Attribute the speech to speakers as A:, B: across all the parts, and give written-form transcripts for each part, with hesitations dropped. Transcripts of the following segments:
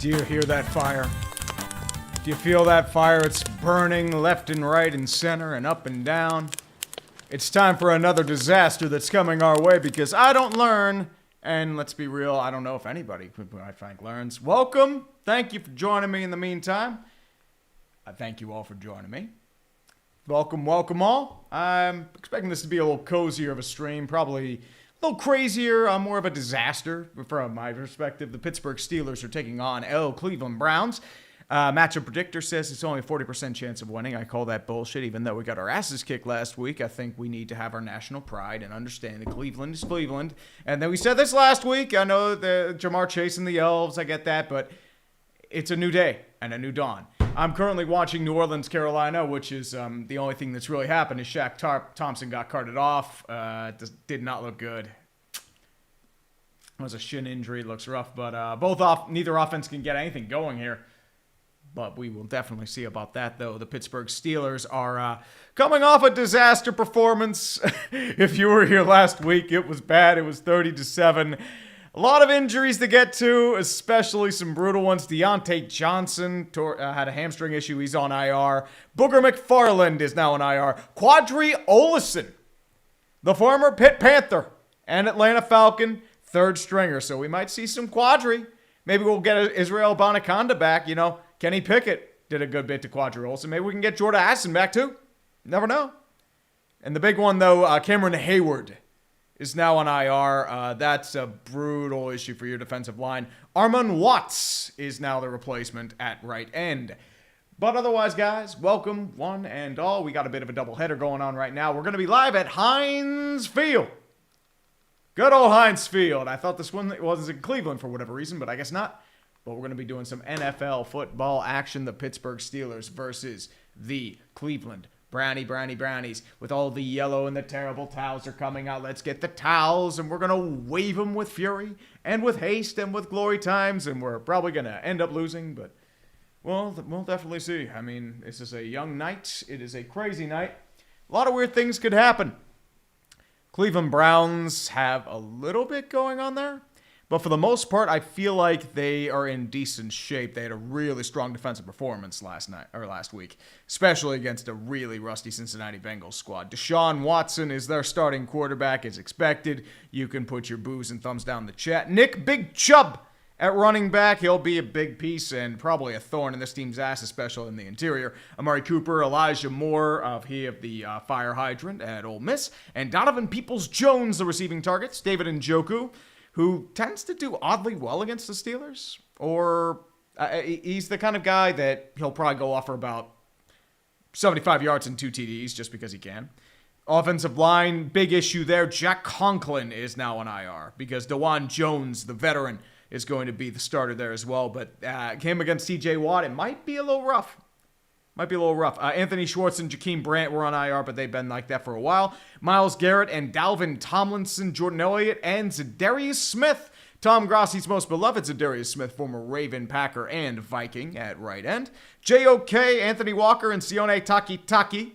A: Do you hear that fire? Do you feel that fire? It's burning left and right and center and up and down. It's time for another disaster that's coming our way because I don't learn. And let's be real, I don't know if anybody, I think, learns. Welcome. Thank you for joining me in the meantime. I thank you all for joining me. Welcome all. I'm expecting this to be a little cozier of a stream, probably a little crazier, more of a disaster from my perspective. The Pittsburgh Steelers are taking on Cleveland Browns. Matchup predictor says it's only a 40% chance of winning. I call that bullshit, even though we got our asses kicked last week. I think we need to have our national pride and understand that Cleveland is Cleveland. And then we said this last week. I know the Jamar Chase and the Elves, I get that, but it's a new day and a new dawn. I'm currently watching New Orleans, Carolina, which is the only thing that's really happened is Shaq Thompson got carted off. Did not look good. It was a shin injury. Looks rough, but neither offense can get anything going here. But we will definitely see about that, though. The Pittsburgh Steelers are coming off a disaster performance. If you were here last week, it was bad. It was 30-7. A lot of injuries to get to, especially some brutal ones. Deontay Johnson had a hamstring issue. He's on IR. Booger McFarland is now on IR. Quadri Olison, the former Pitt Panther and Atlanta Falcon, third stringer. So we might see some Quadri. Maybe we'll get Israel Bonaconda back, you know. Kenny Pickett did a good bit to Quadri Olson. Maybe we can get Jordan Addison back too. Never know. And the big one, though, Cameron Hayward is now on IR. That's a brutal issue for your defensive line. Armon Watts is now the replacement at right end. But otherwise, guys, welcome one and all. We got a bit of a doubleheader going on right now. We're going to be live at Heinz Field. Good old Heinz Field. I thought this one was in Cleveland for whatever reason, but I guess not. But we're going to be doing some NFL football action. The Pittsburgh Steelers versus the Cleveland Brownies. With all the yellow and the terrible towels are coming out. Let's get the towels, and we're going to wave them with fury and with haste and with glory times. And we're probably going to end up losing, but we'll definitely see. I mean, this is a young night. It is a crazy night. A lot of weird things could happen. Cleveland Browns have a little bit going on there. But for the most part, I feel like they are in decent shape. They had a really strong defensive performance last week, especially against a really rusty Cincinnati Bengals squad. Deshaun Watson is their starting quarterback as expected. You can put your boos and thumbs down in the chat. Nick Big Chubb at running back. He'll be a big piece and probably a thorn in this team's ass, especially in the interior. Amari Cooper, Elijah Moore of the fire hydrant at Ole Miss, and Donovan Peoples-Jones, the receiving targets. David Njoku, who tends to do oddly well against the Steelers, or he's the kind of guy that he'll probably go off for about 75 yards and 2 TDs just because he can. Offensive line, big issue there. Jack Conklin is now on IR because DeJuan Jones, the veteran, is going to be the starter there as well. But him against TJ Watt, it might be a little rough. Anthony Schwartz and Jakeem Brandt were on IR, but they've been like that for a while. Myles Garrett and Dalvin Tomlinson, Jordan Elliott, and Zadarius Smith. Tom Grossi's most beloved Zadarius Smith, former Raven, Packer, and Viking at right end. JOK, Anthony Walker, and Sione Takitaki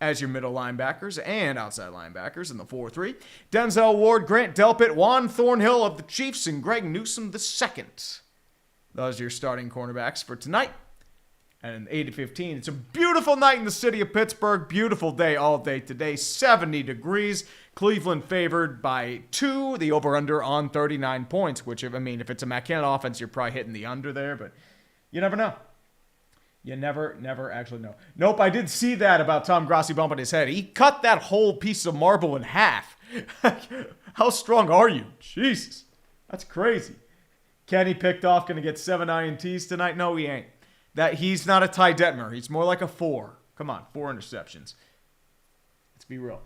A: as your middle linebackers and outside linebackers in the 4-3. Denzel Ward, Grant Delpit, Juan Thornhill of the Chiefs, and Greg Newsome II. Those are your starting cornerbacks for tonight. And 8-15. It's a beautiful night in the city of Pittsburgh. Beautiful day all day today. 70 degrees. Cleveland favored by 2. The over-under on 39 points, which, if it's a McKinnon offense, you're probably hitting the under there, but you never know. You never actually know. Nope, I did see that about Tom Grossi bumping his head. He cut that whole piece of marble in half. How strong are you? Jesus. That's crazy. Kenny picked off, going to get 7 INTs tonight? No, he ain't. That he's not a Ty Detmer. He's more like a 4. Come on, 4 interceptions. Let's be real.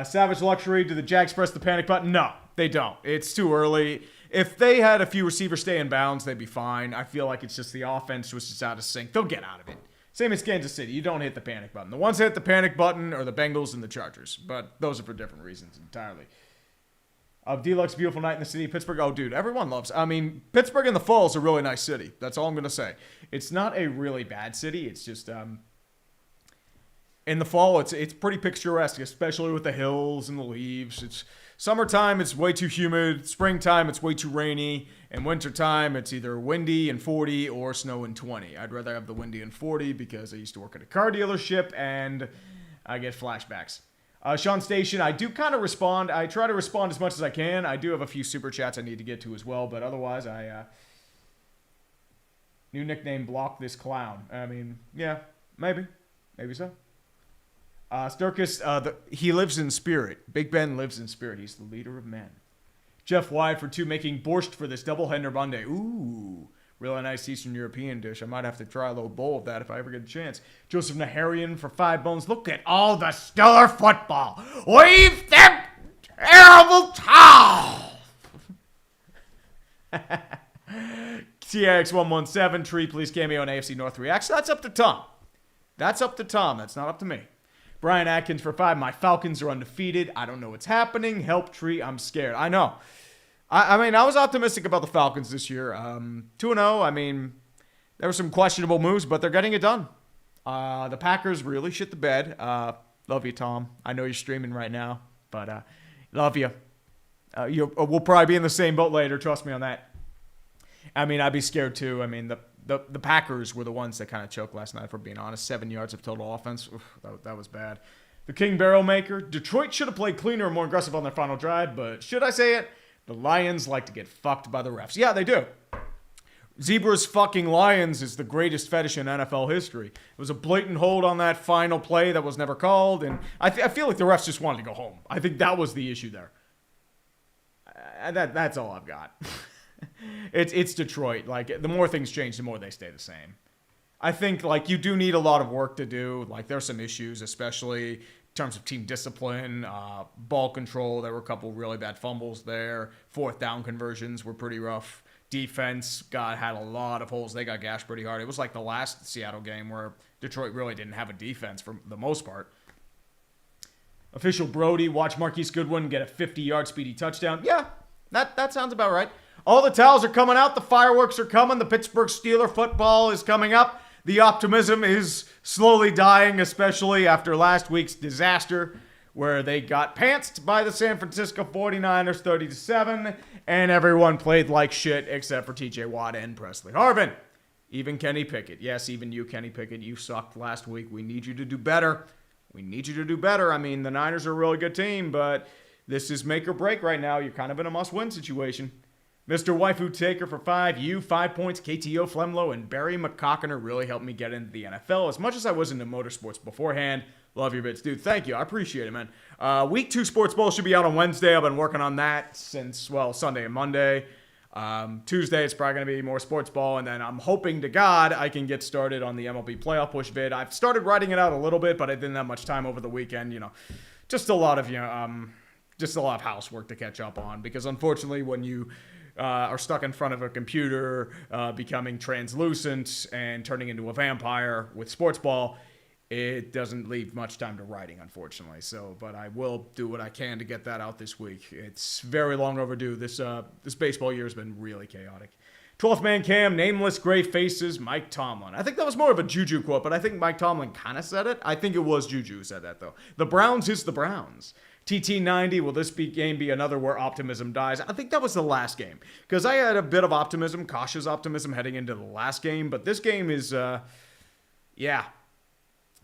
A: Savage Luxury, do the Jags press the panic button? No, they don't. It's too early. If they had a few receivers stay in bounds, they'd be fine. I feel like it's just the offense was just out of sync. They'll get out of it. Same as Kansas City. You don't hit the panic button. The ones that hit the panic button are the Bengals and the Chargers. But those are for different reasons entirely. Deluxe, beautiful night in the city of Pittsburgh. Oh, dude, everyone loves. Pittsburgh in the fall is a really nice city. That's all I'm going to say. It's not a really bad city. It's just in the fall, it's pretty picturesque, especially with the hills and the leaves. It's Summertime, it's way too humid. Springtime, it's way too rainy. And wintertime, it's either windy and 40 or snow and 20. I'd rather have the windy and 40 because I used to work at a car dealership and I get flashbacks. Sean Station, I do kind of respond. I try to respond as much as I can. I do have a few super chats I need to get to as well, but otherwise, new nickname, Block This Clown. I mean, yeah, maybe so. Sturkis, he lives in spirit. Big Ben lives in spirit. He's the leader of men. Jeff Y for 2 making borscht for this doubleheader Monday. Ooh, really nice Eastern European dish. I might have to try a little bowl of that if I ever get a chance. Joseph Naharian for 5 bones. Look at all the stellar football. Leave them terrible towels. TX117, Tree, please cameo on AFC North Reacts. That's up to Tom. That's not up to me. Brian Atkins for 5. My Falcons are undefeated. I don't know what's happening. Help, Tree. I'm scared. I know. I mean, I was optimistic about the Falcons this year. 2-0. I mean, there were some questionable moves, but they're getting it done. The Packers really shit the bed. Love you, Tom. I know you're streaming right now, but love you. We'll probably be in the same boat later. Trust me on that. I mean, I'd be scared too. I mean, the Packers were the ones that kind of choked last night, if we're being honest. 7 yards of total offense. Oof, that was bad. The King Barrel Maker. Detroit should have played cleaner and more aggressive on their final drive, but should I say it? The Lions like to get fucked by the refs. Yeah, they do. Zebras fucking Lions is the greatest fetish in NFL history. It was a blatant hold on that final play that was never called, and I feel like the refs just wanted to go home. I think that was the issue there. That's all I've got. It's Detroit. Like, the more things change, the more they stay the same. I think, like, you do need a lot of work to do. Like, there's some issues, especially in terms of team discipline, ball control. There were a couple really bad fumbles there. 4th down conversions were pretty rough. Defense, had a lot of holes. They got gashed pretty hard. It was like the last Seattle game where Detroit really didn't have a defense for the most part. Official Brody, watch Marquise Goodwin get a 50-yard speedy touchdown. Yeah, that sounds about right. All the towels are coming out. The fireworks are coming. The Pittsburgh Steeler football is coming up. The optimism is slowly dying, especially after last week's disaster where they got pantsed by the San Francisco 49ers 30-7, and everyone played like shit except for TJ Watt and Presley Harvin. Even Kenny Pickett. Yes, even you, Kenny Pickett. You sucked last week. We need you to do better. I mean, the Niners are a really good team, but this is make or break right now. You're kind of in a must-win situation. Mr. Waifu Taker for 5. You, 5 points. KTO Flemlo and Barry McCockiner really helped me get into the NFL. As much as I was into motorsports beforehand, love your bits, dude. Thank you. I appreciate it, man. Week 2 Sports Bowl should be out on Wednesday. I've been working on that since, Sunday and Monday. Tuesday, it's probably going to be more sports ball, and then I'm hoping to God I can get started on the MLB playoff push vid. I've started writing it out a little bit, but I didn't have much time over the weekend. Just a lot of housework to catch up on, because unfortunately, when you are stuck in front of a computer, becoming translucent and turning into a vampire with sports ball, it doesn't leave much time to writing, unfortunately. But I will do what I can to get that out this week. It's very long overdue. This baseball year has been really chaotic. 12th man Cam, nameless gray faces, Mike Tomlin. I think that was more of a Juju quote, but I think Mike Tomlin kind of said it. I think it was Juju who said that, though. The Browns is the Browns. TT90, will this game be another where optimism dies? I think that was the last game, because I had a bit of optimism, cautious optimism heading into the last game, but this game is, Yeah,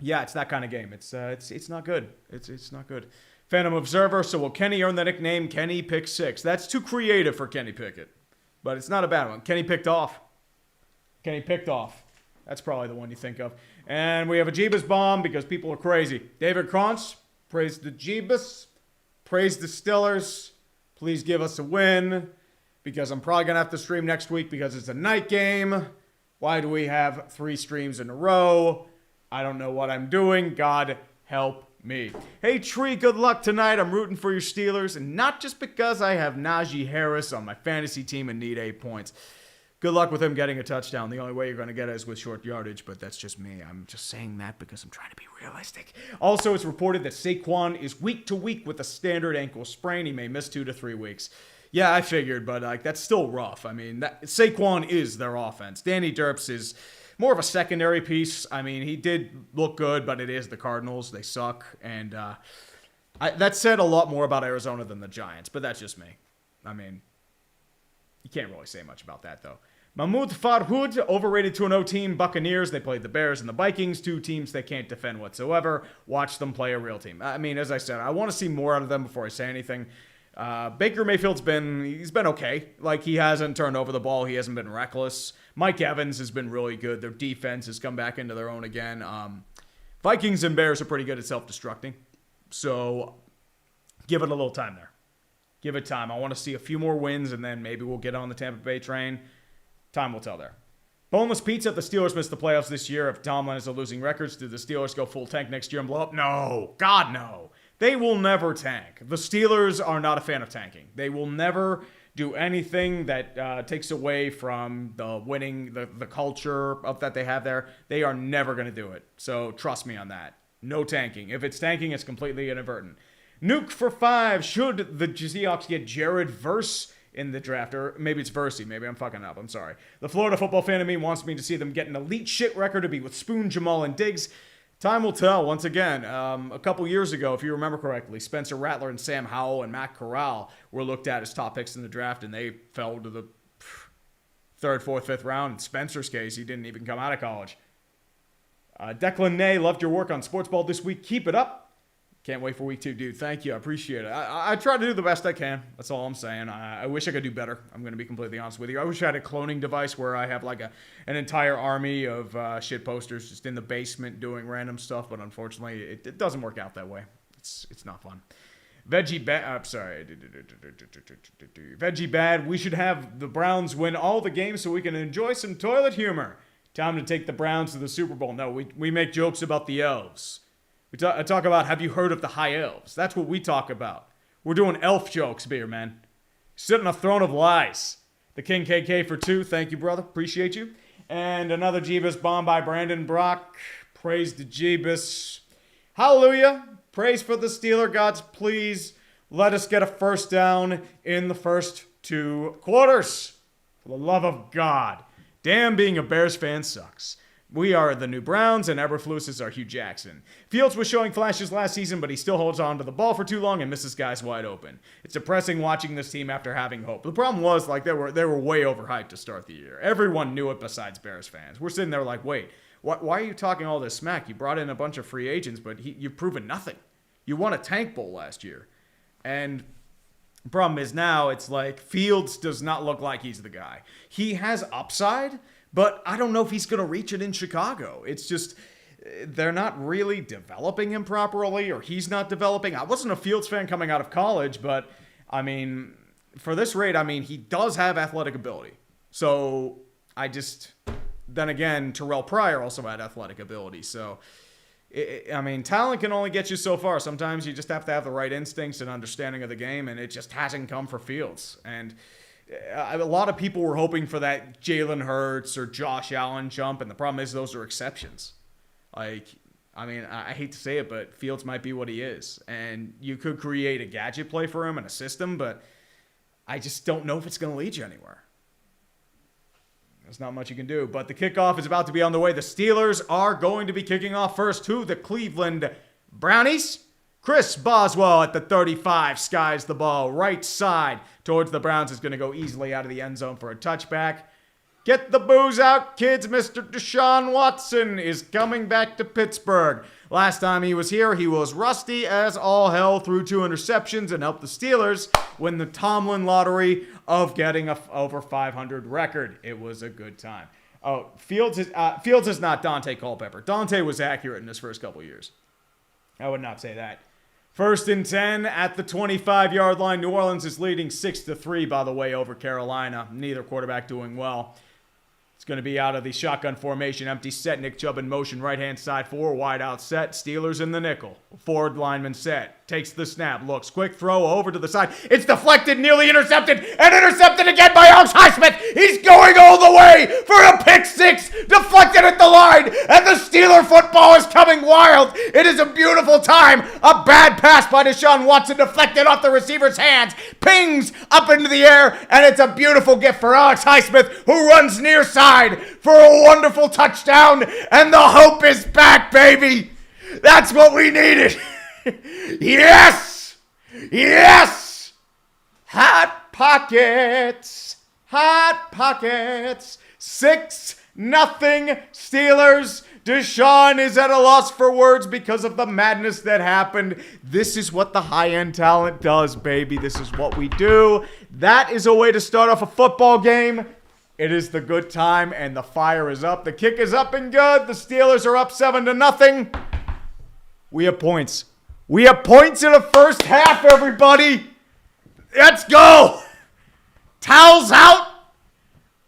A: it's that kind of game. It's not good. It's not good. Phantom Observer. So will Kenny earn the nickname Kenny Pick 6? That's too creative for Kenny Pickett, but it's not a bad one. Kenny picked off. That's probably the one you think of. And we have a Jeebus bomb because people are crazy. David Krantz, praise the Jeebus, praise the Stillers. Please give us a win, because I'm probably gonna have to stream next week because it's a night game. Why do we have 3 streams in a row? I don't know what I'm doing. God help me. Hey, Tree, good luck tonight. I'm rooting for your Steelers, and not just because I have Najee Harris on my fantasy team and need 8 points. Good luck with him getting a touchdown. The only way you're going to get it is with short yardage, but that's just me. I'm just saying that because I'm trying to be realistic. Also, it's reported that Saquon is week to week with a standard ankle sprain. He may miss 2 to 3 weeks. Yeah, I figured, but that's still rough. I mean, Saquon is their offense. Danny Derps is more of a secondary piece. I mean, he did look good, but it is the Cardinals. They suck. And That said a lot more about Arizona than the Giants, but that's just me. I mean, you can't really say much about that, though. Mahmoud Farhoud, overrated 2-0 team. Buccaneers, they played the Bears and the Vikings, 2 teams they can't defend whatsoever. Watch them play a real team. I mean, as I said, I want to see more out of them before I say anything. Baker Mayfield's been okay. Like, he hasn't turned over the ball. He hasn't been reckless. Mike Evans has been really good. Their defense has come back into their own again. Vikings and Bears are pretty good at self-destructing. So, give it a little time there. Give it time. I want to see a few more wins, and then maybe we'll get on the Tampa Bay train. Time will tell there. Boneless Pizza, the Steelers missed the playoffs this year. If Tomlin has a losing record, do the Steelers go full tank next year and blow up? No. God, no. They will never tank. The Steelers are not a fan of tanking. They will never do anything that takes away from the winning, the culture of that they have there. They are never going to do it. So trust me on that. No tanking. If it's tanking, it's completely inadvertent. Nuke for 5. Should the Seahawks get Jared Verse in the draft? Or maybe it's Versey. Maybe I'm fucking up. I'm sorry. The Florida football fan in me wants me to see them get an elite shit record to be with Spoon, Jamal, and Diggs. Time will tell. Once again, a couple years ago, if you remember correctly, Spencer Rattler and Sam Howell and Matt Corral were looked at as top picks in the draft, and they fell to the 3rd, 4th, 5th round. In Spencer's case, he didn't even come out of college. Declan Nay, loved your work on Sports Ball this week. Keep it up. Can't wait for week 2, dude. Thank you. I appreciate it. I try to do the best I can. That's all I'm saying. I wish I could do better. I'm going to be completely honest with you. I wish I had a cloning device where I have like an entire army of shit posters just in the basement doing random stuff, but unfortunately, it doesn't work out that way. It's not fun. Veggie Bad. I'm sorry. Veggie Bad. We should have the Browns win all the games so we can enjoy some toilet humor. Time to take the Browns to the Super Bowl. No, we make jokes about the elves. I talk about, have you heard of the High Elves? That's what we talk about. We're doing elf jokes here, man. Sit on a throne of lies. The King KK for 2. Thank you, brother. Appreciate you. And another Jeebus bomb by Brandon Brock. Praise to Jeebus. Hallelujah. Praise for the Steeler gods. Please let us get a first down in the first 2 quarters. For the love of God. Damn, being a Bears fan sucks. We are the new Browns, and Eberflus is our Hugh Jackson. Fields was showing flashes last season, but he still holds on to the ball for too long and misses guys wide open. It's depressing watching this team after having hope. The problem was, like, they were way overhyped to start the year. Everyone knew it besides Bears fans. We're sitting there like, wait, why are you talking all this smack? You brought in a bunch of free agents, but you've proven nothing. You won a tank bowl last year. And the problem is now it's like Fields does not look like he's the guy. He has upside, but I don't know if he's going to reach it in Chicago. It's just, they're not really developing him properly, or he's not developing. I wasn't a Fields fan coming out of college, but, I mean, for this rate, I mean, he does have athletic ability. So, then again, Terrell Pryor also had athletic ability. So, I mean, talent can only get you so far. Sometimes you just have to have the right instincts and understanding of the game, and it just hasn't come for Fields. And a lot of people were hoping for that Jalen Hurts or Josh Allen jump, and the problem is those are exceptions. Like, I mean, I hate to say it, but Fields might be what he is. And you could create a gadget play for him and a system, but I just don't know if it's going to lead you anywhere. There's not much you can do. But the kickoff is about to be on the way. The Steelers are going to be kicking off first to the Cleveland Brownies. Chris Boswell at the 35 skies the ball right side towards the Browns. Is going to go easily out of the end zone for a touchback. Get the booze out, kids. Mr. Deshaun Watson is coming back to Pittsburgh. Last time he was here, he was rusty as all hell, threw 2 interceptions and helped the Steelers win the Tomlin lottery of getting a over 500 record. It was a good time. Oh, Fields is not Dante Culpepper. Dante was accurate in his first couple years. I would not say that. 1st and 10 at the 25-yard line. New Orleans is leading 6-3, by the way, over Carolina. Neither quarterback doing well. It's going to be out of the shotgun formation. Empty set. Nick Chubb in motion. Right-hand side 4. Wide out set. Steelers in the nickel. Forward lineman set. Takes the snap. Looks. Quick throw over to the side. It's deflected. Nearly intercepted. And intercepted again by Alex Highsmith. He's going all the way for a pick 6. Deflected at the line. And the Steeler football is coming wild. It is a beautiful time. A bad pass by Deshaun Watson. Deflected off the receiver's hands. Pings up into the air. And it's a beautiful gift for Alex Highsmith, who runs near side for a wonderful touchdown, and the hope is back, baby. That's what we needed. Yes! Yes! Hot Pockets! Hot Pockets! 6-0 Steelers. Deshaun is at a loss for words because of the madness that happened. This is what the high-end talent does, baby. This is what we do. That is a way to start off a football game. It is the good time, and the fire is up. The kick is up and good. The Steelers are up 7-0. We have points. We have points in the first half, everybody. Let's go. Towels out.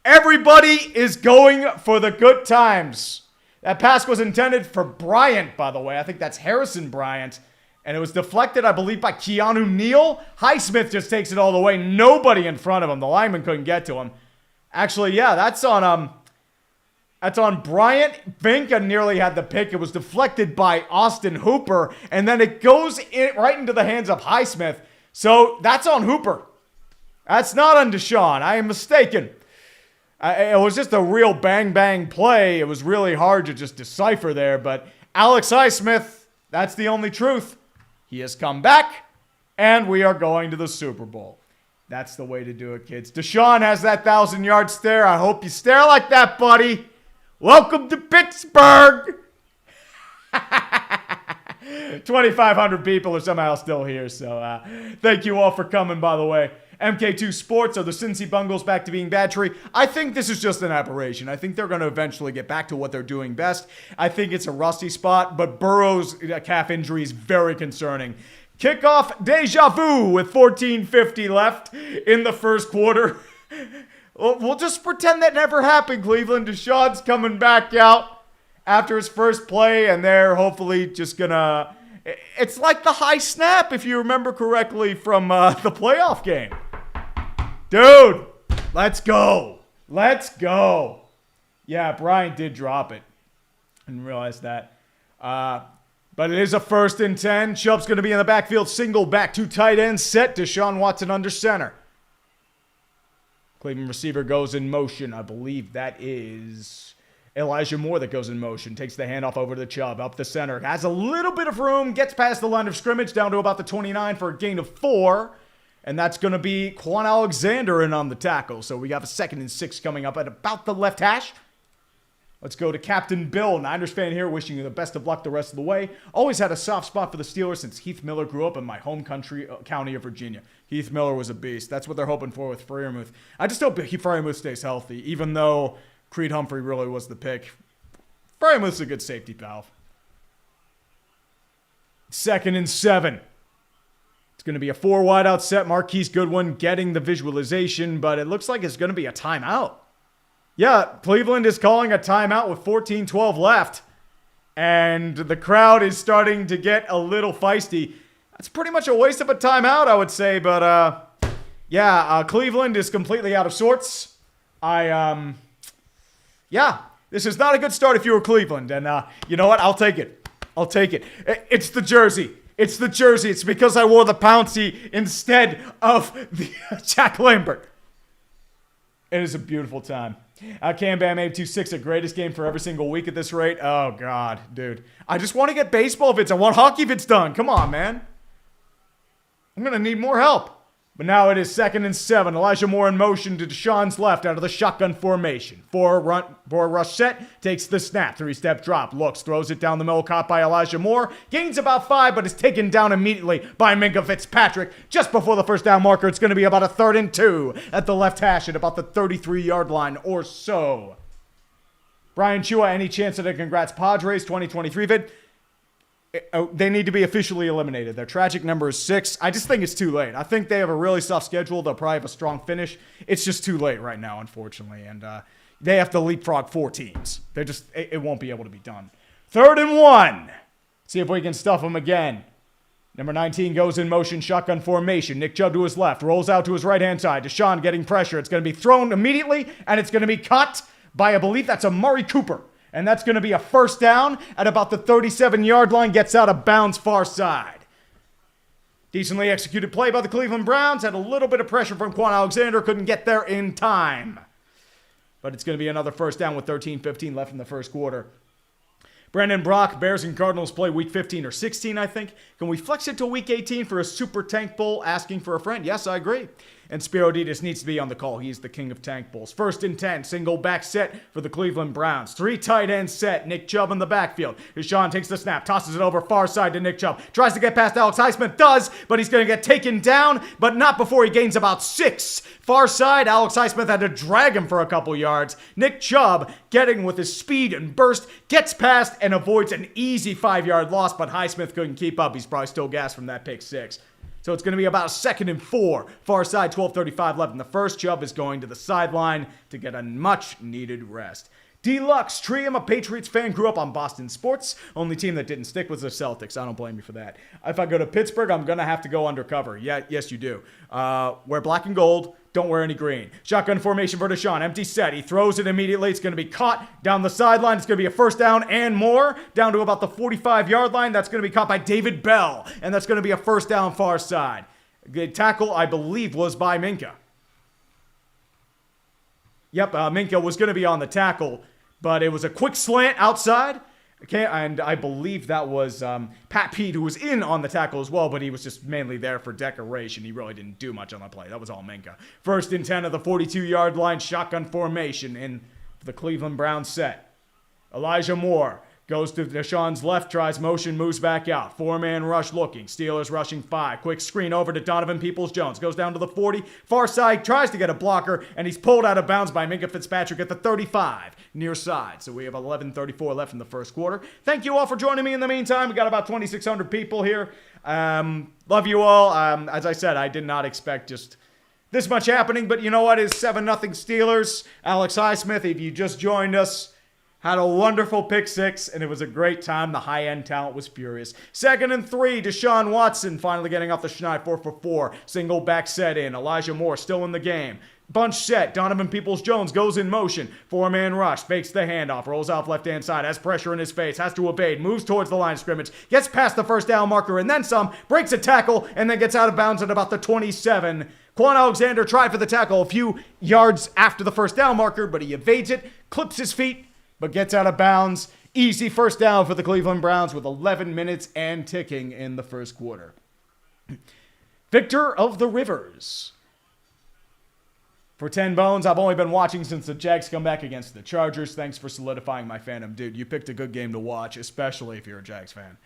A: Everybody is going for the good times. That pass was intended for Bryant, by the way. I think that's Harrison Bryant. And it was deflected, I believe, by Keanu Neal. Highsmith just takes it all the way. Nobody in front of him. The lineman couldn't get to him. Actually, yeah, that's on Bryant. Vinca nearly had the pick. It was deflected by Austin Hooper. And then it goes right into the hands of Highsmith. So that's on Hooper. That's not on Deshaun. I am mistaken. It was just a real bang-bang play. It was really hard to just decipher there. But Alex Highsmith, that's the only truth. He has come back, and we are going to the Super Bowl. That's the way to do it, kids. Deshaun has that 1,000-yard stare. I hope you stare like that, buddy. Welcome to Pittsburgh. 2,500 people are somehow still here. So thank you all for coming, by the way. MK2 Sports, are the Cincy Bungles back to being bad tree? I think this is just an aberration. I think they're going to eventually get back to what they're doing best. I think it's a rusty spot, but Burrow's calf injury is very concerning. Kickoff deja vu with 14:50 left in the first quarter. We'll just pretend that never happened, Cleveland. Deshaun's coming back out after his first play, and they're hopefully just going to... It's like the high snap, if you remember correctly, from the playoff game. Dude, let's go. Let's go. Yeah, Brian did drop it. I didn't realize that. But it is a 1st and 10. Chubb's going to be in the backfield. Single back, 2 tight ends set. Deshaun Watson under center. Cleveland receiver goes in motion. I believe that is Elijah Moore that goes in motion. Takes the handoff over to Chubb. Up the center. Has a little bit of room. Gets past the line of scrimmage. Down to about the 29 for a gain of 4. And that's going to be Quan Alexander in on the tackle. So we have a 2nd and 6 coming up at about the left hash. Let's go to Captain Bill, Niners fan here, wishing you the best of luck the rest of the way. Always had a soft spot for the Steelers since Heath Miller grew up in my home county of Virginia. Heath Miller was a beast. That's what they're hoping for with Freiermuth. I just hope Freiermuth stays healthy, even though Creed Humphrey really was the pick. Freiermuth's a good safety valve. 2nd and 7. It's going to be a 4 wideout set. Marquise Goodwin getting the visualization, but it looks like it's going to be a timeout. Yeah, Cleveland is calling a timeout with 14:12 left, and the crowd is starting to get a little feisty. That's pretty much a waste of a timeout, I would say, but Cleveland is completely out of sorts. Yeah, this is not a good start if you were Cleveland, and you know what? I'll take it. I'll take it. It's the jersey. It's the jersey. It's because I wore the Pouncy instead of the Jack Lambert. It is a beautiful time. Cam Bam 826, a greatest game for every single week at this rate. Oh, God, dude. I just want to get baseball vids. I want hockey vids done. Come on, man. I'm going to need more help. But now it is 2nd and 7. Elijah Moore in motion to Deshaun's left out of the shotgun formation. 4 rush set, takes the snap. 3-step drop, looks, throws it down the middle, caught by Elijah Moore. Gains about 5, but is taken down immediately by Minkah Fitzpatrick. Just before the first down marker, it's going to be about a 3rd and 2 at the left hash at about the 33-yard line or so. Brian Chua, any chance at a Congrats Padres 2023 vid? They need to be officially eliminated. Their tragic number is 6. I just think it's too late. I think they have a really soft schedule. They'll probably have a strong finish. It's just too late right now, unfortunately. And they have to leapfrog 4 teams. It won't be able to be done. 3rd and 1. See if we can stuff them again. Number 19 goes in motion, shotgun formation. Nick Chubb to his left, rolls out to his right-hand side. Deshaun getting pressure. It's going to be thrown immediately, and it's going to be cut by, I believe that's Amari Cooper. And that's going to be a 1st down at about the 37-yard line. Gets out of bounds far side. Decently executed play by the Cleveland Browns. Had a little bit of pressure from Quan Alexander. Couldn't get there in time. But it's going to be another 1st down with 13:15 left in the first quarter. Brandon Brock, Bears and Cardinals play week 15 or 16, I think. Can we flex it to week 18 for a Super Tank Bowl asking for a friend? Yes, I agree. And Spiro Ditas needs to be on the call. He's the king of tank bowls. 1st and 10, single back set for the Cleveland Browns. 3 tight end set. Nick Chubb in the backfield. Deshaun takes the snap, tosses it over far side to Nick Chubb. Tries to get past Alex Highsmith, does, but he's going to get taken down, but not before he gains about 6. Far side, Alex Highsmith had to drag him for a couple yards. Nick Chubb, getting with his speed and burst, gets past and avoids an easy 5-yard loss, but Highsmith couldn't keep up. He's probably still gassed from that pick 6. So it's going to be about 2nd and 4. Far side, 12:35 left in the first. Chubb is going to the sideline to get a much-needed rest. Deluxe Tree, I'm a Patriots fan, grew up on Boston sports. Only team that didn't stick was the Celtics. I don't blame you for that. If I go to Pittsburgh, I'm going to have to go undercover. Yeah, yes, you do. Wear black and gold. Don't wear any green. Shotgun formation for Deshaun. Empty set. He throws it immediately. It's going to be caught down the sideline. It's going to be a 1st down and more. Down to about the 45-yard line. That's going to be caught by David Bell. And that's going to be a 1st down far side. The tackle, I believe, was by Minka. Yep, Minka was going to be on the tackle. But it was a quick slant outside. Okay, and I believe that was Pat Pete, who was in on the tackle as well, but he was just mainly there for decoration. He really didn't do much on the play. That was all Minka. 1st and 10 of the 42-yard line, shotgun formation in the Cleveland Browns set. Elijah Moore goes to Deshaun's left, tries motion, moves back out. 4-man rush looking. Steelers rushing 5. Quick screen over to Donovan Peoples-Jones. Goes down to the 40. Far side, tries to get a blocker, and he's pulled out of bounds by Minka Fitzpatrick at the 35, near side. So we have 11:34 left in the first quarter. Thank you all for joining me in the meantime. We got about 2,600 people here. Love you all. As I said, I did not expect just this much happening, but you know what? It's 7-0 Steelers. Alex Highsmith, if you just joined us, had a wonderful pick 6, and it was a great time. The high-end talent was furious. 2nd and 3, Deshaun Watson finally getting off the schneid, 4 for 4. Single back set in. Elijah Moore still in the game. Bunch set. Donovan Peoples-Jones goes in motion. 4-man rush. Fakes the handoff. Rolls off left-hand side. Has pressure in his face. Has to evade. Moves towards the line of scrimmage. Gets past the 1st down marker and then some. Breaks a tackle and then gets out of bounds at about the 27. Quan Alexander tried for the tackle a few yards after the 1st down marker, but he evades it. Clips his feet, but gets out of bounds. Easy 1st down for the Cleveland Browns with 11 minutes and ticking in the first quarter. Victor of the Rivers. For 10 bones, I've only been watching since the Jags come back against the Chargers. Thanks for solidifying my fandom. Dude, you picked a good game to watch, especially if you're a Jags fan.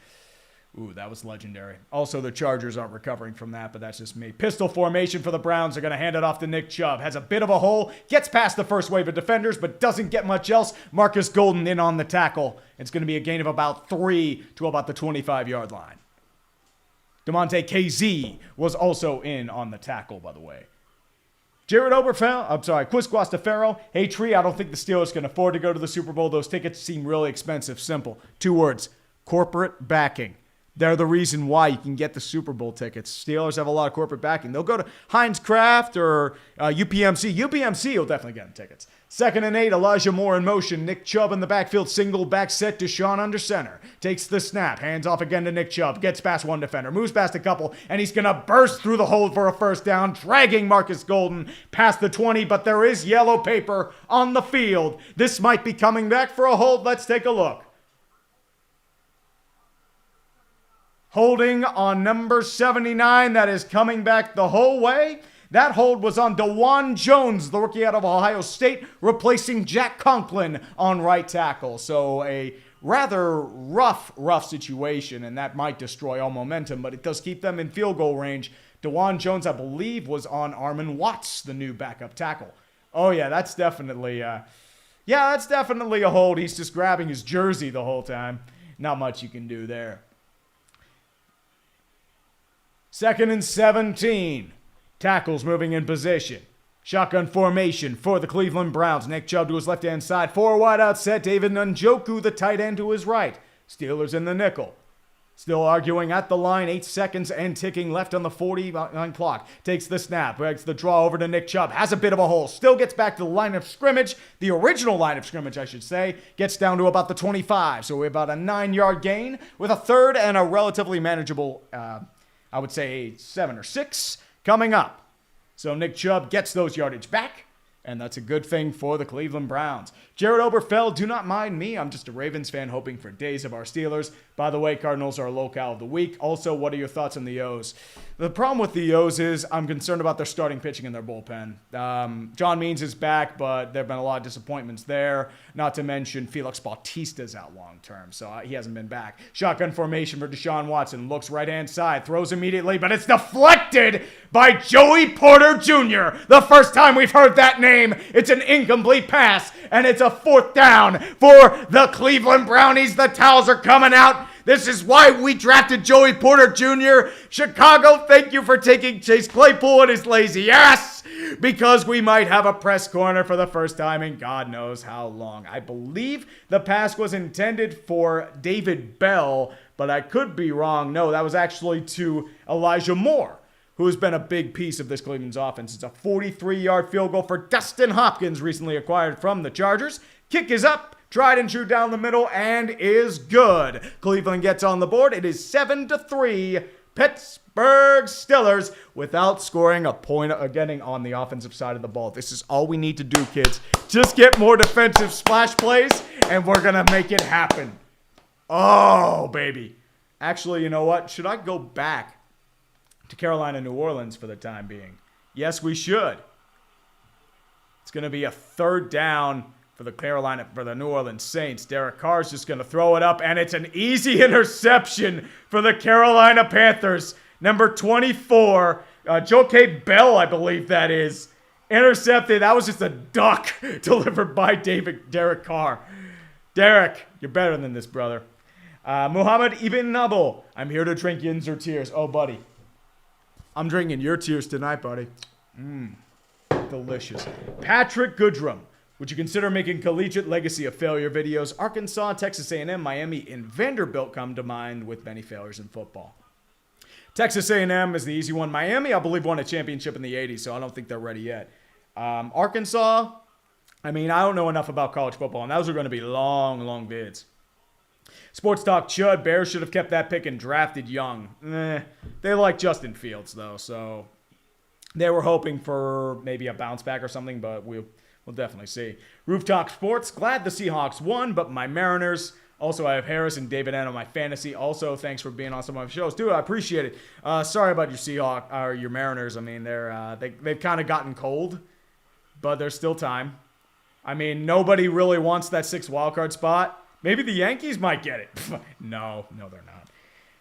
A: Ooh, that was legendary. Also, the Chargers aren't recovering from that, but that's just me. Pistol formation for the Browns. They're going to hand it off to Nick Chubb. Has a bit of a hole. Gets past the first wave of defenders, but doesn't get much else. Marcus Golden in on the tackle. It's going to be a gain of about 3 to about the 25-yard line. DeMonte KZ was also in on the tackle, by the way. Quisquas DeFaro. Hey, Tree, I don't think the Steelers can afford to go to the Super Bowl. Those tickets seem really expensive. Simple. 2 words. Corporate backing. They're the reason why you can get the Super Bowl tickets. Steelers have a lot of corporate backing. They'll go to Heinz Kraft or UPMC. UPMC will definitely get them tickets. 2nd and 8, Elijah Moore in motion. Nick Chubb in the backfield. Single back set. Deshaun under center. Takes the snap. Hands off again to Nick Chubb. Gets past one defender. Moves past a couple. And he's going to burst through the hole for a 1st down. Dragging Marcus Golden past the 20. But there is yellow paper on the field. This might be coming back for a hold. Let's take a look. Holding on number 79. That is coming back the whole way. That hold was on DeJuan Jones, the rookie out of Ohio State, replacing Jack Conklin on right tackle. So a rather rough situation, and that might destroy all momentum, but it does keep them in field goal range. DeJuan Jones, I believe, was on Armon Watts, the new backup tackle. Oh, yeah, that's definitely a hold. He's just grabbing his jersey the whole time. Not much you can do there. 2nd and 17. Tackles moving in position. Shotgun formation for the Cleveland Browns. Nick Chubb to his left-hand side. 4 wide out set. David Njoku, the tight end, to his right. Steelers in the nickel. Still arguing at the line. 8 seconds and ticking left on the 49 clock. Takes the snap. Breaks the draw over to Nick Chubb. Has a bit of a hole. Still gets back to the line of scrimmage. The original line of scrimmage, I should say. Gets down to about the 25. So we're about a 9-yard gain with a 3rd and a relatively manageable, I would say 7 or 6 coming up. So Nick Chubb gets those yardage back, and that's a good thing for the Cleveland Browns. Jared Oberfeld, do not mind me. I'm just a Ravens fan hoping for days of our Steelers. By the way, Cardinals are locale of the week. Also, what are your thoughts on the O's? The problem with the O's is I'm concerned about their starting pitching in their bullpen. John Means is back, but there have been a lot of disappointments there. Not to mention Felix Bautista's out long term, so he hasn't been back. Shotgun formation for Deshaun Watson. Looks right-hand side, throws immediately, but it's deflected by Joey Porter Jr. The first time we've heard that name. It's an incomplete pass, and it's a 4th down for the Cleveland Brownies. The towels are coming out. This is why we drafted Joey Porter Jr. Chicago, thank you for taking Chase Claypool and his lazy ass, because we might have a press corner for the first time in God knows how long. I believe the pass was intended for David Bell, but I could be wrong. No, that was actually to Elijah Moore, who has been a big piece of this Cleveland's offense. It's a 43-yard field goal for Dustin Hopkins, recently acquired from the Chargers. Kick is up. Tried and true down the middle and is good. Cleveland gets on the board. It is 7-3. Pittsburgh Steelers without scoring a point or getting on the offensive side of the ball. This is all we need to do, kids. Just get more defensive splash plays and we're going to make it happen. Oh, baby. Actually, you know what? Should I go back to Carolina, New Orleans for the time being? Yes, we should. It's going to be a 3rd down for the New Orleans Saints. Derek Carr's just going to throw it up, and it's an easy interception for the Carolina Panthers. Number 24, Joe Bell, I believe that is, intercepted. That was just a duck delivered by Derek Carr. Derek, you're better than this, brother. Muhammad Ibn Nabal, I'm here to drink your tears. Oh, buddy. I'm drinking your tears tonight, buddy. Delicious. Patrick Goodrum. Would you consider making collegiate legacy of failure videos? Arkansas, Texas A&M, Miami, and Vanderbilt come to mind with many failures in football. Texas A&M is the easy one. Miami, I believe, won a championship in the 80s, so I don't think they're ready yet. Arkansas, I don't know enough about college football, and those are going to be long, long vids. Sports Talk Chud, Bears should have kept that pick and drafted Young. They like Justin Fields, though, so they were hoping for maybe a bounce back or something, but we'll definitely see. Rooftop Sports, glad the Seahawks won, but my Mariners. Also, I have Harris and David N on my fantasy. Also, thanks for being on some of my shows. Dude, I appreciate it. Sorry about your Seahawks, or your Mariners. They've kind of gotten cold, but there's still time. Nobody really wants that 6th wildcard spot. Maybe the Yankees might get it. No, they're not.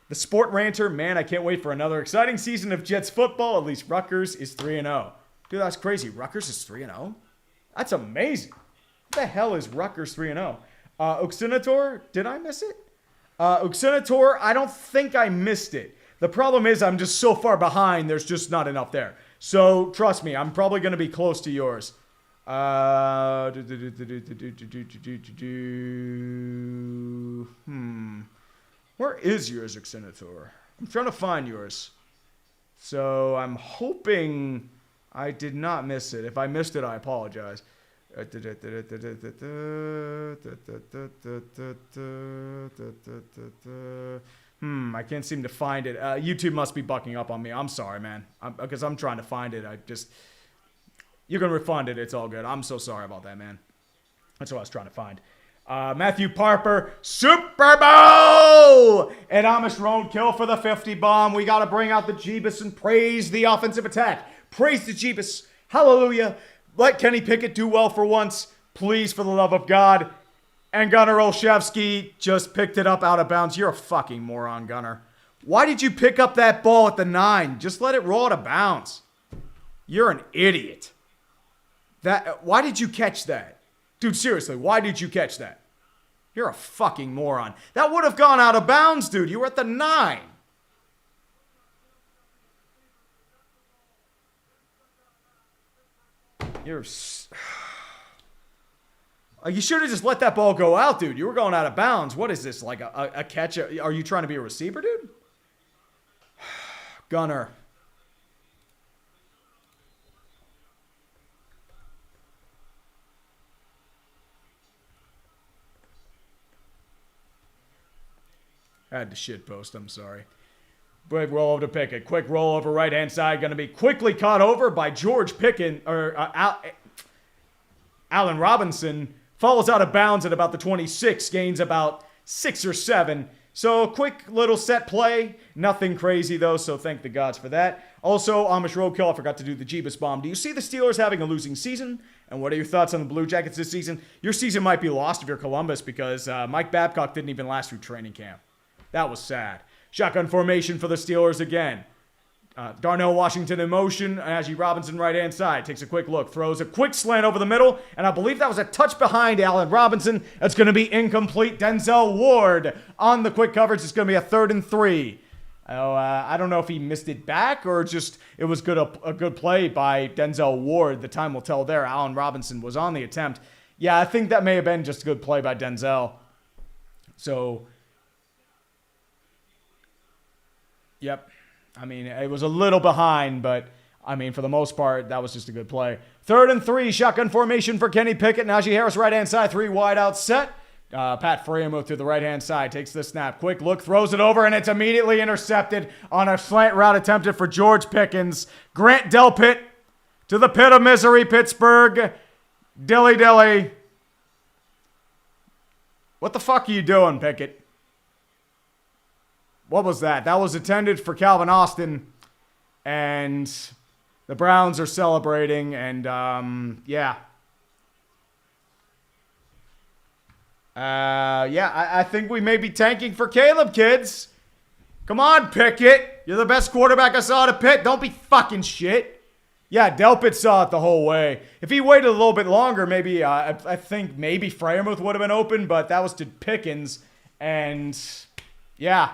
A: The Sport Ranter, man, I can't wait for another exciting season of Jets football. At least Rutgers is 3-0. Dude, that's crazy. Rutgers is 3-0? That's amazing. What the hell is Rutgers 3-0? Uxinator, did I miss it? Uxinator, I don't think I missed it. The problem is I'm just so far behind, there's just not enough there. So, trust me, I'm probably going to be close to yours. Where is yours, Uxinator? I'm trying to find yours. So, I'm hoping I did not miss it. If I missed it, I apologize. I can't seem to find it. YouTube must be bucking up on me. I'm sorry, man. Because I'm trying to find it. You can refund it. It's all good. I'm so sorry about that, man. That's what I was trying to find. Matthew Parper, Super Bowl! And Amish Roadkill for the 50 bomb. We got to bring out the Jeebus and praise the offensive attack. Praise the Jeebus. Hallelujah. Let Kenny Pickett do well for once. Please, for the love of God. And Gunnar Olszewski just picked it up out of bounds. You're a fucking moron, Gunnar. Why did you pick up that ball at the 9? Just let it roll out of bounds. You're an idiot. Why did you catch that? Dude, seriously, why did you catch that? You're a fucking moron. That would have gone out of bounds, dude. You were at the 9. You should have just let that ball go out, dude. You were going out of bounds. What is this, like a catch? Are you trying to be a receiver, dude? Gunner. I had to shitpost, I'm sorry. Quick roll over to Pickett. Quick roll over right-hand side. Going to be quickly caught over by George Pickens, or Allen Robinson, Falls out of bounds at about the 26, gains about 6 or 7. So, quick little set play. Nothing crazy, though, so thank the gods for that. Also, Amish Roadkill, I forgot to do the Jeebus Bomb. Do you see the Steelers having a losing season? And what are your thoughts on the Blue Jackets this season? Your season might be lost if you're Columbus because Mike Babcock didn't even last through training camp. That was sad. Shotgun formation for the Steelers again. Darnell Washington in motion. Najee Robinson right-hand side. Takes a quick look. Throws a quick slant over the middle. And I believe that was a touch behind Allen Robinson. That's going to be incomplete. Denzel Ward on the quick coverage. It's going to be a 3rd and 3. I don't know if he missed it back or just it was a good play by Denzel Ward. The time will tell there. Allen Robinson was on the attempt. Yeah, I think that may have been just a good play by Denzel. So, yep. I mean, it was a little behind, but, I mean, for the most part, that was just a good play. 3rd and 3, shotgun formation for Kenny Pickett. Najee Harris, right-hand side, 3 wide out set. Pat Freiermuth to the right-hand side, takes the snap. Quick look, throws it over, and it's immediately intercepted on a slant route attempted for George Pickens. Grant Delpit to the pit of misery, Pittsburgh. Dilly. What the fuck are you doing, Pickett? What was that? That was intended for Calvin Austin, and the Browns are celebrating, and yeah. I think we may be tanking for Caleb, kids. Come on, Pickett. You're the best quarterback I saw at a Pitt. Don't be fucking shit. Yeah, Delpit saw it the whole way. If he waited a little bit longer, maybe, I think maybe Freiermuth would have been open, but that was to Pickens, and yeah.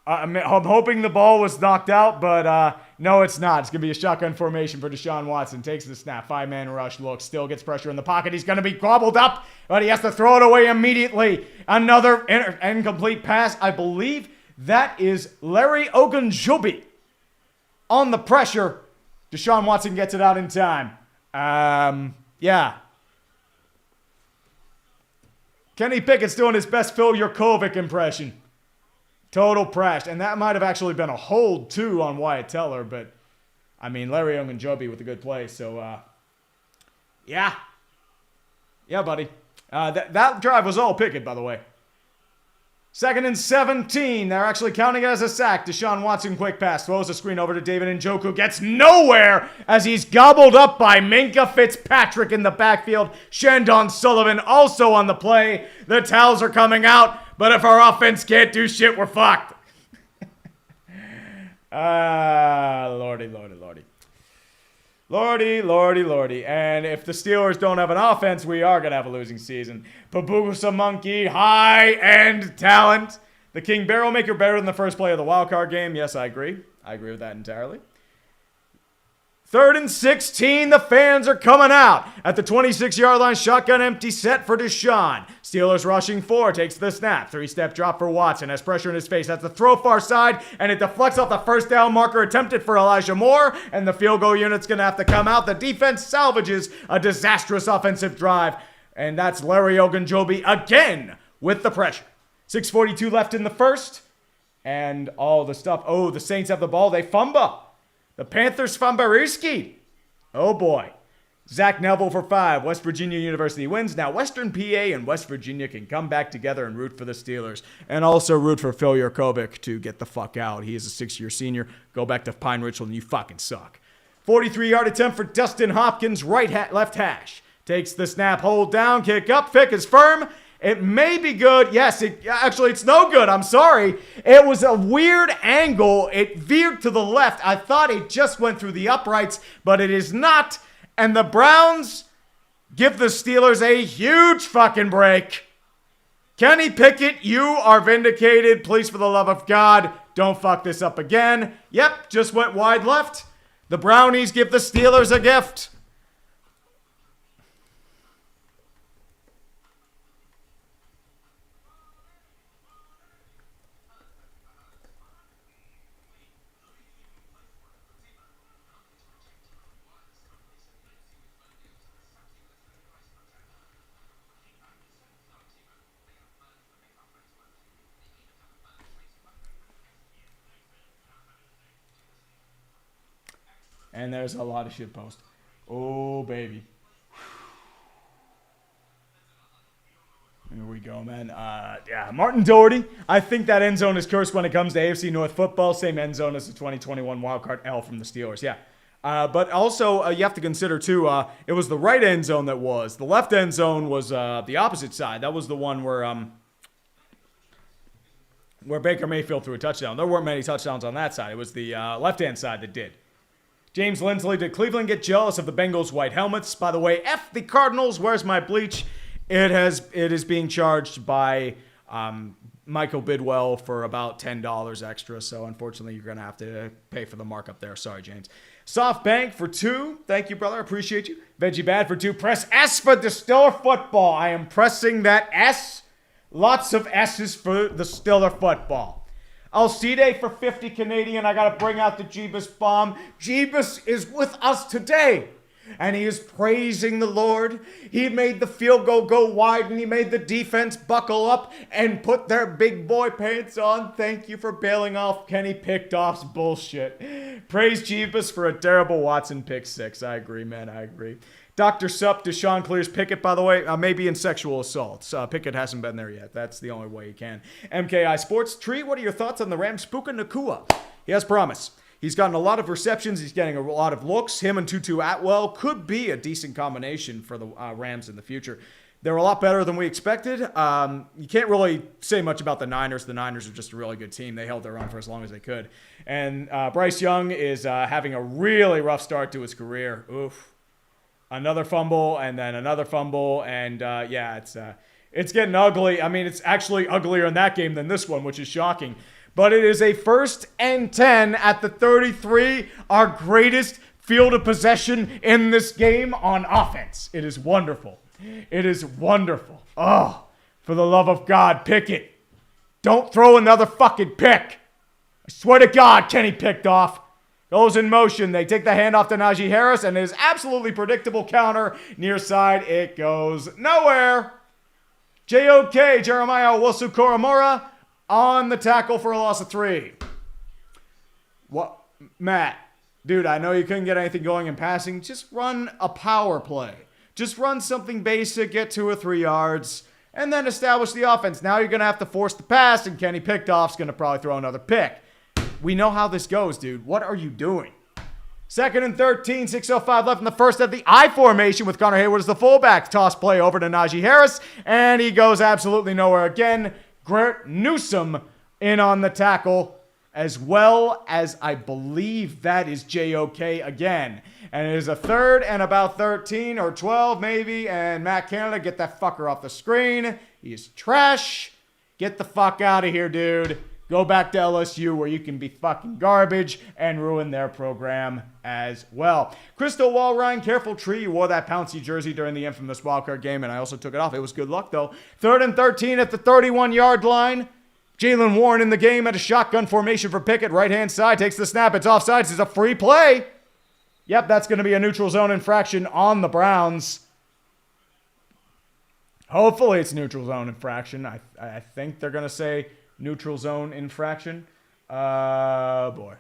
A: I'm hoping the ball was knocked out, but no, it's not. It's going to be a shotgun formation for Deshaun Watson. Takes the snap. 5-man rush. Looks. Still gets pressure in the pocket. He's going to be gobbled up, but he has to throw it away immediately. Another incomplete pass. I believe that is Larry Ogunjobi on the pressure. Deshaun Watson gets it out in time. Yeah. Kenny Pickett's doing his best Phil Yurkovich impression. Total prash. And that might have actually been a hold, too, on Wyatt Teller. But, I mean, Larry Ogunjobi with a good play. So, yeah. Yeah, buddy. That drive was all Pickett, by the way. 2nd and 17. They're actually counting it as a sack. Deshaun Watson, quick pass. Throws a screen over to David Njoku. Gets nowhere as he's gobbled up by Minkah Fitzpatrick in the backfield. Shandon Sullivan also on the play. The towels are coming out. But if our offense can't do shit, we're fucked. Lordy. Lordy. And if the Steelers don't have an offense, we are going to have a losing season. Pabusa Monkey, high-end talent. The King Barrel Maker better than the first play of the wild card game. Yes, I agree. I agree with that entirely. 3rd and 16, the fans are coming out. At the 26-yard line, shotgun empty set for Deshaun. Steelers rushing 4, takes the snap. 3-step drop for Watson, has pressure in his face. Has to throw far side, and it deflects off the first down marker attempted for Elijah Moore, and the field goal unit's going to have to come out. The defense salvages a disastrous offensive drive, and that's Larry Ogunjobi again with the pressure. 6:42 left in the first, and all the stuff. Oh, the Saints have the ball. They fumble. The Panthers Fumbariski. Oh boy. Zach Neville for 5. West Virginia University wins. Now Western PA and West Virginia can come back together and root for the Steelers. And also root for Phil Yurkovich to get the fuck out. He is a 6-year senior. Go back to Pine Ridge and you fucking suck. 43-yard attempt for Dustin Hopkins. Left hash. Takes the snap. Hold down. Kick up. Pick is firm. It may be good. Yes, actually, it's no good. I'm sorry. It was a weird angle. It veered to the left. I thought it just went through the uprights, but it is not. And the Browns give the Steelers a huge fucking break. Kenny Pickett, you are vindicated. Please, for the love of God, don't fuck this up again. Yep, just went wide left. The Brownies give the Steelers a gift. And there's a lot of shit post. Oh, baby. Here we go, man. Yeah, Martin Doherty. I think that end zone is cursed when it comes to AFC North football. Same end zone as the 2021 wildcard L from the Steelers. Yeah. But also, you have to consider, too, it was the right end zone that was. The left end zone was the opposite side. That was the one where Baker Mayfield threw a touchdown. There weren't many touchdowns on that side. It was the left-hand side that did. James Lindsley, did Cleveland get jealous of the Bengals' white helmets? By the way, F the Cardinals. Where's my bleach? It is being charged by Michael Bidwell for about $10 extra. So, unfortunately, you're going to have to pay for the markup there. Sorry, James. SoftBank for 2. Thank you, brother. Appreciate you. Veggie Bad for 2. Press S for Distiller Football. I am pressing that S. Lots of S's for the Distiller Football. Alcide for 50 Canadian. I got to bring out the Jeebus bomb. Jeebus is with us today. And he is praising the Lord. He made the field goal go wide, and he made the defense buckle up and put their big boy pants on. Thank you for bailing off Kenny Pickdoff's bullshit. Praise Jeebus for a terrible Watson pick 6. I agree, man. I agree. Dr. Sup, Deshaun clears Pickett, by the way. Maybe in sexual assaults. Pickett hasn't been there yet. That's the only way he can. MKI Sports. Tree, what are your thoughts on the Rams' Puka Nacua? He has promise. He's gotten a lot of receptions. He's getting a lot of looks. Him and Tutu Atwell could be a decent combination for the Rams in the future. They're a lot better than we expected. You can't really say much about the Niners. The Niners are just a really good team. They held their own for as long as they could. And Bryce Young is having a really rough start to his career. Oof. Another fumble, and then another fumble, and yeah, it's getting ugly. I mean, it's actually uglier in that game than this one, which is shocking. But it is a 1st and 10 at the 33, our greatest field of possession in this game on offense. It is wonderful. It is wonderful. Oh, for the love of God, Pickett. Don't throw another fucking pick. I swear to God, Kenny Pickdoff. Goes in motion. They take the handoff to Najee Harris, and it is absolutely predictable counter. Near side, it goes nowhere. JOK, Jeremiah Owusu-Koramoah, on the tackle for a loss of 3. What, Matt? Dude, I know you couldn't get anything going in passing. Just run a power play. Just run something basic, get 2 or 3 yards, and then establish the offense. Now you're going to have to force the pass, and Kenny Pickdoff's going to probably throw another pick. We know how this goes, dude. What are you doing? 2nd and 13, 6:05 left in the first at the I formation with Connor Hayward as the fullback. Toss play over to Najee Harris, and he goes absolutely nowhere again. Grant Newsome in on the tackle, as well as I believe that is JOK again. And it is a 3rd and about 13 or 12 maybe, and Matt Canada, get that fucker off the screen. He is trash. Get the fuck out of here, dude. Go back to LSU where you can be fucking garbage and ruin their program as well. Crystal Walrine, careful Tree. You wore that Pouncy jersey during the infamous wildcard game, and I also took it off. It was good luck, though. 3rd and 13 at the 31-yard line. Jalen Warren in the game at a shotgun formation for Pickett. Right-hand side, takes the snap. It's offsides. It's a free play. Yep, that's going to be a neutral zone infraction on the Browns. Hopefully it's neutral zone infraction. I think they're going to say neutral zone infraction. Boy.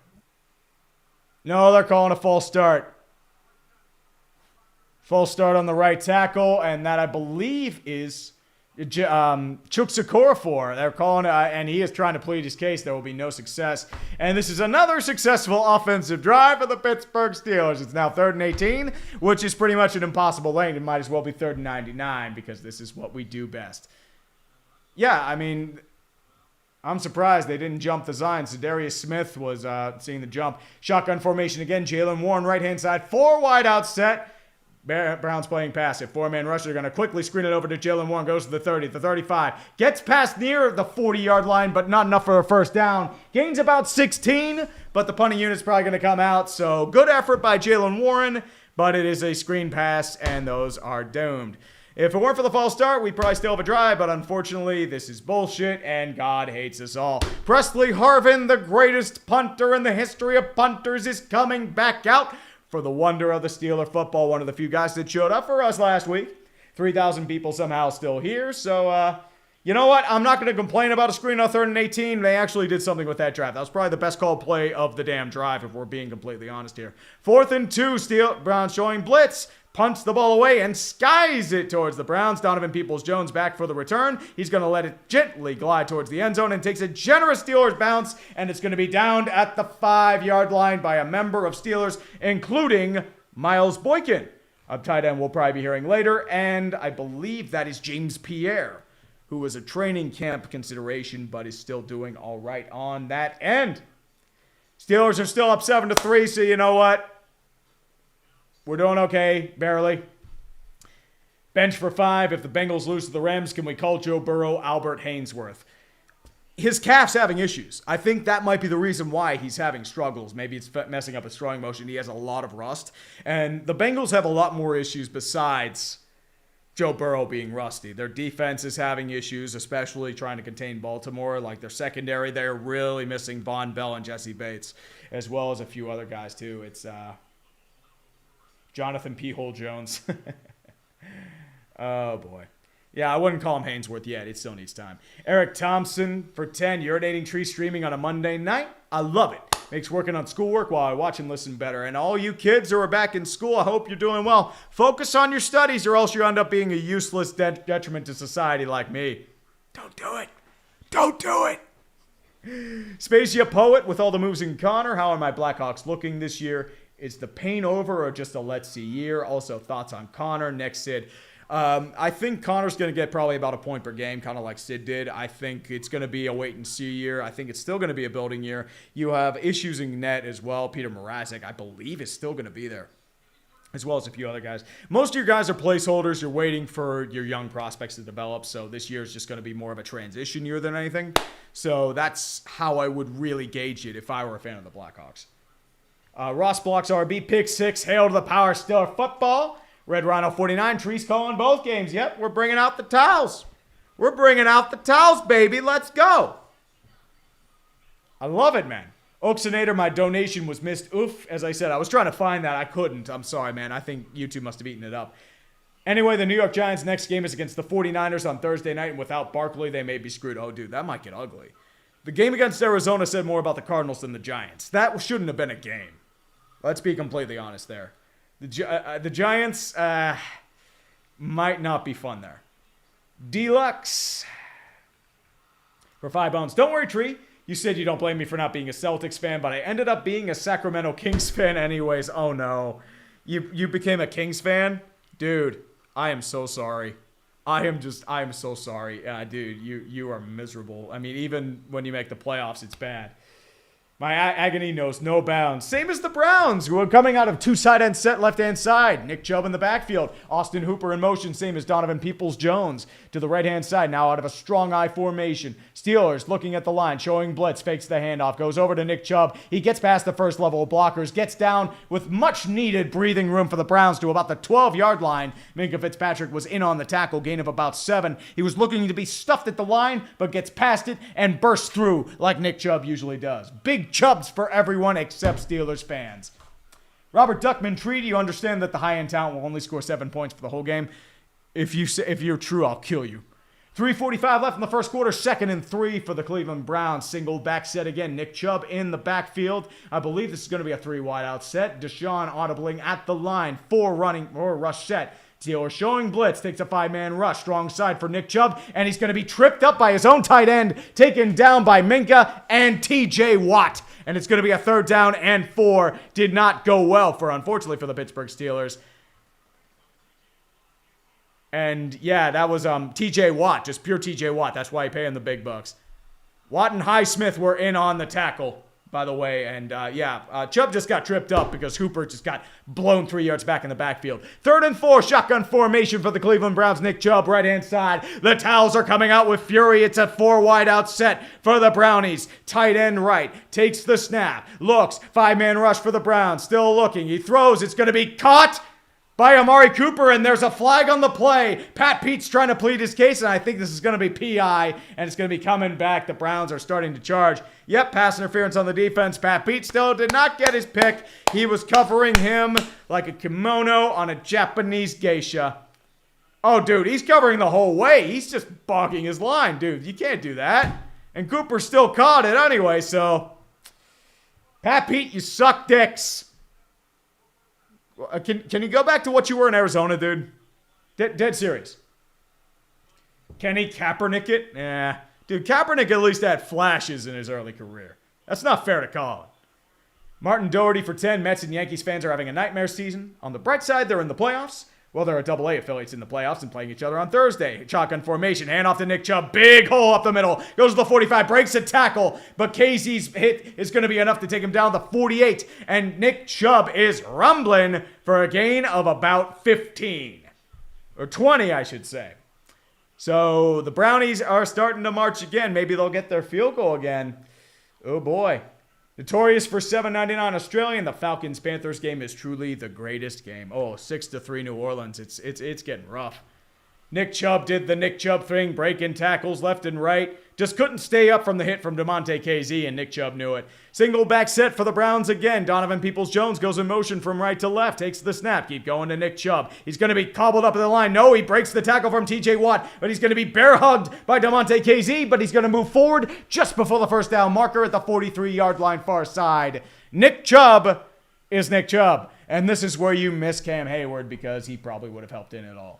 A: No, they're calling a false start. False start on the right tackle, and that I believe is Chukwuezefor. They're calling, and he is trying to plead his case. There will be no success. And this is another successful offensive drive for the Pittsburgh Steelers. It's now 3rd and 18, which is pretty much an impossible lane. It might as well be 3rd and 99 because this is what we do best. Yeah, I mean, I'm surprised they didn't jump the Zion. So Darius Smith was seeing the jump. Shotgun formation again. Jalen Warren, right-hand side. 4 wide out set. Browns playing passive. 4-man rush. They're going to quickly screen it over to Jalen Warren. Goes to the 30, the 35. Gets past near the 40-yard line, but not enough for a first down. Gains about 16, but the punting unit's probably going to come out. So good effort by Jalen Warren, but it is a screen pass, and those are doomed. If it weren't for the false start, we'd probably still have a drive, but unfortunately, this is bullshit, and God hates us all. Presley Harvin, the greatest punter in the history of punters, is coming back out for the wonder of the Steeler football. One of the few guys that showed up for us last week. 3,000 people somehow still here, so, You know what? I'm not going to complain about a screen on 3rd and 18. They actually did something with that drive. That was probably the best called play of the damn drive, if we're being completely honest here. 4th and 2, Browns showing blitz. Punts the ball away and skies it towards the Browns. Donovan Peoples-Jones back for the return. He's going to let it gently glide towards the end zone and takes a generous Steelers bounce, and it's going to be downed at the 5-yard line by a member of Steelers, including Miles Boykin. A tight end we'll probably be hearing later, and I believe that is James Pierre, who was a training camp consideration, but is still doing all right on that end. Steelers are still up 7-3, so you know what? We're doing okay, barely. Bench for 5. If the Bengals lose to the Rams, can we call Joe Burrow Albert Hainsworth? His calf's having issues. I think that might be the reason why he's having struggles. Maybe it's messing up his throwing motion. He has a lot of rust. And the Bengals have a lot more issues besides Joe Burrow being rusty. Their defense is having issues, especially trying to contain Baltimore. Like their secondary, they're really missing Von Bell and Jesse Bates, as well as a few other guys too. It's Jonathan P. Hole Jones. Oh, boy. Yeah, I wouldn't call him Hainsworth yet. It still needs time. Eric Thompson for 10. Urinating tree streaming on a Monday night. I love it. Makes working on schoolwork while I watch and listen better. And all you kids who are back in school, I hope you're doing well. Focus on your studies or else you end up being a useless detriment to society like me. Don't do it. Don't do it. Spacia Poet with all the moves in Connor. How are my Blackhawks looking this year? Is the pain over or just a let's see year? Also, thoughts on Connor. Next, Sid. I think Connor's going to get probably about a point per game, kind of like Sid did. I think it's going to be a wait-and-see year. I think it's still going to be a building year. You have issues in net as well. Peter Mrazek, I believe, is still going to be there, as well as a few other guys. Most of your guys are placeholders. You're waiting for your young prospects to develop, so this year is just going to be more of a transition year than anything. So that's how I would really gauge it if I were a fan of the Blackhawks. Ross Blocks RB, pick 6, hail to the power, Steeler football. Red Rhino 49, Trees calling both games. Yep, we're bringing out the towels. We're bringing out the towels, baby. Let's go. I love it, man. Oxinator, my donation was missed. Oof, as I said, I was trying to find that. I couldn't. I'm sorry, man. I think YouTube must have eaten it up. Anyway, the New York Giants' next game is against the 49ers on Thursday night, and without Barkley, they may be screwed. Oh, dude, that might get ugly. The game against Arizona said more about the Cardinals than the Giants. That shouldn't have been a game. Let's be completely honest there. The Giants might not be fun there. Deluxe for 5 bones. Don't worry, Tree. You said you don't blame me for not being a Celtics fan, but I ended up being a Sacramento Kings fan anyways. Oh, no. You became a Kings fan? Dude, I am so sorry. I am so sorry. Dude, you are miserable. I mean, even when you make the playoffs, it's bad. My agony knows no bounds. Same as the Browns, who are coming out of 2 side end set left-hand side. Nick Chubb in the backfield. Austin Hooper in motion, same as Donovan Peoples-Jones. To the right-hand side, now out of a strong I formation. Steelers looking at the line, showing blitz, fakes the handoff, goes over to Nick Chubb. He gets past the first level of blockers, gets down with much-needed breathing room for the Browns to about the 12-yard line. Minkah Fitzpatrick was in on the tackle, gain of about 7. He was looking to be stuffed at the line, but gets past it and bursts through like Nick Chubb usually does. Big Chubbs for everyone except Steelers fans. Robert Duckman Tree, do you understand that the high-end talent will only score 7 points for the whole game? If you're true, I'll kill you. 3:45 left in the first quarter, 2nd and 3 for the Cleveland Browns. Single back set again. Nick Chubb in the backfield. I believe this is going to be a 3 wide out set. Deshaun audibling at the line. 4 rush set. Steelers showing blitz, takes a 5-man rush, strong side for Nick Chubb, and he's going to be tripped up by his own tight end, taken down by Minkah and TJ Watt. And it's going to be a 3rd down and 4. Did not go well, unfortunately, for the Pittsburgh Steelers. And yeah, that was TJ Watt, just pure TJ Watt. That's why you pay him the big bucks. Watt and Highsmith were in on the tackle, by the way. And Chubb just got tripped up because Hooper just got blown 3 yards back in the backfield. 3rd and 4, shotgun formation for the Cleveland Browns. Nick Chubb, right-hand side. The towels are coming out with fury. It's a 4 wide out set for the Brownies. Tight end right, takes the snap, looks, 5-man rush for the Browns. Still looking, he throws, it's going to be caught by Amari Cooper, and there's a flag on the play. Pat Pete's trying to plead his case, and I think this is going to be PI, and it's going to be coming back. The Browns are starting to charge. Yep, pass interference on the defense. Pat Pete still did not get his pick. He was covering him like a kimono on a Japanese geisha. Oh, dude, he's covering the whole way. He's just bogging his line, dude. You can't do that. And Cooper still caught it anyway, so... Pat Pete, you suck dicks. Can you go back to what you were in Arizona, dude? Dead serious. Kenny Kaepernick it? Nah. Dude, Kaepernick at least had flashes in his early career. That's not fair to call it. Martin Doherty for 10. Mets and Yankees fans are having a nightmare season. On the bright side, they're in the playoffs. Well, there are AA affiliates in the playoffs and playing each other on Thursday. Shotgun formation, hand off to Nick Chubb. Big hole up the middle. Goes to the 45, breaks a tackle. But Casey's hit is going to be enough to take him down to 48. And Nick Chubb is rumbling for a gain of about 15. Or 20, I should say. So the Brownies are starting to march again. Maybe they'll get their field goal again. Oh, boy. Notorious for $7.99 Australian, the Falcons-Panthers game is truly the greatest game. Oh, 6-3 New Orleans. It's getting rough. Nick Chubb did the Nick Chubb thing, breaking tackles left and right. Just couldn't stay up from the hit from DeMonte KZ, and Nick Chubb knew it. Single back set for the Browns again. Donovan Peoples-Jones goes in motion from right to left, takes the snap, keep going to Nick Chubb. He's going to be cobbled up at the line. No, he breaks the tackle from TJ Watt, but he's going to be bear hugged by DeMonte KZ, but he's going to move forward just before the first down marker at the 43-yard line far side. Nick Chubb is Nick Chubb, and this is where you miss Cam Hayward because he probably would have helped in it all.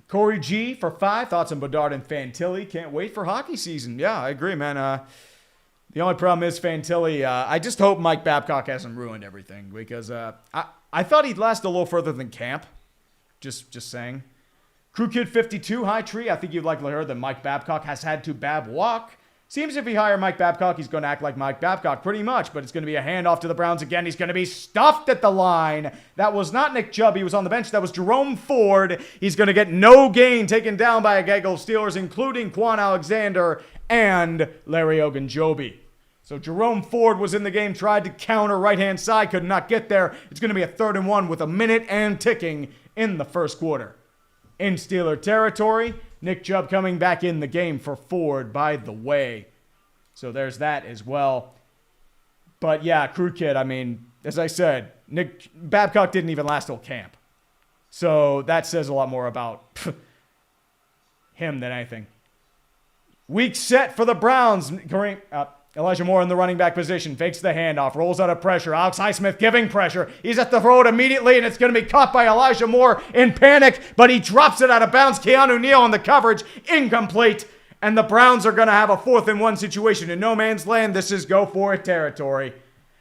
A: Corey G for 5. Thoughts on Bedard and Fantilli. Can't wait for hockey season. Yeah, I agree, man. The only problem is Fantilli. I just hope Mike Babcock hasn't ruined everything because I thought he'd last a little further than camp. Just saying. Crew Kid 52, High Tree. I think you'd likely heard that Mike Babcock has had to bab walk. Seems if he hire Mike Babcock, he's going to act like Mike Babcock pretty much, but it's going to be a handoff to the Browns again. He's going to be stuffed at the line. That was not Nick Chubb. He was on the bench. That was Jerome Ford. He's going to get no gain taken down by a gaggle of Steelers, including Quan Alexander and Larry Ogunjobi. So Jerome Ford was in the game, tried to counter right-hand side, could not get there. It's going to be a 3rd and 1 with a minute and ticking in the first quarter. In Steeler territory, Nick Chubb coming back in the game for Ford, by the way. So there's that as well. But yeah, Crew Kid, I mean, as I said, Nick Babcock didn't even last till camp. So that says a lot more about him than anything. Weak set for the Browns. Elijah Moore in the running back position. Fakes the handoff. Rolls out of pressure. Alex Highsmith giving pressure. He's at the throw it immediately, and it's going to be caught by Elijah Moore in panic, but he drops it out of bounds. Keanu Neal on the coverage. Incomplete. And the Browns are going to have a 4th and 1 situation in no man's land. This is go for it territory.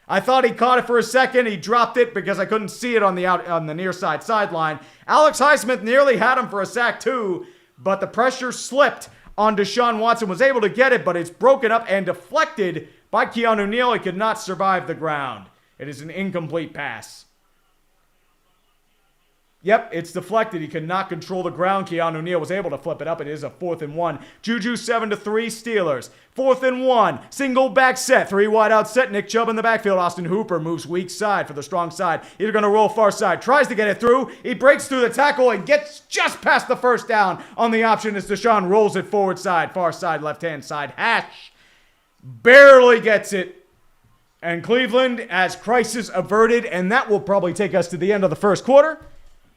A: I thought he caught it for a second. He dropped it because I couldn't see it on the near side sideline. Alex Highsmith nearly had him for a sack too, but the pressure slipped on Deshaun Watson, was able to get it, but it's broken up and deflected by Keanu Neal. He could not survive the ground. It is an incomplete pass. Yep, it's deflected. He could not control the ground. Keanu Neal was able to flip it up. It is a 4th and 1. Juju 7-3 Steelers. 4th and 1. Single back set. 3 wide out set. Nick Chubb in the backfield. Austin Hooper moves weak side for the strong side. He's going to roll far side. Tries to get it through. He breaks through the tackle and gets just past the first down on the option as Deshaun rolls it forward side. Far side, left-hand side. Hash barely gets it. And Cleveland as crisis averted. And that will probably take us to the end of the first quarter,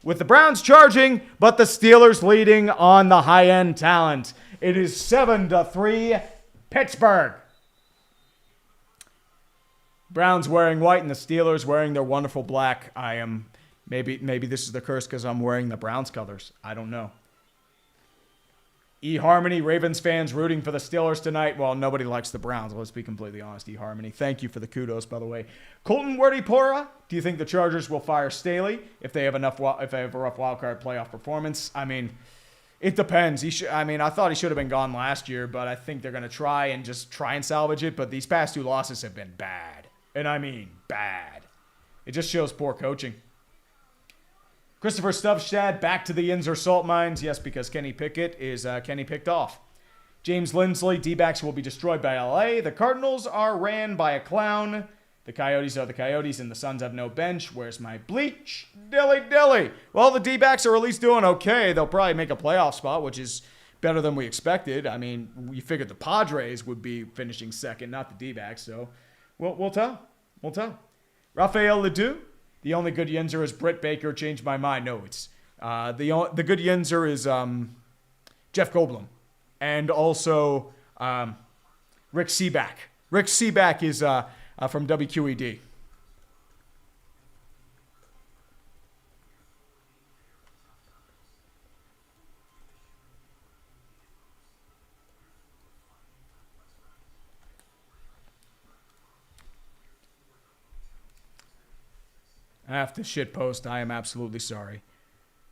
A: with the Browns charging, but the Steelers leading on the high-end talent. It is 7-3 Pittsburgh. Browns wearing white and the Steelers wearing their wonderful black. Maybe this is the curse because I'm wearing the Browns colors. I don't know. eHarmony, Ravens fans rooting for the Steelers tonight. Well, nobody likes the Browns. Let's be completely honest, eHarmony. Thank you for the kudos, by the way. Colton Werdy-Pora, do you think the Chargers will fire Staley if they have a rough wildcard playoff performance? I mean, it depends. I thought he should have been gone last year, but I think they're going to try and salvage it. But these past 2 losses have been bad. And I mean bad. It just shows poor coaching. Christopher Stubstad, back to the Inzer salt mines. Yes, because Kenny Pickett is Kenny picked off. James Lindsley, D-backs will be destroyed by LA. The Cardinals are ran by a clown. The Coyotes are the Coyotes, and the Suns have no bench. Where's my bleach? Dilly. Well, the D-backs are at least doing okay. They'll probably make a playoff spot, which is better than we expected. I mean, we figured the Padres would be finishing second, not the D-backs. So we'll tell. Rafael Ledoux. The only good Yinzer is Britt Baker. Changed my mind. No, it's The good Yinzer is Jeff Goldblum, and also Rick Seaback. Rick Seaback is from WQED. I have to shitpost. I am absolutely sorry.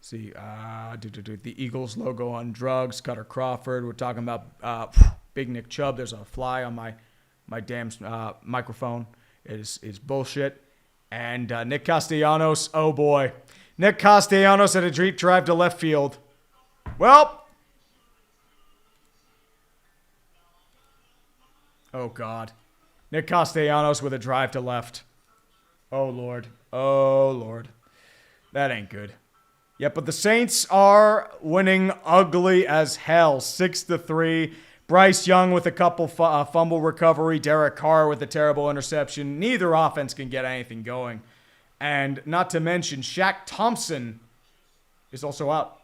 A: See, the Eagles logo on drugs. Cutter Crawford. We're talking about Big Nick Chubb. There's a fly on my damn microphone. It is bullshit. And Nick Castellanos. Oh boy, Nick Castellanos at a deep drive to left field. Well, oh god, Nick Castellanos with a drive to left. Oh Lord. Oh, Lord. That ain't good. Yeah, but the Saints are winning ugly as hell. 6-3. Bryce Young with a couple fumble recovery. Derek Carr with a terrible interception. Neither offense can get anything going. And not to mention, Shaq Thompson is also out.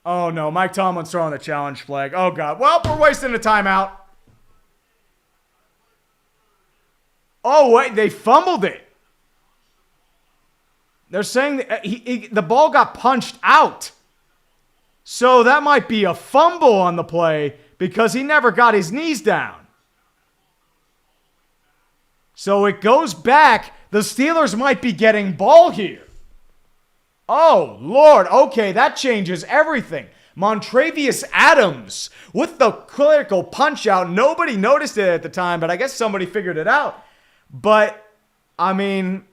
A: Oh, no. Mike Tomlin's throwing the challenge flag. Oh, God. Well, we're wasting a timeout. Oh, wait, they fumbled it. They're saying that the ball got punched out. So that might be a fumble on the play because he never got his knees down. So it goes back. The Steelers might be getting ball here. Oh, Lord. Okay, that changes everything. Montravius Adams with the critical punch out. Nobody noticed it at the time, but I guess somebody figured it out. But, I mean,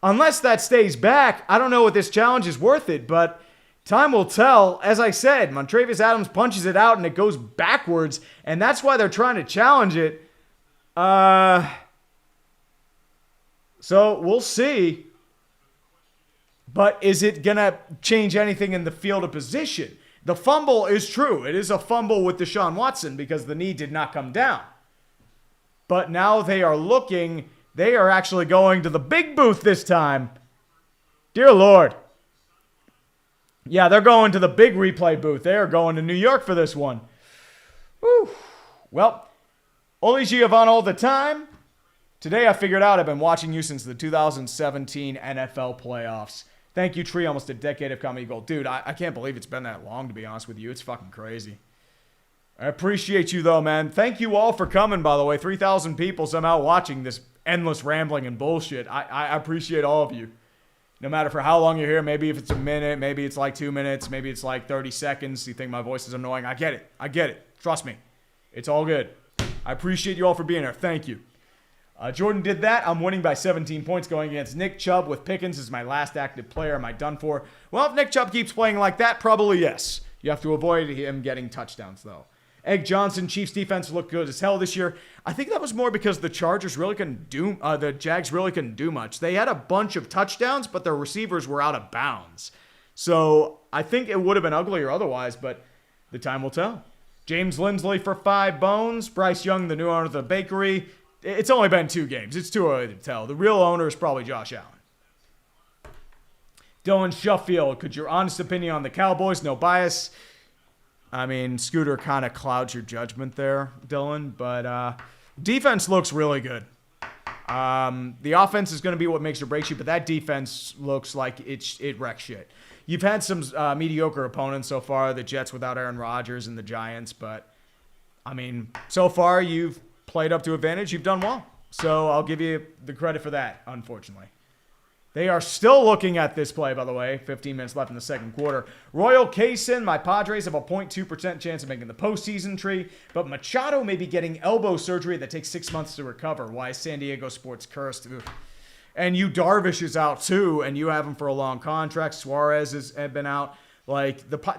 A: unless that stays back, I don't know what this challenge is worth it, but time will tell. As I said, Montravius Adams punches it out and it goes backwards, and that's why they're trying to challenge it. So we'll see. But is it going to change anything in the field of position? The fumble is true. It is a fumble with Deshaun Watson because the knee did not come down. But now they are looking... They are actually going to the big booth this time. Dear Lord. Yeah, they're going to the big replay booth. They are going to New York for this one. Whew. Well, Oli Giovanni all the time. Today I figured out I've been watching you since the 2017 NFL playoffs. Thank you, Tree. Almost a decade of comedy gold. Dude, I can't believe it's been that long, to be honest with you. It's fucking crazy. I appreciate you, though, man. Thank you all for coming, by the way. 3,000 people somehow watching this endless rambling and bullshit. I appreciate all of you. No matter for how long you're here, maybe if it's a minute, maybe it's like 2 minutes, maybe it's like 30 seconds. You think my voice is annoying. I get it. I get it. Trust me. It's all good. I appreciate you all for being here. Thank you. Jordan did that. I'm winning by 17 points going against Nick Chubb with Pickens as my last active player. Am I done for? Well, if Nick Chubb keeps playing like that, probably yes. You have to avoid him getting touchdowns, though. Egg Johnson, Chiefs defense looked good as hell this year. I think that was more because the Jags really couldn't do much. They had a bunch of touchdowns, but their receivers were out of bounds. So I think it would have been uglier otherwise, but the time will tell. James Lindsley for 5 bones. Bryce Young, the new owner of the bakery. It's only been 2 games. It's too early to tell. The real owner is probably Josh Allen. Dylan Sheffield, could your honest opinion on the Cowboys? No bias. I mean, Scooter kind of clouds your judgment there, Dylan, but defense looks really good. The offense is going to be what makes or breaks you, but that defense looks like it wrecks shit. You've had some mediocre opponents so far, the Jets without Aaron Rodgers and the Giants, but, I mean, so far you've played up to advantage. You've done well. So I'll give you the credit for that, unfortunately. They are still looking at this play, by the way. 15 minutes left in the second quarter. Royal Kaysen, my Padres have a 0.2% chance of making the postseason tree, but Machado may be getting elbow surgery that takes 6 months to recover. Why is San Diego sports cursed? Ugh. And you Darvish is out too, and you have him for a long contract. Suarez has been out.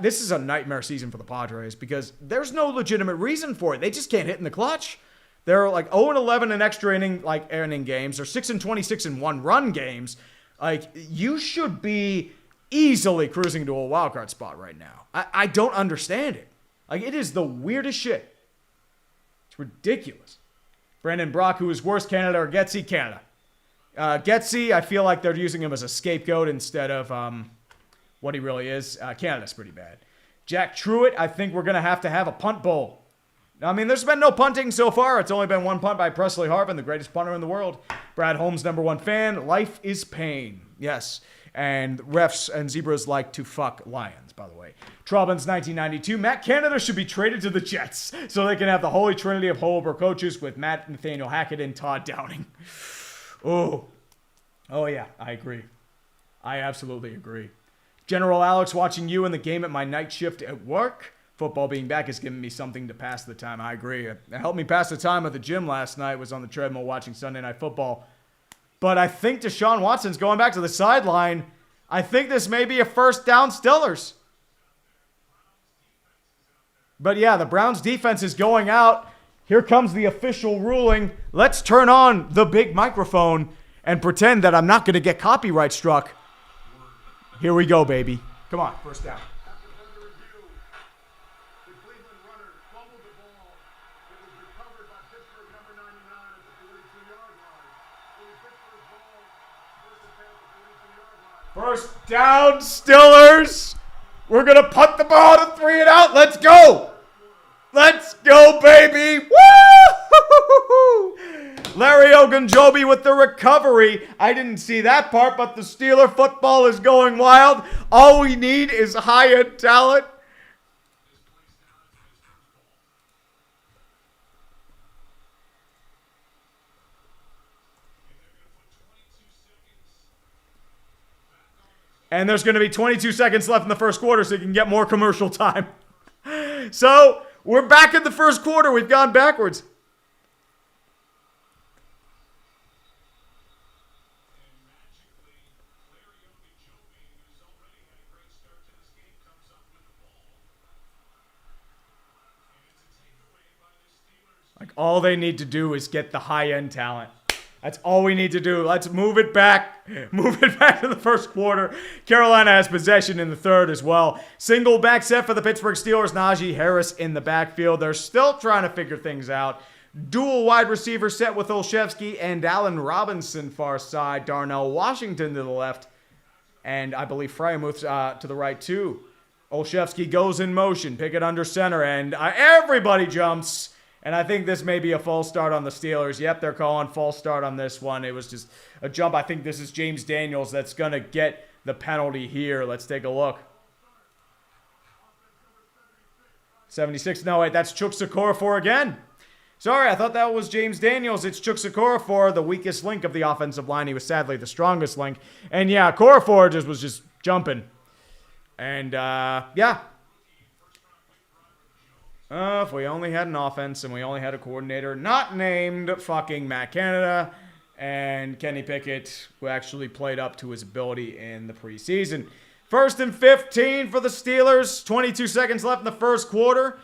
A: This is a nightmare season for the Padres because there's no legitimate reason for it. They just can't hit in the clutch. They're like 0-11 in extra inning games. They're 6-26 in one-run games. Like, you should be easily cruising to a wild card spot right now. I don't understand it. Like, it is the weirdest shit. It's ridiculous. Brandon Brock, who is worse, Canada or Getsy? Canada. Getsy, I feel like they're using him as a scapegoat instead of what he really is. Canada's pretty bad. Jack Truitt, I think we're going to have a punt bowl. I mean, there's been no punting so far. It's only been one punt by Presley Harvin, the greatest punter in the world. Brad Holmes, #1 fan. Life is pain. Yes. And refs and zebras like to fuck lions, by the way. Trobbins, 1992. Matt Canada should be traded to the Jets so they can have the holy trinity of holdover coaches with Matt Nathaniel Hackett and Todd Downing. Oh, yeah, I agree. I absolutely agree. General Alex, watching you in the game at my night shift at work. Football being back has given me something to pass the time. I agree. It helped me pass the time at the gym last night. Was on the treadmill watching Sunday Night Football. But I think Deshaun Watson's going back to the sideline. I think this may be a first down Steelers. But yeah, the Browns defense is going out. Here comes the official ruling. Let's turn on the big microphone and pretend that I'm not going to get copyright struck. Here we go, baby. Come on, first down.
B: After further review, the Cleveland runner fumbled the ball. It was recovered by Pittsburgh #99 at the 42-yard line. It was Pittsburgh's ball. First attempt at the 42-yard line.
A: First down, Steelers. We're going to punt the ball to 3 and out. Let's go. Let's go, baby. Woo! Larry Ogunjobi with the recovery. I didn't see that part, but the Steeler football is going wild. All we need is high-end talent. And there's going to be 22 seconds left in the first quarter so you can get more commercial time. So, we're back in the first quarter. We've gone backwards. Like, all they need to do is get the high-end talent. That's all we need to do. Let's move it back. Move it back to the first quarter. Carolina has possession in the third as well. Single back set for the Pittsburgh Steelers. Najee Harris in the backfield. They're still trying to figure things out. Dual wide receiver set with Olszewski and Allen Robinson far side. Darnell Washington to the left. And I believe Fryemuth to the right too. Olszewski goes in motion. Pickett under center. And everybody jumps. And I think this may be a false start on the Steelers. Yep, they're calling false start on this one. It was just a jump. I think this is James Daniels that's going to get the penalty here. Let's take a look. 76. No, wait, that's Chukwuekorfor again. Sorry, I thought that was James Daniels. It's Chukwuekorfor, the weakest link of the offensive line. He was sadly the strongest link. And yeah, Okorafor was just jumping. And yeah. If we only had an offense and we only had a coordinator not named fucking Matt Canada and Kenny Pickett, who actually played up to his ability in the preseason. 1st and 15 for the Steelers. 22 seconds left in the first quarter.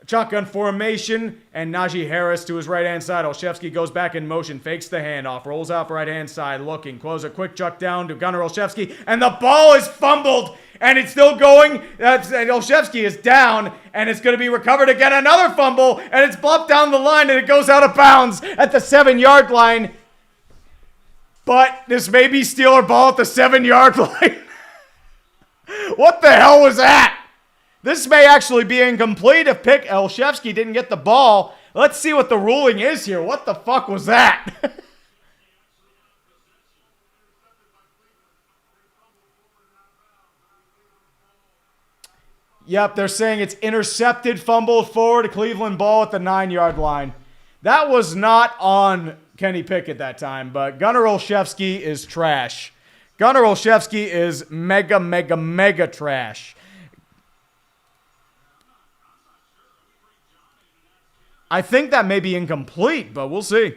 A: Shotgun formation, and Najee Harris to his right-hand side. Olszewski goes back in motion, fakes the handoff, rolls out for right-hand side, looking, close a quick chuck down to Gunnar Olszewski, and the ball is fumbled, and it's still going. And Olszewski is down, and it's going to be recovered again. Another fumble, and it's bluffed down the line, and it goes out of bounds at the 7-yard line. But this may be Steeler ball at the 7-yard line. What the hell was that? This may actually be incomplete if Olszewski didn't get the ball. Let's see what the ruling is here. What the fuck was that? Yep, they're saying it's intercepted, fumbled forward, a Cleveland ball at the 9-yard line. That was not on Kenny Pickett that time, but Gunnar Olszewski is trash. Gunnar Olszewski is mega trash. I think that may be incomplete, but we'll see.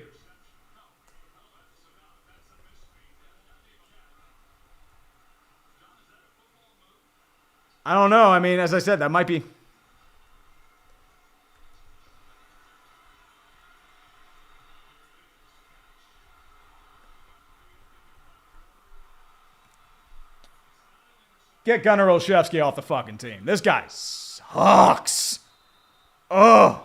A: I don't know. I mean, as I said, that might be. Get Gunnar Olszewski off the fucking team. This guy sucks. Ugh.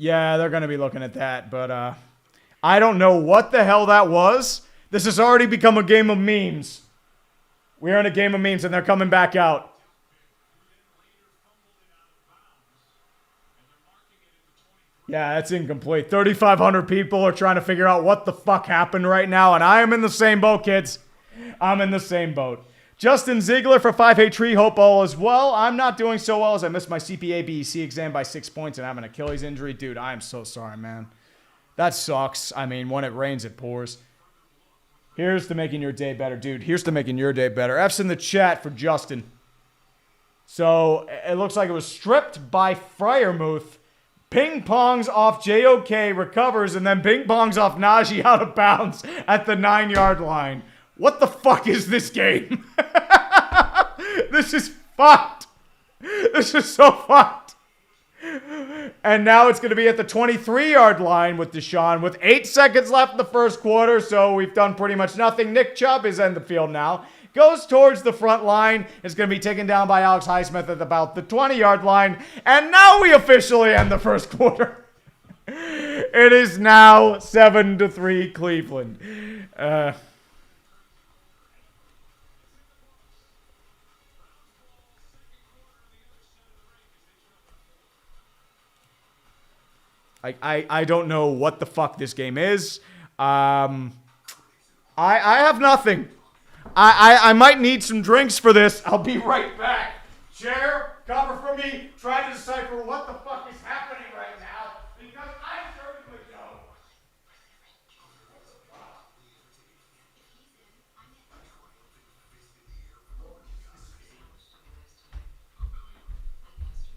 A: Yeah, they're going to be looking at that, but I don't know what the hell that was. This has already become a game of memes. We're in a game of memes, and they're coming back out. Yeah, that's incomplete. 3,500 people are trying to figure out what the fuck happened right now, and I am in the same boat, kids. I'm in the same boat. Justin Ziegler for 5 Tree, hope all is well. I'm not doing so well as I missed my CPA BEC exam by 6 points and have an Achilles injury. Dude, I am so sorry, man. That sucks. I mean, when it rains, it pours. Here's to making your day better, dude. Here's to making your day better. F's in the chat for Justin. So, it looks like it was stripped by Fryermuth. Ping pongs off JOK, recovers, and then ping pongs off Najee out of bounds at the 9-yard line. What the fuck is this game? This is fucked. This is so fucked. And now it's going to be at the 23-yard line with Deshaun with 8 seconds left in the first quarter, so we've done pretty much nothing. Nick Chubb is in the field now. Goes towards the front line. It's going to be taken down by Alex Highsmith at about the 20-yard line. And now we officially end the first quarter. It is now 7-3 Cleveland. I don't know what the fuck this game is. I have nothing. I might need some drinks for this. I'll be right back. Chair, cover for me. Try to decipher what the fuck is happening right now, because I certainly don't.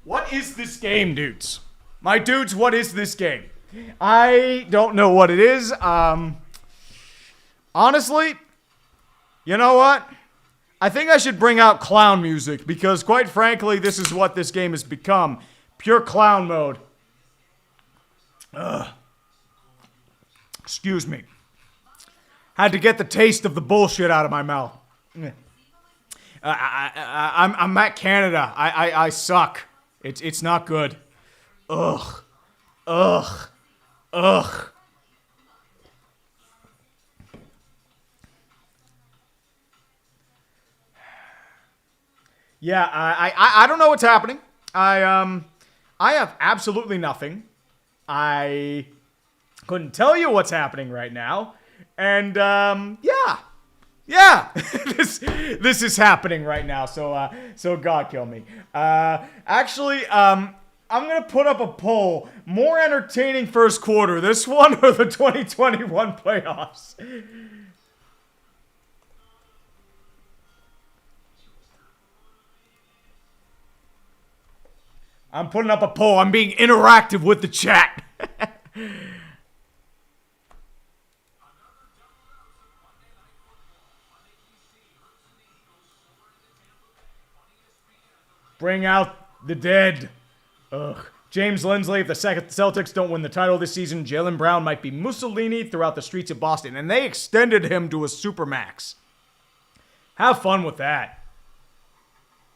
A: What is this game, dudes? My dudes, what is this game? I don't know what it is. Honestly, you know what? I think I should bring out clown music because, quite frankly, this is what this game has become. Pure clown mode. Excuse me. Had to get the taste of the bullshit out of my mouth. I'm at Canada. I suck. It's not good. Ugh. Yeah, I don't know what's happening. I have absolutely nothing. I couldn't tell you what's happening right now. And yeah, this is happening right now. So God kill me. Actually, I'm gonna put up a poll. More entertaining first quarter, this one or the 2021 playoffs? I'm putting up a poll. I'm being interactive with the chat. Bring out the dead. Ugh. James Lindsley, if the Celtics don't win the title this season, Jaylen Brown might be Mussolini throughout the streets of Boston. And they extended him to a supermax. Have fun with that.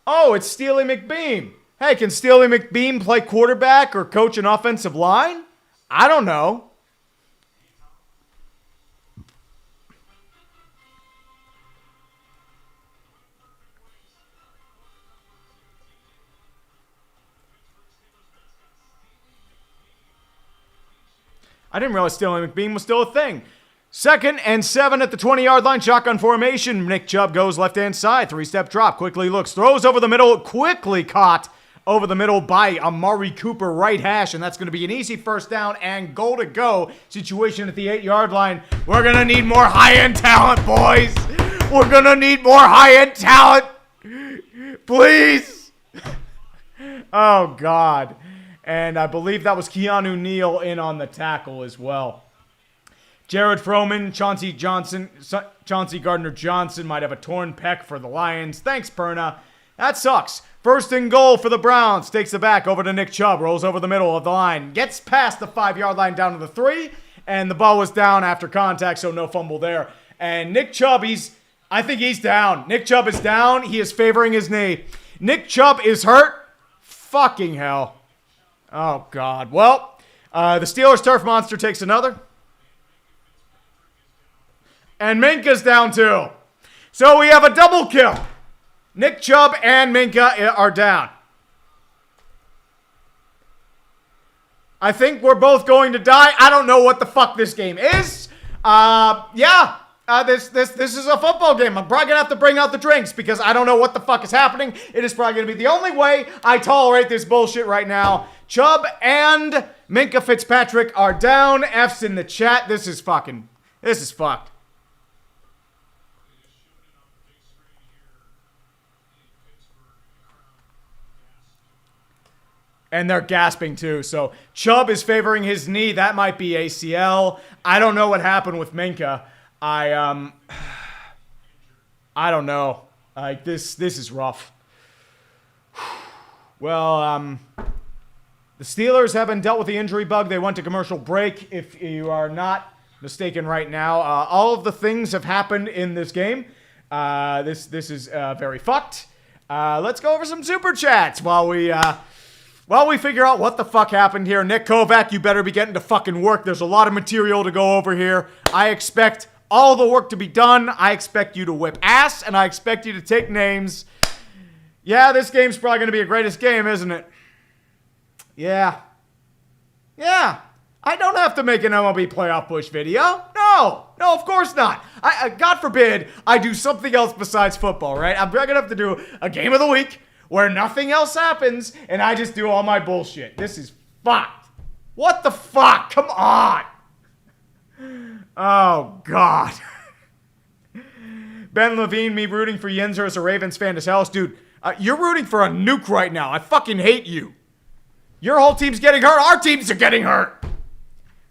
A: Oh, it's Steely McBeam. Hey, can Steely McBeam play quarterback or coach an offensive line? I don't know. I didn't realize Steely McBeam was still a thing. 2nd and 7 at the 20-yard line. Shotgun formation. Nick Chubb goes left-hand side. 3-step drop. Quickly looks. Throws over the middle. Quickly caught over the middle by Amari Cooper, right hash. And that's going to be an easy first down and goal-to-go situation at the 8-yard line. We're going to need more high-end talent, boys. We're going to need more high-end talent. Please. Oh, God. And I believe that was Keanu Neal in on the tackle as well. Jared Froman, Chauncey Gardner-Johnson might have a torn pec for the Lions. Thanks, Perna. That sucks. 1st and goal for the Browns. Takes the back over to Nick Chubb. Rolls over the middle of the line. Gets past the 5-yard line down to the 3. And the ball was down after contact, so no fumble there. And Nick Chubb, I think he's down. Nick Chubb is down. He is favoring his knee. Nick Chubb is hurt. Fucking hell. Oh, God. Well, The Steelers turf monster takes another. And Minka's down too. So we have a double kill. Nick Chubb and Minka are down. I think we're both going to die. I don't know what the fuck this game is. This is a football game. I'm probably going to have to bring out the drinks because I don't know what the fuck is happening. It is probably going to be the only way I tolerate this bullshit right now. Chubb and Minka Fitzpatrick are down. F's in the chat. This is fucked. And they're gasping too. So Chubb is favoring his knee. That might be ACL. I don't know what happened with Minka. I don't know. Like this is rough. Well, the Steelers haven't dealt with the injury bug. They went to commercial break. If you are not mistaken right now, all of the things have happened in this game. This is very fucked. Let's go over some super chats while we figure out what the fuck happened here. Nick Kovac, you better be getting to fucking work. There's a lot of material to go over here. I expect all the work to be done. I expect you to whip ass, and I expect you to take names. Yeah, this game's probably going to be a greatest game, isn't it? Yeah. I don't have to make an MLB playoff push video. No, of course not. God forbid I do something else besides football, right? I'm going to have to do a game of the week where nothing else happens, and I just do all my bullshit. This is fucked. What the fuck? Come on. Oh, God. Ben Levine, me rooting for Yenzer as a Ravens fan is hell. Dude, you're rooting for a nuke right now. I fucking hate you. Your whole team's getting hurt. Our teams are getting hurt.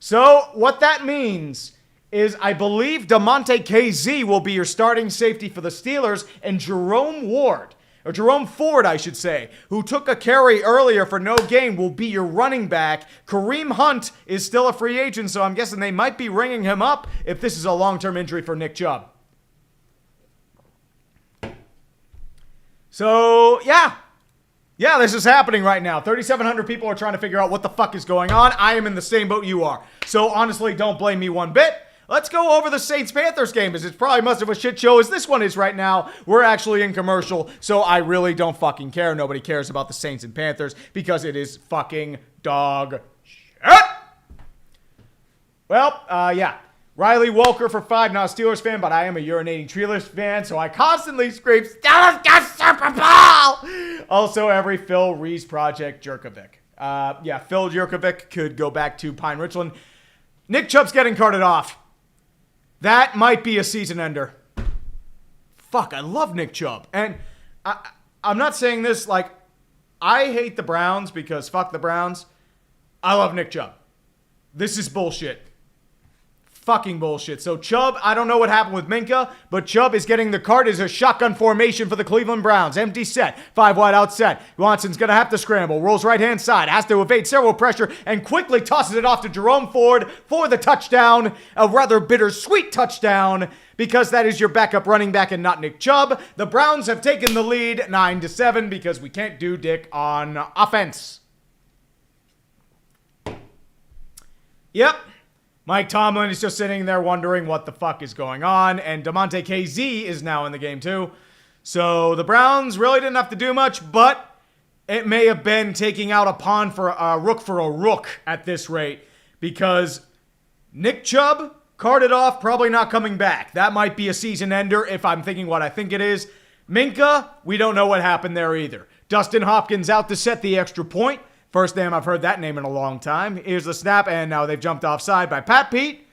A: So, what that means is I believe DeMonte KZ will be your starting safety for the Steelers, and Jerome Ford, I should say, who took a carry earlier for no gain, will be your running back. Kareem Hunt is still a free agent, so I'm guessing they might be ringing him up if this is a long-term injury for Nick Chubb. So, yeah, this is happening right now. 3,700 people are trying to figure out what the fuck is going on. I am in the same boat you are. So, honestly, don't blame me one bit. Let's go over the Saints-Panthers game, as it's probably much of a shit show as this one is right now. We're actually in commercial, so I really don't fucking care. Nobody cares about the Saints and Panthers because it is fucking dog shit. Well, yeah. Riley Walker for 5, not a Steelers fan, but I am a urinating Treeless fan, so I constantly scream, Steelers get Super Bowl! Also, every Phil Reese Project Jerkovic. Yeah, Phil Jerkovic could go back to Pine Richland. Nick Chubb's getting carted off. That might be a season ender. Fuck, I love Nick Chubb. And I'm not saying this like I hate the Browns because fuck the Browns. I love Nick Chubb. This is bullshit. Fucking bullshit. So Chubb, I don't know what happened with Minka, but Chubb is getting the cart as a shotgun formation for the Cleveland Browns. Empty set. 5 wide out set. Watson's going to have to scramble. Rolls right-hand side. Has to evade several pressure and quickly tosses it off to Jerome Ford for the touchdown. A rather bittersweet touchdown because that is your backup running back and not Nick Chubb. The Browns have taken the lead 9-7 because we can't do dick on offense. Yep. Mike Tomlin is just sitting there wondering what the fuck is going on. And DeMonte KZ is now in the game too. So the Browns really didn't have to do much, but it may have been taking out a pawn for a rook at this rate. Because Nick Chubb carted off, probably not coming back. That might be a season ender if I'm thinking what I think it is. Minka, we don't know what happened there either. Dustin Hopkins out to set the extra point. First name I've heard that name in a long time. Here's the snap, and now they've jumped offside by Pat Pete.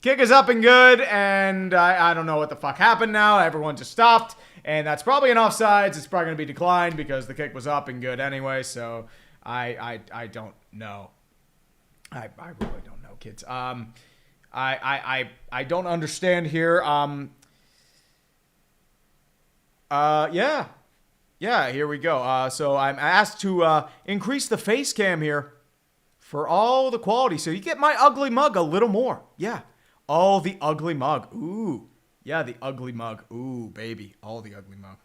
A: Kick is up and good, and I don't know what the fuck happened now. Everyone just stopped, and that's probably an offsides. It's probably going to be declined because the kick was up and good anyway, so I don't know. I really don't know, kids. I don't understand here. Yeah, here we go. So I'm asked to increase the face cam here for all the quality. So you get my ugly mug a little more. Yeah. All the ugly mug. Ooh. Yeah, the ugly mug. Ooh, baby. All the ugly mug.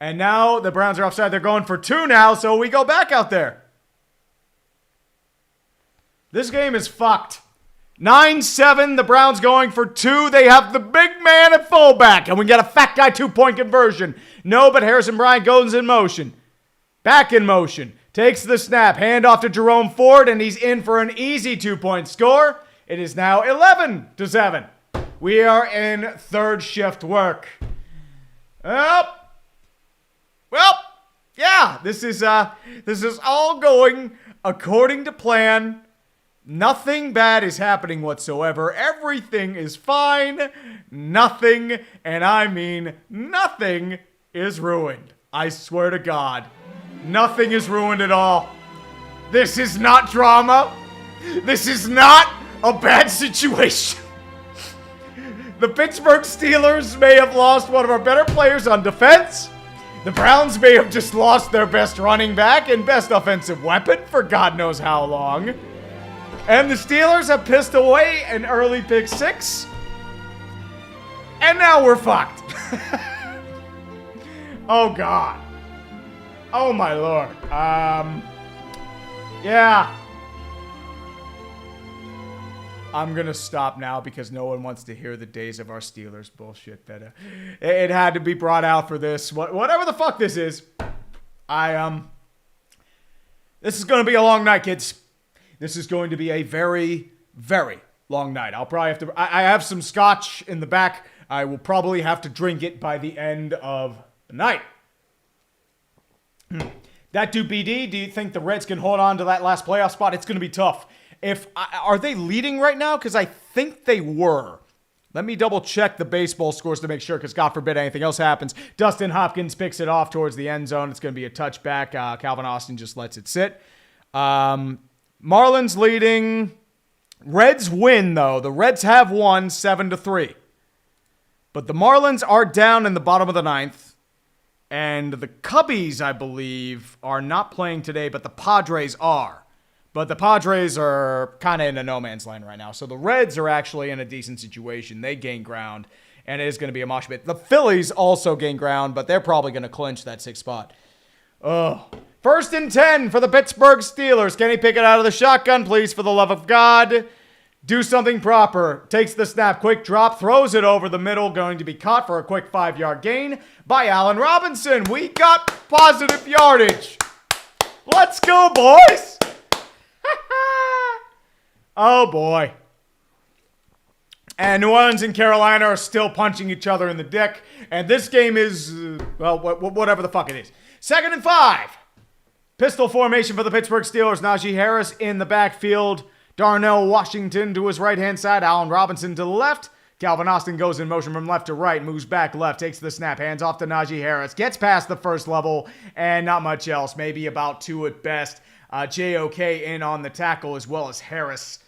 A: And now the Browns are offside. They're going for 2 now, so we go back out there. This game is fucked. 9-7, the Browns going for 2. They have the big man at fullback, and we get a fat guy 2-point conversion. No, but Harrison Bryant goes in motion. Back in motion. Takes the snap. Hand off to Jerome Ford, and he's in for an easy 2-point score. It is now 11-7. We are in third shift work. Well, yeah, this is all going according to plan. Nothing bad is happening whatsoever. Everything is fine. Nothing, and I mean nothing, is ruined. I swear to God. Nothing is ruined at all. This is not drama. This is not a bad situation. The Pittsburgh Steelers may have lost one of our better players on defense. The Browns may have just lost their best running back and best offensive weapon for God knows how long. And the Steelers have pissed away an early pick 6. And now we're fucked. Oh, God. Oh, my Lord. Yeah. I'm going to stop now because no one wants to hear the days of our Steelers bullshit. That it had to be brought out for this. Whatever the fuck this is. This is going to be a long night, kids. This is going to be a very, very long night. I'll probably have to... I have some scotch in the back. I will probably have to drink it by the end of the night. That do BD, do you think the Reds can hold on to that last playoff spot? It's going to be tough. Are they leading right now? Because I think they were. Let me double check the baseball scores to make sure, because God forbid anything else happens. Dustin Hopkins picks it off towards the end zone. It's going to be a touchback. Calvin Austin just lets it sit. Marlins leading. Reds win, though. The Reds have won 7-3. But the Marlins are down in the bottom of the 9th. And the Cubbies, I believe, are not playing today, but the Padres are. But the Padres are kind of in a no man's land right now. So the Reds are actually in a decent situation. They gain ground, and it is going to be a mosh pit. The Phillies also gain ground, but they're probably going to clinch that 6th spot. Oh. 1st and 10 for the Pittsburgh Steelers. Kenny Pickett out of the shotgun, please, for the love of God. Do something proper. Takes the snap, quick drop, throws it over the middle, going to be caught for a quick 5-yard gain by Allen Robinson. We got positive yardage. Let's go, boys. Oh, boy. And New Orleans and Carolina are still punching each other in the dick. And this game is, whatever the fuck it is. 2nd and 5. Pistol formation for the Pittsburgh Steelers. Najee Harris in the backfield. Darnell Washington to his right-hand side. Allen Robinson to the left. Calvin Austin goes in motion from left to right. Moves back left. Takes the snap. Hands off to Najee Harris. Gets past the first level. And not much else. Maybe about 2 at best. JOK in on the tackle as well as Harris.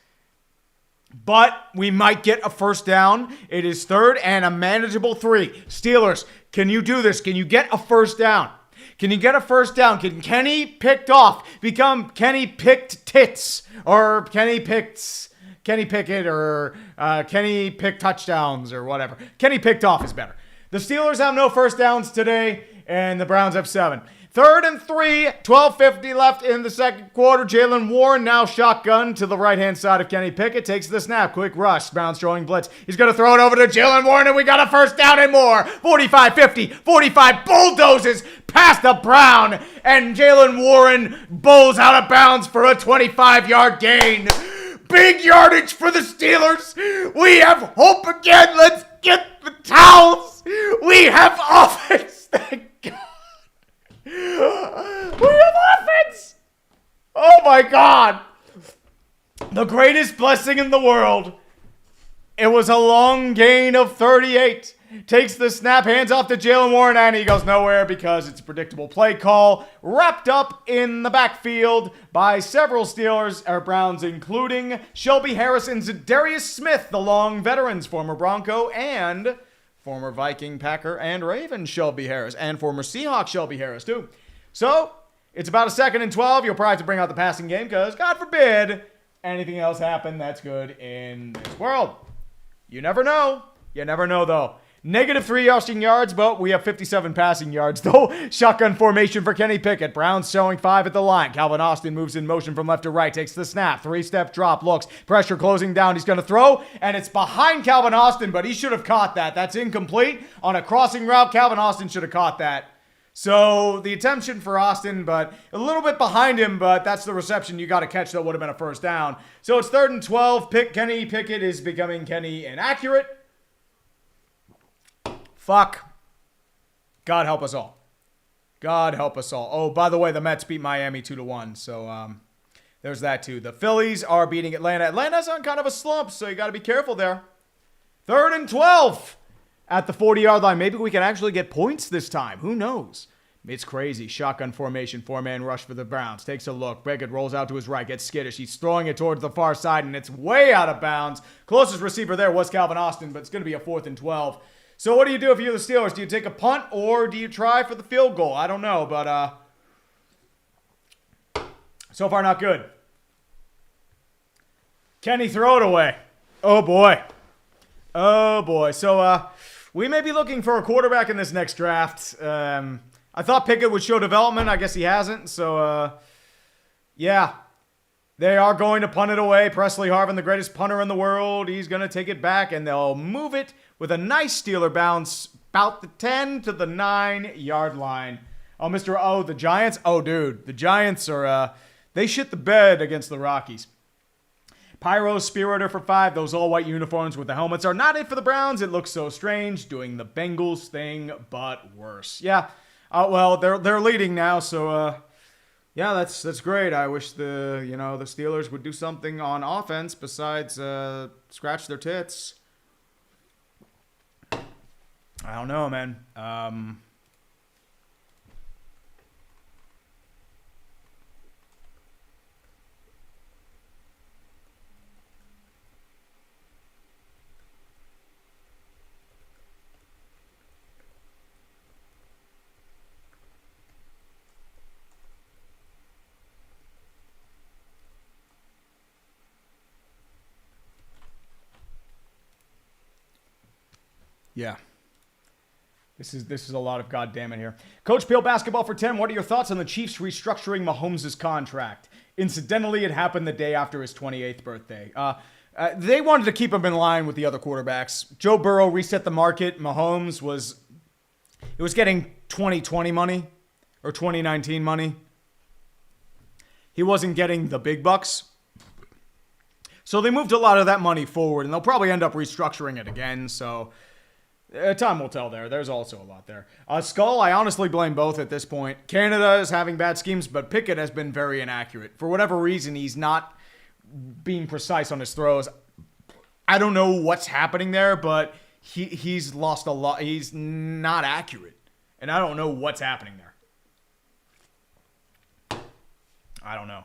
A: But we might get a first down. It is 3rd and a manageable 3. Steelers, can you do this? Can you get a first down? Can you get a first down? Can Kenny Picked Off become Kenny Picked Tits? Or Kenny Pickett or Kenny Picked Touchdowns or whatever. Kenny Picked Off is better. The Steelers have no first downs today, and the Browns have 7. 3rd and 3, 12:50 left in the second quarter. Jalen Warren now shotgun to the right-hand side of Kenny Pickett. Takes the snap. Quick rush. Browns throwing blitz. He's going to throw it over to Jalen Warren, and we got a first down and more. 45, 50, 45 bulldozes past the Brown, and Jalen Warren bowls out of bounds for a 25-yard gain. Big yardage for the Steelers. We have hope again. Let's get the towels. We have offense. Thank God. We have offense! Oh my God! The greatest blessing in the world. It was a long gain of 38. Takes the snap, hands off to Jalen Warren, and he goes nowhere because it's a predictable play call. Wrapped up in the backfield by several Steelers or Browns, including Shelby Harris and Zadarius Smith, the long veterans, former Bronco and former Viking, Packer, and Raven Shelby Harris. And former Seahawk Shelby Harris, too. So, it's about a 2nd and 12. You'll probably have to bring out the passing game because, God forbid, anything else happen that's good in this world. You never know. You never know, though. -3 rushing yards, but we have 57 passing yards, though. Shotgun formation for Kenny Pickett. Browns showing 5 at the line. Calvin Austin moves in motion from left to right, takes the snap. 3-step drop, looks. Pressure closing down. He's going to throw, and it's behind Calvin Austin, but he should have caught that. That's incomplete. On a crossing route, Calvin Austin should have caught that. So the attention for Austin, but a little bit behind him, but that's the reception you got to catch that would have been a first down. So it's 3rd and 12. Kenny Pickett is becoming Kenny inaccurate. Fuck. God help us all. God help us all. Oh, by the way, the Mets beat Miami 2-1. So there's that too. The Phillies are beating Atlanta. Atlanta's on kind of a slump, so you got to be careful there. 3rd and 12 at the 40-yard line. Maybe we can actually get points this time. Who knows? It's crazy. Shotgun formation, 4-man rush for the Browns. Takes a look. Pickett rolls out to his right, gets skittish. He's throwing it towards the far side, and it's way out of bounds. Closest receiver there was Calvin Austin, but it's going to be a 4th and 12. So what do you do if you're the Steelers? Do you take a punt or do you try for the field goal? I don't know, but so far not good. Kenny, throw it away. Oh boy. Oh boy. So we may be looking for a quarterback in this next draft. I thought Pickett would show development. I guess he hasn't. So yeah. They are going to punt it away. Presley Harvin, the greatest punter in the world. He's going to take it back, and they'll move it with a nice Steeler bounce about the 10 to the 9-yard line. Oh, the Giants? Oh, dude. The Giants are, they shit the bed against the Rockies. Pyro Spiritor for 5. Those all-white uniforms with the helmets are not it for the Browns. It looks so strange, doing the Bengals thing, but worse. Yeah, well, they're leading now, so, yeah, that's great. I wish the Steelers would do something on offense besides scratch their tits. I don't know, man. Yeah. This is a lot of goddamn it here. Coach Peel Basketball for 10. What are your thoughts on the Chiefs restructuring Mahomes' contract? Incidentally, it happened the day after his 28th birthday. They wanted to keep him in line with the other quarterbacks. Joe Burrow reset the market. Mahomes was getting 2020 money or 2019 money. He wasn't getting the big bucks. So they moved a lot of that money forward, and they'll probably end up restructuring it again. So time will tell there. There's also a lot there. Skull, I honestly blame both at this point. Canada is having bad schemes, but Pickett has been very inaccurate. For whatever reason, he's not being precise on his throws. I don't know what's happening there, but he's lost a lot. He's not accurate. And I don't know what's happening there. I don't know.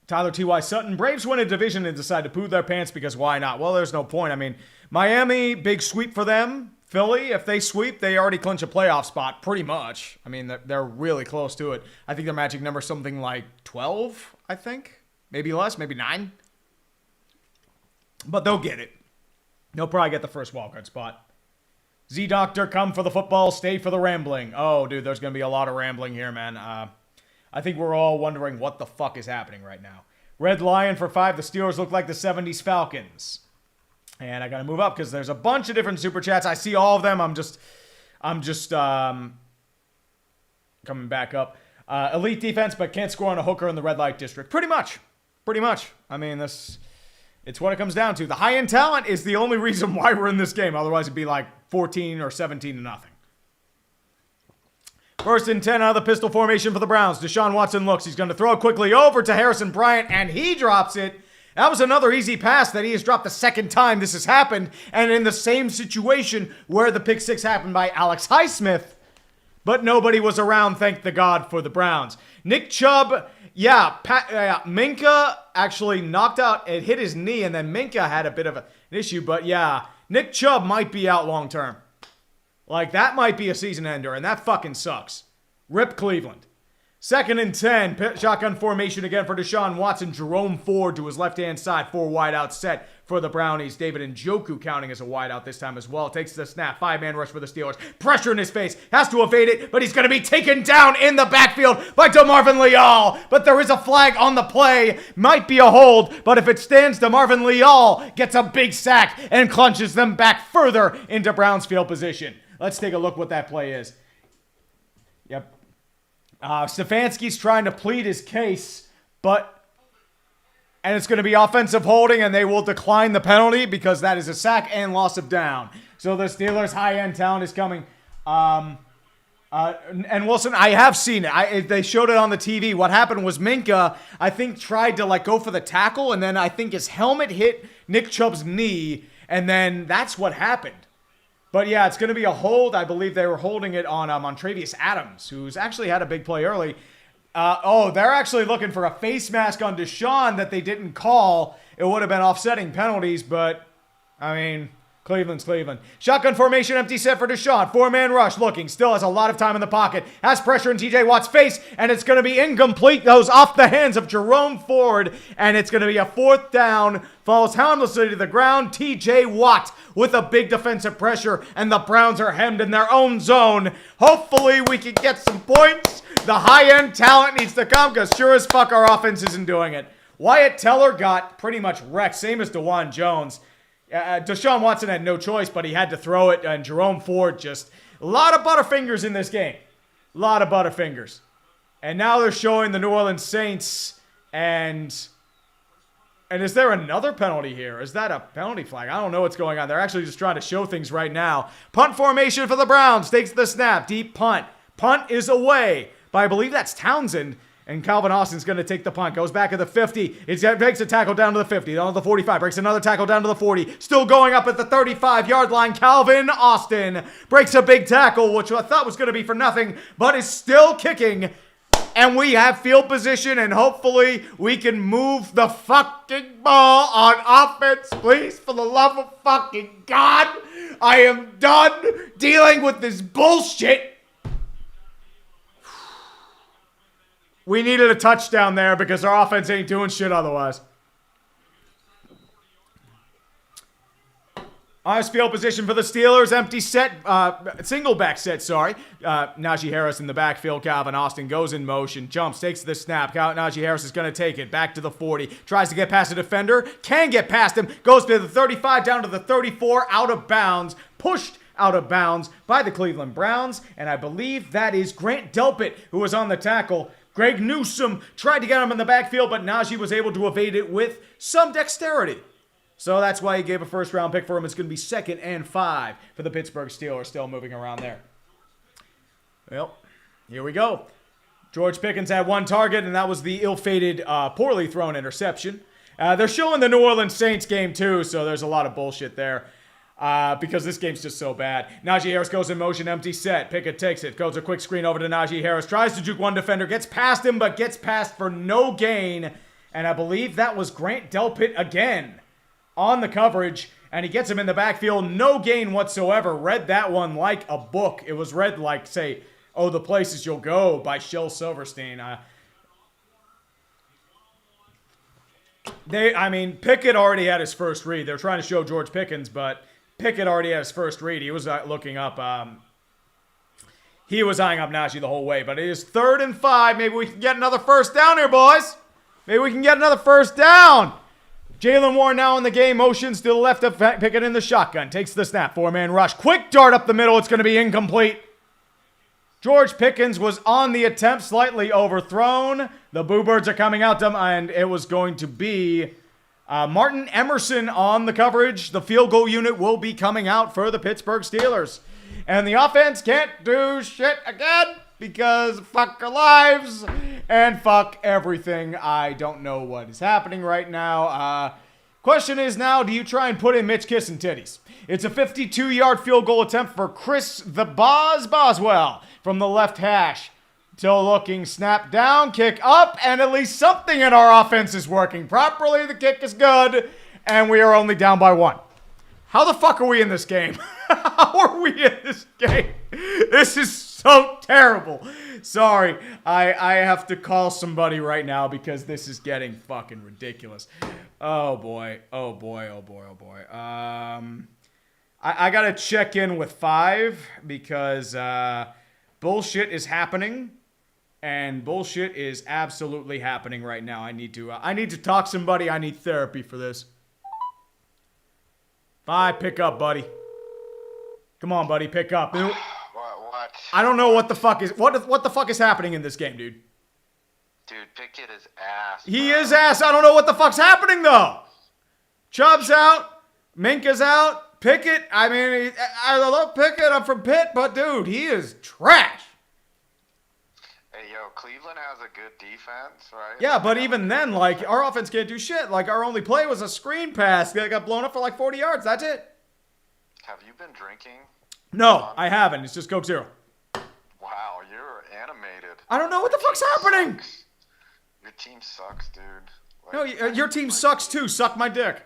A: Tyler T.Y. Sutton. Braves win a division and decide to poo their pants because why not? Well, there's no point. I mean, Miami, big sweep for them. Philly, if they sweep, they already clinch a playoff spot, pretty much. I mean, they're really close to it. I think their magic number is something like 12, I think. Maybe less, maybe 9. But they'll get it. They'll probably get the first wildcard spot. Z-Doctor, come for the football, stay for the rambling. Oh, dude, there's going to be a lot of rambling here, man. I think we're all wondering what the fuck is happening right now. Red Lion for 5. The Steelers look like the 70s Falcons. And I got to move up because there's a bunch of different super chats. I see all of them. I'm just coming back up. Elite defense, but can't score on a hooker in the red light district. Pretty much. I mean, it's what it comes down to. The high-end talent is the only reason why we're in this game. Otherwise, it'd be like 14 or 17 to nothing. First and 10 out of the pistol formation for the Browns. Deshaun Watson looks. He's going to throw it quickly over to Harrison Bryant, and he drops it. That was another easy pass that he has dropped the second time this has happened, and in the same situation where the pick six happened by Alex Highsmith, but nobody was around, thank the God, for the Browns. Nick Chubb, Minka actually knocked out, it hit his knee, and then Minka had a bit of an issue, but yeah, Nick Chubb might be out long term. Like, that might be a season ender, and that fucking sucks. Rip Cleveland. 2nd and 10. Shotgun formation again for Deshaun Watson. Jerome Ford to his left-hand side. 4 wideout set for the Brownies. David Njoku counting as a wideout this time as well. Takes the snap. 5-man rush for the Steelers. Pressure in his face. Has to evade it, but he's going to be taken down in the backfield by DeMarvin Leal. But there is a flag on the play. Might be a hold, but if it stands, DeMarvin Leal gets a big sack and clunches them back further into Browns field position. Let's take a look what that play is. Yep. Stefanski's trying to plead his case, and it's going to be offensive holding, and they will decline the penalty because that is a sack and loss of down. So the Steelers' high-end talent is coming. And Wilson, I have seen it. They showed it on the TV. What happened was Minka, I think, tried to go for the tackle, and then I think his helmet hit Nick Chubb's knee, and then that's what happened. But yeah, it's going to be a hold. I believe they were holding it on Montravius Adams, who's actually had a big play early. They're actually looking for a face mask on Deshaun that they didn't call. It would have been offsetting penalties, but, I mean, Cleveland's Cleveland. Shotgun formation, empty set for Deshaun. 4-man rush, looking. Still has a lot of time in the pocket. Has pressure in TJ Watt's face, and it's going to be incomplete. Goes off the hands of Jerome Ford, and it's going to be a 4th down. Falls harmlessly to the ground. TJ Watt with a big defensive pressure, and the Browns are hemmed in their own zone. Hopefully we can get some points. The high-end talent needs to come, because sure as fuck our offense isn't doing it. Wyatt Teller got pretty much wrecked, same as DeJuan Jones. Deshaun Watson had no choice, but he had to throw it, and Jerome Ford just... A lot of Butterfingers in this game. A lot of Butterfingers. And now they're showing the New Orleans Saints, and is there another penalty here? Is that a penalty flag? I don't know what's going on. They're actually just trying to show things right now. Punt formation for the Browns. Takes the snap. Deep punt. Punt is away by, I believe that's Townsend. And Calvin Austin's going to take the punt. Goes back at the 50. It makes a tackle down to the 50. Down to the 45. Breaks another tackle down to the 40. Still going up at the 35-yard line. Calvin Austin breaks a big tackle, which I thought was going to be for nothing, but is still kicking. And we have field position, and hopefully we can move the fucking ball on offense. Please, for the love of fucking God, I am done dealing with this bullshit. We needed a touchdown there because our offense ain't doing shit otherwise. Honest field position for the Steelers. Empty set. Single back set, sorry. Najee Harris in the backfield. Calvin Austin goes in motion. Jumps. Takes the snap. Najee Harris is going to take it. Back to the 40. Tries to get past a defender. Can get past him. Goes to the 35 down to the 34. Out of bounds. Pushed out of bounds by the Cleveland Browns. And I believe that is Grant Delpit who was on the tackle. Greg Newsome tried to get him in the backfield, but Najee was able to evade it with some dexterity. So that's why he gave a first-round pick for him. It's going to be 2nd and 5 for the Pittsburgh Steelers, still moving around there. Well, here we go. George Pickens had 1 target, and that was the ill-fated, poorly thrown interception. They're showing the New Orleans Saints game, too, so there's a lot of bullshit there. Because this game's just so bad. Najee Harris goes in motion, empty set. Pickett takes it, goes a quick screen over to Najee Harris. Tries to juke one defender, gets past him, but gets past for no gain. And I believe that was Grant Delpit again on the coverage. And he gets him in the backfield, no gain whatsoever. Read that one like a book. It was read like, say, Oh, the Places You'll Go by Shel Silverstein. Pickett already had his first read. They're trying to show George Pickens, but Pickett already had his first read. He was looking up. He was eyeing up Najee the whole way. But it is 3rd and 5. Maybe we can get another first down here, boys. Maybe we can get another first down. Jalen Warren now in the game. Motions to the left of Pickett in the shotgun. Takes the snap. 4-man rush. Quick dart up the middle. It's going to be incomplete. George Pickens was on the attempt, slightly overthrown. The Boo Birds are coming out to him, and it was going to be Martin Emerson on the coverage. The field goal unit will be coming out for the Pittsburgh Steelers. And the offense can't do shit again because fuck our lives and fuck everything. I don't know what is happening right now. Question is now, do you try and put in Mitch Kissing Titties? It's a 52-yard field goal attempt for Chris the Boz Boswell from the left hash. Still looking, snap down, kick up, and at least something in our offense is working properly. The kick is good, and we are only down by 1. How the fuck are we in this game? How are we in this game? This is so terrible. Sorry. I have to call somebody right now because this is getting fucking ridiculous. Oh boy. Oh boy. Oh boy. Oh boy. I gotta check in with 5 because bullshit is happening. And bullshit is absolutely happening right now. I need to talk to somebody. I need therapy for this. 5, pick up, buddy. Come on, buddy, pick up.
C: What?
A: I don't know what the fuck is happening in this game, dude.
C: Dude, Pickett is ass.
A: He is ass. I don't know what the fuck's happening though. Chubb's out. Minka's out. Pickett. I mean, I love Pickett. I'm from Pitt, but dude, he is trash.
C: Hey, yo, Cleveland has a good defense, right?
A: Yeah, but even then, like, our offense can't do shit. Like, our only play was a screen pass that got blown up for like 40 yards. That's it.
C: Have you been drinking?
A: No, I haven't. It's just Coke Zero.
C: Wow, you're animated.
A: I don't know what the fuck's happening.
C: Sucks. Your team sucks, dude. Like,
A: No, your team sucks too. Suck my dick.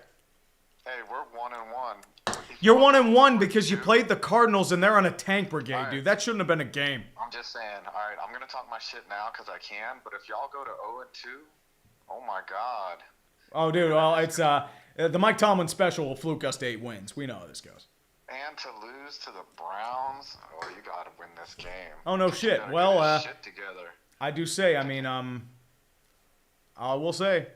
C: Hey, we're 1-1.
A: You're 1-1 because you played the Cardinals and they're on a tank brigade,
C: Right.
A: dude. That shouldn't have been a game.
C: I'm just saying, all right, I'm going to talk my shit now because I can, but if y'all go to 0-2, oh my God.
A: Oh, dude, well, it's the Mike Tomlin special will fluke us to 8 wins. We know how this goes.
C: And to lose to the Browns, oh, you got to win this game.
A: Oh, no shit.
C: You gotta
A: Well,
C: get your shit together.
A: I do say, I mean, I will say,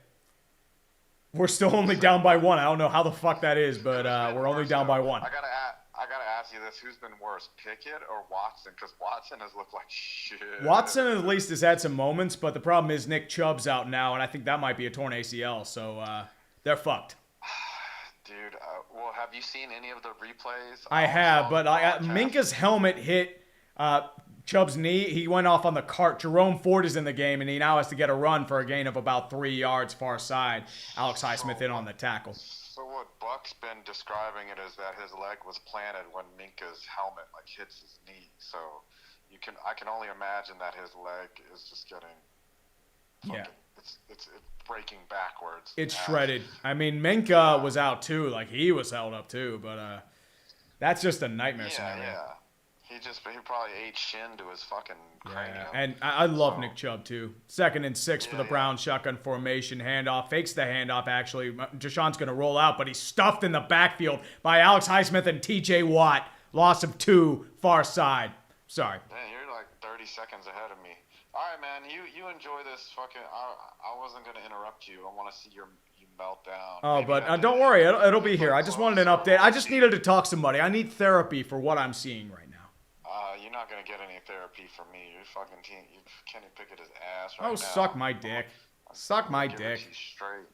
A: we're still only down by 1. I don't know how the fuck that is, but we're only down by 1.
C: I gotta ask you this: who's been worse, Pickett or Watson? Because Watson has looked like shit.
A: Watson at least has had some moments, but the problem is Nick Chubb's out now, and I think that might be a torn ACL, so they're fucked.
C: Dude, well, have you seen any of the replays?
A: I have, but Minka's helmet hit Chubb's knee. He went off on the cart. Jerome Ford is in the game, and he now has to get a run for a gain of about 3 yards far side. Alex Highsmith in on the tackle.
C: So what Buck's been describing it is that his leg was planted when Minka's helmet like hits his knee. So I can only imagine that his leg is just getting fucking, it's breaking backwards.
A: It's shredded. I mean, Minka was out too. Like, he was held up too, but that's just a nightmare scenario.
C: Yeah. He probably ate shin to his fucking cranium.
A: And I love Nick Chubb too. 2nd and 6 for the Browns. Shotgun formation. Handoff. Fakes the handoff, actually. Deshaun's going to roll out, but he's stuffed in the backfield by Alex Highsmith and TJ Watt. Loss of 2, far side. Sorry.
C: Man, you're like 30 seconds ahead of me. All right, man. You enjoy this fucking... I wasn't going to interrupt you. I want to see you melt down.
A: Oh,
C: Maybe
A: but don't worry. It'll be here. I just wanted an update. I just needed to talk to somebody. I need therapy for what I'm seeing right now.
C: You're not going to get any therapy from me. Your fucking team... Kenny Pickett his ass right now.
A: Oh, suck my dick. Suck my
C: Give it
A: dick.
C: to you straight.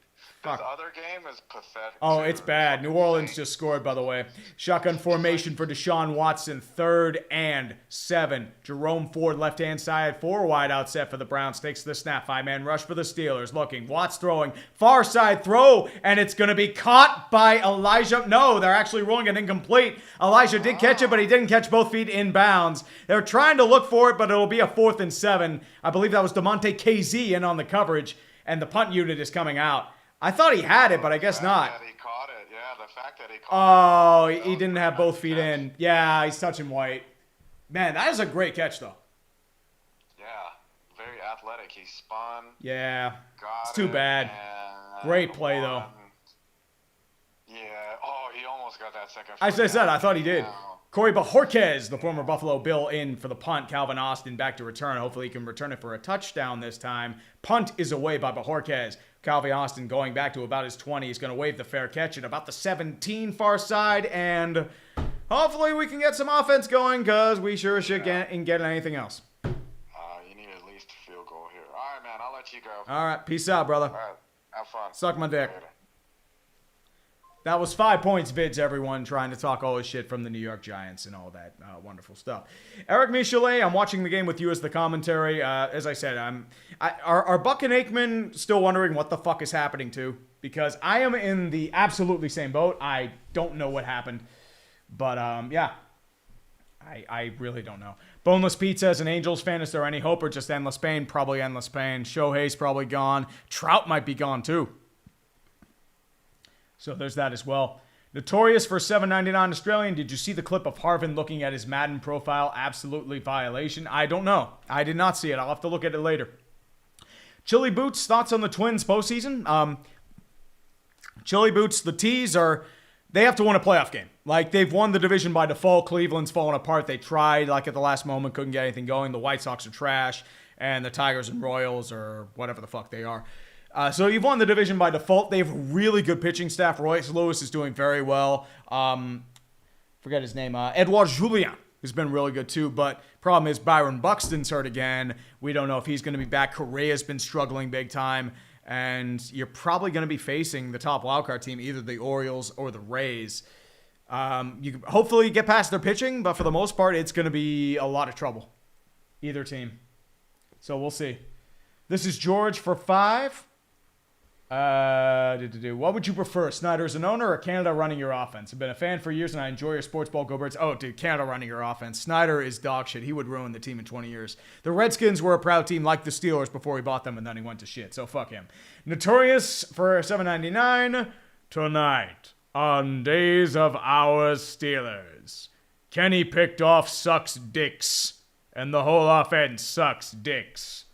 A: Fuck.
C: This other game is pathetic.
A: Oh,
C: too.
A: it's bad. New Orleans just scored, by the way. Shotgun formation for Deshaun Watson. 3rd and 7. Jerome Ford, left-hand side. 4 wide out set for the Browns. Takes the snap. 5-man rush for the Steelers. Looking. Watts throwing. Far side throw. And it's going to be caught by Elijah. No, they're actually rolling it incomplete. Elijah did catch it, but he didn't catch both feet in bounds. They're trying to look for it, but it'll be a 4th and 7. I believe that was DeMonte KZ in on the coverage. And the punt unit is coming out. I thought he had it, but I guess not.
C: That he caught it. Yeah, the fact that he caught it.
A: Oh, he didn't have both feet in. Yeah, he's touching White. Man, that is a great catch, though.
C: Yeah, very athletic. He spun.
A: Yeah,
C: Got
A: it's too bad. Great play, though.
C: Yeah. Oh, he almost got that second.
A: As I said, I thought he did.
C: Wow.
A: Corey Bajorquez, the former Buffalo Bill, in for the punt. Calvin Austin back to return. Hopefully he can return it for a touchdown this time. Punt is away by Bajorquez. Calvin Austin going back to about his 20. He's going to wave the fair catch at about the 17 far side. And hopefully we can get some offense going because we sure should get anything else.
C: You need at least a field goal here. All right, man. I'll let you go.
A: All right. Peace out, brother.
C: All right. Have fun.
A: Suck my dick.
C: Later.
A: That was 5 points, vids, everyone, trying to talk all his shit from the New York Giants and all that wonderful stuff. Eric Michelet, I'm watching the game with you as the commentary. As I said, are Buck and Aikman still wondering what the fuck is happening too? Because I am in the absolutely same boat. I don't know what happened. But, yeah. I really don't know. Boneless Pizza as an Angels fan, is there any hope or just endless pain? Probably endless pain. Shohei's probably gone. Trout might be gone too. So there's that as well. Notorious for $7.99 Australian. Did you see the clip of Harvin looking at his Madden profile? Absolutely violation. I don't know. I did not see it. I'll have to look at it later. Chili Boots, thoughts on the Twins postseason? Chili Boots, the T's they have to win a playoff game. Like, they've won the division by default. Cleveland's fallen apart. They tried, like, at the last moment, couldn't get anything going. The White Sox are trash, and the Tigers and Royals or whatever the fuck they are. So you've won the division by default. They have a really good pitching staff. Royce Lewis is doing very well. Forget his name. Edouard Julien has been really good too. But problem is Byron Buxton's hurt again. We don't know if he's going to be back. Correa's been struggling big time. And you're probably going to be facing the top wildcard team, either the Orioles or the Rays. You can hopefully get past their pitching, but for the most part, it's going to be a lot of trouble. Either team. So we'll see. This is George for 5. What would you prefer, Snyder as an owner or Canada running your offense? I've been a fan for years and I enjoy your sports ball. Go Birds. Oh, dude, Canada running your offense. Snyder is dog shit. He would ruin the team in 20 years. The Redskins were a proud team like the Steelers before we bought them and then he went to shit. So fuck him. Notorious for $7.99 tonight on Days of Our Steelers. Kenny picked off sucks dicks and the whole offense sucks dicks.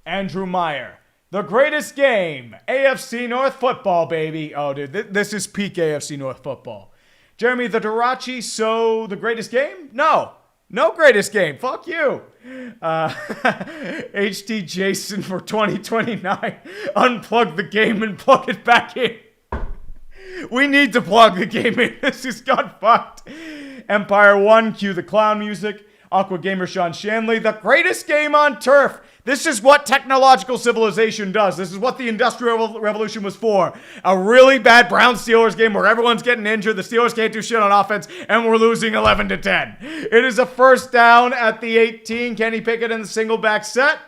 A: Andrew Meyer. The greatest game. AFC North football, baby. Oh, dude, this is peak AFC North football. Jeremy the Dirachi, so the greatest game? No greatest game. Fuck you. HT Jason for 2029. Unplug the game and plug it back in. We need to plug the game in. This has got fucked. Empire 1, cue the clown music. Aqua Gamer Sean Shanley, the greatest game on turf. This is what technological civilization does. This is what the Industrial Revolution was for. A really bad Browns-Steelers game where everyone's getting injured, the Steelers can't do shit on offense, and we're losing 11-10. It is a first down at the 18. Kenny Pickett in the single back set.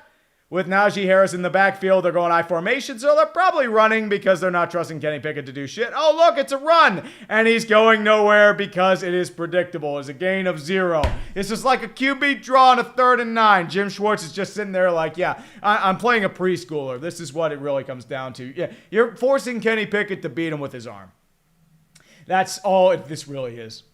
A: With Najee Harris in the backfield, they're going I formation, so they're probably running because they're not trusting Kenny Pickett to do shit. Oh, look, it's a run! And he's going nowhere because it is predictable. It's a gain of 0. This is like a QB draw on a 3rd and 9. Jim Schwartz is just sitting there like, yeah, I'm playing a preschooler. This is what it really comes down to. Yeah, you're forcing Kenny Pickett to beat him with his arm. That's all this really is.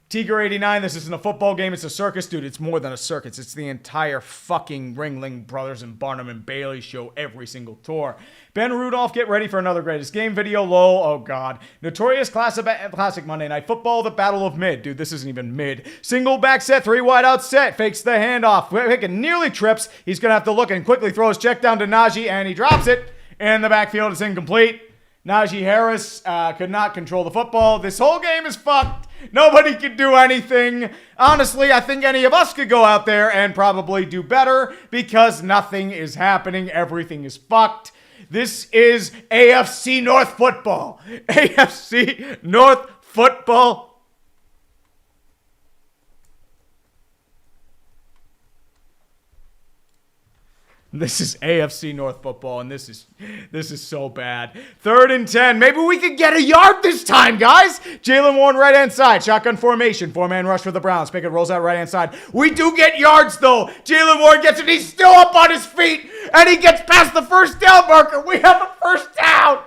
A: Tiger89, this isn't a football game, it's a circus. Dude, it's more than a circus. It's the entire fucking Ringling Brothers and Barnum and Bailey show every single tour. Ben Rudolph, get ready for another greatest game video. Lol, oh god. Notorious Classic Monday Night Football, the Battle of Mid. Dude, this isn't even mid. Single back set, 3 wide out set. Fakes the handoff. Pickett nearly trips. He's going to have to look and quickly throw his check down to Najee, and he drops it. In the backfield, it's incomplete. Najee Harris could not control the football. This whole game is fucked. Nobody can do anything. Honestly, I think any of us could go out there and probably do better because nothing is happening. Everything is fucked. This is AFC North football. AFC North football. This is AFC North football, and this is so bad. 3rd and 10. Maybe we could get a yard this time, guys. Jalen Warren, right-hand side. Shotgun formation. 4-man rush for the Browns. Pickett rolls out right-hand side. We do get yards, though. Jalen Warren gets it. He's still up on his feet, and he gets past the first down marker. We have a first down.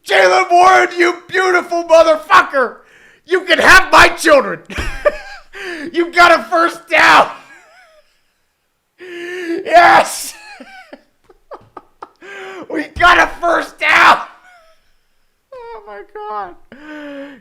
A: Jalen Warren, you beautiful motherfucker. You can have my children. You got a first down. Yes! We got a first down! Oh my god.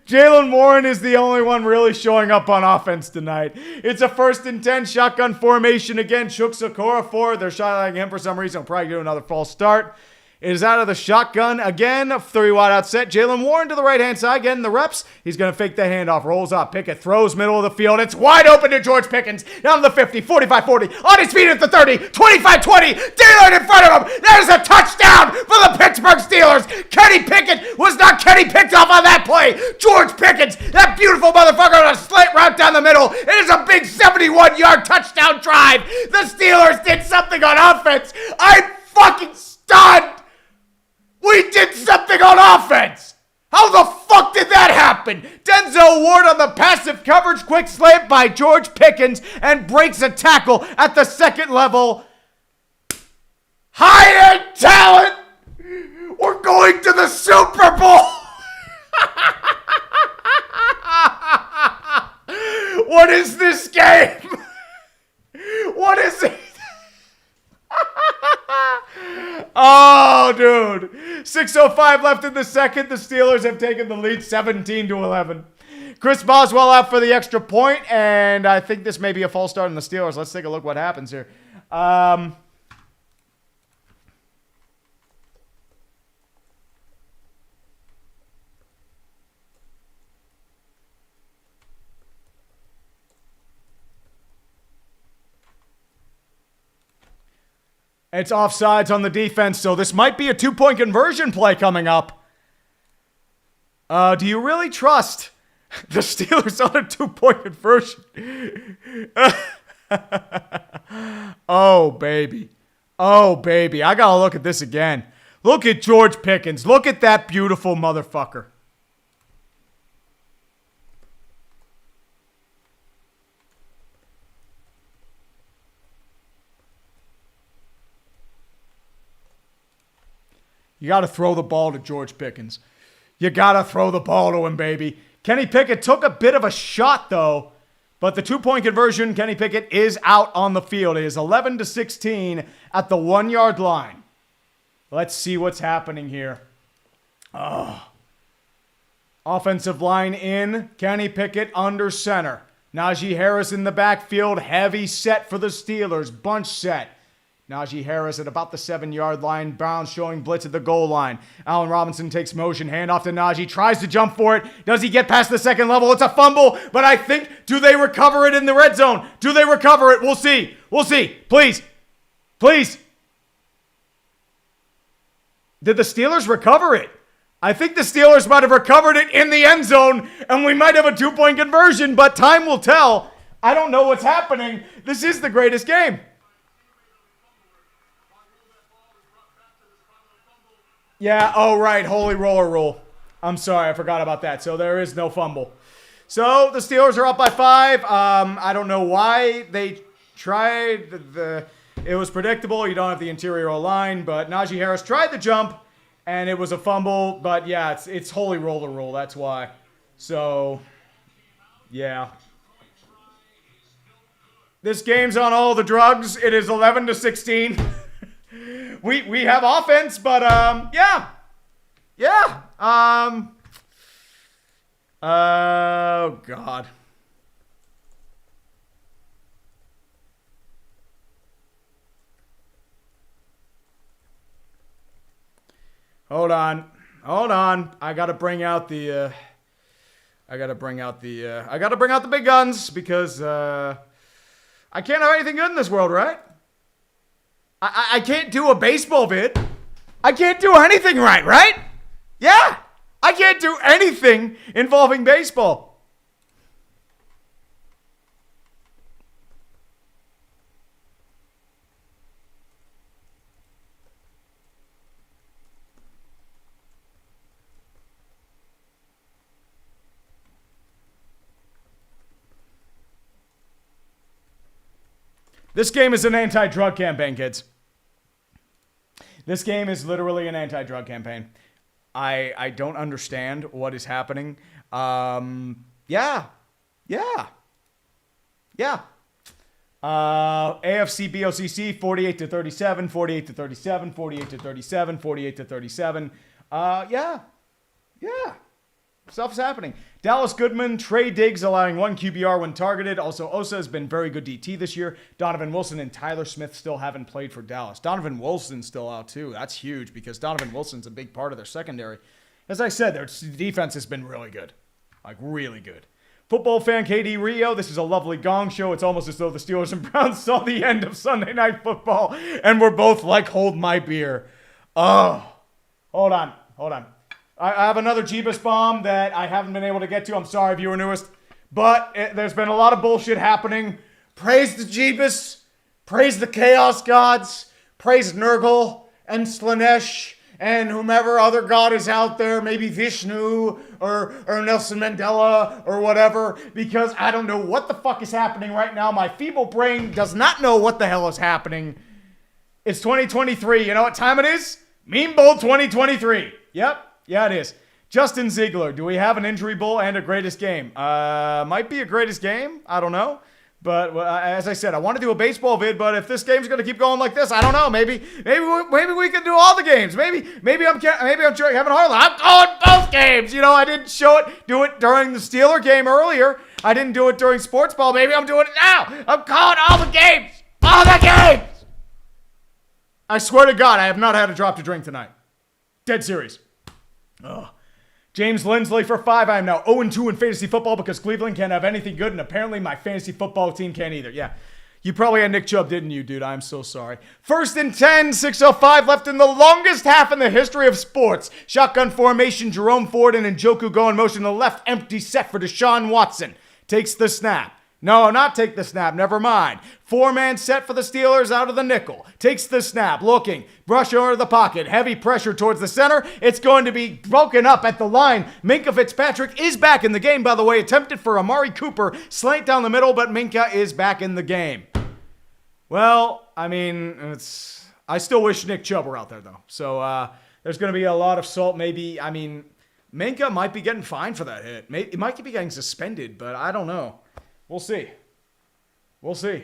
A: Jalen Warren is the only one really showing up on offense tonight. It's a 1st and 10 shotgun formation again. Shook Sakura forward. They're shotgunning him for some reason. He'll probably do another false start. It is out of the shotgun again. 3 wide out set. Jalen Warren to the right-hand side. Getting the reps. He's going to fake the handoff. Rolls up. Pickett throws middle of the field. It's wide open to George Pickens. Down to the 50, 45-40. On his feet at the 30. 25-20. Daylight in front of him. There's a touchdown for the Pittsburgh Steelers. Kenny Pickett was not Kenny picked off on that play. George Pickens, that beautiful motherfucker on a slant route down the middle. It is a big 71-yard touchdown drive. The Steelers did something on offense. I'm fucking stunned. We did something on offense! How the fuck did that happen? Denzel Ward on the passive coverage, quick slant by George Pickens, and breaks a tackle at the 2nd level. High-end talent! We're going to the Super Bowl! is this game? What is it? Oh, dude. 6:05 left in the second. The Steelers have taken the lead 17-11. Chris Boswell out for the extra point, and I think this may be a false start in the Steelers. Let's take a look what happens here. It's offsides on the defense, so this might be a 2-point conversion play coming up. Do you really trust the Steelers on a 2-point conversion? Oh, baby. Oh, baby. I gotta look at this again. Look at George Pickens. Look at that beautiful motherfucker. You got to throw the ball to George Pickens. You got to throw the ball to him, baby. Kenny Pickett took a bit of a shot, though. But the 2-point conversion, Kenny Pickett is out on the field. It is 11-16 at the 1-yard line. Let's see what's happening here. Oh. Offensive line in. Kenny Pickett under center. Najee Harris in the backfield. Heavy set for the Steelers. Bunch set. Najee Harris at about the 7-yard line. Browns showing blitz at the goal line. Allen Robinson takes motion. Handoff to Najee. Tries to jump for it. Does he get past the second level? It's a fumble. But I think, do they recover it in the red zone? Do they recover it? We'll see. We'll see. Please. Please. Did the Steelers recover it? I think the Steelers might have recovered it in the end zone. And we might have a 2-point conversion. But time will tell. I don't know what's happening. This is the greatest game. Yeah, oh, right. Holy roller rule. I'm sorry. I forgot about that. So there is no fumble. So the Steelers are up by 5. I don't know why they tried. It was predictable. You don't have the interior line. But Najee Harris tried the jump, and it was a fumble. But, yeah, it's holy roller rule. That's why. So, yeah. This game's on all the drugs. It is 11-16. We have offense, but yeah. Oh God. Hold on. I gotta bring out the big guns because I can't have anything good in this world, right? I can't do a baseball vid. I can't do anything right? Yeah. I can't do anything involving baseball. This game is an anti-drug campaign, kids. This game is literally an anti-drug campaign. I don't understand what is happening. Yeah. AFC BOCC 48-37, 48-37, 48-37, 48-37. Yeah. Stuff's happening. Dallas Goodman, Trey Diggs allowing 1 QBR when targeted. Also, Osa has been very good DT this year. Donovan Wilson and Tyler Smith still haven't played for Dallas. Donovan Wilson's still out too. That's huge because Donovan Wilson's a big part of their secondary. As I said, their defense has been really good. Like, really good. Football fan KD Rio, this is a lovely gong show. It's almost as though the Steelers and Browns saw the end of Sunday Night Football and were both like, hold my beer. Oh, hold on. I have another Jeebus bomb that I haven't been able to get to. I'm sorry if you were newest. But there's been a lot of bullshit happening. Praise the Jeebus. Praise the Chaos Gods. Praise Nurgle and Slanesh and whomever other god is out there. Maybe Vishnu or Nelson Mandela or whatever. Because I don't know what the fuck is happening right now. My feeble brain does not know what the hell is happening. It's 2023. You know what time it is? Meme Bowl 2023. Yep. Yeah, it is. Justin Ziegler, do we have an injury bowl and a greatest game? Might be a greatest game. I don't know. But as I said, I want to do a baseball vid, but if this game's going to keep going like this, I don't know. Maybe we can do all the games. Maybe I'm having a hard line. I'm calling both games. I didn't do it during the Steeler game earlier. I didn't do it during sports ball. Maybe I'm doing it now. I'm calling all the games. All the games. I swear to God, I have not had a drop to drink tonight. Dead serious. Ugh. James Lindsley for 5. I am now 0-2 in fantasy football because Cleveland can't have anything good, and apparently my fantasy football team can't either. Yeah, you probably had Nick Chubb, didn't you, dude? I'm so sorry. 1st and 10, 6:05 left in the longest half in the history of sports. Shotgun formation, Jerome Ford and Njoku go in motion to the left, empty set for Deshaun Watson. Takes the snap. No, not take the snap. Never mind. 4-man set for the Steelers out of the nickel. Takes the snap. Looking. Brush over the pocket. Heavy pressure towards the center. It's going to be broken up at the line. Minkah Fitzpatrick is back in the game, by the way. Attempted for Amari Cooper. Slant down the middle, but Minkah is back in the game. Well, I mean, I still wish Nick Chubb were out there, though. So there's going to be a lot of salt. Maybe, Minkah might be getting fined for that hit. It might be getting suspended, but I don't know. We'll see. 2nd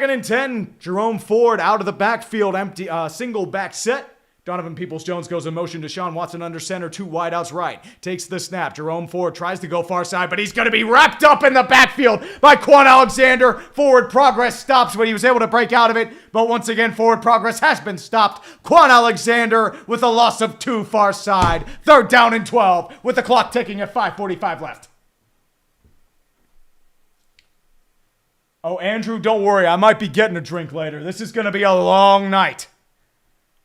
A: and 10. Jerome Ford out of the backfield. Empty. Single back set. Donovan Peoples-Jones goes in motion. Deshaun Watson under center. 2 wideouts right. Takes the snap. Jerome Ford tries to go far side, but he's going to be wrapped up in the backfield by Quan Alexander. Forward progress stops when he was able to break out of it. But once again, forward progress has been stopped. Quan Alexander with a loss of 2 far side. 3rd down and 12 with the clock ticking at 5:45 left. Oh, Andrew, don't worry. I might be getting a drink later. This is going to be a long night.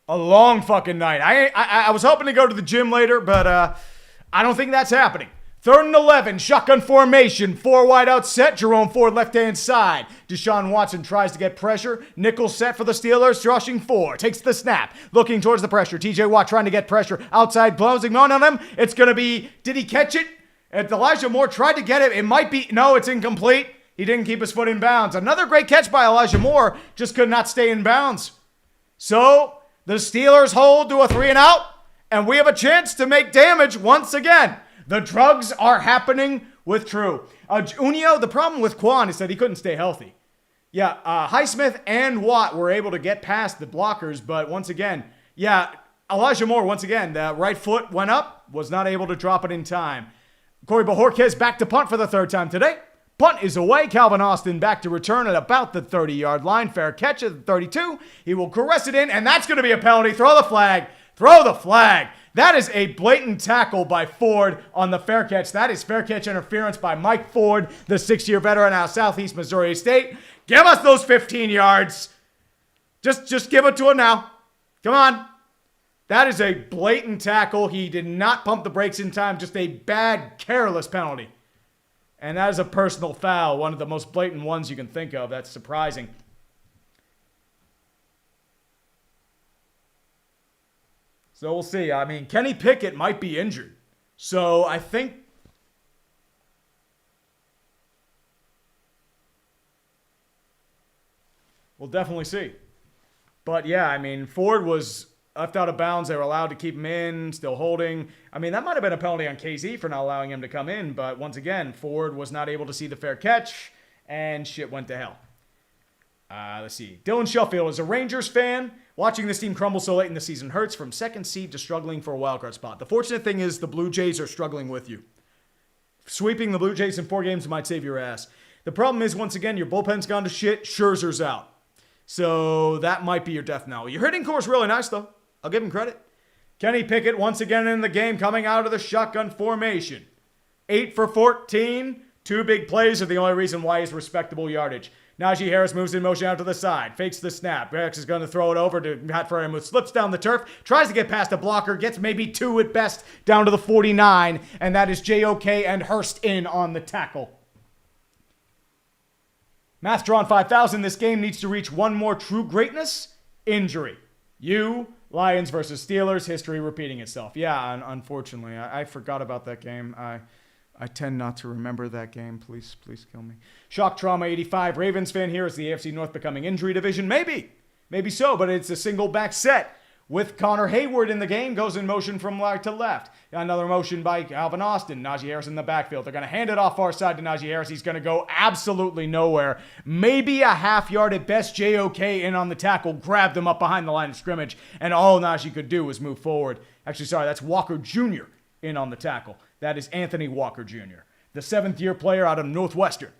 A: A long fucking night. I was hoping to go to the gym later, but I don't think that's happening. 3rd and 11. Shotgun formation. 4 wide out set. Jerome Ford left-hand side. Deshaun Watson tries to get pressure. Nickel set for the Steelers. Rushing 4. Takes the snap. Looking towards the pressure. TJ Watt trying to get pressure. Outside closing on him. It's going to be... Did he catch it? And Elijah Moore tried to get it. It might be... No, it's incomplete. He didn't keep his foot in bounds. Another great catch by Elijah Moore. Just could not stay in bounds. So, the Steelers hold to a 3-and-out. And we have a chance to make damage once again. The drugs are happening with True. Unio, the problem with Quan is that he couldn't stay healthy. Yeah, Highsmith and Watt were able to get past the blockers. But once again, Elijah Moore, once again, the right foot went up. Was not able to drop it in time. Corey Bojorquez back to punt for the 3rd time today. Punt is away. Calvin Austin back to return at about the 30-yard line. Fair catch at the 32. He will caress it in, and that's going to be a penalty. Throw the flag. Throw the flag. That is a blatant tackle by Ford on the fair catch. That is fair catch interference by Mike Ford, the 6-year veteran out of Southeast Missouri State. Give us those 15 yards. Just give it to him now. Come on. That is a blatant tackle. He did not pump the brakes in time. Just a bad, careless penalty. And that is a personal foul, one of the most blatant ones you can think of. That's surprising. So we'll see. Kenny Pickett might be injured. So I think... We'll definitely see. But yeah, Ford was left out of bounds. They were allowed to keep him in, still holding. That might have been a penalty on KZ for not allowing him to come in. But once again, Ford was not able to see the fair catch, and shit went to hell. Let's see. Dylan Sheffield is a Rangers fan. Watching this team crumble so late in the season hurts, from 2nd seed to struggling for a wildcard spot. The fortunate thing is the Blue Jays are struggling with you. Sweeping the Blue Jays in 4 games might save your ass. The problem is, once again, your bullpen's gone to shit. Scherzer's out. So that might be your death knell. Your hitting core is really nice, though. I'll give him credit. Kenny Pickett once again in the game, coming out of the shotgun formation. 8 for 14. 2 big plays are the only reason why he's respectable yardage. Najee Harris moves in motion out to the side. Fakes the snap. Rex is going to throw it over to Pat Freiermuth. Slips down the turf. Tries to get past a blocker. Gets maybe 2 at best down to the 49. And that is JOK and Hurst in on the tackle. Mathtron 5000. This game needs to reach one more true greatness. Injury. Lions versus Steelers. History repeating itself. Yeah, unfortunately. I forgot about that game. I tend not to remember that game. Please kill me. Shock Trauma 85. Ravens fan here. Is the AFC North becoming injury division? Maybe so, but it's a single back set with Connor Hayward in the game, goes in motion from right to left. Another motion by Calvin Austin. Najee Harris in the backfield. They're going to hand it off far side to Najee Harris. He's going to go absolutely nowhere. Maybe a half yard at best. JOK in on the tackle, grabbed him up behind the line of scrimmage, and all Najee could do was move forward. Actually, sorry, that's Walker Jr. in on the tackle. That is Anthony Walker Jr., the 7th-year player out of Northwestern,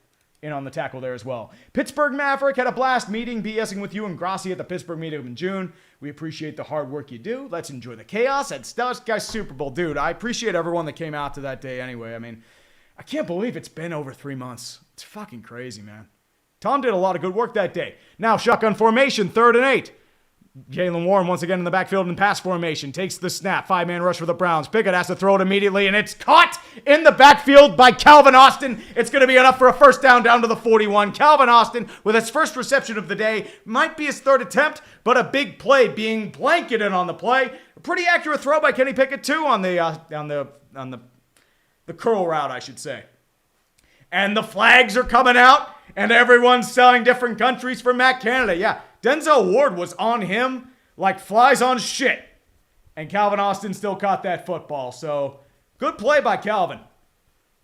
A: in on the tackle there as well. Pittsburgh Maverick had a blast meeting, BSing with you and Grassi at the Pittsburgh meetup in June. We appreciate the hard work you do. Let's enjoy the chaos at Stars Guys Super Bowl. Dude, I appreciate everyone that came out to that day anyway. I mean, I can't believe it's been over 3 months. It's fucking crazy, man. Tom did a lot of good work that day. Now, shotgun formation, 3rd and 8. Jalen Warren once again in the backfield in pass formation. Takes the snap. 5-man rush for the Browns. Pickett has to throw it immediately, and it's caught in the backfield by Calvin Austin. It's going to be enough for a first down to the 41. Calvin Austin with his first reception of the day. Might be his 3rd attempt, but a big play being blanketed on the play. A pretty accurate throw by Kenny Pickett, too, on the curl route, I should say. And the flags are coming out, and everyone's selling different countries for Matt Canada. Yeah, Denzel Ward was on him like flies on shit. And Calvin Austin still caught that football. So, good play by Calvin.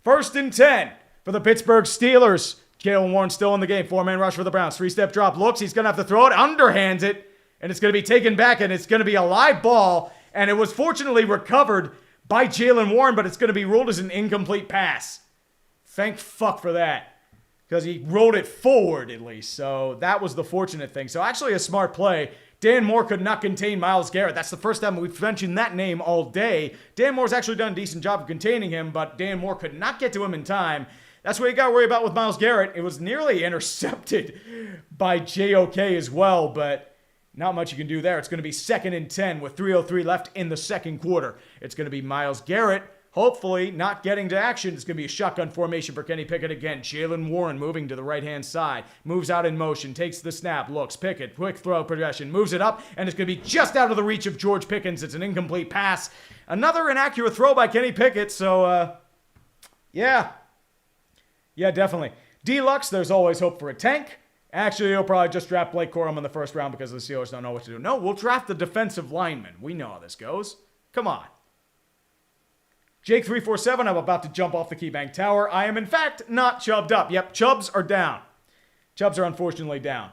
A: 1st and 10 for the Pittsburgh Steelers. Jalen Warren still in the game. 4-man rush for the Browns. 3-step drop. Looks. He's going to have to throw it. Underhands it. And it's going to be taken back. And it's going to be a live ball. And it was fortunately recovered by Jalen Warren. But it's going to be ruled as an incomplete pass. Thank fuck for that. Because he rolled it forward, at least. So that was the fortunate thing. So actually a smart play. Dan Moore could not contain Myles Garrett. That's the first time we've mentioned that name all day. Dan Moore's actually done a decent job of containing him, but Dan Moore could not get to him in time. That's what you got to worry about with Myles Garrett. It was nearly intercepted by JOK as well, but not much you can do there. It's going to be 2nd and 10 with 3:03 left in the second quarter. It's going to be Myles Garrett. Hopefully not getting to action. It's going to be a shotgun formation for Kenny Pickett again. Jalen Warren moving to the right-hand side. Moves out in motion. Takes the snap. Looks. Pickett. Quick throw progression. Moves it up. And it's going to be just out of the reach of George Pickens. It's an incomplete pass. Another inaccurate throw by Kenny Pickett. So, yeah. Yeah, definitely. Deluxe, there's always hope for a tank. Actually, you'll probably just draft Blake Corum in the first round because the Steelers don't know what to do. No, we'll draft the defensive lineman. We know how this goes. Come on. Jake347, I'm about to jump off the KeyBank Tower. I am, in fact, not chubbed up. Yep, Chubbs are down. Chubbs are unfortunately down.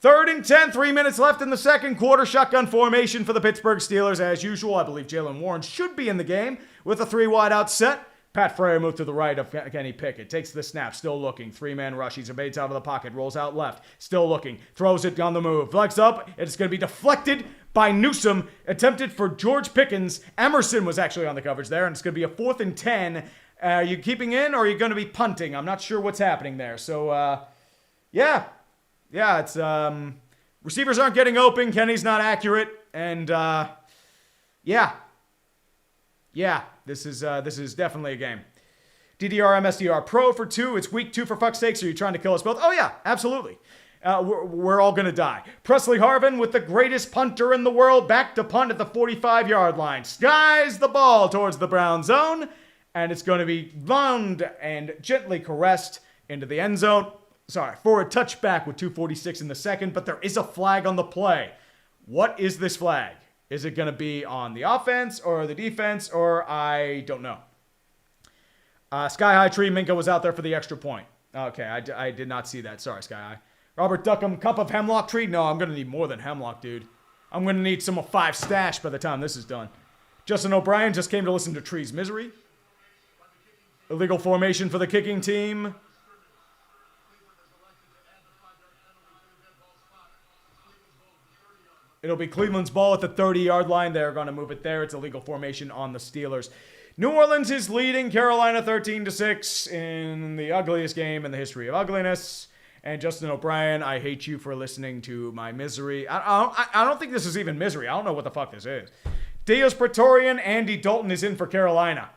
A: 3rd and 10, 3 minutes left in the second quarter. Shotgun formation for the Pittsburgh Steelers. As usual, I believe Jalen Warren should be in the game with a 3 wide out set. Pat Frere moved to the right of Kenny Pickett. Takes the snap, still looking. 3-man rush. He's evades out of the pocket. Rolls out left. Still looking. Throws it on the move. Flex up. It's going to be deflected by Newsome. Attempted for George Pickens. Emerson was actually on the coverage there. And it's going to be a 4th and 10. Are you keeping in or are you going to be punting? I'm not sure what's happening there. So, yeah. Yeah, it's, receivers aren't getting open. Kenny's not accurate. And, yeah. Yeah, this is definitely a game. DDR MSDR Pro for 2. It's week 2 for fuck's sakes. Are you trying to kill us both? Oh, yeah, absolutely. We're all going to die. Presley Harvin with the greatest punter in the world. Back to punt at the 45-yard line. Skies the ball towards the Brown zone. And it's going to be bound and gently caressed into the end zone. Sorry, for a touchback with 2:46 in the second. But there is a flag on the play. What is this flag? Is it going to be on the offense or the defense or I don't know. Sky High Tree Minka was out there for the extra point. Okay, I did not see that. Sorry, Sky High. Robert Duckham, cup of hemlock tree? No, I'm going to need more than hemlock, dude. I'm going to need some of 5 stash by the time this is done. Justin O'Brien just came to listen to Tree's Misery. Illegal formation for the kicking team. It'll be Cleveland's ball at the 30-yard line. They're going to move it there. It's a legal formation on the Steelers. New Orleans is leading Carolina 13-6 in the ugliest game in the history of ugliness. And Justin O'Brien, I hate you for listening to my misery. I don't think this is even misery. I don't know what the fuck this is. Dios Praetorian, Andy Dalton is in for Carolina.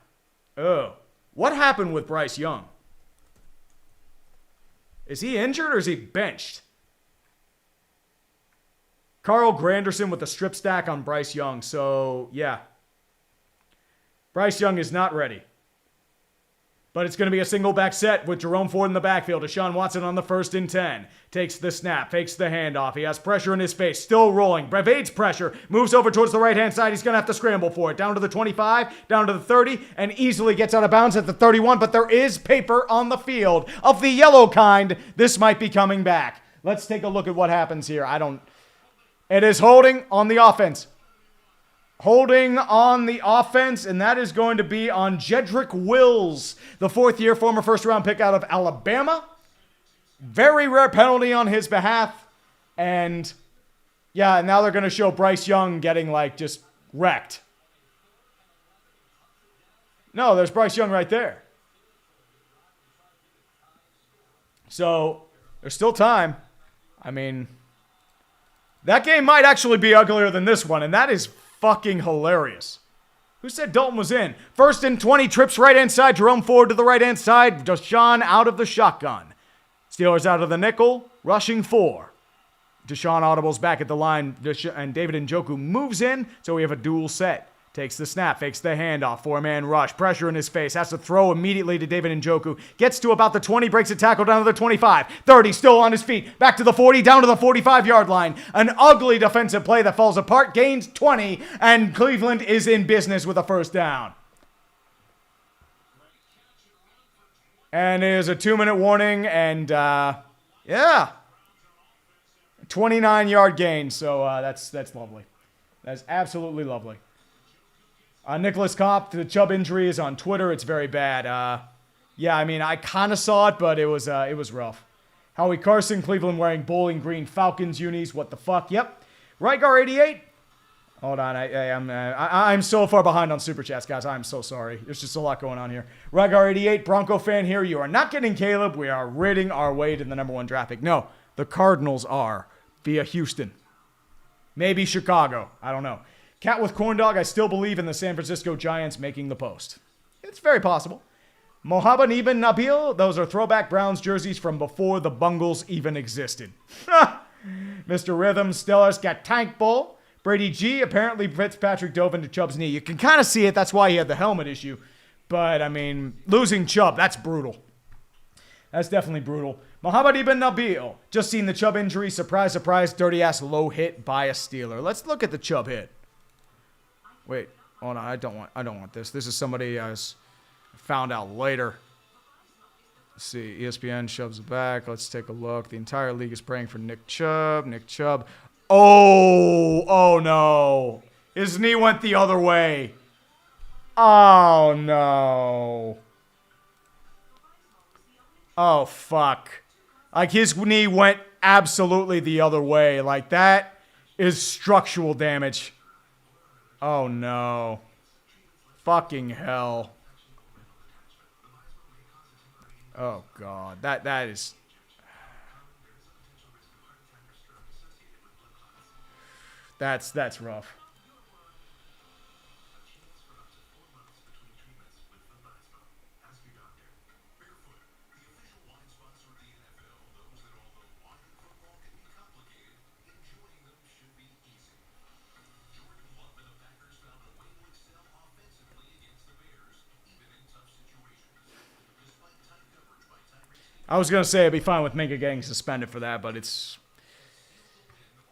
A: Oh. What happened with Bryce Young? Is he injured or is he benched? Carl Granderson with the strip stack on Bryce Young. So, yeah. Bryce Young is not ready. But it's going to be a single back set with Jerome Ford in the backfield. Deshaun Watson on the 1st and 10. Takes the snap, fakes the handoff. He has pressure in his face, still rolling. Evades pressure, moves over towards the right-hand side. He's going to have to scramble for it. Down to the 25, down to the 30, and easily gets out of bounds at the 31. But there is paper on the field of the yellow kind. This might be coming back. Let's take a look at what happens here. It is holding on the offense. Holding on the offense, and that is going to be on Jedrick Wills, the 4th-year former first-round pick out of Alabama. Very rare penalty on his behalf. And, yeah, now they're going to show Bryce Young getting, just wrecked. No, there's Bryce Young right there. So, there's still time. I mean, that game might actually be uglier than this one, and that is fucking hilarious. Who said Dalton was in? 1st and 20, trips right-hand side. Jerome Ford to the right-hand side. Deshaun out of the shotgun. Steelers out of the nickel, rushing 4. Deshaun audibles back at the line, and David Njoku moves in, so we have a dual set. Takes the snap, fakes the handoff, 4-man rush, pressure in his face, has to throw immediately to David Njoku. Gets to about the 20, breaks a tackle down to the 25. 30, still on his feet, back to the 40, down to the 45-yard line. An ugly defensive play that falls apart, gains 20, and Cleveland is in business with a first down. And there's a 2-minute warning, and, 29-yard gain, so that's lovely. That's absolutely lovely. Nicholas Kopp, the Chubb injury is on Twitter. It's very bad. I kind of saw it, but it was rough. Howie Carson, Cleveland wearing Bowling Green Falcons unis. What the fuck? Yep. Right guard 88. Hold on. I'm so far behind on Super Chats, guys. I'm so sorry. There's just a lot going on here. Right guard 88, Bronco fan here. You are not getting Caleb. We are ridding our way to the number 1 draft pick. No, the Cardinals are via Houston. Maybe Chicago. I don't know. Cat with corn dog, I still believe in the San Francisco Giants making the post. It's very possible. Mohamed Ibn Nabil, those are throwback Browns jerseys from before the Bungles even existed. Mr. Rhythm, Stellars got Tank Bull. Brady G, apparently Fitzpatrick dove into Chubb's knee. You can kind of see it, that's why he had the helmet issue. But, losing Chubb, that's brutal. That's definitely brutal. Mohamed Ibn Nabil, just seen the Chubb injury. Surprise, surprise, dirty-ass low hit by a Steeler. Let's look at the Chubb hit. Wait, hold on. I don't want this. This is somebody I found out later. Let's see. ESPN shoves it back. Let's take a look. The entire league is praying for Nick Chubb. Nick Chubb. Oh no. His knee went the other way. Oh no. Oh fuck. His knee went absolutely the other way. That is structural damage. Oh no. Fucking hell. Oh god. That is. That's rough. I was gonna say I'd be fine with Minka getting suspended for that, but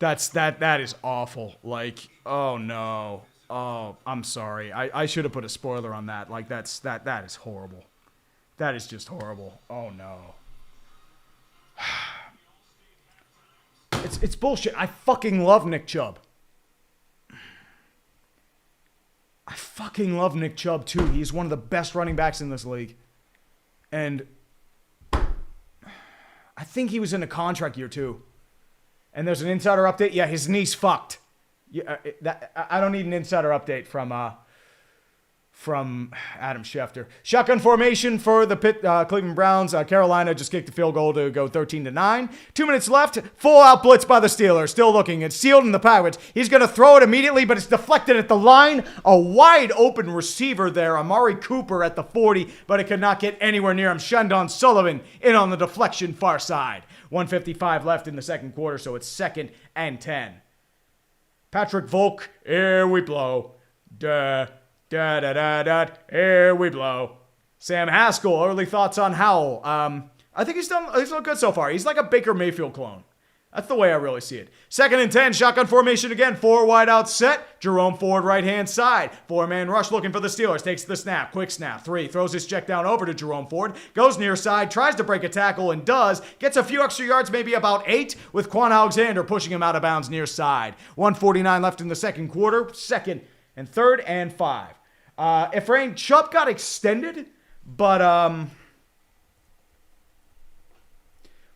A: that is awful. Oh no. Oh, I'm sorry. I should have put a spoiler on that. That is horrible. That is just horrible. Oh no. It's bullshit. I fucking love Nick Chubb. I fucking love Nick Chubb too. He's one of the best running backs in this league. And I think he was in a contract year too. And there's an insider update. Yeah, his knee's fucked. Yeah, I don't need an insider update from Adam Schefter. Shotgun formation for the Cleveland Browns. Carolina just kicked the field goal to go 13-9. 2 minutes left. Full out blitz by the Steelers. Still looking. It's sealed in the Pirates. He's going to throw it immediately, but it's deflected at the line. A wide open receiver there. Amari Cooper at the 40, but it could not get anywhere near him. Shandon Sullivan in on the deflection far side. 1:55 left in the second quarter, so it's 2nd and 10. Patrick Volk, here we blow. Da, da, da, da, da, here we blow. Sam Haskell, early thoughts on Howell. I think he's looked good so far. He's like a Baker Mayfield clone. That's the way I really see it. 2nd and 10, shotgun formation again. 4 wide out set. Jerome Ford right-hand side. 4-man rush looking for the Steelers. Takes the snap. Quick snap. 3. Throws his check down over to Jerome Ford. Goes near side. Tries to break a tackle and does. Gets a few extra yards, maybe about 8, with Quan Alexander pushing him out of bounds near side. 1:49 left in the second quarter. 2nd and 3rd and 5. Efrain Chubb got extended, but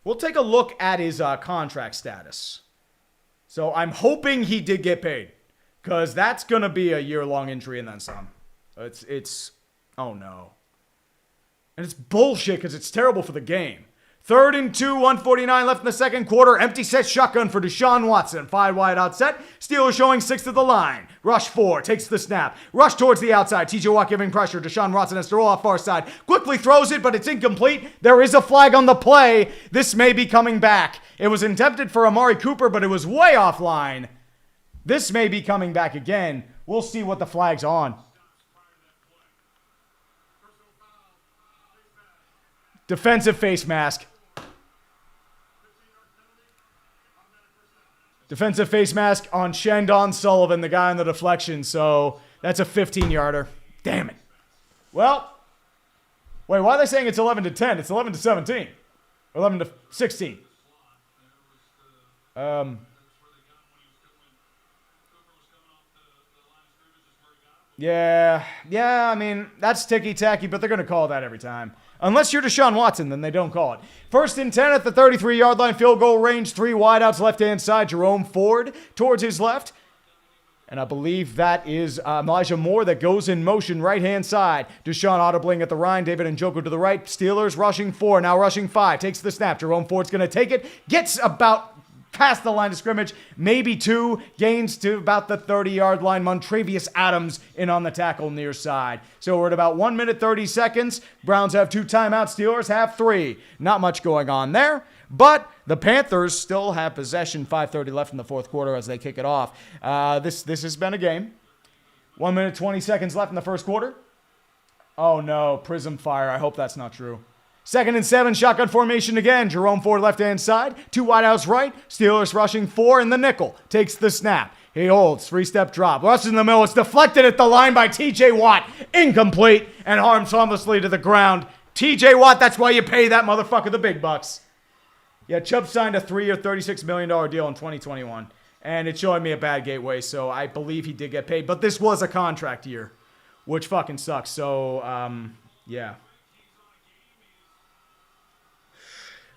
A: we'll take a look at his contract status. So I'm hoping he did get paid, because that's going to be a year-long injury and then some. Oh no. And it's bullshit because it's terrible for the game. 3rd and 2, 1:49 left in the second quarter. Empty set shotgun for Deshaun Watson. 5 wide out set. Steelers showing 6 to the line. Rush 4, takes the snap. Rush towards the outside. TJ Watt giving pressure. Deshaun Watson has to roll off far side. Quickly throws it, but it's incomplete. There is a flag on the play. This may be coming back. It was intended for Amari Cooper, but it was way offline. This may be coming back again. We'll see what the flag's on. Defensive face mask. Defensive face mask on Shandon Sullivan, the guy on the deflection. So that's a 15-yarder. Damn it. Well, wait, why are they saying it's 11 to 10? It's 11 to 17. 11 to 16. Yeah, I mean, that's ticky-tacky, but they're going to call that every time. Unless you're Deshaun Watson, then they don't call it. 1st and 10 at the 33-yard line, field goal range, 3 wideouts left-hand side. Jerome Ford towards his left. And I believe that is Elijah Moore that goes in motion right-hand side. Deshaun audibling at the Ryan, David Njoku to the right. Steelers rushing 4, now rushing 5. Takes the snap. Jerome Ford's going to take it. Gets about past the line of scrimmage, maybe 2, gains to about the 30-yard line. Montravius Adams in on the tackle near side. So we're at about 1 minute, 30 seconds. Browns have 2 timeouts. Steelers have 3. Not much going on there, but the Panthers still have possession. 5:30 left in the fourth quarter as they kick it off. This has been a game. 1 minute, 20 seconds left in the first quarter. Oh no, prism fire. I hope that's not true. 2nd and 7, shotgun formation again. Jerome Ford left-hand side. 2 wideouts right. Steelers rushing 4 in the nickel. Takes the snap. He holds. 3-step drop. Rushes in the middle. It's deflected at the line by TJ Watt. Incomplete. And harms harmlessly to the ground. TJ Watt, that's why you pay that motherfucker the big bucks. Yeah, Chubb signed a 3-year, $36 million deal in 2021. And it's showing me a bad gateway, so I believe he did get paid. But this was a contract year, which fucking sucks. So, yeah.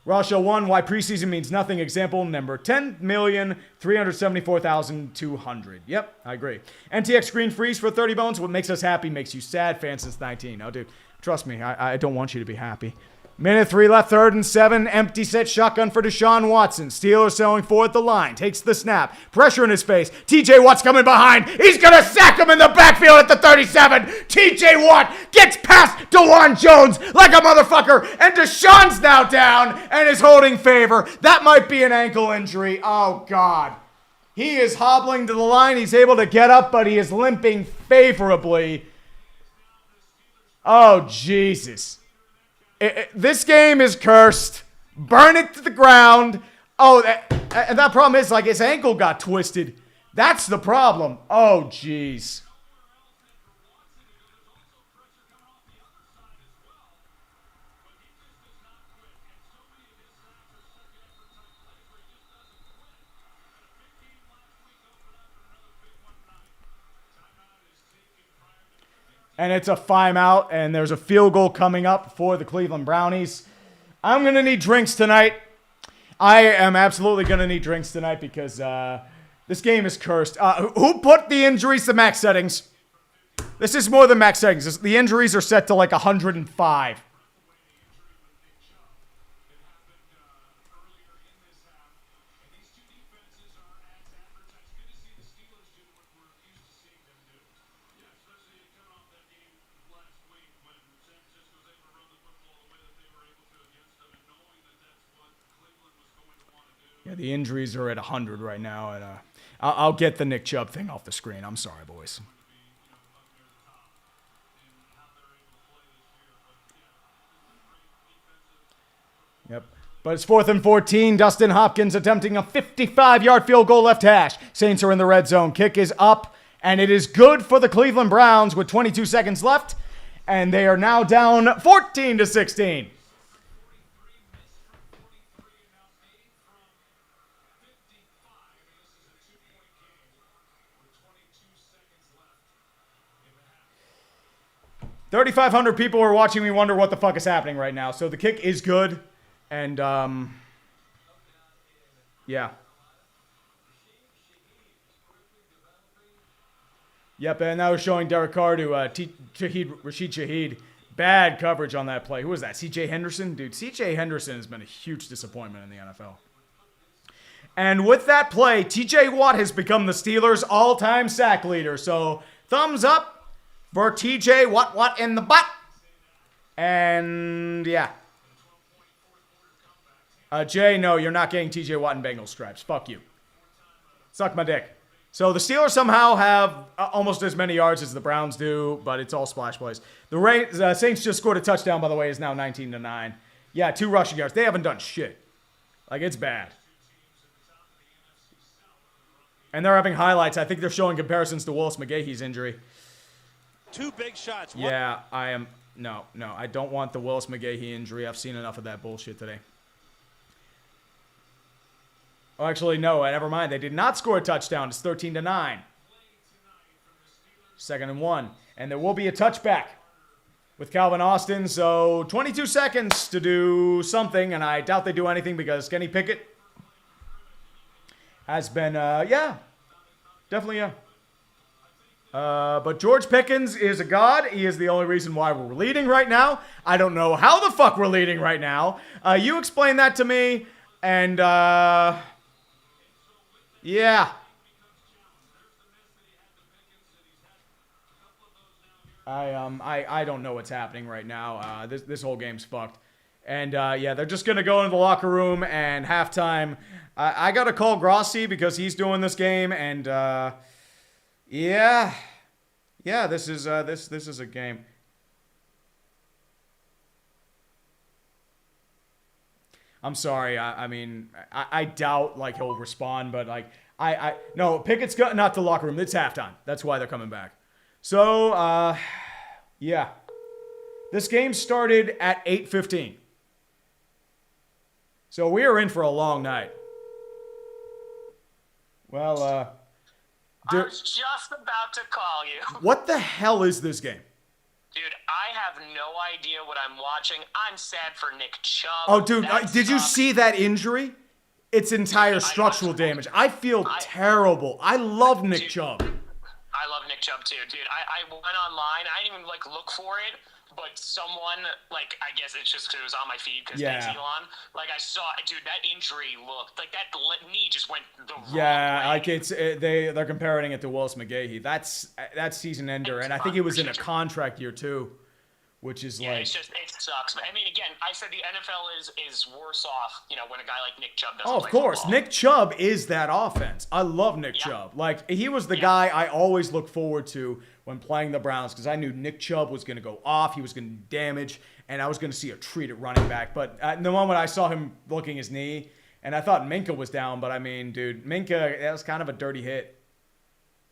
A: Russia 1, why preseason means nothing. Example number 10,374,200. Yep, I agree. NTX screen freeze for 30 bones. What makes us happy makes you sad. Fan since 19. Oh, dude, trust me, I don't want you to be happy. Minute 3 left, 3rd and 7. Empty set shotgun for Deshaun Watson. Steelers selling 4 at the line. Takes the snap. Pressure in his face. TJ Watt's coming behind. He's going to sack him in the backfield at the 37. TJ Watt gets past DeJuan Jones like a motherfucker. And Deshaun's now down and is holding favor. That might be an ankle injury. Oh, God. He is hobbling to the line. He's able to get up, but he is limping favorably. Oh, Jesus. This game is cursed. Burn it to the ground. Oh, and that problem is, like, his ankle got twisted. That's the problem. Oh, jeez. And it's a 5-out, and there's a field goal coming up for the Cleveland Brownies. I'm going to need drinks tonight. I am absolutely going to need drinks tonight because this game is cursed. Who put the injuries to max settings? This is more than max settings. The injuries are set to like 105. Yeah, the injuries are at 100 right now, and I'll get the Nick Chubb thing off the screen. I'm sorry, boys. Yep. But it's 4th and 14. Dustin Hopkins attempting a 55-yard field goal left hash. Saints are in the red zone. Kick is up, and it is good for the Cleveland Browns with 22 seconds left. And they are now down 14-16. $3,500 people are watching me wonder what the fuck is happening right now. So the kick is good. And, yeah. Yep, and that was showing Derek Carr to Rashid Shaheed. Bad coverage on that play. Who was that? C.J. Henderson? Dude, C.J. Henderson has been a huge disappointment in the NFL. And with that play, T.J. Watt has become the Steelers' all-time sack leader. So, thumbs up for T.J. Watt in the butt. And, yeah. Jay, no, you're not getting T.J. Watt in Bengals stripes. Fuck you. Suck my dick. So the Steelers somehow have almost as many yards as the Browns do, but it's all splash plays. The Saints just scored a touchdown, by the way, is now 19-9. Yeah, 2 rushing yards. They haven't done shit. Like, it's bad. And they're having highlights. I think they're showing comparisons to Willis McGahee's injury.
D: 2 big shots.
A: Yeah, I am. No, I don't want the Willis McGahee injury. I've seen enough of that bullshit today. Oh, actually, no, never mind. They did not score a touchdown. It's 13-9. 2nd and 1. And there will be a touchback with Calvin Austin. So 22 seconds to do something, and I doubt they do anything because Kenny Pickett has been, yeah, definitely, yeah. But George Pickens is a god. He is the only reason why we're leading right now. I don't know how the fuck we're leading right now. You explain that to me, and, yeah. I don't know what's happening right now. This whole game's fucked. And, yeah, they're just going to go into the locker room and halftime. I got to call Grossi because he's doing this game. And, yeah, this is a game. I'm sorry. I mean, I doubt, like, he'll respond, but, like, no, Pickett's got not the locker room. It's halftime. That's why they're coming back. So, yeah. This game started at 8:15. So we are in for a long night. Well,
E: I was just about to call you.
A: What the hell is this game?
E: Dude, I have no idea what I'm watching. I'm sad for Nick Chubb.
A: Oh, dude, did you see that injury? It's entire structural damage. I feel terrible. I love Nick Chubb.
E: I love Nick Chubb too, dude. I went online. I didn't even look for it, but someone I guess it's just because it was on my feed because thanks Elon. I saw, dude, that injury looked like that knee just went the wrong way.
A: Yeah, they're comparing it to Willis McGahee. That's season ender, and I think it was in a contract year too, which is
E: it sucks. But I mean, again, I said the NFL is worse off, when a guy like Nick Chubb doesn't.
A: Oh, of course, football. Nick Chubb is that offense. I love Nick Chubb. He was the guy I always look forward to when playing the Browns because I knew Nick Chubb was going to go off, he was going to do damage, and I was going to see a treat at running back. But the moment I saw him looking his knee, and I thought Minka was down, but I mean, dude, Minka, that was kind of a dirty hit.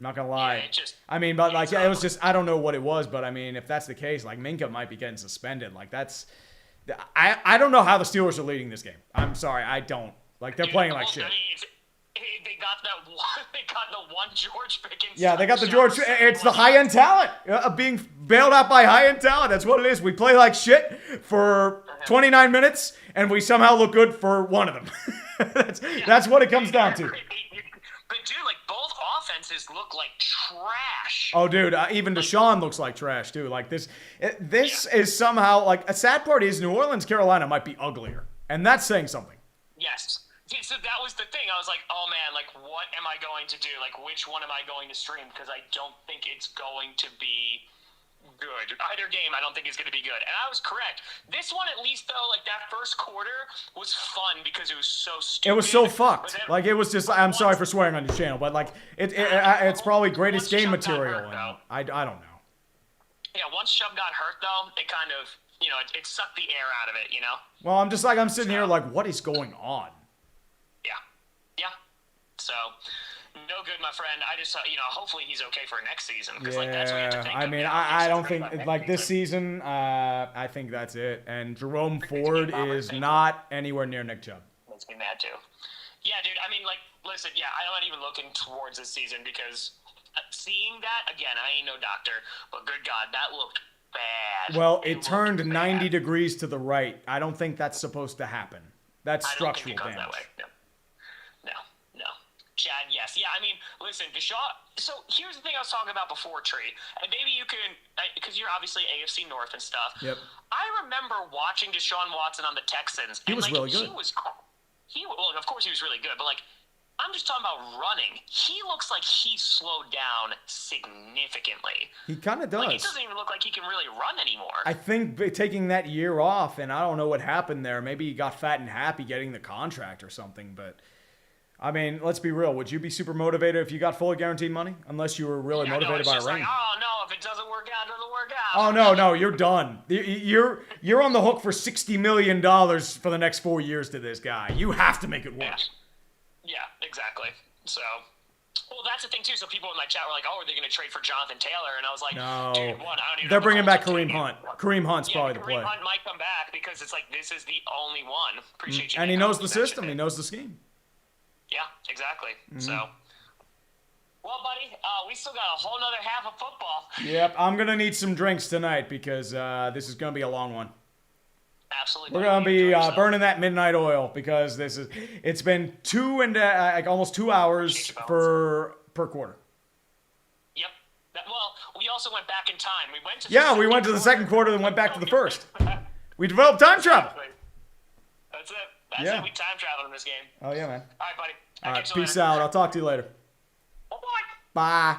A: Not gonna lie. It was just, I don't know what it was, but I mean, if that's the case, Minka might be getting suspended. I don't know how the Steelers are leading this game. I'm sorry, I don't. They're playing like shit.
E: They got the one George Pickens.
A: Yeah, they got the George. It's the high-end talent being bailed out by high-end talent. That's what it is. We play like shit for 29 minutes, and we somehow look good for one of them. That's what it comes down to.
E: But dude, both offenses look like trash.
A: Oh, dude, even Deshaun looks like trash too. This is somehow a sad part is New Orleans, Carolina might be uglier, and that's saying something.
E: Yes. So that was the thing. I was like, oh man, what am I going to do? Which one am I going to stream? Because I don't think it's going to be good. Either game, I don't think is going to be good. And I was correct. This one, at least, though, that first quarter was fun because it was so stupid.
A: It was so fucked. It was just, I'm sorry for swearing on your channel, but, it's probably greatest game material. I don't know.
E: Yeah, once Chubb got hurt, though, it kind of it sucked the air out of it,
A: Well, I'm sitting here like, what is going on?
E: Yeah. So, no good, my friend. I just, hopefully he's okay for next season. Because, that's what you have to think
A: I
E: of,
A: mean,
E: He's
A: I don't
E: ready
A: think,
E: for
A: like,
E: next
A: this season, I think that's it. And Jerome Ford is not anywhere near Nick Chubb.
E: Makes me mad, too. Yeah, dude, I mean, listen, I'm not even looking towards this season because seeing that, again, I ain't no doctor, but good God, that looked bad.
A: Well, it turned 90 degrees to the right. I don't think that's supposed to happen. That's structural damage.
E: That way. No. Chad, yes. Yeah, I mean, listen, Deshaun. So here's the thing I was talking about before, Tree. And maybe you can, because you're obviously AFC North and stuff.
A: Yep.
E: I remember watching Deshaun Watson on the Texans.
A: He was really good.
E: Well, of course he was really good, but I'm just talking about running. He looks like he slowed down significantly.
A: He kind of does.
E: It doesn't even look like he can really run anymore.
A: I think taking that year off, and I don't know what happened there. Maybe he got fat and happy getting the contract or something, but I mean, let's be real. Would you be super motivated if you got fully guaranteed money? Unless you were really motivated by a ring.
E: Oh, no, if it doesn't work out, it doesn't work out.
A: Oh, no, you're done. You're on the hook for $60 million for the next 4 years to this guy. You have to make it work.
E: Yeah, exactly. So, well, that's the thing, too. So people in my chat were like, oh, are they going to trade for Jonathan Taylor? And I was like,
A: no.
E: Dude, I don't even
A: They're
E: know
A: bringing back Kareem Hunt. Kareem Hunt's probably the play.
E: Kareem Hunt might come back because it's like, this is the only one. Appreciate you.
A: And he knows the system. He knows the scheme.
E: Yeah, exactly. So, well, buddy, we still got a whole nother half of football.
A: Yep, I'm going to need some drinks tonight because this is going to be a long one.
E: Absolutely.
A: We're going to be burning that midnight oil because it's been almost 2 hours per quarter.
E: Yep. Well, we also went back in time.
A: We went to the second quarter and went back to the first. We developed time travel.
E: That's it. That's it. We time traveled in this game.
A: Oh, yeah, man.
E: All right, buddy.
A: All right, peace out. I'll talk to you later.
E: Oh, boy.
A: Bye.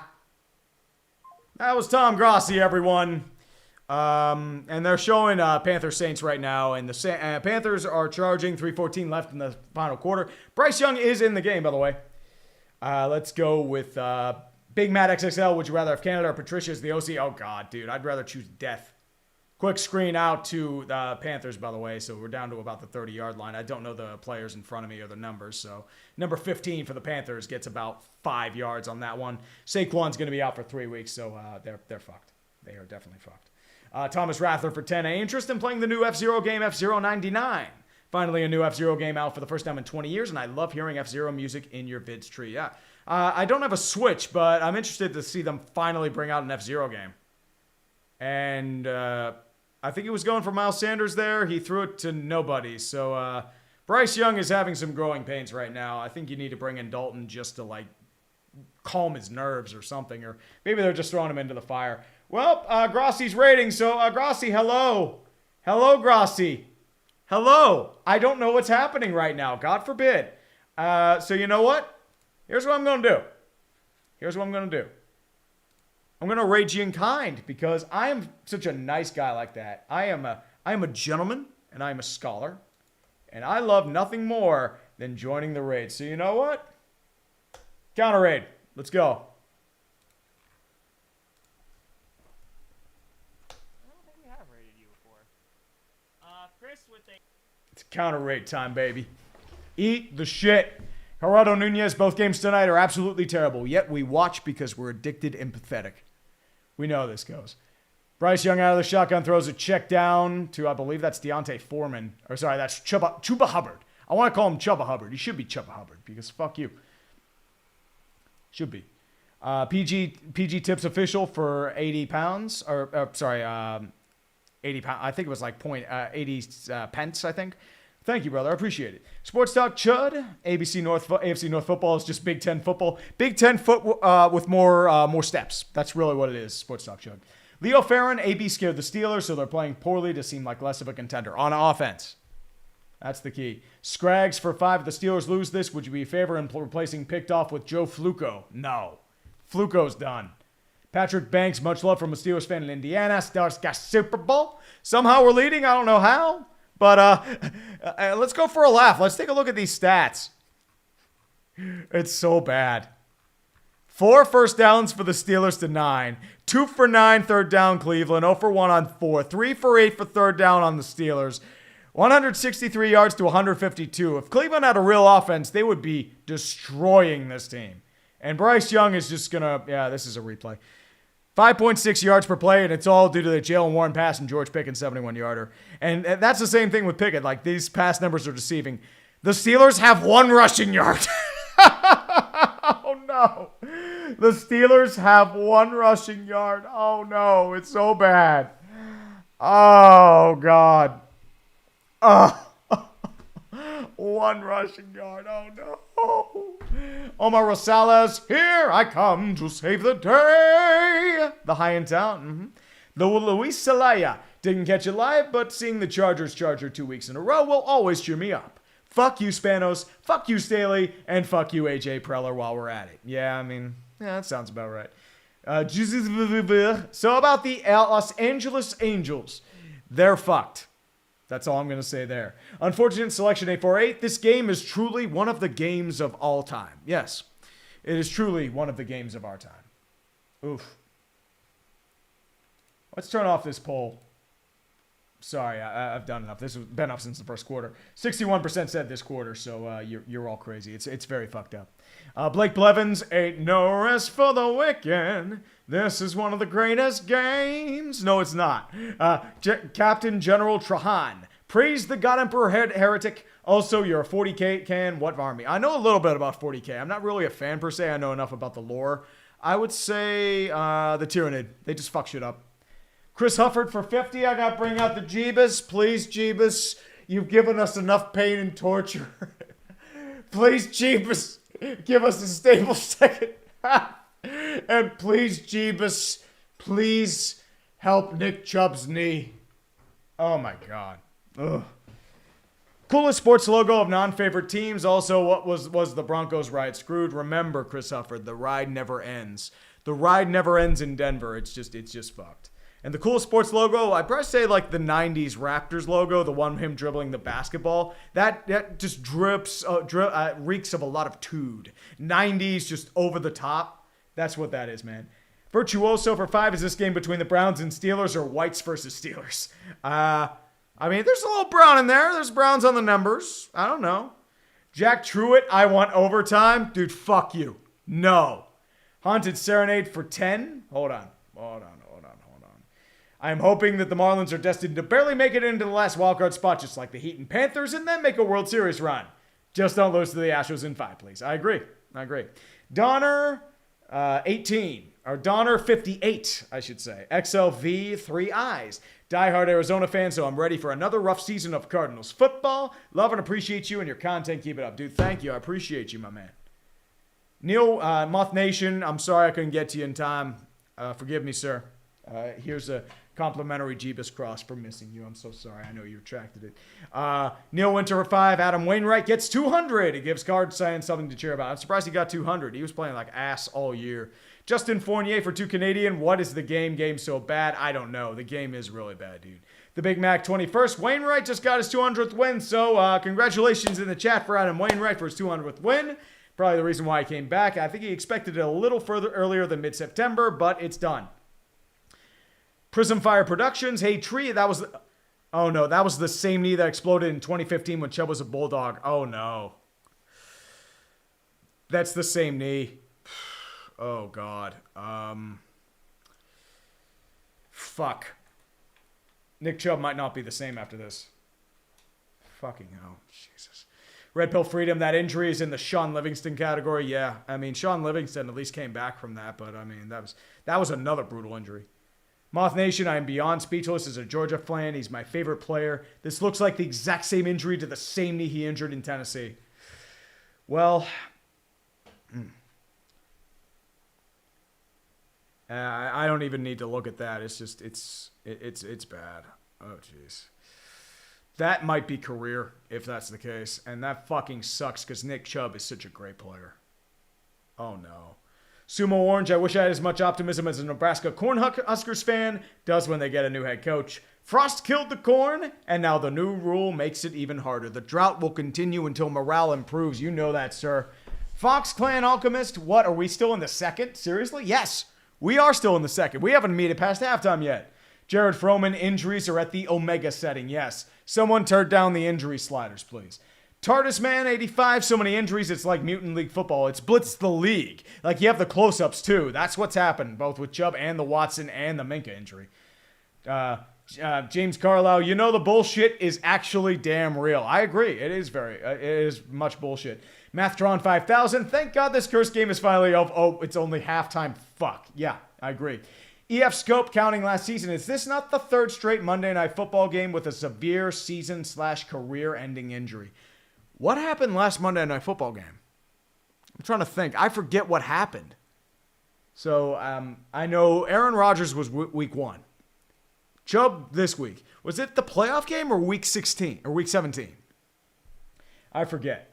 A: That was Tom Grossi, everyone. And they're showing Panthers Saints right now, and the Panthers are charging 3:14 left in the final quarter. Bryce Young is in the game, by the way. Let's go with Big Matt XXL. Would you rather have Canada or Patricia as the OC? Oh, God, dude. I'd rather choose death. Quick screen out to the Panthers, by the way, so we're down to about the 30-yard line. I don't know the players in front of me or the numbers, so number 15 for the Panthers gets about 5 yards on that one. Saquon's going to be out for 3 weeks, so they're fucked. They are definitely fucked. Thomas Rathler for 10A. Interest in playing the new F-Zero game, F-Zero 99. Finally, a new F-Zero game out for the first time in 20 years, and I love hearing F-Zero music in your vids tree. Yeah, I don't have a Switch, but I'm interested to see them finally bring out an F-Zero game. And I think he was going for Miles Sanders there. He threw it to nobody. So Bryce Young is having some growing pains right now. I think you need to bring in Dalton just to, calm his nerves or something. Or maybe they're just throwing him into the fire. Well, Grossi's rating. So, Grossi, hello. Hello, Grossi. Hello. I don't know what's happening right now. God forbid. So, you know what? Here's what I'm going to do. I'm going to rate you in kind because I am such a nice guy like that. I am a gentleman and I am a scholar. And I love nothing more than joining the raid. So you know what? Counter raid. Let's go.
F: I don't think we have rated you before. Chris with a...
A: It's counter raid time, baby. Eat the shit. Gerardo Nunez, both games tonight are absolutely terrible. Yet we watch because we're addicted and pathetic. We know how this goes. Bryce Young out of the shotgun throws a check down to, I believe that's Deontay Foreman. Or sorry, that's Chuba Hubbard. I want to call him Chuba Hubbard. He should be Chuba Hubbard because fuck you. Should be. PG tips official for 80 pounds. 80 pounds. I think it was 80 pence, I think. Thank you, brother. I appreciate it. Sports Talk Chud. AFC North football is just Big Ten football. Big Ten with more steps. That's really what it is. Sports Talk Chud. Leo Farron. AB scared the Steelers, so they're playing poorly to seem like less of a contender on offense. That's the key. Scrags for 5. If the Steelers lose this, would you be in favor in replacing picked off with Joe Fluco? No. Fluco's done. Patrick Banks. Much love from a Steelers fan in Indiana. Steelers got Super Bowl. Somehow we're leading. I don't know how. But let's go for a laugh. Let's take a look at these stats. It's so bad. 4 first downs for the Steelers to 9. 2 for 9 third down Cleveland. 0 for 1 on 4. 3 for 8 for third down on the Steelers. 163 yards to 152. If Cleveland had a real offense, they would be destroying this team. And Bryce Young is just going to, yeah, this is a replay. 5.6 yards per play, and it's all due to the Jalen Warren pass and George Pickens 71-yarder. And that's the same thing with Pickett. Like, these pass numbers are deceiving. The Steelers have 1 rushing yard. Oh, no. The Steelers have 1 rushing yard. Oh, no. It's so bad. Oh, God. Oh. 1 rushing yard. Oh, no. Omar Rosales, here I come to save the day. The high in town. The Luis Celaya didn't catch it live, but seeing the Chargers charger 2 weeks in a row will always cheer me up. Fuck you, Spanos. Fuck you, Staley. And fuck you, AJ Preller, while we're at it. Yeah, I mean, yeah, that sounds about right. So about the Los Angeles Angels. They're fucked. That's all I'm going to say there. Unfortunate selection 848. This game is truly one of the games of all time. Yes, it is truly one of the games of our time. Oof. Let's turn off this poll. Sorry, I've done enough. This has been up since the first quarter. 61% said this quarter, so you're all crazy. It's very fucked up. Blake Blevins, ain't no rest for the wicked. This is one of the greatest games. No, it's not. Captain General Trahan, praise the God Emperor Heretic. Also, you're a 40K can. What army? I know a little bit about 40K. I'm not really a fan per se. I know enough about the lore. I would say the Tyrannid. They just fuck shit up. Chris Hufford for 50. I got to bring out the Jeebus. Please, Jeebus. You've given us enough pain and torture. Please, Jeebus. Give us a stable second half. And please, Jeebus, please help Nick Chubb's knee. Oh, my God. Ugh. Coolest sports logo of non-favorite teams. Also, what was the Broncos ride screwed? Remember, Chris Hufford, the ride never ends. The ride never ends in Denver. It's just fucked. And the coolest sports logo, I'd probably say like the 90s Raptors logo, the one him dribbling the basketball. That just reeks of a lot of tude. 90s, just over the top. That's what that is, man. Virtuoso for 5. Is this game between the Browns and Steelers or Whites versus Steelers? I mean, there's a little Brown in there. There's Browns on the numbers. I don't know. Jack Truitt, I want overtime. Dude, fuck you. No. Haunted Serenade for 10. Hold on. I am hoping that the Marlins are destined to barely make it into the last wildcard spot, just like the Heat and Panthers, and then make a World Series run. Just don't lose to the Astros in 5, please. I agree. Donner, 18. Or Donner, 58, I should say. XLV, 3 eyes. Diehard Arizona fan, so I'm ready for another rough season of Cardinals football. Love and appreciate you and your content. Keep it up. Dude, thank you. I appreciate you, my man. Neil, Moth Nation, I'm sorry I couldn't get to you in time. Forgive me, sir. Here's a complimentary Jeebus cross for missing you. I'm so sorry. I know you retracted it. Neil Winter for 5. Adam Wainwright gets 200. It gives Card Science something to cheer about. I'm surprised he got 200. He was playing like ass all year. Justin Fournier for 2 Canadian. What is the game? Game so bad? I don't know. The game is really bad, dude. The Big Mac 21st. Wainwright just got his 200th win. So congratulations in the chat for Adam Wainwright for his 200th win. Probably the reason why he came back. I think he expected it a little further earlier than mid-September, but it's done. Prism Fire Productions. Hey, Tree, that was... Oh, no, that was the same knee that exploded in 2015 when Chubb was a Bulldog. Oh, no. That's the same knee. Oh, God. Fuck. Nick Chubb might not be the same after this. Fucking hell. Jesus. Red Pill Freedom, that injury is in the Sean Livingston category. Yeah, I mean, Sean Livingston at least came back from that, but, I mean, that was another brutal injury. Moth Nation, I am beyond speechless as a Georgia fan. He's my favorite player. This looks like the exact same injury to the same knee he injured in Tennessee. Well, I don't even need to look at that. It's just, it's bad. Oh, jeez. That might be career, if that's the case. And that fucking sucks because Nick Chubb is such a great player. Oh, no. Sumo Orange, I wish I had as much optimism as a Nebraska Cornhuskers fan does when they get a new head coach. Frost killed the corn, and now the new rule makes it even harder. The drought will continue until morale improves. You know that, sir. Fox Clan Alchemist, what? Are we still in the second? Seriously? Yes, we are still in the second. We haven't made it past halftime yet. Jared Froman, injuries are at the Omega setting. Yes. Someone turn down the injury sliders, please. TARDIS Man 85, so many injuries, it's like Mutant League football. It's blitzed the league. Like, you have the close-ups, too. That's what's happened, both with Chubb and the Watson and the Minka injury. James Carlisle, you know the bullshit is actually damn real. I agree. It is much bullshit. Mathtron 5000, thank God this cursed game is finally over. Oh, it's only halftime. Fuck. Yeah, I agree. EF Scope counting last season. Is this not the third straight Monday Night Football game with a severe season/career-ending injury? What happened last Monday Night Football game? I'm trying to think. I forget what happened. So, I know Aaron Rodgers was week 1. Chubb this week. Was it the playoff game or week 16 or week 17? I forget.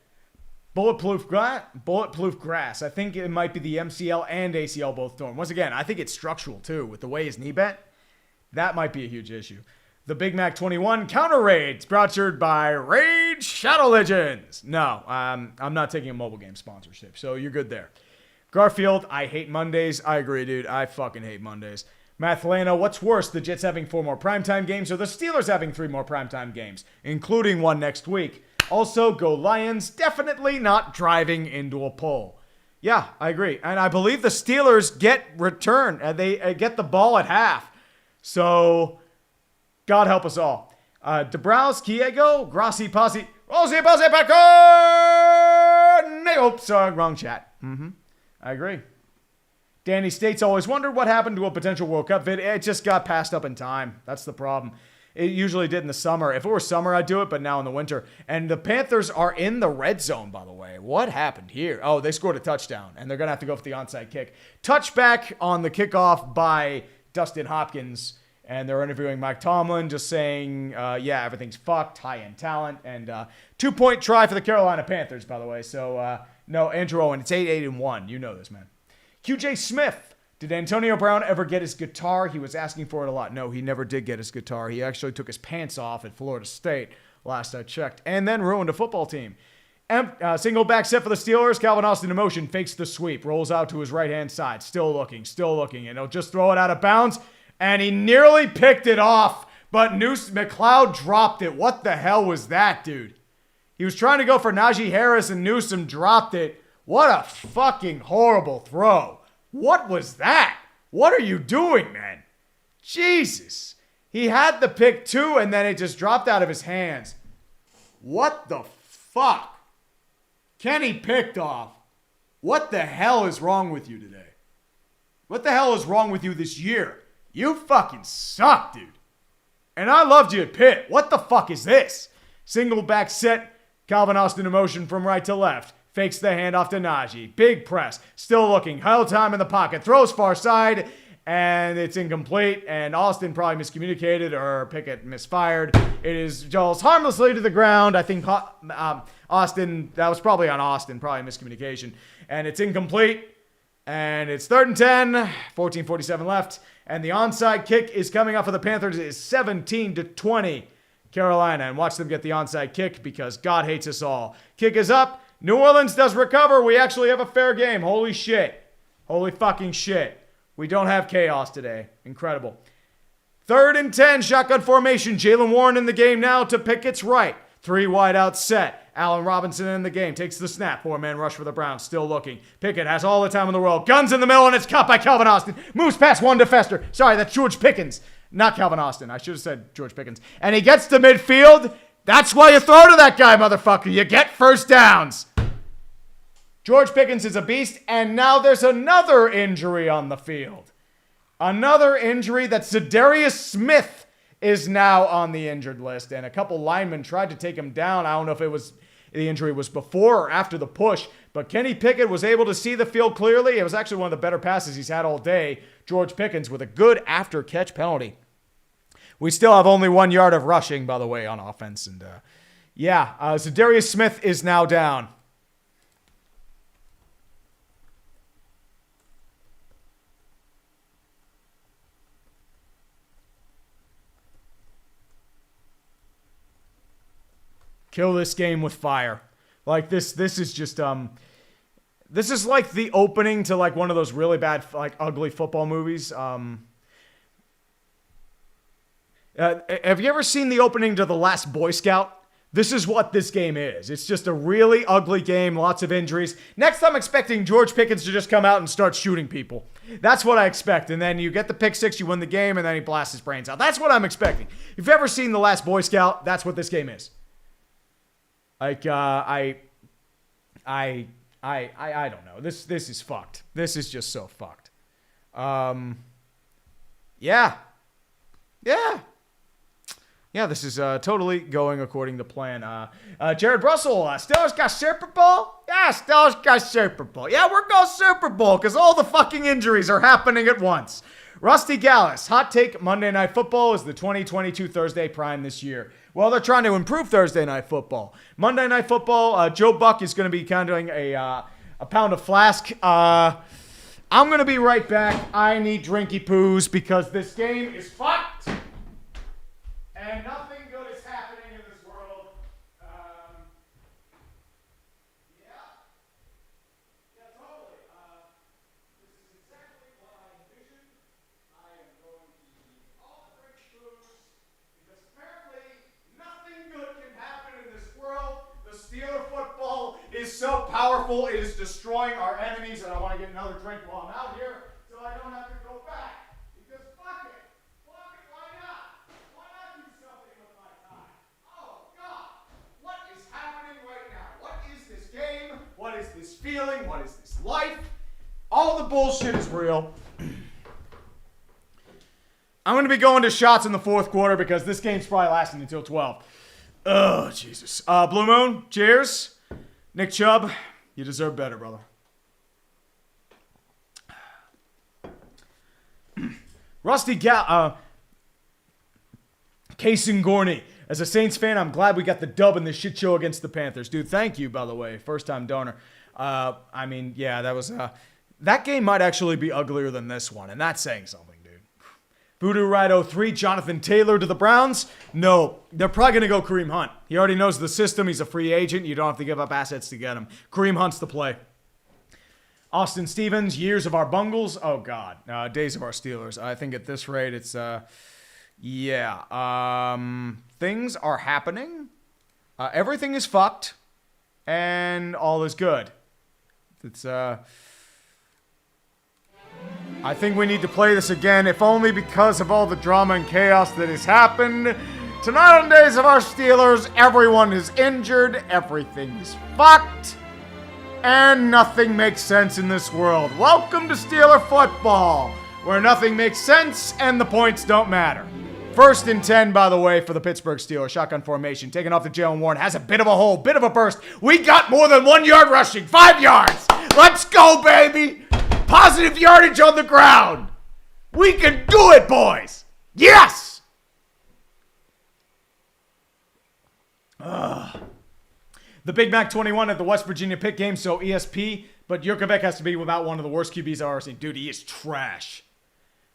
A: Bulletproof grass. I think it might be the MCL and ACL both torn. Once again, I think it's structural too with the way his knee bent. That might be a huge issue. The Big Mac 21 Counter Raids brought to you by Raid Shadow Legends. No, I'm not taking a mobile game sponsorship, so you're good there. Garfield, I hate Mondays. I agree, dude. I fucking hate Mondays. Mathlana, what's worse, the Jets having 4 more primetime games or the Steelers having 3 more primetime games, including one next week? Also, go Lions, definitely not driving into a pole. Yeah, I agree. And I believe the Steelers get return. They get the ball at half. So, God help us all. DeBrows, Kiego, Grassi, Posse, Rosie, Posse, Packer! Oops, wrong chat. I agree. Danny States always wondered what happened to a potential World Cup vid. It just got passed up in time. That's the problem. It usually did in the summer. If it were summer, I'd do it, but now in the winter. And the Panthers are in the red zone, by the way. What happened here? Oh, they scored a touchdown, and they're going to have to go for the onside kick. Touchback on the kickoff by Dustin Hopkins, and they're interviewing Mike Tomlin, just saying, yeah, everything's fucked, high-end talent, and 2-point try for the Carolina Panthers, by the way. So, no, Andrew Owen, it's 8-8-1. You know this, man. QJ Smith. Did Antonio Brown ever get his guitar? He was asking for it a lot. No, he never did get his guitar. He actually took his pants off at Florida State, last I checked, and then ruined a football team. Single back set for the Steelers. Calvin Austin in motion, fakes the sweep, rolls out to his right-hand side. Still looking, and he'll just throw it out of bounds, and he nearly picked it off, but McLeod dropped it. What the hell was that, dude? He was trying to go for Najee Harris, and Newsome dropped it. What a fucking horrible throw. What was that? What are you doing, man? Jesus. He had the pick too, and then it just dropped out of his hands. What the fuck? Kenny picked off. What the hell is wrong with you today? What the hell is wrong with you this year? You fucking suck, dude. And I loved you at Pitt. What the fuck is this? Single back set. Calvin Austin in motion from right to left. Fakes the handoff to Najee. Big press. Still looking. Held time in the pocket. Throws far side. And it's incomplete. And Austin probably miscommunicated or Pickett misfired. It is falls harmlessly to the ground. I think Austin, that was probably on Austin. Probably miscommunication. And it's incomplete. And it's 3rd and 10. 14:47 left. And the onside kick is coming up for the Panthers. It is 17-20 Carolina. And watch them get the onside kick because God hates us all. Kick is up. New Orleans does recover. We actually have a fair game. Holy shit. Holy fucking shit. We don't have chaos today. Incredible. 3rd and 10, shotgun formation. Jalen Warren in the game now to Pickett's right. 3 wide out set. Allen Robinson in the game. Takes the snap. 4-man rush for the Browns. Still looking. Pickett has all the time in the world. Guns in the middle, and it's caught by Calvin Austin. Moves past one to Fester. Sorry, that's George Pickens. Not Calvin Austin. I should have said George Pickens. And he gets to midfield. That's why you throw to that guy, motherfucker. You get first downs. George Pickens is a beast, and now there's another injury on the field. Another injury that Za'Darius Smith is now on the injured list, and a couple linemen tried to take him down. I don't know if it was the injury was before or after the push, but Kenny Pickett was able to see the field clearly. It was actually one of the better passes he's had all day. George Pickens with a good after-catch penalty. We still have only 1 yard of rushing, by the way, on offense, and Za'Darius Smith is now down. Kill this game with fire. Like this is just This is like the opening to like one of those really bad, like ugly football movies. Have you ever seen the opening to The Last Boy Scout? This is what this game is. It's just a really ugly game, lots of injuries. Next, I'm expecting George Pickens to just come out and start shooting people. That's what I expect. And then you get the pick six, you win the game, and then he blasts his brains out. That's what I'm expecting. If you've ever seen The Last Boy Scout, that's what this game is. Like, I don't know. This is fucked. This is just so fucked. Yeah. Yeah, this is totally going according to plan. Jared Russell, Steelers got Super Bowl? Yeah, Steelers got Super Bowl. Yeah, we're going Super Bowl because all the fucking injuries are happening at once. Rusty Gallus, hot take, Monday Night Football is the 2022 Thursday prime this year. Well, they're trying to improve Thursday Night Football. Monday Night Football, Joe Buck is going to be kind of doing a pound of flask. I'm going to be right back. I need drinky poos because this game is fucked. And nothing good is happening in this world. Yeah, totally. This is exactly what I envisioned. I am going to eat all the drinky poos because apparently nothing good can happen in this world. The Steeler football is so powerful, it is destroying our enemies, and I want to get another drink while I'm out here so I don't have to go back. Because fuck it. Fuck it, why not? Why not do something with my time? Oh, God. What is happening right now? What is this game? What is this feeling? What is this life? All the bullshit is real. I'm going to be going to shots in the fourth quarter because this game's probably lasting until 12. Oh, Jesus. Blue Moon, cheers. Nick Chubb, you deserve better, brother. Rusty Kaysen Gorney. As a Saints fan, I'm glad we got the dub in this shit show against the Panthers. Dude, thank you, by the way. First-time donor. I mean, yeah, that was... that game might actually be uglier than this one, and that's saying something, dude. Voodoo Ride 03, Jonathan Taylor to the Browns. No, they're probably going to go Kareem Hunt. He already knows the system. He's a free agent. You don't have to give up assets to get him. Kareem Hunt's the play. Austin Stevens, years of our bungles. Oh, God. Days of our Steelers. I think at this rate, it's... yeah. Things are happening. Everything is fucked. And all is good. It's, I think we need to play this again, if only because of all the drama and chaos that has happened. Tonight on Days of Our Steelers, everyone is injured, everything is fucked, and nothing makes sense in this world. Welcome to Steeler football, where nothing makes sense and the points don't matter. 1st and 10, by the way, for the Pittsburgh Steelers. Shotgun formation, taking off to Jalen Warren. Has a bit of a hole, bit of a burst. We got more than 1 yard rushing. 5 yards. Let's go, baby. Positive yardage on the ground. We can do it, boys. Yes. The Big Mac 21 at the West Virginia Pitt game, so ESP. But Jurkovic has to be without one of the worst QBs I've ever seen. Dude, he is trash.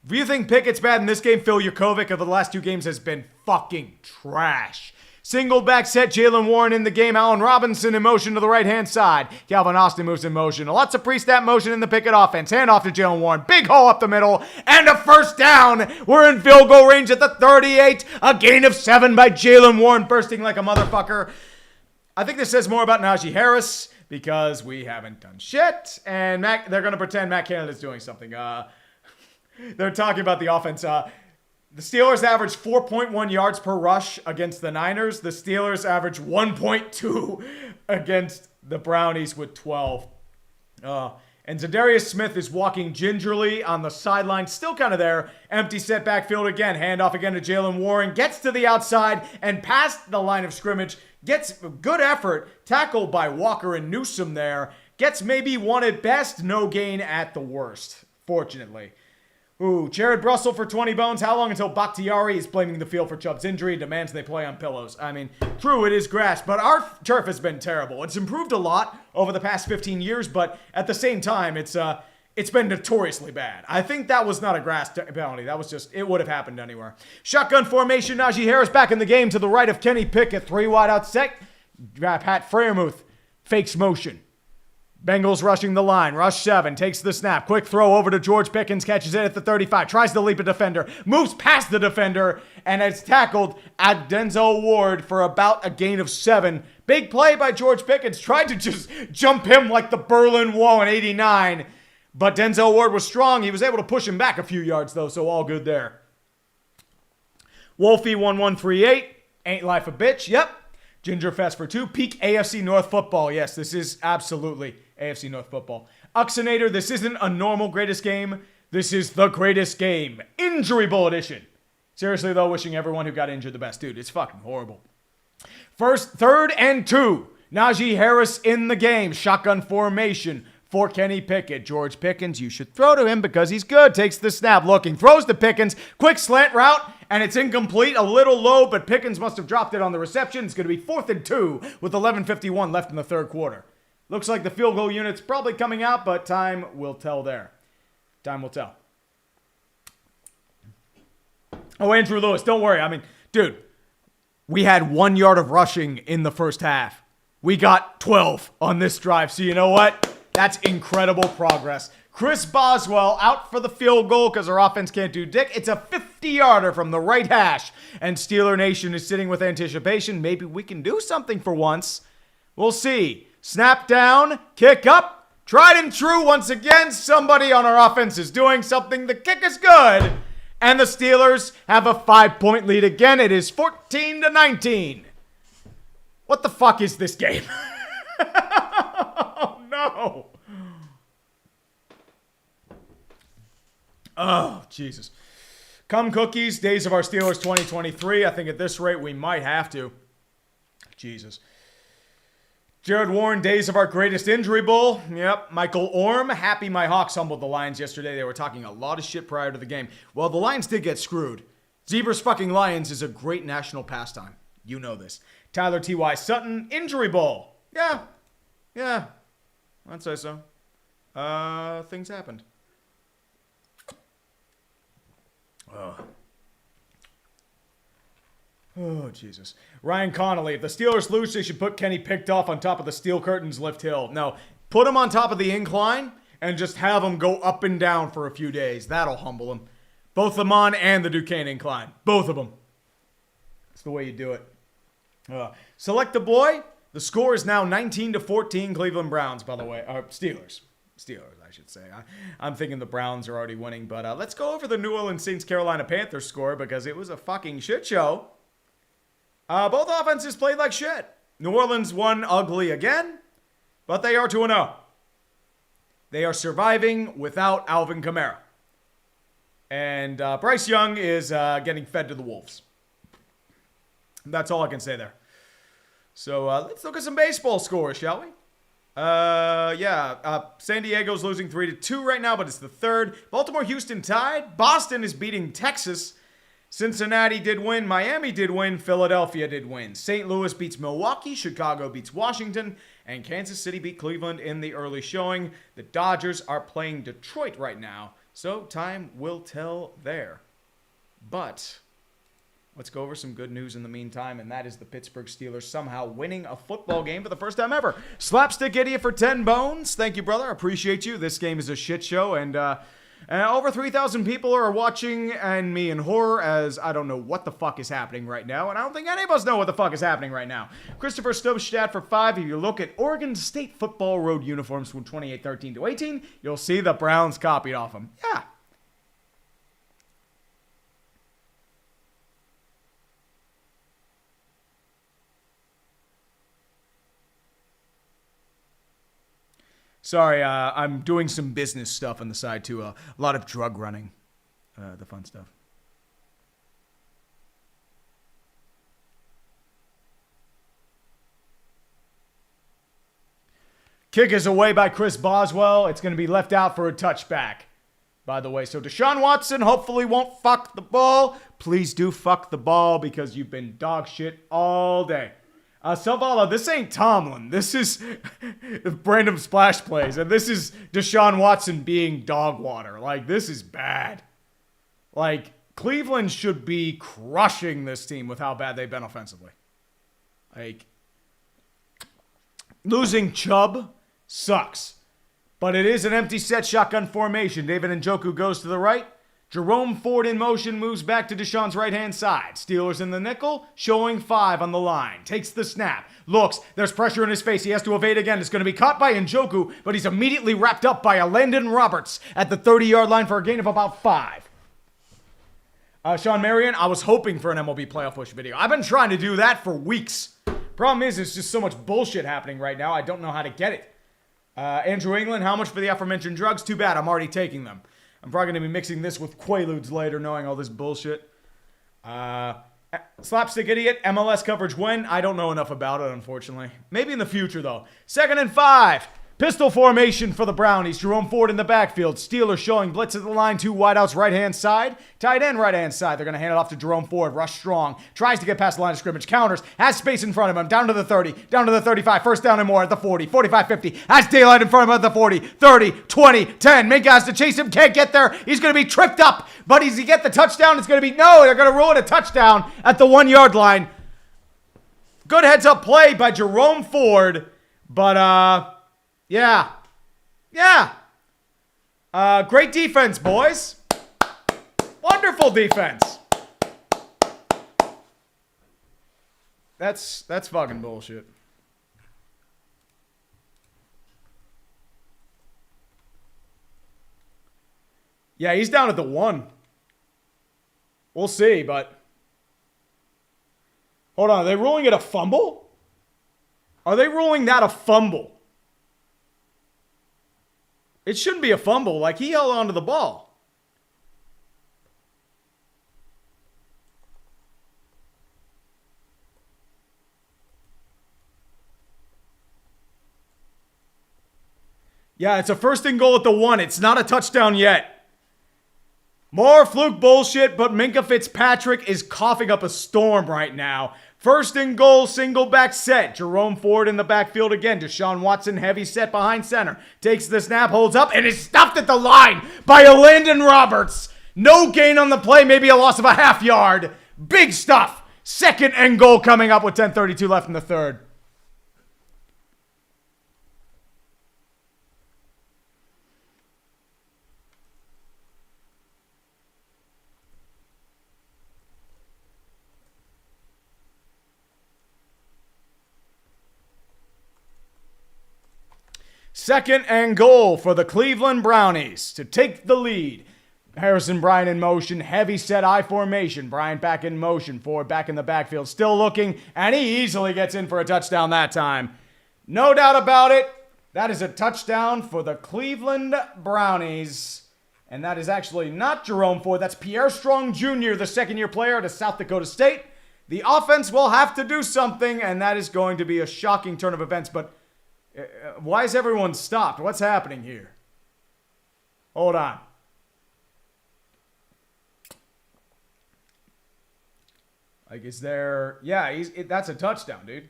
A: If you think Pickett's bad in this game, Phil Jurkovic of the last 2 games has been fucking trash. Single back set, Jalen Warren in the game. Allen Robinson in motion to the right-hand side. Calvin Austin moves in motion. Lots of pre-snap motion in the Pickett offense. Hand off to Jalen Warren. Big hole up the middle. And a first down. We're in field goal range at the 38. A gain of 7 by Jalen Warren, bursting like a motherfucker. I think this says more about Najee Harris because we haven't done shit. And they're going to pretend Matt Canada's doing something. They're talking about the offense. The Steelers averaged 4.1 yards per rush against the Niners. The Steelers averaged 1.2 against the Brownies with 12. And Zadarius Smith is walking gingerly on the sideline, still kind of there. Empty set backfield again. Handoff again to Jalen Warren. Gets to the outside and past the line of scrimmage. Gets good effort. Tackled by Walker and Newsome there. Gets maybe one at best. No gain at the worst, fortunately. Ooh, Jared Russell for 20 bones. How long until Bakhtiari is blaming the field for Chubb's injury? Demands they play on pillows. I mean, true, it is grass, but our turf has been terrible. It's improved a lot over the past 15 years, but at the same time, it's been notoriously bad. I think that was not a grass penalty. That was just, it would have happened anywhere. Shotgun formation, Najee Harris back in the game to the right of Kenny Pickett. 3 wide out set. Pat Freiermuth fakes motion. Bengals rushing the line. Rush 7. Takes the snap. Quick throw over to George Pickens. Catches it at the 35. Tries to leap a defender. Moves past the defender. And it's tackled at Denzel Ward for about a gain of 7. Big play by George Pickens. Tried to just jump him like the Berlin Wall in 89. But Denzel Ward was strong. He was able to push him back a few yards, though. So all good there. Wolfie 1138. Ain't life a bitch. Yep. Gingerfest for 2. Peak AFC North football. Yes, this is absolutely AFC North football. Uxinator, this isn't a normal greatest game. This is the greatest game. Injury Bowl edition. Seriously, though, wishing everyone who got injured the best. Dude, it's fucking horrible. Third and 2. Najee Harris in the game. Shotgun formation for Kenny Pickett. George Pickens, you should throw to him because he's good. Takes the snap, looking, throws to Pickens. Quick slant route, and it's incomplete. A little low, but Pickens must have dropped it on the reception. It's going to be 4th and 2 with 11:51 left in the third quarter. Looks like the field goal unit's probably coming out, but time will tell there. Time will tell. Oh, Andrew Lewis, don't worry. I mean, dude, we had 1 yard of rushing in the first half. We got 12 on this drive. So you know what? That's incredible progress. Chris Boswell out for the field goal because our offense can't do dick. It's a 50-yarder from the right hash. And Steeler Nation is sitting with anticipation. Maybe we can do something for once. We'll see. Snap down, kick up. Tried and true once again. Somebody on our offense is doing something. The kick is good. And the Steelers have a 5-point lead again. It is 14-19. What the fuck is this game? Oh, no. Oh, Jesus. Come cookies, Days of Our Steelers 2023. I think at this rate we might have to. Jesus. Jared Warren, Days of Our Greatest Injury Bowl. Yep. Michael Orm, happy my Hawks humbled the Lions yesterday. They were talking a lot of shit prior to the game. Well, the Lions did get screwed. Zebras fucking Lions is a great national pastime. You know this. Tyler T.Y. Sutton, Injury Bowl. Yeah. I'd say so. Things happened. Oh, Jesus. Ryan Connolly, if the Steelers lose, they should put Kenny Pickett on top of the Steel Curtains lift hill. No, put him on top of the incline and just have him go up and down for a few days. That'll humble him. Both the Mon and the Duquesne incline. Both of them. That's the way you do it. Select the boy. The score is now 19-14 Cleveland Browns, by the way. Steelers. Steelers, I should say. I'm thinking the Browns are already winning, but let's go over the New Orleans Saints Carolina Panthers score because it was a fucking shit show. Both offenses played like shit. New Orleans won ugly again, but they are 2-0. They are surviving without Alvin Kamara. And Bryce Young is getting fed to the Wolves. That's all I can say there. So let's look at some baseball scores, shall we? San Diego's losing 3-2 right now, but it's the third. Baltimore-Houston tied. Boston is beating Texas. Cincinnati did win. Miami did win. Philadelphia did win. St. Louis beats Milwaukee. Chicago beats Washington. And Kansas City beat Cleveland in the early showing. The Dodgers are playing Detroit right now. So time will tell there. But let's go over some good news in the meantime, and that is the Pittsburgh Steelers somehow winning a football game for the first time ever. Slapstick Idiot for 10 bones. Thank you, brother. I appreciate you. This game is a shit show, and over 3,000 people are watching and me in horror as I don't know what the fuck is happening right now, and I don't think any of us know what the fuck is happening right now. Christopher Stobstadt for 5. If you look at Oregon State football road uniforms from 28-13 to 18, you'll see the Browns copied off them. Yeah. Sorry, I'm doing some business stuff on the side too. A lot of drug running, the fun stuff. Kick is away by Chris Boswell. It's going to be left out for a touchback, by the way. So Deshaun Watson hopefully won't fuck the ball. Please do fuck the ball because you've been dog shit all day. Selvala, this ain't Tomlin. This is random splash plays. And this is Deshaun Watson being dog water. Like, this is bad. Like, Cleveland should be crushing this team with how bad they've been offensively. Like, losing Chubb Sucks. But it is an empty set shotgun formation. David Njoku goes to the right. Jerome Ford in motion moves back to Deshaun's right-hand side. Steelers in the nickel, showing 5 on the line. Takes the snap. Looks. There's pressure in his face. He has to evade again. It's going to be caught by Njoku, but he's immediately wrapped up by a Landon Roberts at the 30-yard line for a gain of about 5. Sean Marion, I was hoping for an MLB playoff push video. I've been trying to do that for weeks. Problem is, there's just so much bullshit happening right now, I don't know how to get it. Andrew England, how much for the aforementioned drugs? Too bad, I'm already taking them. I'm probably going to be mixing this with Quaaludes later, knowing all this bullshit. Slapstick Idiot, MLS coverage when? I don't know enough about it, unfortunately. Maybe in the future, though. 2nd and 5. Pistol formation for the Brownies. Jerome Ford in the backfield. Steelers showing blitz at the line. 2 wideouts right-hand side. Tight end right-hand side. They're going to hand it off to Jerome Ford. Rush strong. Tries to get past the line of scrimmage. Counters. Has space in front of him. Down to the 30. Down to the 35. First down and more at the 40. 45, 50. Has daylight in front of him at the 40. 30, 20, 10. Minka has to chase him. Can't get there. He's going to be tripped up. But does he get the touchdown? It's going to be no. They're going to rule it a touchdown at the 1-yard line. Good heads-up play by Jerome Ford. But, yeah. Great defense, boys. Wonderful defense. That's fucking bullshit. Yeah, he's down at the 1. We'll see, but hold on. Are they ruling it a fumble? Are they ruling that a fumble? It shouldn't be a fumble. Like, he held on to the ball. Yeah, it's a 1st and goal at the 1. It's not a touchdown yet. More fluke bullshit, but Minka Fitzpatrick is coughing up a storm right now. 1st and goal, single back set. Jerome Ford in the backfield again. Deshaun Watson, heavy set behind center. Takes the snap, holds up, and is stopped at the line by a Landon Roberts. No gain on the play, maybe a loss of a half yard. Big stuff. 2nd and goal coming up with 10:32 left in the 3rd. Second and goal for the Cleveland Brownies to take the lead. Harrison Bryant in motion, heavy set I formation. Bryant back in motion, Ford back in the backfield, still looking, and he easily gets in for a touchdown that time. No doubt about it. That is a touchdown for the Cleveland Brownies. And that is actually not Jerome Ford. That's Pierre Strong Jr., the 2nd-year player at South Dakota State. The offense will have to do something, and that is going to be a shocking turn of events, but why is everyone stopped? What's happening here? Hold on. Like, is there... Yeah, that's a touchdown, dude.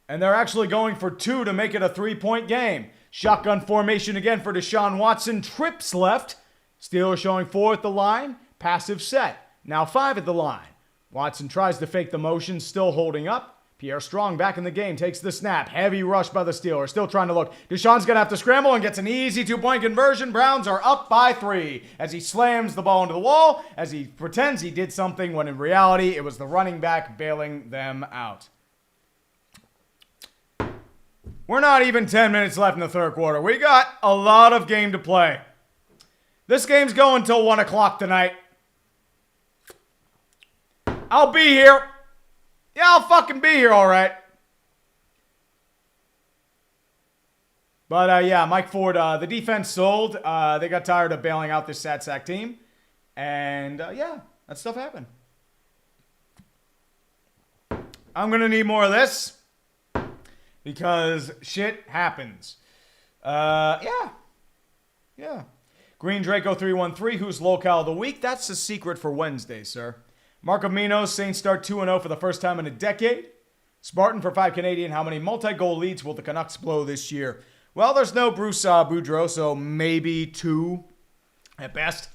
A: And they're actually going for 2 to make it a 3-point game. Shotgun formation again for Deshaun Watson. Trips left. Steelers showing 4 at the line. Passive set. Now 5 at the line. Watson tries to fake the motion, still holding up. Pierre Strong back in the game, takes the snap. Heavy rush by the Steelers, still trying to look. Deshaun's going to have to scramble and gets an easy 2-point conversion. Browns are up by 3 as he slams the ball into the wall, as he pretends he did something when in reality it was the running back bailing them out. We're not even 10 minutes left in the 3rd quarter. We got a lot of game to play. This game's going till 1 o'clock tonight. I'll be here. Yeah, I'll fucking be here, all right. But, yeah, Mike Ford, the defense sold. They got tired of bailing out this sad sack team. And, yeah, that stuff happened. I'm going to need more of this because shit happens. Yeah. Green Draco 313, who's locale of the week? That's the secret for Wednesday, sir. Mark Amino, Saints start 2-0 for the first time in a decade. Spartan for 5 Canadian, how many multi-goal leads will the Canucks blow this year? Well, there's no Bruce Boudreau, so maybe 2 at best.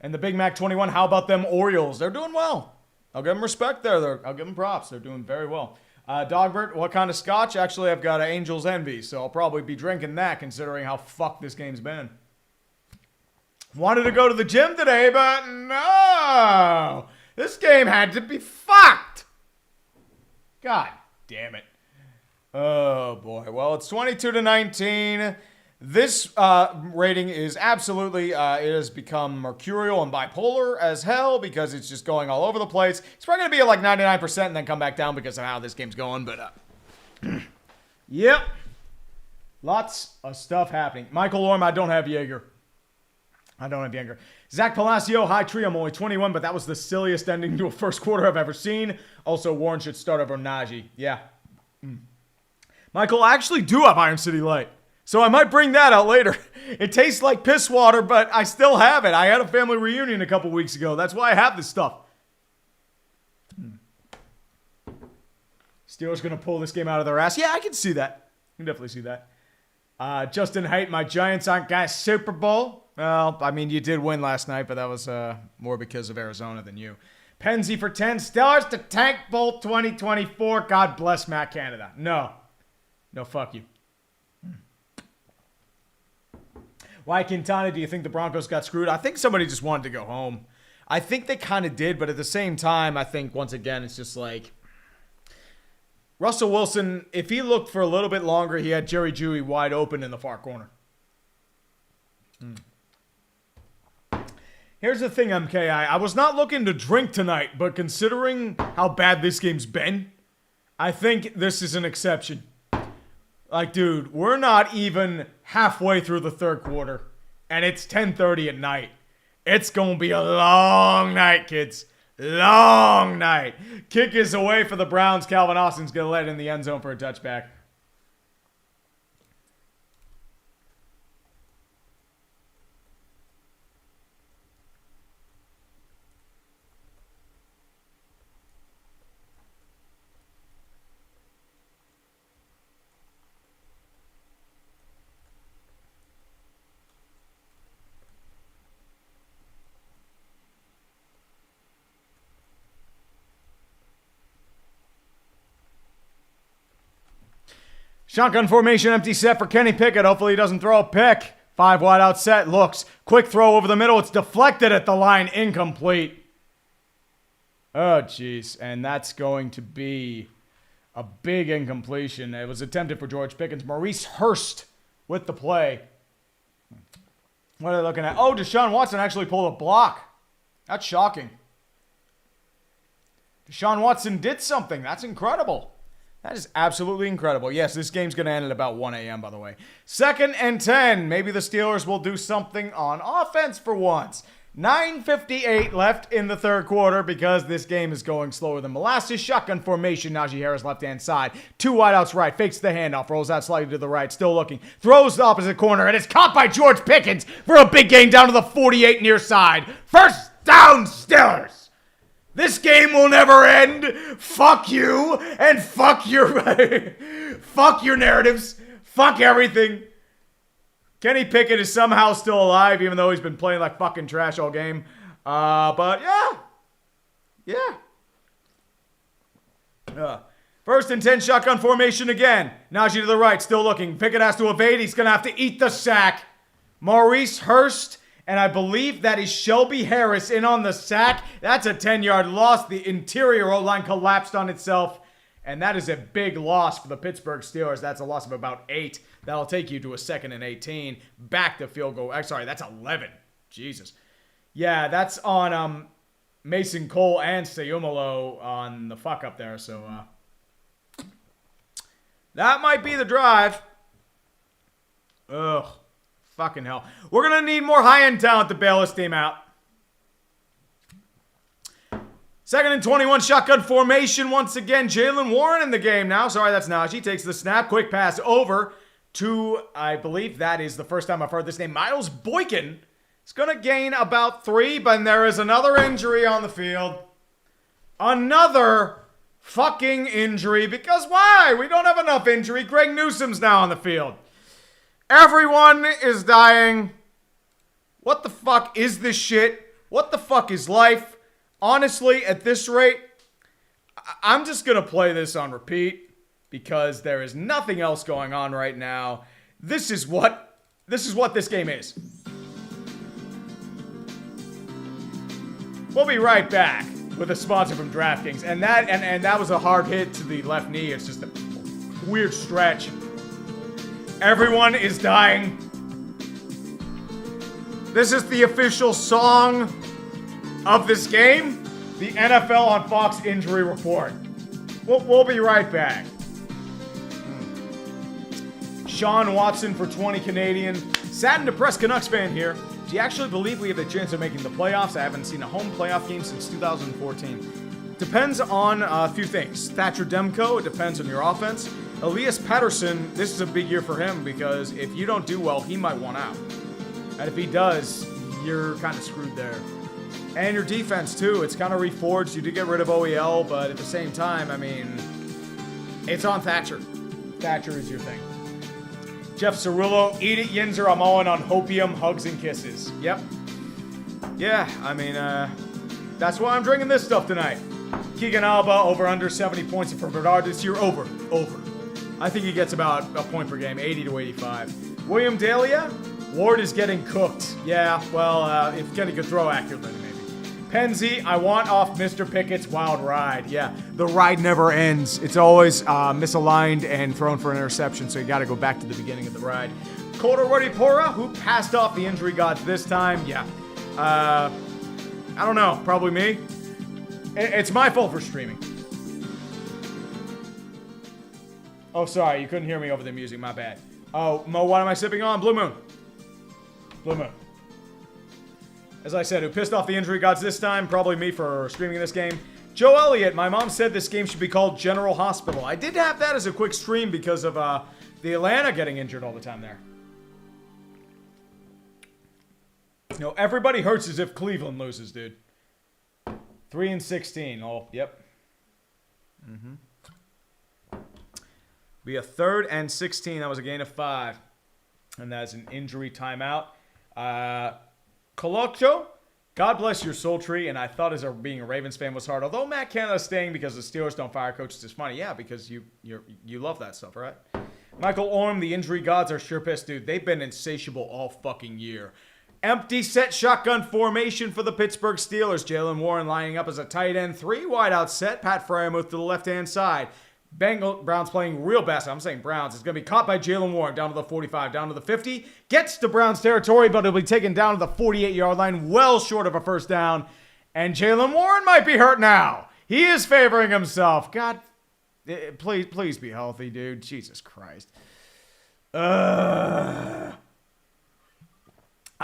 A: And the Big Mac 21, how about them Orioles? They're doing well. I'll give them respect there. I'll give them props. They're doing very well. Dogbert, what kind of scotch? Actually, I've got an Angel's Envy, so I'll probably be drinking that considering how fucked this game's been. Wanted to go to the gym today, but no! This game had to be fucked! God damn it. Oh, boy. Well, it's 22-19. This rating is absolutely, it has become mercurial and bipolar as hell because it's just going all over the place. It's probably going to be at like 99% and then come back down because of how this game's going, but, yep. Lots of stuff happening. Michael Orm, I don't have Jaeger. Zach Palacio, hi tree, I'm only 21, but that was the silliest ending to a first quarter I've ever seen. Also, Warren should start over Najee. Yeah. Michael, I actually do have Iron City Light. So I might bring that out later. It tastes like piss water, but I still have it. I had a family reunion a couple weeks ago. That's why I have this stuff. Steelers going to pull this game out of their ass. Yeah, I can see that. I can definitely see that. Justin Haight, my Giants aren't guys Super Bowl. Well, I mean, you did win last night, but that was more because of Arizona than you. Penzi for 10. Steelers to tank Bowl 2024. God bless Matt Canada. No, fuck you. Why, Quintana, do you think the Broncos got screwed? I think somebody just wanted to go home. I think they kind of did, but at the same time, I think, once again, it's just like... Russell Wilson, if he looked for a little bit longer, he had Jerry Jeudy wide open in the far corner. Here's the thing, MKI. I was not looking to drink tonight, but considering how bad this game's been, I think this is an exception. Like, dude, we're not even halfway through the third quarter, and it's 10:30 at night. It's going to be a long night, kids. Long night. Kick is away for the Browns. Calvin Austin's going to let it in the end zone for a touchback. Shotgun formation, empty set for Kenny Pickett. Hopefully he doesn't throw a pick. 5 wide out set, looks. Quick throw over the middle. It's deflected at the line, incomplete. Oh, jeez. And that's going to be a big incompletion. It was attempted for George Pickens. Maurice Hurst with the play. What are they looking at? Oh, Deshaun Watson actually pulled a block. That's shocking. Deshaun Watson did something. That's incredible. That is absolutely incredible. Yes, this game's going to end at about 1 a.m., by the way. 2nd and 10. Maybe the Steelers will do something on offense for once. 9:58 left in the third quarter because this game is going slower than molasses. Shotgun formation. Najee Harris left-hand side. 2 wideouts right. Fakes the handoff. Rolls out slightly to the right. Still looking. Throws the opposite corner. And it's caught by George Pickens for a big gain down to the 48 near side. First down, Steelers. This game will never end. Fuck you and fuck your fuck your narratives. Fuck everything. Kenny Pickett is somehow still alive, even though he's been playing like fucking trash all game. But yeah. 1st and 10, shotgun formation again. Najee to the right, still looking. Pickett has to evade. He's gonna have to eat the sack. Maurice Hurst. And I believe that is Shelby Harris in on the sack. That's a 10-yard loss. The interior O-line collapsed on itself. And that is a big loss for the Pittsburgh Steelers. That's a loss of about 8. That'll take you to a 2nd and 18. Back to field goal. Sorry, that's 11. Jesus. Yeah, that's on Mason Cole and Sayumalo on the fuck up there. So that might be the drive. Ugh. Fucking hell. We're going to need more high-end talent to bail this team out. 2nd and 21, shotgun formation once again. Jaylen Warren in the game now. Sorry, that's Najee. Takes the snap. Quick pass over to, I believe that is the first time I've heard this name, Miles Boykin. It's going to gain about 3, but there is another injury on the field. Another fucking injury. Because why? We don't have enough injury. Greg Newsom's now on the field. Everyone is dying. What the fuck is this shit? What the fuck is life? Honestly, at this rate, I'm just going to play this on repeat because there is nothing else going on right now. This is what this game is. We'll be right back with a sponsor from DraftKings. And that was a hard hit to the left knee. It's just a weird stretch. Everyone is dying. This is the official song of this game. The NFL on Fox injury report. We'll be right back. Sean Watson for 20 Canadian. Sad and depressed Canucks fan here. Do you actually believe we have the chance of making the playoffs? I haven't seen a home playoff game since 2014. Depends on a few things. Thatcher Demko, it depends on your offense. Elias Pettersson, this is a big year for him because if you don't do well, he might want out. And if he does, you're kind of screwed there. And your defense, too. It's kind of reforged. You did get rid of OEL, but at the same time, I mean, it's on Thatcher. Thatcher is your thing. Jeff Cirillo, eat it, Yinzer. I'm all in on hopium, hugs, and kisses. Yep. Yeah, I mean, that's why I'm drinking this stuff tonight. Keegan Alba, over under 70 points for Bernard this year. Over. I think he gets about a point per game, 80 to 85. William Dahlia, Ward is getting cooked. Yeah, well, if Kenny could throw accurately, maybe. Penzi, I want off Mr. Pickett's wild ride. Yeah, the ride never ends. It's always misaligned and thrown for an interception, so you got to go back to the beginning of the ride. Koda Rodipora, who passed off the injury gods this time. Yeah, I don't know. Probably me. It's my fault for streaming. Oh, sorry. You couldn't hear me over the music. My bad. Oh, Mo, what am I sipping on? Blue Moon. Blue Moon. As I said, who pissed off the injury gods this time? Probably me for streaming this game. Joe Elliott, my mom said this game should be called General Hospital. I did have that as a quick stream because of the Atlanta getting injured all the time there. No, everybody hurts as if Cleveland loses, dude. 3-16. Oh, yep. Be a 3rd and 16. That was a gain of 5. And that's an injury timeout. Coloccio, God bless your soul tree, and I thought being a Ravens fan was hard. Although Matt Canada's staying because the Steelers don't fire coaches is funny. Yeah, because you love that stuff, right? Michael Orm, the injury gods are sure pissed, dude. They've been insatiable all fucking year. Empty set shotgun formation for the Pittsburgh Steelers. Jalen Warren lining up as a tight end. 3 wide out set. Pat Freiermuth to the left-hand side. Browns playing real best. I'm saying Browns. It's going to be caught by Jalen Warren down to the 45, down to the 50. Gets to Browns territory, but it'll be taken down to the 48-yard line, well short of a first down. And Jalen Warren might be hurt now. He is favoring himself. God, please be healthy, dude. Jesus Christ. I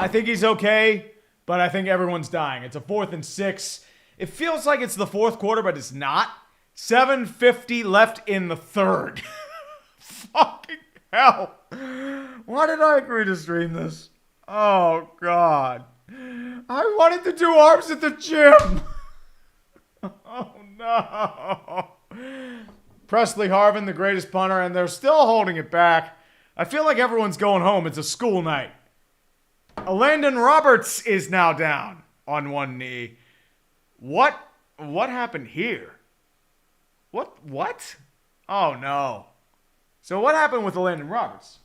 A: think he's okay, but I think everyone's dying. It's a 4th and 6. It feels like it's the 4th quarter, but it's not. 7:50 left in the 3rd. Fucking hell. Why did I agree to stream this? Oh, God. I wanted to do arms at the gym. Oh, no. Presley Harvin, the greatest punter, and they're still holding it back. I feel like everyone's going home. It's a school night. Landon Roberts is now down on one knee. What happened here? What? Oh, no. So what happened with Landon Roberts?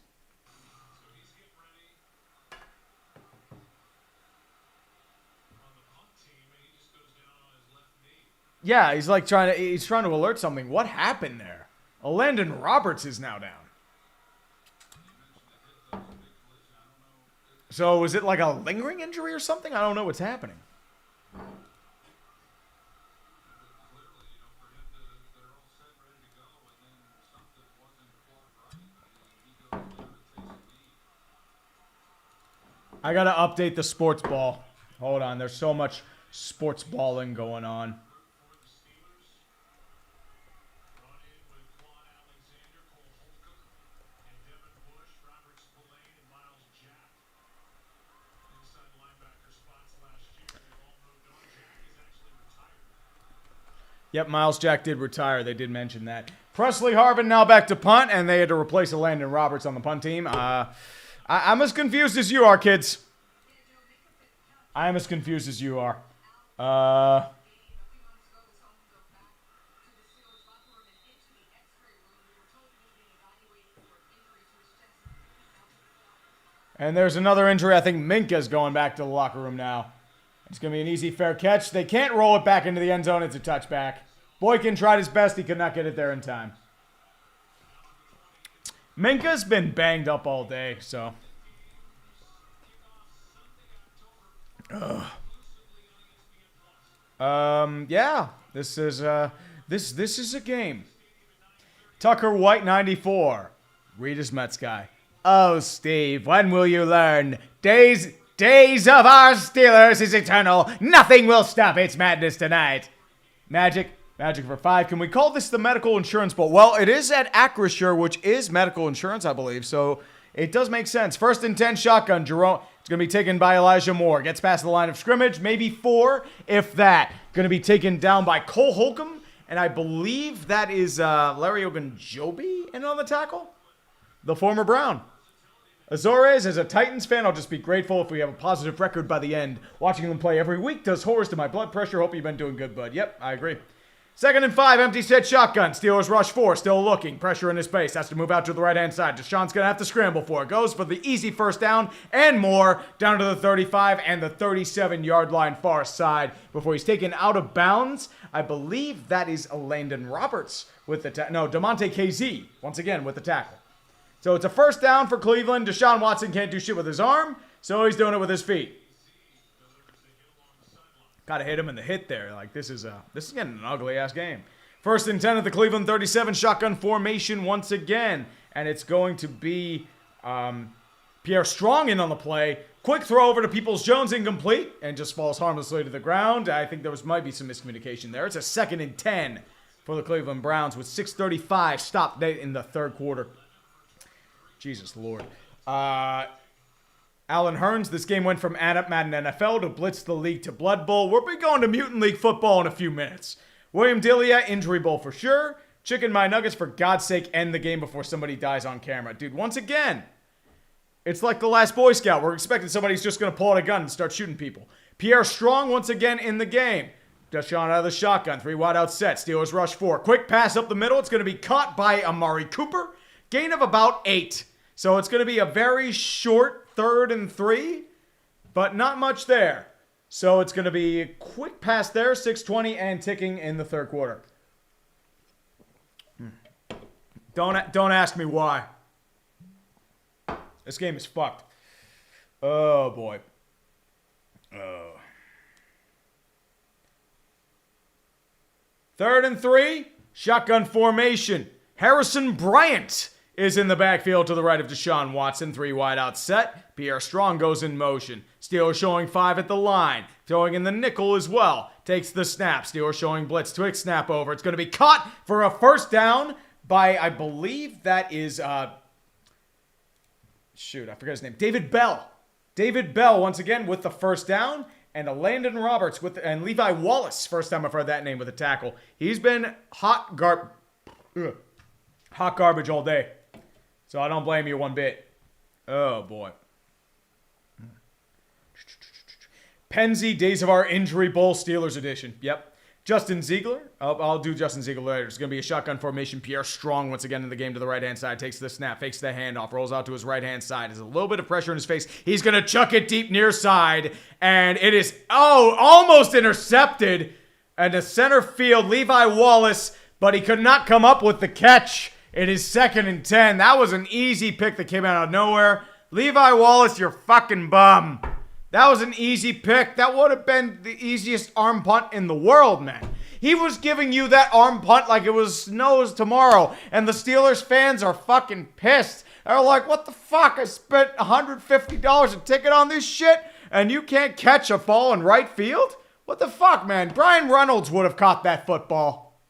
A: Yeah, he's trying to alert something. What happened there? Landon Roberts is now down. So was it like a lingering injury or something? I don't know what's happening. I gotta update the sports ball. Hold on, there's so much sports balling going on. Yep, Miles Jack did retire. They did mention that. Presley Harvin now back to punt, and they had to replace Landon Roberts on the punt team. I'm as confused as you are, kids. I am as confused as you are. And there's another injury. I think Minka's going back to the locker room now. It's going to be an easy, fair catch. They can't roll it back into the end zone. It's a touchback. Boykin tried his best. He could not get it there in time. Minka's been banged up all day, so. Yeah. This is a game. Tucker White 94. Reader's Mets guy. Oh, Steve, when will you learn? Days of our Steelers is eternal. Nothing will stop its madness tonight. Magic for 5. Can we call this the medical insurance bowl? Well, it is at Acrisure, which is medical insurance, I believe. So it does make sense. 1st and 10 shotgun. Jerome. It's going to be taken by Elijah Moore. Gets past the line of scrimmage. Maybe 4, if that. Going to be taken down by Cole Holcomb. And I believe that is Larry Ogunjobi in on the tackle. The former Brown. Azores, as a Titans fan, I'll just be grateful if we have a positive record by the end. Watching them play every week does horrors to my blood pressure. Hope you've been doing good, bud. Yep, I agree. 2nd and 5, empty set shotgun. Steelers rush 4, still looking. Pressure in his face. Has to move out to the right-hand side. Deshaun's going to have to scramble for it. Goes for the easy first down and more. Down to the 35 and the 37-yard line far side before he's taken out of bounds. I believe that is Landon Roberts with the tackle. No, DeMonte KZ, once again, with the tackle. So it's a first down for Cleveland. Deshaun Watson can't do shit with his arm, so he's doing it with his feet. Gotta hit him in the hit there. Like, this is getting an ugly-ass game. 1st and 10 at the Cleveland 37, shotgun formation once again. And it's going to be Pierre Strong in on the play. Quick throw over to Peoples-Jones, incomplete, and just falls harmlessly to the ground. I think might be some miscommunication there. It's a 2nd and 10 for the Cleveland Browns with 6:35 stopped in the third quarter. Jesus Lord. Alan Hearns, this game went from Madden NFL to Blitz the League to Blood Bowl. We'll be going to Mutant League football in a few minutes. William Delia, Injury Bowl for sure. Chicken My Nuggets, for God's sake, end the game before somebody dies on camera. Dude, once again, it's like the last Boy Scout. We're expecting somebody's just going to pull out a gun and start shooting people. Pierre Strong, once again, in the game. Deshaun out of the shotgun. 3 wide out set. Steelers rush 4. Quick pass up the middle. It's going to be caught by Amari Cooper. Gain of about 8. So it's going to be a very short 3rd and 3, but not much there. So it's going to be a quick pass there, 6:20 and ticking in the third quarter. Don't ask me why. This game is fucked. Oh, boy. Oh. 3rd and 3, shotgun formation. Harrison Bryant is in the backfield to the right of Deshaun Watson. 3 wide out set. Pierre Strong goes in motion. Steelers showing 5 at the line. Throwing in the nickel as well. Takes the snap. Steelers showing blitz. Quick snap over. It's going to be caught for a first down by, I believe that is, shoot, I forgot his name. David Bell. David Bell, once again, with the first down. And a Landon Roberts and Levi Wallace. First time I've heard that name with a tackle. He's been hot garbage all day. So I don't blame you one bit. Oh, boy. Penzi, Days of Our Injury Bowl, Steelers edition. Yep. Justin Ziegler. I'll do Justin Ziegler later. It's going to be a shotgun formation. Pierre Strong once again in the game to the right-hand side. Takes the snap. Fakes the handoff. Rolls out to his right-hand side. There's a little bit of pressure in his face. He's going to chuck it deep near side. And it is, almost intercepted. And the center field, Levi Wallace. But he could not come up with the catch. It is 2nd and 10. That was an easy pick that came out of nowhere. Levi Wallace, you're fucking bum. That was an easy pick. That would have been the easiest arm punt in the world, man. He was giving you that arm punt like it was snows tomorrow. And the Steelers fans are fucking pissed. They're like, what the fuck? I spent $150 a ticket on this shit and you can't catch a ball in right field? What the fuck, man? Brian Reynolds would have caught that football.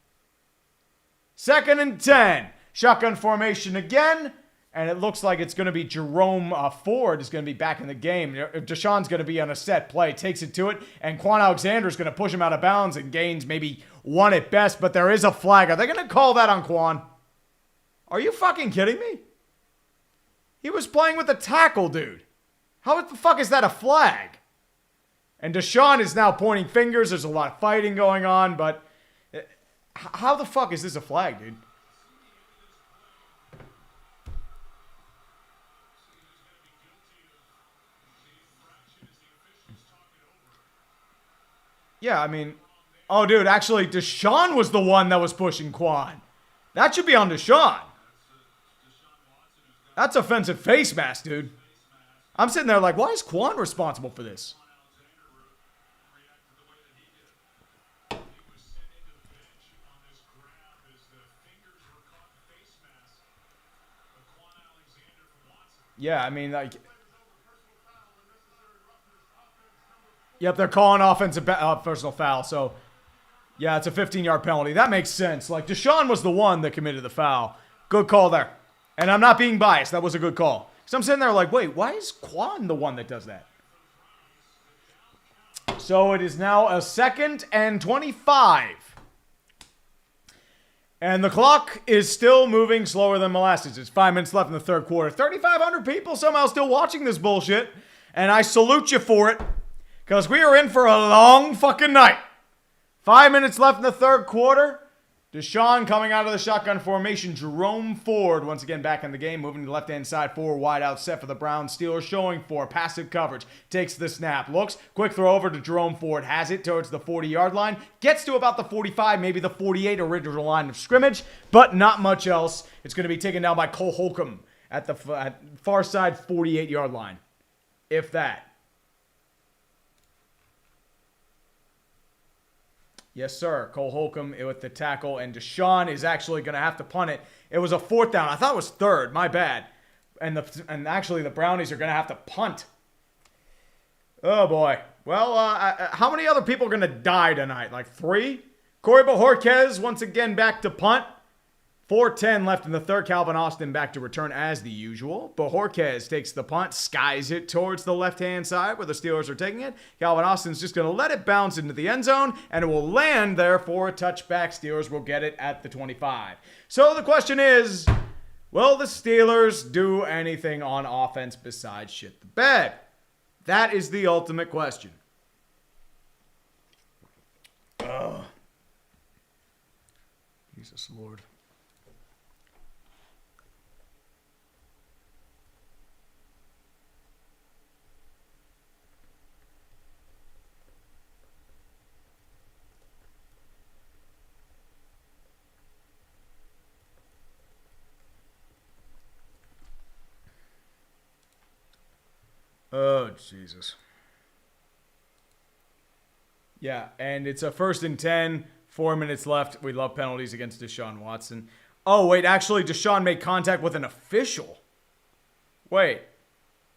A: 2nd and 10. Shotgun formation again. And it looks like it's going to be Jerome Ford is going to be back in the game. Deshaun's going to be on a set play, takes it to it, and Quan Alexander's going to push him out of bounds and gains maybe 1 at best, but there is a flag. Are they going to call that on Quan? Are you fucking kidding me? He was playing with a tackle, dude. How the fuck is that a flag? And Deshaun is now pointing fingers. There's a lot of fighting going on, but how the fuck is this a flag, dude? Yeah, I mean, oh, dude, actually, Deshaun was the one that was pushing Quan. That should be on Deshaun. That's offensive face mask, dude. I'm sitting there like, why is Quan responsible for this? Yeah, I mean, like... Yep, they're calling offensive personal foul, so... Yeah, it's a 15-yard penalty. That makes sense. Like, Deshaun was the one that committed the foul. Good call there. And I'm not being biased. That was a good call. So I'm sitting there like, wait, why is Quan the one that does that? So it is now a 2nd and 25. And the clock is still moving slower than molasses. It's 5 minutes left in the third quarter. 3,500 people somehow still watching this bullshit. And I salute you for it. Because we are in for a long fucking night. 5 minutes left in the third quarter. Deshaun coming out of the shotgun formation. Jerome Ford once again back in the game. Moving to the left-hand side. 4 wide out set for the Browns. Steelers showing 4. Passive coverage. Takes the snap. Looks. Quick throw over to Jerome Ford. Has it towards the 40-yard line. Gets to about the 45, maybe the 48 original line of scrimmage. But not much else. It's going to be taken down by Cole Holcomb at the far side 48-yard line. If that. Yes, sir. Cole Holcomb with the tackle, and Deshaun is actually going to have to punt it. It was a 4th down. I thought it was 3rd. My bad. And actually, the Brownies are going to have to punt. Oh, boy. Well, how many other people are going to die tonight? Like 3? Corey Bojorquez once again back to punt. 4:10 left in the third. Calvin Austin back to return as the usual. Bojorquez takes the punt, skies it towards the left-hand side where the Steelers are taking it. Calvin Austin's just going to let it bounce into the end zone, and it will land there for a touchback. Steelers will get it at the 25. So the question is, will the Steelers do anything on offense besides shit the bed? That is the ultimate question. Ugh. Jesus Lord. Oh, Jesus. Yeah, and it's a 1st and 10, 4 minutes left. We love penalties against Deshaun Watson. Oh, wait, actually, Deshaun made contact with an official. Wait.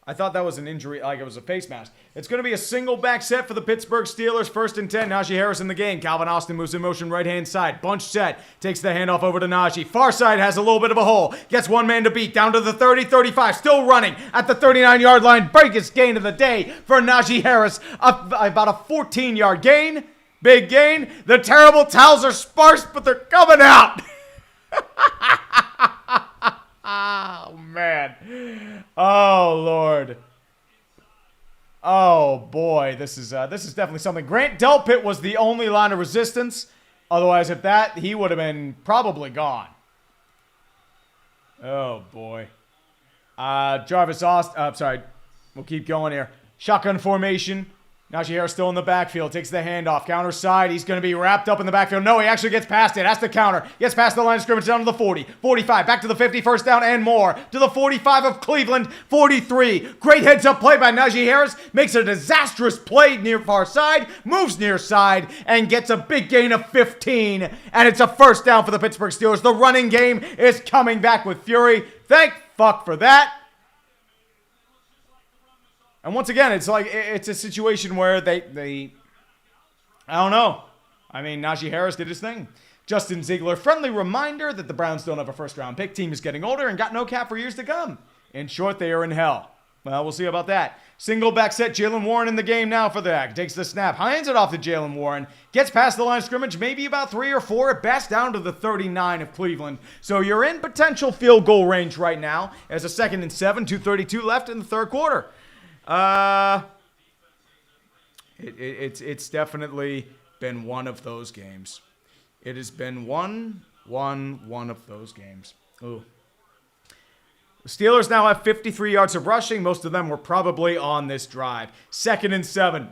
A: I thought that was an injury, like it was a face mask. It's going to be a single back set for the Pittsburgh Steelers. 1st and 10. Najee Harris in the game. Calvin Austin moves in motion right-hand side. Bunch set. Takes the handoff over to Najee. Far side has a little bit of a hole. Gets one man to beat. Down to the 30, 35. Still running at the 39-yard line. Biggest gain of the day for Najee Harris. Up about a 14-yard gain. Big gain. The terrible towels are sparse, but they're coming out. Oh, man. Oh, Lord. Oh, boy. This is definitely something. Grant Delpit was the only line of resistance. Otherwise, if that, he would have been probably gone. Oh, boy. Jarvis Austin. Sorry. We'll keep going here. Shotgun formation. Najee Harris still in the backfield. Takes the handoff. Counter side. He's going to be wrapped up in the backfield. No, he actually gets past it. Has to counter. Gets past the line of scrimmage down to the 40. 45. Back to the 50. First down and more. To the 45 of Cleveland. 43. Great heads-up play by Najee Harris. Makes a disastrous play near far side. Moves near side. And gets a big gain of 15. And it's a 1st down for the Pittsburgh Steelers. The running game is coming back with fury. Thank fuck for that. And once again, it's like, it's a situation where they I don't know. I mean, Najee Harris did his thing. Justin Ziegler, friendly reminder that the Browns don't have a 1st-round pick. Team is getting older and got no cap for years to come. In short, they are in hell. Well, we'll see about that. Single back set, Jalen Warren in the game now for the Act. Takes the snap, hands it off to Jalen Warren. Gets past the line of scrimmage, maybe about 3 or 4 at best, down to the 39 of Cleveland. So you're in potential field goal range right now as a 2nd and 7, 2:32 left in the third quarter. It's definitely been one of those games. It has been one of those games. Ooh. The Steelers now have 53 yards of rushing. Most of them were probably on this drive. 2nd and 7.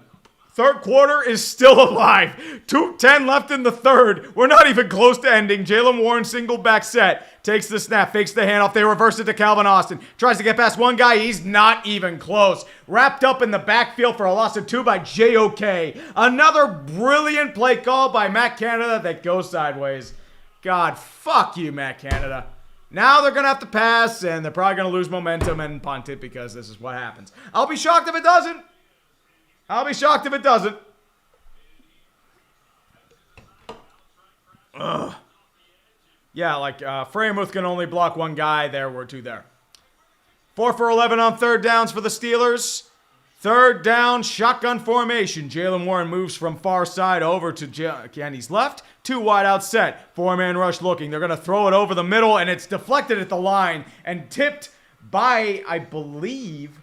A: Third quarter is still alive. 2:10 left in the third. We're not even close to ending. Jalen Warren single back set. Takes the snap, fakes the handoff. They reverse it to Calvin Austin. Tries to get past one guy. He's not even close. Wrapped up in the backfield for a loss of 2 by JOK. Another brilliant play call by Matt Canada that goes sideways. God, fuck you, Matt Canada. Now they're going to have to pass, and they're probably going to lose momentum and punt it because this is what happens. I'll be shocked if it doesn't. I'll be shocked if it doesn't. Ugh. Yeah, like Freiermuth can only block one guy. There were 2 there. 4 for 11 on third downs for the Steelers. Third down, shotgun formation. Jalen Warren moves from far side over to Kenny's left. 2 wide out set. 4-man rush looking. They're going to throw it over the middle, and it's deflected at the line and tipped by, I believe,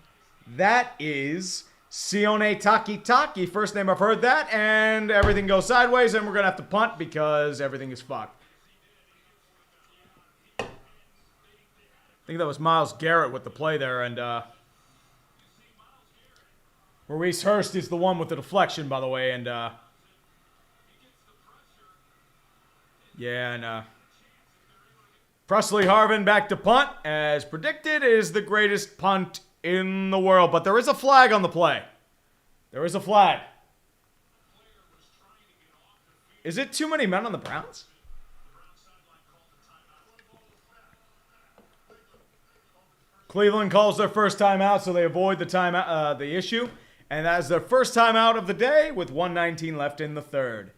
A: that is Sione Taki. First name I've heard that, and everything goes sideways, and we're going to have to punt because everything is fucked. I think that was Myles Garrett with the play there, and Maurice Hurst is the one with the deflection, by the way, and yeah, and Presley Harvin back to punt, as predicted, is the greatest punt in the world. But there is a flag on the play. There is a flag. Is it too many men on the Browns? Cleveland calls their first timeout, so they avoid the issue. And that is their first timeout of the day with 1:19 left in the third.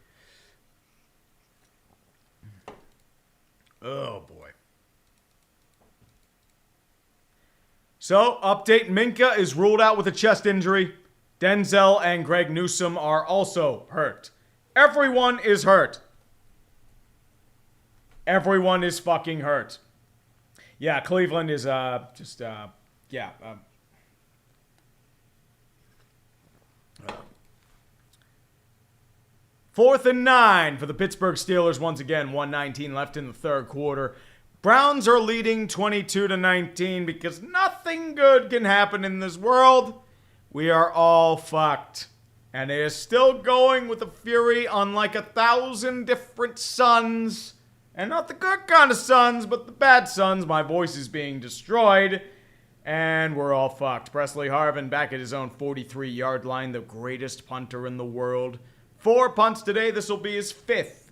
A: Oh, boy. So, update, Minka is ruled out with a chest injury. Denzel and Greg Newsome are also hurt. Everyone is hurt. Everyone is fucking hurt. Yeah, Cleveland is yeah. 4th and 9 for the Pittsburgh Steelers once again. 1:19 left in the third quarter. Browns are leading 22-19 because nothing good can happen in this world. We are all fucked. And it is still going with a fury unlike 1,000 different suns. And not the good kind of suns, but the bad suns. My voice is being destroyed. And we're all fucked. Presley Harvin back at his own 43-yard line. The greatest punter in the world. 4 punts today. This will be his 5th.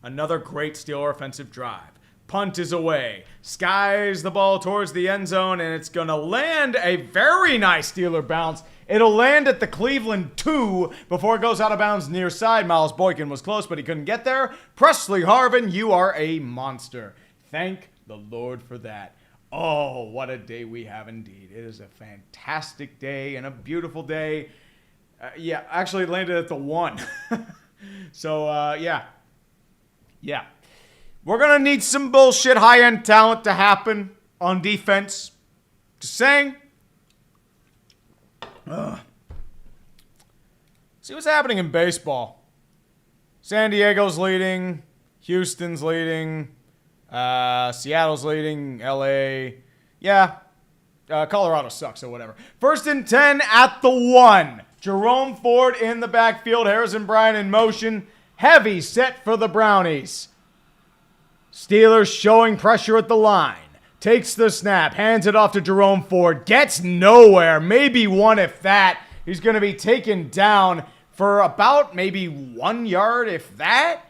A: Another great Steeler offensive drive. Punt is away. Skies the ball towards the end zone, and it's going to land a very nice Steeler bounce. It'll land at the Cleveland 2 before it goes out of bounds near side. Miles Boykin was close, but he couldn't get there. Presley Harvin, you are a monster. Thank the Lord for that. Oh, what a day we have indeed. It is a fantastic day and a beautiful day. Yeah, actually it landed at the 1. So, yeah. Yeah. We're going to need some bullshit high-end talent to happen on defense. Just saying. See what's happening in baseball. San Diego's leading. Houston's leading. Seattle's leading. LA. Yeah. Colorado sucks or whatever. 1st and 10 at the 1. Jerome Ford in the backfield. Harrison Bryant in motion. Heavy set for the Brownies. Steelers showing pressure at the line. Takes the snap. Hands it off to Jerome Ford. Gets nowhere. Maybe 1 if that. He's going to be taken down for about maybe 1 yard if that.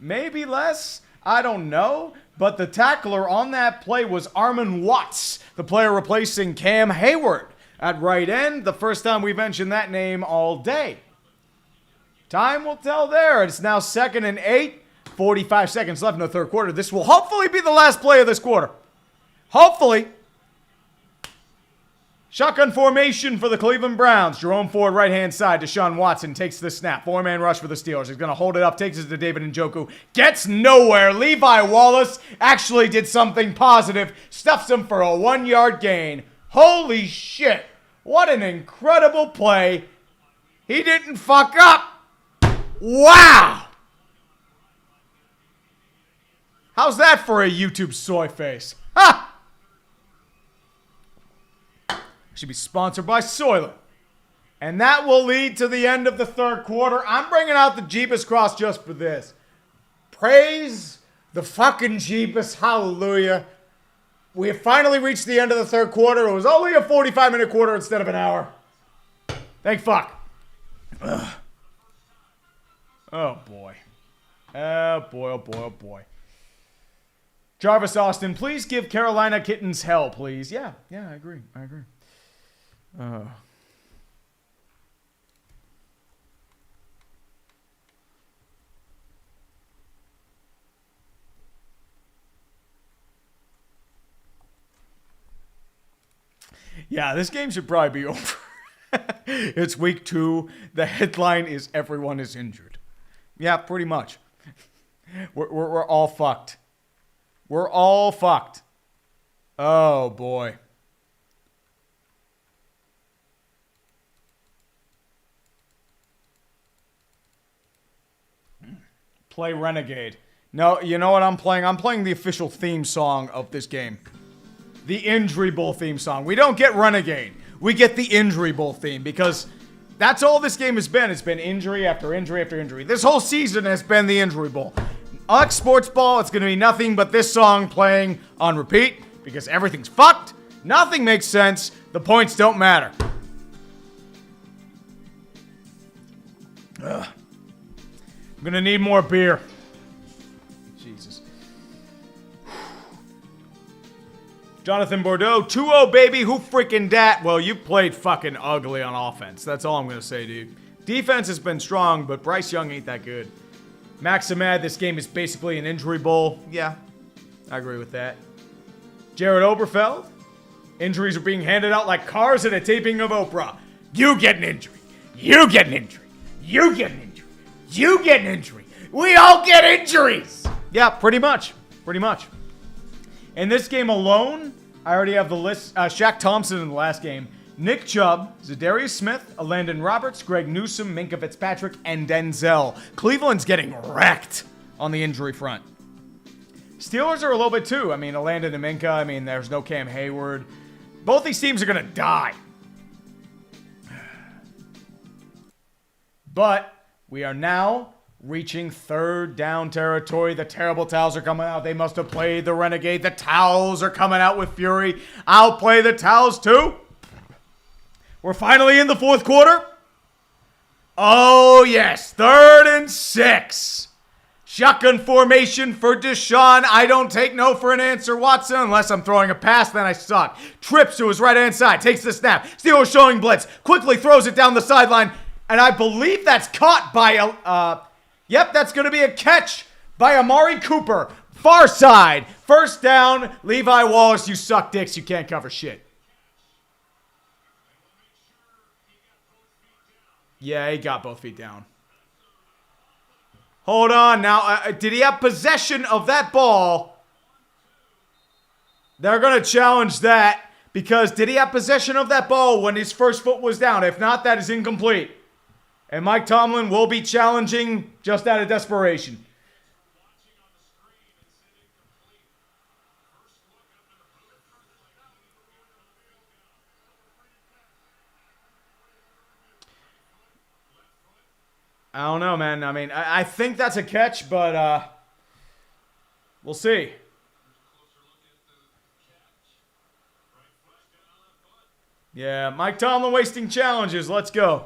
A: Maybe less. I don't know. But the tackler on that play was Armon Watts, the player replacing Cam Hayward at right end. The first time we mentioned that name all day. Time will tell there. It's now 2nd and 8. 45 seconds left in the third quarter. This will hopefully be the last play of this quarter. Hopefully. Shotgun formation for the Cleveland Browns. Jerome Ford, right-hand side. Deshaun Watson takes the snap. 4-man rush for the Steelers. He's going to hold it up. Takes it to David Njoku. Gets nowhere. Levi Wallace actually did something positive. Stuffs him for a 1-yard gain. Holy shit. What an incredible play. He didn't fuck up. Wow. How's that for a YouTube soy face? Ha! Should be sponsored by Soylent. And that will lead to the end of the third quarter. I'm bringing out the Jeebus cross just for this. Praise the fucking Jeebus. Hallelujah. We have finally reached the end of the third quarter. It was only a 45-minute quarter instead of an hour. Thank fuck. Ugh. Oh, boy. Oh, boy, oh, boy, oh, boy. Jarvis Austin, please give Carolina Kittens hell, please. Yeah, I agree. Yeah, this game should probably be over. It's week 2. The headline is everyone is injured. Yeah, pretty much. We're all fucked. We're all fucked. Oh, boy. Play Renegade. No, you know what I'm playing? I'm playing the official theme song of this game. The Injury Bowl theme song. We don't get Renegade. We get the Injury Bowl theme because that's all this game has been. It's been injury after injury after injury. This whole season has been the Injury Bowl. Alex Sports Ball, it's going to be nothing but this song playing on repeat because everything's fucked. Nothing makes sense. The points don't matter. Ugh. I'm going to need more beer. Jesus. Jonathan Bordeaux, 2-0, baby. Who freaking dat? Well, you played fucking ugly on offense. That's all I'm going to say, dude. Defense has been strong, but Bryce Young ain't that good. Maximad, this game is basically an injury bowl. Yeah, I agree with that. Jared Oberfeld, injuries are being handed out like cars at a taping of Oprah. You get an injury. You get an injury. You get an injury. You get an injury. We all get injuries. Yeah, pretty much. Pretty much. In this game alone, I already have the list. Shaq Thompson in the last game. Nick Chubb, Zadarius Smith, Landon Roberts, Greg Newsome, Minka Fitzpatrick, and Denzel. Cleveland's getting wrecked on the injury front. Steelers are a little bit too. I mean, Landon and Minka. I mean, there's no Cam Hayward. Both these teams are going to die. But we are now reaching third down territory. The terrible towels are coming out. They must have played the Renegade. The towels are coming out with fury. I'll play the towels too. We're finally in the fourth quarter. Oh, yes. 3rd and 6. Shotgun formation for Deshaun. I don't take no for an answer, Watson, unless I'm throwing a pass, then I suck. Trips to his right-hand side. Takes the snap. Steelers showing blitz. Quickly throws it down the sideline. And I believe that's caught by yep, that's going to be a catch by Amari Cooper. Far side. First down. Levi Wallace, you suck dicks. You can't cover shit. Yeah, he got both feet down. Hold on now. Did he have possession of that ball? They're going to challenge that because did he have possession of that ball when his first foot was down? If not, that is incomplete. And Mike Tomlin will be challenging just out of desperation. I don't know, man. I mean, I think that's a catch, but we'll see. Yeah, Mike Tomlin wasting challenges. Let's go.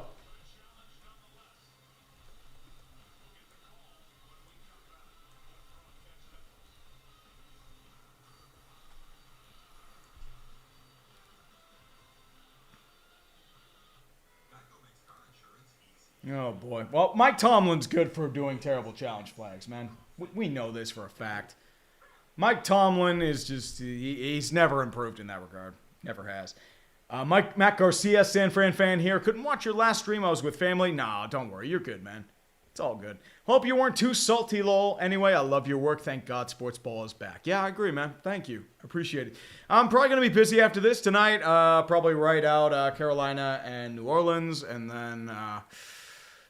A: Oh, boy. Well, Mike Tomlin's good for doing terrible challenge flags, man. We know this for a fact. Mike Tomlin is just, he's never improved in that regard. Never has. Matt Garcia, San Fran fan here. Couldn't watch your last stream. I was with family. Nah, don't worry. You're good, man. It's all good. Hope you weren't too salty, lol. Anyway, I love your work. Thank God Sports Ball is back. Yeah, I agree, man. Thank you. Appreciate it. I'm probably going to be busy after this tonight. Probably write out Carolina and New Orleans. And then,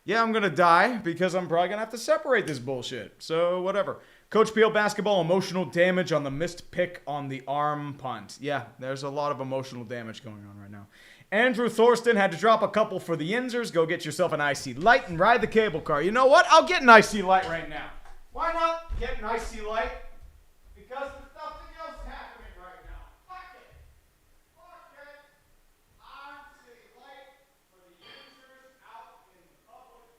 A: yeah, I'm going to die because I'm probably going to have to separate this bullshit. So, whatever. Coach Peel basketball, emotional damage on the missed pick on the arm punt. Yeah, there's a lot of emotional damage going on right now. Andrew Thorsten had to drop a couple for the Yinzers. Go get yourself an IC Light and ride the cable car. You know what? I'll get an IC Light right now. Why not get an IC Light? Because there's nothing else happening right now. Fuck it. Fuck it. IC Light for the Yinzers out in the public.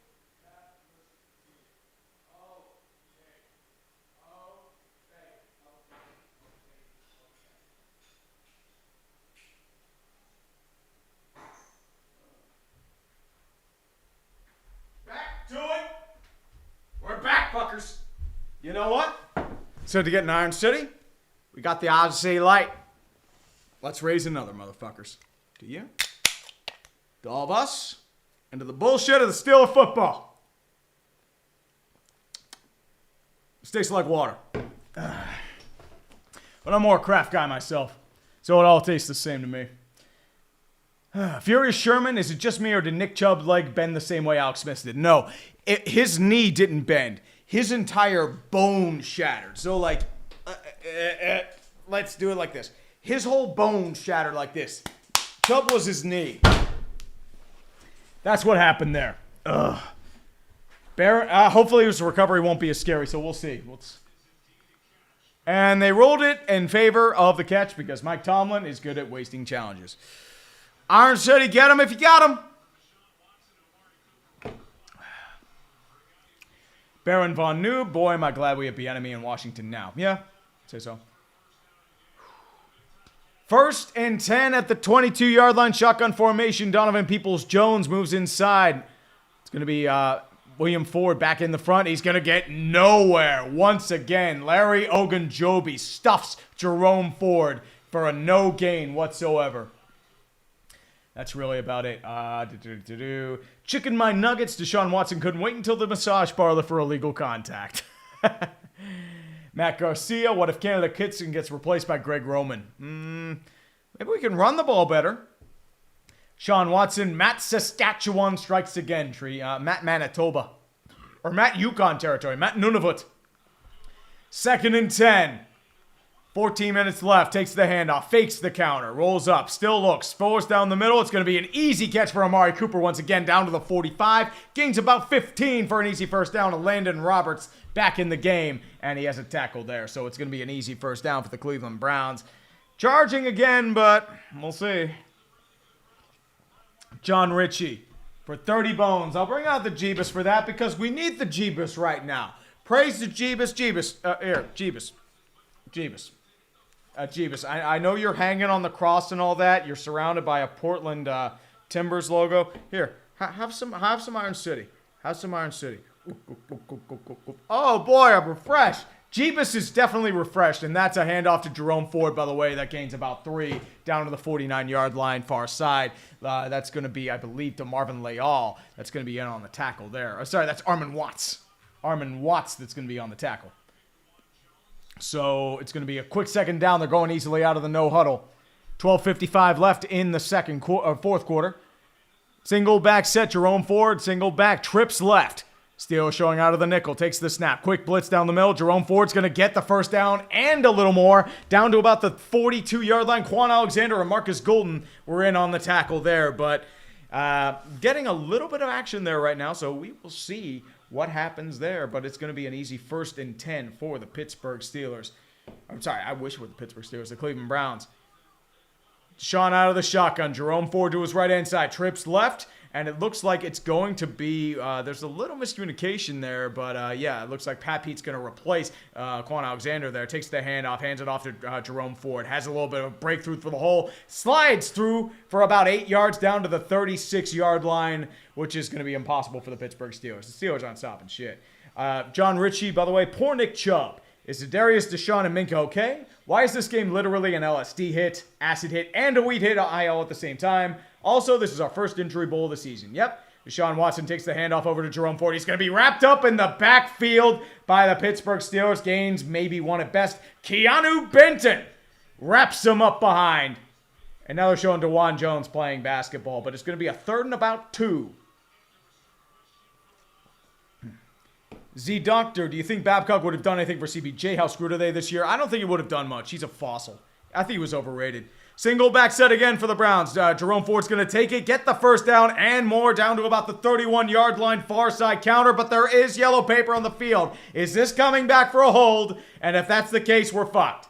A: Back to it. We're back, fuckers. You know what? So to get an Iron City, we got the Odyssey Light. Let's raise another, motherfuckers. To you, to all of us, and to the bullshit of the Steeler football. This tastes like water. But I'm more a craft guy myself, so it all tastes the same to me. Furious Sherman, is it just me or did Nick Chubb's leg bend the same way Alex Smith did? No, his knee didn't bend. His entire bone shattered. So like, let's do it like this. His whole bone shattered like this. Chubb was his knee. That's what happened there. Hopefully his recovery won't be as scary, so we'll see. And they rolled it in favor of the catch because Mike Tomlin is good at wasting challenges. Iron City, get him if you got him. Baron Von Noob, boy, am I glad we have the enemy in Washington now. Yeah, say so. 1st and 10 at the 22-yard line, shotgun formation. Donovan Peoples-Jones moves inside. It's going to be William Ford back in the front. He's going to get nowhere once again. Larry Ogunjobi stuffs Jerome Ford for a no gain whatsoever. That's really about it. Chicken my nuggets. Deshaun Watson couldn't wait until the massage parlor for illegal contact. Matt Garcia. What if Canada Kitson gets replaced by Greg Roman? Maybe we can run the ball better. Sean Watson. Matt Saskatchewan strikes again. Matt Manitoba. Or Matt Yukon territory. Matt Nunavut. 2nd and 10. 14 minutes left, takes the handoff, fakes the counter, rolls up, still looks, forced down the middle. It's going to be an easy catch for Amari Cooper once again, down to the 45. Gains about 15 for an easy first down to Landon Roberts back in the game, and he has a tackle there. So it's going to be an easy first down for the Cleveland Browns. Charging again, but we'll see. John Ritchie for 30 bones. I'll bring out the Jeebus for that because we need the Jeebus right now. Praise the Jeebus. Jeebus, I know you're hanging on the cross and all that. You're surrounded by a Portland Timbers logo. Here, have some Iron City. Have some Iron City. Oh boy, I'm refreshed. Jeebus is definitely refreshed, and that's a handoff to Jerome Ford, by the way. That gains about 3 down to the 49-yard line, far side. That's going to be, I believe, to Marvin Leal. That's going to be in on the tackle there. Oh, sorry, that's Armin Watts. Armin Watts that's going to be on the tackle. So it's going to be a quick 2nd down. They're going easily out of the no huddle. 12:55 left in the fourth quarter. Single back set, Jerome Ford. Single back, trips left. Steele showing out of the nickel, takes the snap. Quick blitz down the middle. Jerome Ford's going to get the first down and a little more. Down to about the 42-yard line. Quan Alexander and Marcus Golden were in on the tackle there. But getting a little bit of action there right now. So we will see what happens there, but it's going to be an easy 1st and 10 for the Pittsburgh Steelers. I'm sorry, I wish it were the Pittsburgh Steelers, the Cleveland Browns. Deshaun out of the shotgun. Jerome Ford to his right-hand side. Trips left, and it looks like it's going to be, there's a little miscommunication there, but yeah, it looks like Pat Pete's going to replace Quan Alexander there. Takes the handoff, hands it off to Jerome Ford. Has a little bit of a breakthrough for the hole. Slides through for about 8 yards down to the 36-yard line, which is going to be impossible for the Pittsburgh Steelers. The Steelers aren't stopping shit. John Ritchie, by the way, poor Nick Chubb. Is Darius, Deshaun, and Minka okay? Why is this game literally an LSD hit, acid hit, and a weed hit IL at the same time? Also, this is our first injury bowl of the season. Yep. Deshaun Watson takes the handoff over to Jerome Ford. He's going to be wrapped up in the backfield by the Pittsburgh Steelers. Gains maybe one at best. Keanu Benton wraps him up behind. And now they're showing DeJuan Jones playing basketball, but it's going to be a 3rd and about 2. Z Doctor, do you think Babcock would have done anything for CBJ? How screwed are they this year? I don't think he would have done much. He's a fossil. I think he was overrated. Single back set again for the Browns. Jerome Ford's going to take it, get the first down and more, down to about the 31-yard line, far side counter, but there is yellow paper on the field. Is this coming back for a hold? And if that's the case, we're fucked.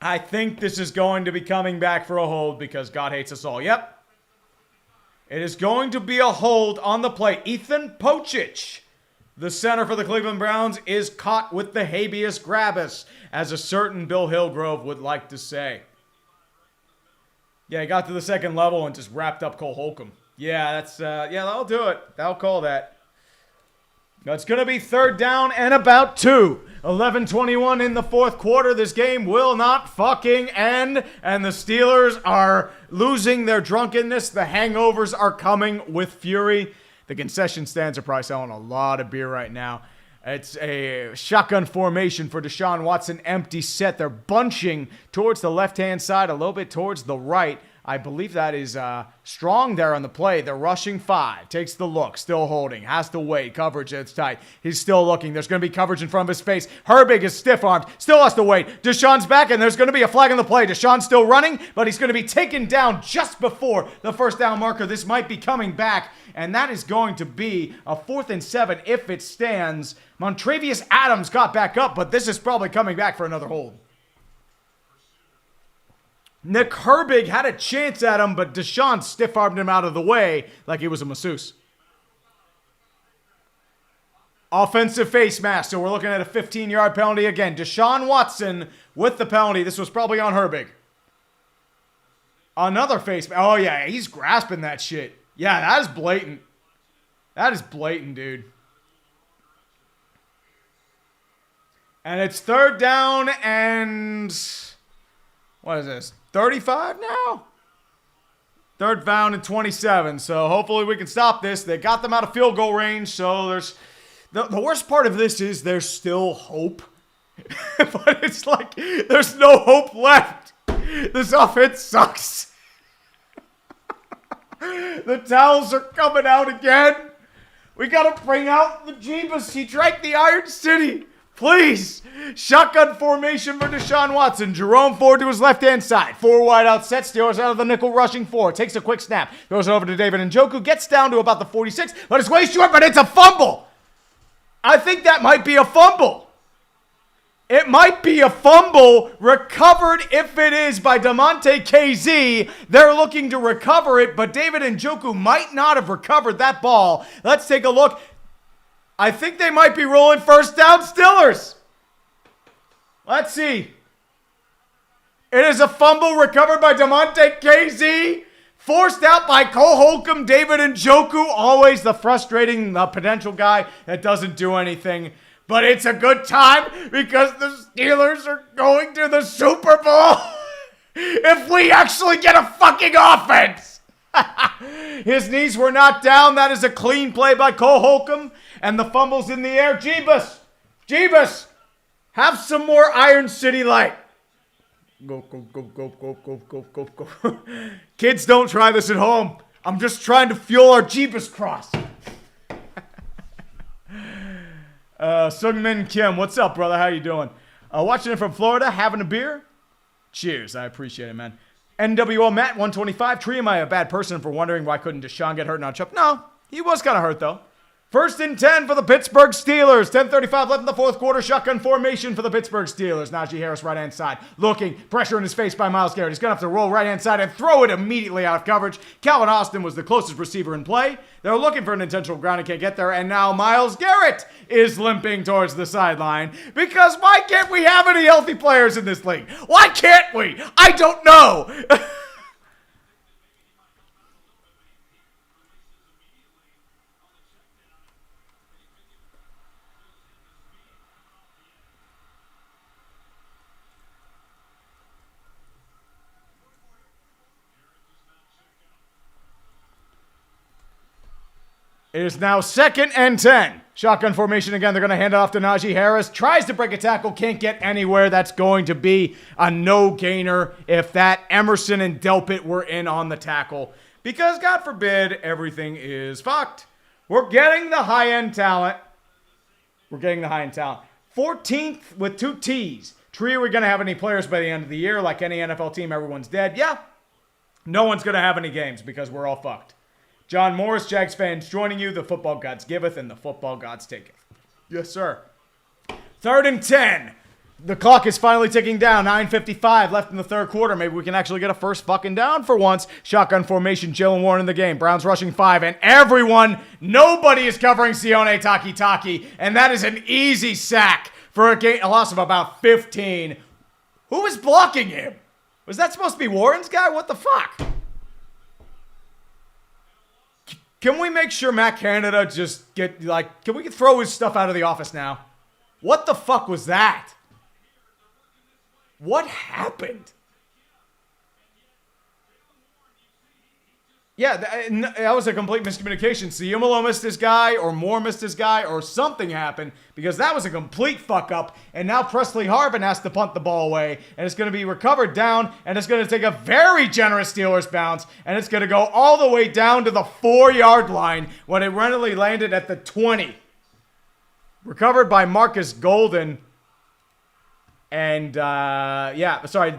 A: I think this is going to be coming back for a hold because God hates us all. Yep. It is going to be a hold on the play. Ethan Pocic, the center for the Cleveland Browns, is caught with the habeas grabus, as a certain Bill Hillgrove would like to say. Yeah, he got to the second level and just wrapped up Cole Holcomb. Yeah, that'll do it. That'll call that. Now it's going to be third down and about 2. 11:21 in the fourth quarter. This game will not fucking end, and the Steelers are losing their drunkenness. The hangovers are coming with fury. The concession stands are probably selling a lot of beer right now. It's a shotgun formation for Deshaun Watson, empty set. They're bunching towards the left-hand side, a little bit towards the right. I believe that is Strong there on the play. They're rushing 5. Takes the look. Still holding. Has to wait. Coverage, it's tight. He's still looking. There's going to be coverage in front of his face. Herbig is stiff-armed. Still has to wait. Deshaun's back, and there's going to be a flag on the play. Deshaun's still running, but he's going to be taken down just before the first down marker. This might be coming back, and that is going to be a 4th and 7 if it stands. Montravius Adams got back up, but this is probably coming back for another hold. Nick Herbig had a chance at him, but Deshaun stiff-armed him out of the way like he was a masseuse. Offensive face mask, so we're looking at a 15-yard penalty again. Deshaun Watson with the penalty. This was probably on Herbig. Another face mask. Oh, yeah, he's grasping that shit. Yeah, that is blatant. That is blatant, dude. And it's third down and... what is this? 35 now? Third down and 27. So hopefully we can stop this. They got them out of field goal range. So there's... The worst part of this is there's still hope. But it's like there's no hope left. This offense sucks. The towels are coming out again. We got to bring out the Jeebus. He drank the Iron City. Please. Shotgun formation for Deshaun Watson. Jerome Ford to his left-hand side. 4 wide out set. Steelers out of the nickel rushing 4. Takes a quick snap. Goes over to David Njoku. Gets down to about the 46. But it's way short, but it's a fumble. I think that might be a fumble. It might be a fumble recovered if it is by Damontae KZ. They're looking to recover it, but David Njoku might not have recovered that ball. Let's take a look. I think they might be rolling first down Steelers. Let's see. It is a fumble recovered by Damontae KZ. Forced out by Cole Holcomb, David Njoku. Always the frustrating potential guy that doesn't do anything. But it's a good time because the Steelers are going to the Super Bowl. If we actually get a fucking offense. His knees were not down. That is a clean play by Cole Holcomb. And the fumble's in the air. Jeebus, have some more Iron City Light. Go. Kids, don't try this at home. I'm just trying to fuel our Jeebus cross. Sungmin Kim, what's up, brother? How you doing? Watching it from Florida, having a beer? Cheers, I appreciate it, man. NWO Matt 125. Tree, am I a bad person for wondering why couldn't Deshaun get hurt and not Chubb? No, he was kind of hurt though. 1st and 10 for the Pittsburgh Steelers. 10:35 left in the fourth quarter. Shotgun formation for the Pittsburgh Steelers. Najee Harris right-hand side. Looking. Pressure in his face by Myles Garrett. He's going to have to roll right-hand side and throw it immediately out of coverage. Calvin Austin was the closest receiver in play. They're looking for an intentional ground and can't get there. And now Myles Garrett is limping towards the sideline. Because why can't we have any healthy players in this league? Why can't we? I don't know. It is now 2nd and 10. Shotgun formation again. They're going to hand it off to Najee Harris. Tries to break a tackle. Can't get anywhere. That's going to be a no-gainer if that Emerson and Delpit were in on the tackle. Because, God forbid, everything is fucked. We're getting the high-end talent. 14th with 2 T's. Tree, are we going to have any players by the end of the year? Like any NFL team, everyone's dead. Yeah. No one's going to have any games because we're all fucked. John Morris, Jags fans joining you. The football gods giveth and the football gods taketh. Yes, sir. 3rd and 10. The clock is finally ticking down. 9:55 left in the third quarter. Maybe we can actually get a first fucking down for once. Shotgun formation, Jalen Warren in the game. Browns rushing 5, and nobody is covering Sione Takitaki, and that is an easy sack for a loss of about 15. Who was blocking him? Was that supposed to be Warren's guy? What the fuck? Can we make sure Matt Canada just can we throw his stuff out of the office now? What the fuck was that? What happened? Yeah, that was a complete miscommunication. Siumalo missed his guy, or Moore missed his guy, or something happened, because that was a complete fuck up, and now Presley Harvin has to punt the ball away, and it's going to be recovered down, and it's going to take a very generous Steelers bounce, and it's going to go all the way down to the 4-yard line when it randomly landed at the 20. Recovered by Marcus Golden. And,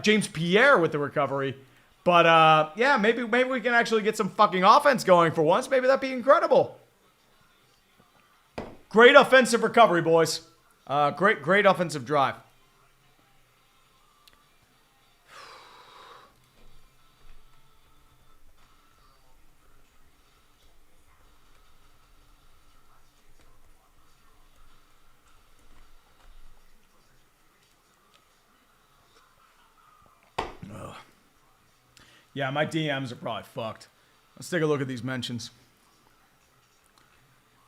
A: James Pierre with the recovery. But, maybe we can actually get some fucking offense going for once. Maybe that'd be incredible. Great offensive recovery, boys. Great offensive drive. Yeah, my DMs are probably fucked. Let's take a look at these mentions.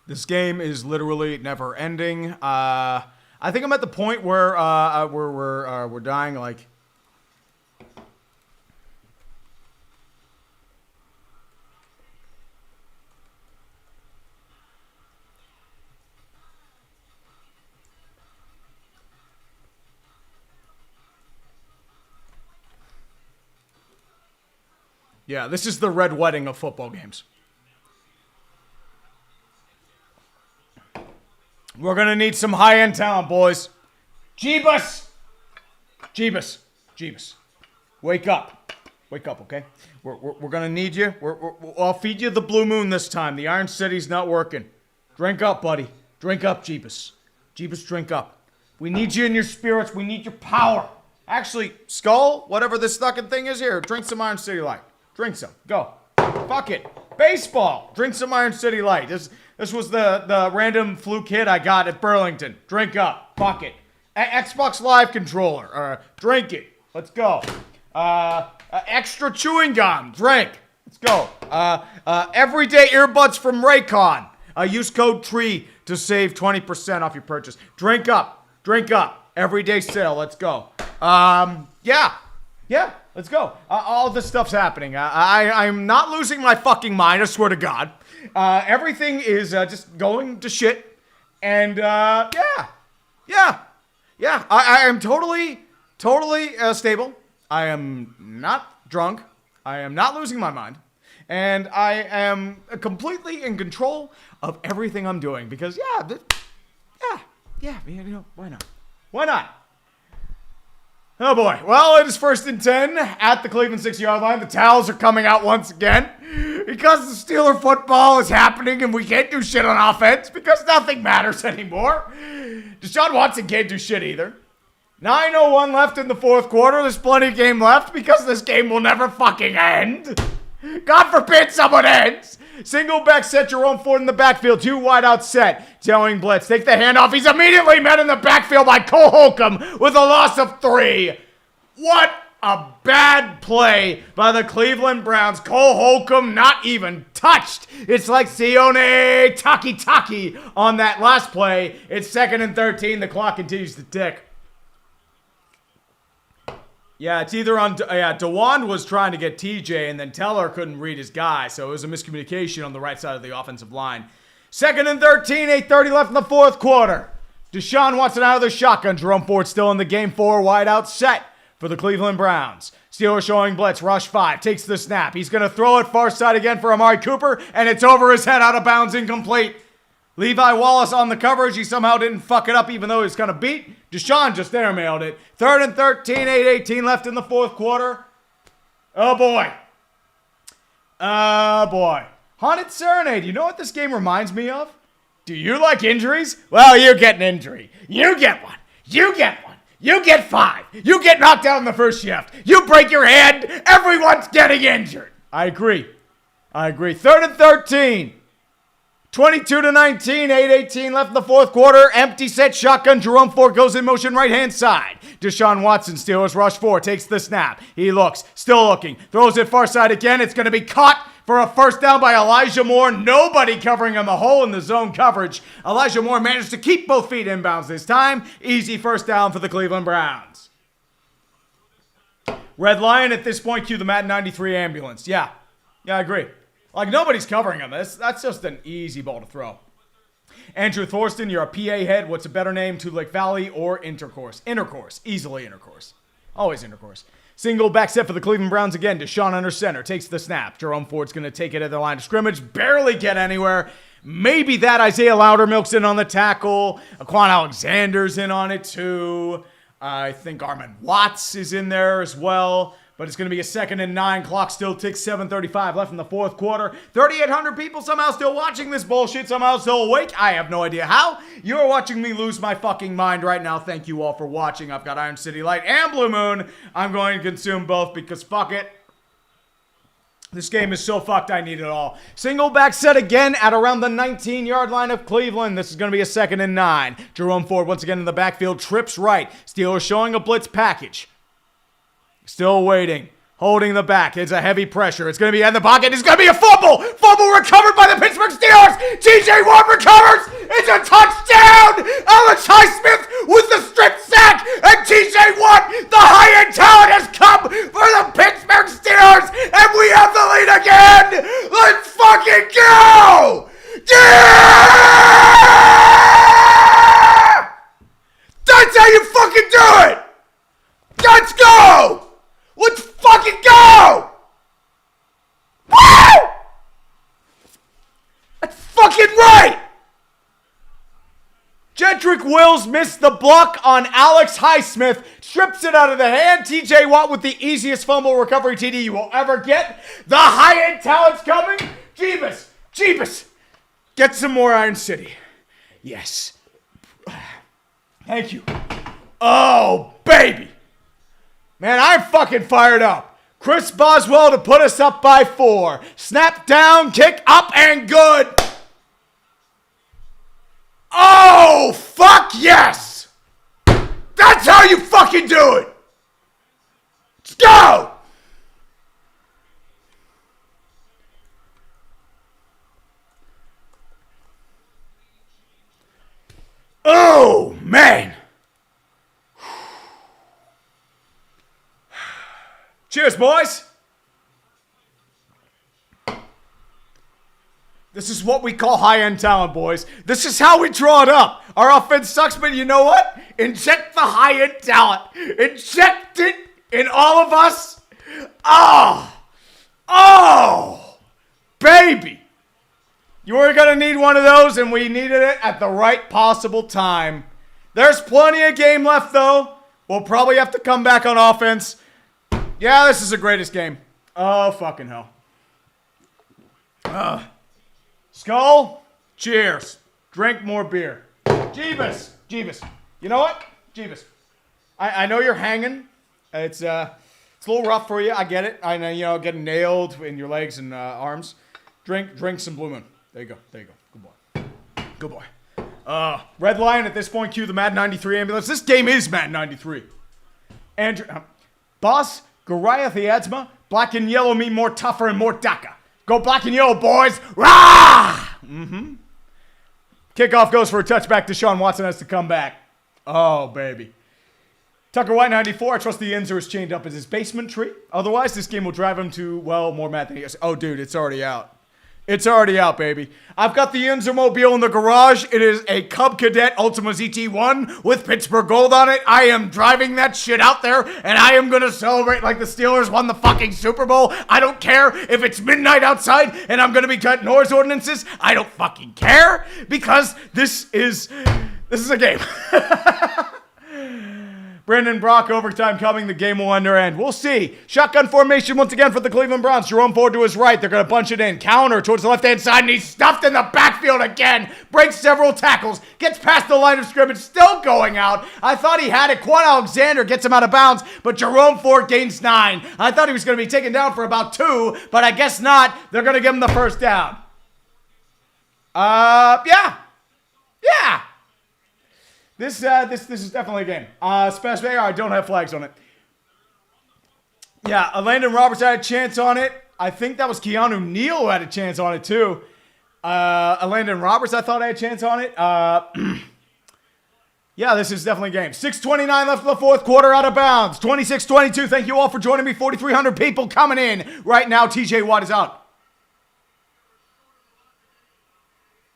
A: This game is literally never ending. I think I'm at the point where we're dying. Like, yeah, this is the red wedding of football games. We're going to need some high-end talent, boys. Jeebus! Wake up. Wake up, okay? We're going to need you. I'll feed you the blue moon this time. The Iron City's not working. Drink up, buddy. Drink up, Jeebus. Jeebus, drink up. We need you in your spirits. We need your power. Actually, Skull, whatever this fucking thing is here, drink some Iron City Light. Drink some. Go. Fuck it. Baseball. Drink some Iron City Light. This was the random fluke hit I got at Burlington. Drink up. Fuck it. Xbox Live controller. Drink it. Let's go. Extra chewing gum. Drink. Let's go. Everyday earbuds from Raycon. Use code TREE to save 20% off your purchase. Drink up. Drink up. Everyday sale. Let's go. Yeah, let's go. All this stuff's happening. I'm not losing my fucking mind, I swear to God. Everything is just going to shit. And, yeah. I am totally stable. I am not drunk. I am not losing my mind. And I am completely in control of everything I'm doing. Because, why not? Why not? Oh boy. Well, it is 1st and 10 at the Cleveland 6-yard line. The towels are coming out once again because the Steeler football is happening and we can't do shit on offense because nothing matters anymore. Deshaun Watson can't do shit either. 9:01 left in the fourth quarter. There's plenty of game left because this game will never fucking end. God forbid someone ends. Single back set, Jerome Ford in the backfield. 2 wide out set. Towing blitz. Take the handoff. He's immediately met in the backfield by Cole Holcomb with a loss of 3. What a bad play by the Cleveland Browns. Cole Holcomb not even touched. It's like Sione Takitaki on that last play. It's 2nd and 13. The clock continues to tick. Yeah, it's either on... DeWand was trying to get TJ, and then Teller couldn't read his guy, so it was a miscommunication on the right side of the offensive line. 2nd and 13, 8:30 left in the fourth quarter. Deshaun Watson out of the shotgun. Jerome Ford still in the game. 4 wide out set for the Cleveland Browns. Steelers showing blitz. Rush 5. Takes the snap. He's going to throw it far side again for Amari Cooper, and it's over his head, out of bounds, incomplete. Levi Wallace on the coverage. He somehow didn't fuck it up even though he was kind of beat. Deshaun just airmailed it. 3rd and 13, 8:18 left in the 4th quarter. Oh, boy. Oh, boy. Haunted Serenade. You know what this game reminds me of? Do you like injuries? Well, you get an injury. You get one. You get one. You get 5. You get knocked out in the first shift. You break your hand. Everyone's getting injured. I agree. 3rd and 13. 22-19, 8:18 left in the 4th quarter. Empty set shotgun. Jerome Ford goes in motion right hand side. Deshaun Watson, Steelers rush 4, takes the snap. He looks, still looking, throws it far side again. It's going to be caught for a first down by Elijah Moore. Nobody covering him, a hole in the zone coverage. Elijah Moore managed to keep both feet inbounds this time. Easy first down for the Cleveland Browns. Red Lion at this point, cue the Madden 93 ambulance. Yeah, I agree. Like, nobody's covering him. That's just an easy ball to throw. Andrew Thorsten, you're a PA head. What's a better name? Tule Lake Valley or Intercourse? Intercourse. Easily Intercourse. Always Intercourse. Single back set for the Cleveland Browns again. Deshaun under center. Takes the snap. Jerome Ford's going to take it at the line of scrimmage. Barely get anywhere. Maybe that Isaiah Loudermilk's in on the tackle. Quan Alexander's in on it too. I think Armand Watts is in there as well. But it's going to be a 2nd and 9. Clock still ticks. 7:35 left in the 4th quarter. 3,800 people somehow still watching this bullshit. Somehow still awake. I have no idea how. You're watching me lose my fucking mind right now. Thank you all for watching. I've got Iron City Light and Blue Moon. I'm going to consume both because fuck it. This game is so fucked, I need it all. Single back set again at around the 19-yard line of Cleveland. This is going to be a 2nd and 9. Jerome Ford once again in the backfield. Trips right. Steelers showing a blitz package. Still waiting. Holding the back. It's a heavy pressure. It's going to be in the pocket. It's going to be a fumble. Fumble recovered by the Pittsburgh Steelers. TJ Watt recovers. It's a touchdown. Alex Highsmith with the strip sack. And TJ Watt, the high-end talent, has come for the Pittsburgh Steelers. And we have the lead again. Let's fucking go. Yeah! That's how you fucking do it. Let's go. Let's fucking go! Woo! That's fucking right! Jedrick Wills missed the block on Alex Highsmith, strips it out of the hand. TJ Watt with the easiest fumble recovery TD you will ever get. The high-end talent's coming. Jeebus. Get some more Iron City. Yes. Thank you. Oh, baby. Man, I'm fucking fired up. Chris Boswell to put us up by 4. Snap down, kick up, and good. Oh, fuck yes. That's how you fucking do it. Let's go. Oh, man. Cheers, boys. This is what we call high-end talent, boys. This is how we draw it up. Our offense sucks, but you know what? Inject the high-end talent. Inject it in all of us. Oh, baby. You were going to need one of those, and we needed it at the right possible time. There's plenty of game left, though. We'll probably have to come back on offense. Yeah, this is the greatest game. Oh, fucking hell. Skull, cheers. Drink more beer. Jeebus. You know what? Jeebus. I know you're hanging. It's a little rough for you. I get it. I know, getting nailed in your legs and arms. Drink some Blue Moon. There you go. Good boy. Red Lion at this point, cue the Madden 93 ambulance. This game is Madden 93. Andrew, Boss, Goliath Eadzma, black and yellow mean more tougher and more DACA. Go black and yellow, boys. Rah! Kickoff goes for a touchback. Deshaun Watson has to come back. Oh, baby. Tucker White 94. I trust the Enzer is chained up as his basement tree. Otherwise, this game will drive him to, well, more mad than he is. Oh, dude, it's already out. It's already out, baby. I've got the Yinzermobile in the garage. It is a Cub Cadet Ultima ZT1 with Pittsburgh gold on it. I am driving that shit out there, and I am going to celebrate like the Steelers won the fucking Super Bowl. I don't care if it's midnight outside and I'm going to be cutting noise ordinances. I don't fucking care because this is a game. Brandon Brock, overtime coming. The game will under end. We'll see. Shotgun formation once again for the Cleveland Browns. Jerome Ford to his right. They're going to bunch it in. Counter towards the left-hand side, and he's stuffed in the backfield again. Breaks several tackles. Gets past the line of scrimmage. Still going out. I thought he had it. Quan Alexander gets him out of bounds, but Jerome Ford gains 9. I thought he was going to be taken down for about 2, but I guess not. They're going to give him the first down. Yeah. This is definitely a game. Smash Bay, I don't have flags on it. Yeah, Landon Roberts had a chance on it. I think that was Keanu Neal who had a chance on it too. Landon Roberts, I thought had a chance on it. Yeah, this is definitely a game. 6:29 left in the fourth quarter, out of bounds. 26-22. Thank you all for joining me. 4,300 people coming in right now. TJ Watt is out.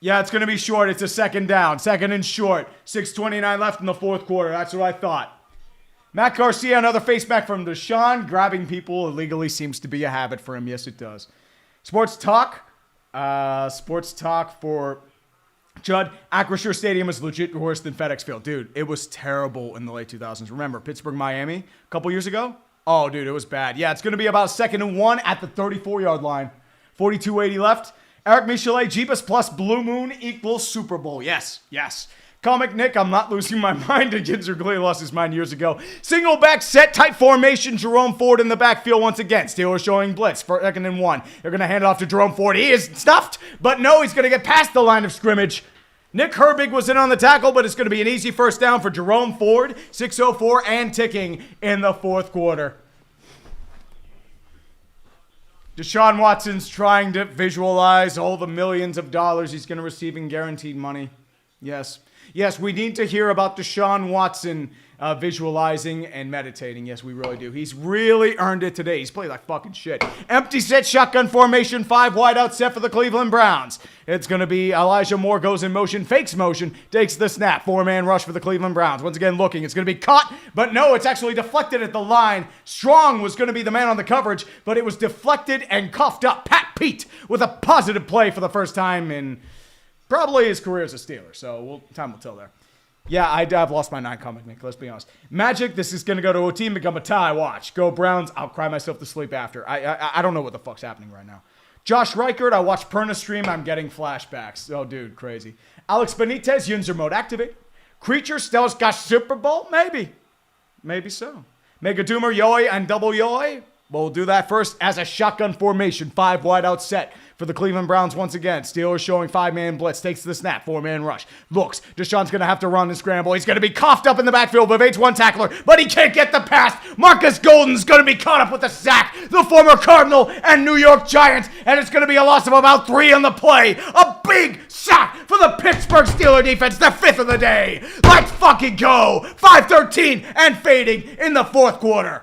A: Yeah, it's going to be short. It's a second down. Second and short. 6:29 left in the fourth quarter. That's what I thought. Matt Garcia, another face back from Deshaun. Grabbing people illegally seems to be a habit for him. Yes, it does. Sports talk. Sports talk for Judd. Acrisure Stadium is legit worse than FedEx Field. Dude, it was terrible in the late 2000s. Remember, Pittsburgh, Miami, a couple years ago? Oh, dude, it was bad. Yeah, it's going to be about 2nd and 1 at the 34-yard line. 42:80 left. Eric Michelet, Jeebus plus Blue Moon equals Super Bowl. Yes. Comic Nick, I'm not losing my mind. Ginzer Glee lost his mind years ago. Single back set, tight formation. Jerome Ford in the backfield once again. Steelers showing blitz for 2nd and 1. They're going to hand it off to Jerome Ford. He is stuffed, but no, he's going to get past the line of scrimmage. Nick Herbig was in on the tackle, but it's going to be an easy first down for Jerome Ford. 6:04 and ticking in the fourth quarter. Deshaun Watson's trying to visualize all the millions of dollars he's going to receive in guaranteed money. Yes, we need to hear about Deshaun Watson visualizing and meditating. Yes, we really do. He's really earned it today. He's played like fucking shit. Empty set, shotgun formation, 5 wide out set for the Cleveland Browns. It's going to be Elijah Moore goes in motion, fakes motion, takes the snap. 4-man rush for the Cleveland Browns. Once again looking. It's going to be caught, but no, it's actually deflected at the line. Strong was going to be the man on the coverage, but it was deflected and cuffed up. Pat Pete with a positive play for the first time in probably his career as a Steeler. So time will tell there. Yeah, I've lost my 9 comic, Nick. Let's be honest. Magic, this is going to go to a team, become a tie. Watch. Go Browns. I'll cry myself to sleep after. I don't know what the fuck's happening right now. Josh Reichert, I watched Perna stream. I'm getting flashbacks. Oh, dude, crazy. Alex Benitez, Yunzer mode activate. Creature, Stell's got Super Bowl? Maybe. Maybe so. Mega Doomer, Yoi, and Double Yoi. We'll do that first as a shotgun formation. 5 wide out set for the Cleveland Browns once again. Steelers showing 5-man blitz. Takes the snap. 4-man rush. Looks. Deshaun's going to have to run and scramble. He's going to be coughed up in the backfield. Evades one tackler, but he can't get the pass. Marcus Golden's going to be caught up with the sack. The former Cardinal and New York Giants. And it's going to be a loss of about 3 on the play. A big sack for the Pittsburgh Steelers defense. The 5th of the day. Let's fucking go. 5:13 and fading in the fourth quarter.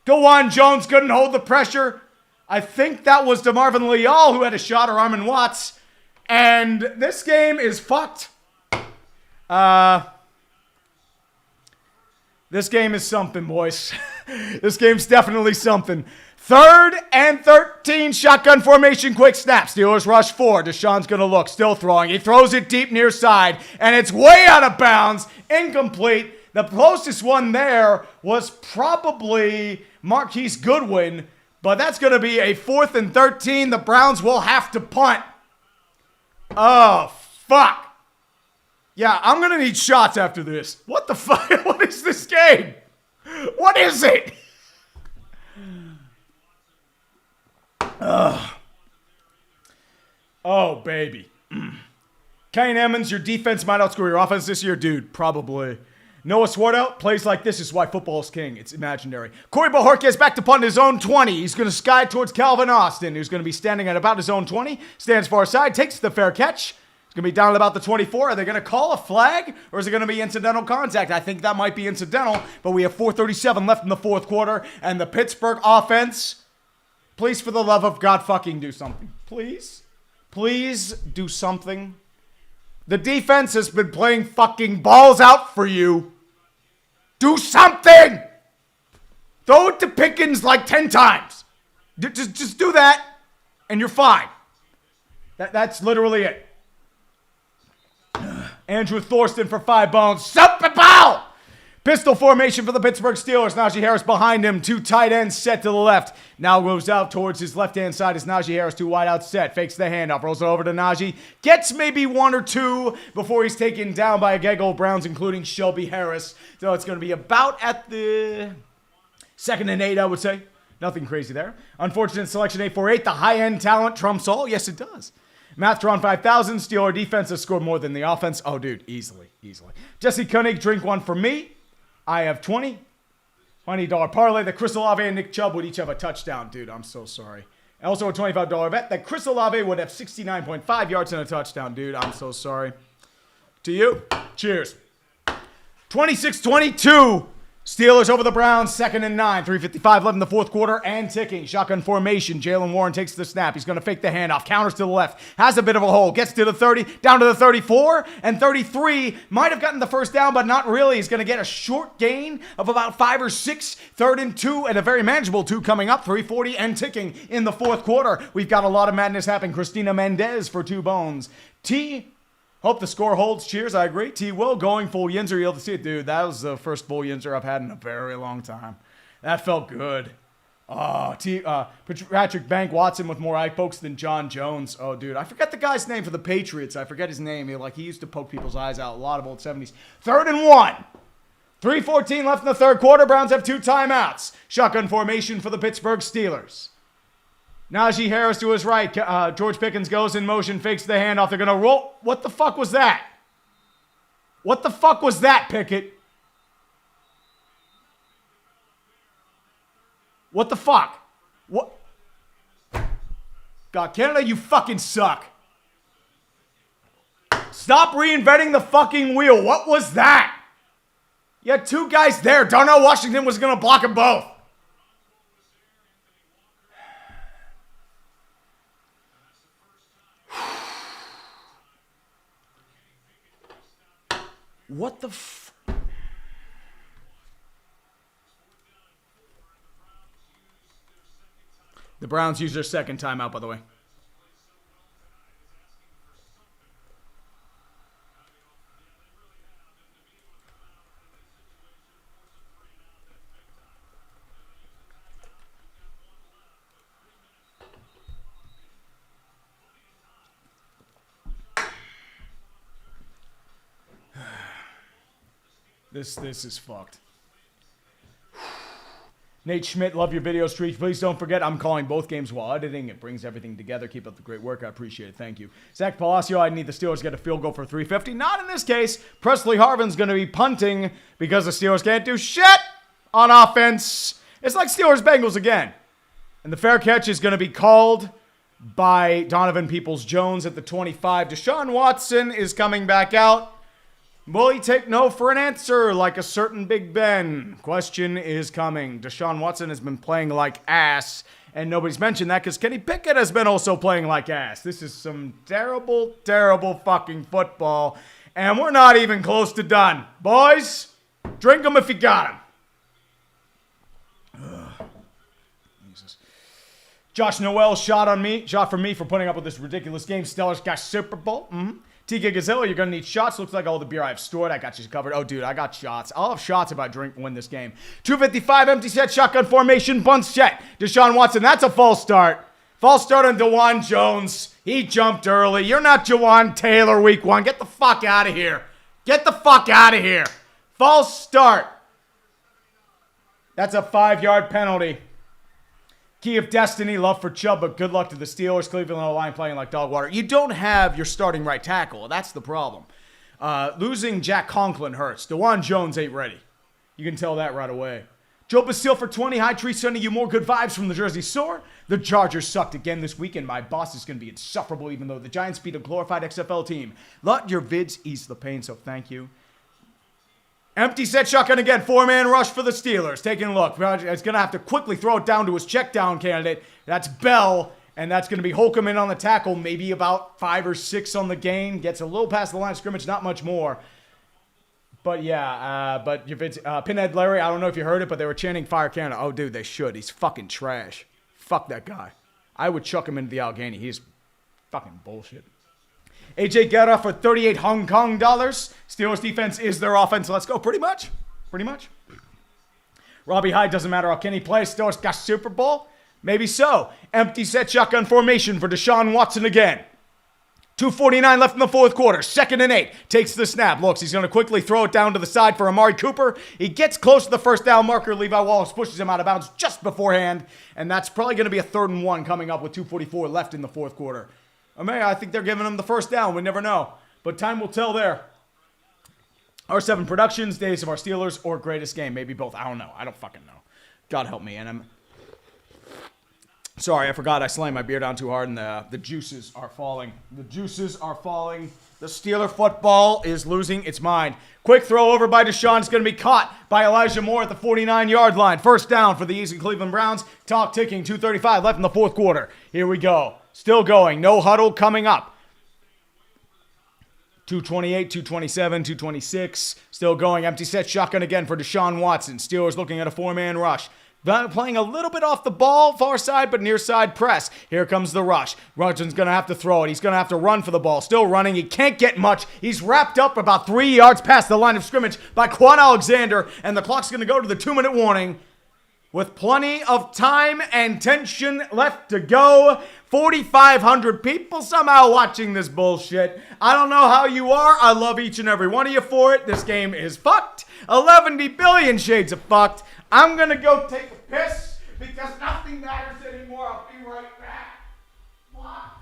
A: DeJuan Jones couldn't hold the pressure. I think that was DeMarvin Leal who had a shot, or Armon Watts. And this game is fucked. This game is something, boys. This game's definitely something. 3rd and 13, shotgun formation, quick snap. Steelers rush 4. Deshaun's going to look, still throwing. He throws it deep near side, and it's way out of bounds. Incomplete. The closest one there was probably Marquise Goodwin, but that's going to be a 4th and 13. The Browns will have to punt. Oh, fuck. Yeah, I'm going to need shots after this. What the fuck? What is this game? What is it? Ugh. Oh, baby. Kane Emmons, your defense might outscore your offense this year. Dude, probably. Noah Swartout, plays like this is why football is king. It's imaginary. Corey Bojorquez back to punt his own 20. He's going to sky towards Calvin Austin, who's going to be standing at about his own 20. Stands far side, takes the fair catch. It's going to be down at about the 24. Are they going to call a flag, or is it going to be incidental contact? I think that might be incidental, but we have 4:37 left in the fourth quarter, and the Pittsburgh offense, please, for the love of God, fucking do something. Please? Please do something. The defense has been playing fucking balls out for you. Do something! Throw it to Pickens like 10 times. Just do that, and you're fine. That's literally it. Andrew Thorsten for 5 bones. Super Bowl! Pistol formation for the Pittsburgh Steelers. Najee Harris behind him. 2 tight ends set to the left. Now moves out towards his left-hand side as Najee Harris. 2 wide out set. Fakes the handoff. Rolls it over to Najee. Gets maybe 1 or 2 before he's taken down by a gaggle of Browns, including Shelby Harris. So it's going to be about at the 2nd and 8, I would say. Nothing crazy there. Unfortunate selection 848. The high-end talent trumps all. Yes, it does. Mathtron 5000. Steeler defense has scored more than the offense. Oh, dude. Easily. Jesse Koenig, drink one for me. I have 20. $20 parlay that Chris Olave and Nick Chubb would each have a touchdown. Dude, I'm so sorry. And also a $25 bet that Chris Olave would have 69.5 yards and a touchdown. Dude, I'm so sorry. To you, cheers. 26-22. Steelers over the Browns, 2nd and 9. 3:55 left in the fourth quarter and ticking. Shotgun formation. Jalen Warren takes the snap. He's going to fake the handoff. Counters to the left. Has a bit of a hole. Gets to the 30. Down to the 34. And 33. Might have gotten the first down, but not really. He's going to get a short gain of about 5 or 6. 3rd and 2. And a very manageable 2 coming up. 3:40 and ticking in the fourth quarter. We've got a lot of madness happening. Christina Mendez for 2 bones. Hope the score holds. Cheers, I agree. T. Will going full Yinzer. You'll see it. Dude, that was the first full Yinzer I've had in a very long time. That felt good. Patrick Bank Watson with more eye pokes than John Jones. Oh, dude. I forget the guy's name for the Patriots. I forget his name. He used to poke people's eyes out. A lot of old 70s. 3rd and 1. 3:14 left in the third quarter. Browns have 2 timeouts. Shotgun formation for the Pittsburgh Steelers. Najee Harris to his right. George Pickens goes in motion, fakes the handoff. They're going to roll. What the fuck was that? What the fuck was that, Pickett? What the fuck? What? God, Canada, you fucking suck. Stop reinventing the fucking wheel. What was that? You had 2 guys there. Darnell Washington was going to block them both. What the The Browns use their second timeout, by the way. This is fucked. Nate Schmidt, love your video streak. Please don't forget, I'm calling both games while editing. It brings everything together. Keep up the great work. I appreciate it. Thank you. Zach Palacio, I need the Steelers to get a field goal for 350. Not in this case. Presley Harvin's going to be punting because the Steelers can't do shit on offense. It's like Steelers-Bengals again. And the fair catch is going to be called by Donovan Peoples-Jones at the 25. Deshaun Watson is coming back out. Will he take no for an answer like a certain Big Ben? Question is coming. Deshaun Watson has been playing like ass, and nobody's mentioned that because Kenny Pickett has been also playing like ass. This is some terrible, terrible fucking football, and we're not even close to done. Boys, drink them if you got them. Jesus. Josh Noel shot for me for putting up with this ridiculous game. Steelers got Super Bowl. TK Gazilla, you're going to need shots. Looks like all the beer I have stored. I got you covered. Oh, dude, I got shots. I'll have shots if I win this game. 2:55, empty set, shotgun formation, bunts check. Deshaun Watson, that's a false start. False start on DeJuan Jones. He jumped early. You're not Jawan Taylor week 1. Get the fuck out of here. Get the fuck out of here. False start. That's a 5-yard penalty. Key of destiny, love for Chubb, but good luck to the Steelers. Cleveland O-line playing like dog water. You don't have your starting right tackle. That's the problem. Losing Jack Conklin hurts. DeJuan Jones ain't ready. You can tell that right away. Joe Basile for 20. High Tree sending you more good vibes from the Jersey Shore. The Chargers sucked again this weekend. My boss is going to be insufferable even though the Giants beat a glorified XFL team. Let your vids ease the pain, so thank you. Empty set shotgun again. 4-man rush for the Steelers. Taking a look. He's going to have to quickly throw it down to his check down candidate. That's Bell. And that's going to be Holcomb in on the tackle, maybe about 5 or 6 on the gain. Gets a little past the line of scrimmage, not much more. But yeah, but if it's Pinhead Larry, I don't know if you heard it, but they were chanting Fire Canada. Oh, dude, they should. He's fucking trash. Fuck that guy. I would chuck him into the Allegheny. He's fucking bullshit. AJ Guerra for 38 Hong Kong dollars. Steelers defense is their offense. Let's go. Pretty much. Robbie Hyde, doesn't matter how Kenny plays. Steelers got Super Bowl. Maybe so. Empty set shotgun formation for Deshaun Watson again. 2:49 left in the fourth quarter. 2nd and 8. Takes the snap. Looks, he's going to quickly throw it down to the side for Amari Cooper. He gets close to the first down marker. Levi Wallace pushes him out of bounds just beforehand. And that's probably going to be a 3rd and 1 coming up with 2:44 left in the fourth quarter. I think they're giving him the first down. We never know. But time will tell there. R7 Productions, Days of Our Steelers, or Greatest Game. Maybe both. I don't know. I don't fucking know. God help me. And I'm sorry, I forgot I slammed my beer down too hard and the juices are falling. The juices are falling. The Steeler football is losing its mind. Quick throw over by Deshaun. It's going to be caught by Elijah Moore at the 49-yard line. First down for the East Cleveland Browns. Clock ticking. 2:35 left in the fourth quarter. Here we go. Still going. No huddle coming up. 2:28, 2:27, 2:26. Still going. Empty set shotgun again for Deshaun Watson. Steelers looking at a 4-man rush. Playing a little bit off the ball, far side, but near side press. Here comes the rush. Watson's going to have to throw it. He's going to have to run for the ball. Still running. He can't get much. He's wrapped up about 3 yards past the line of scrimmage by Quan Alexander, and the clock's going to go to the 2-minute warning with plenty of time and tension left to go. 4,500 people somehow watching this bullshit. I don't know how you are. I love each and every one of you for it. This game is fucked. 11 billion shades of fucked. I'm going to go take a piss because nothing matters anymore. I'll be right back. Fuck.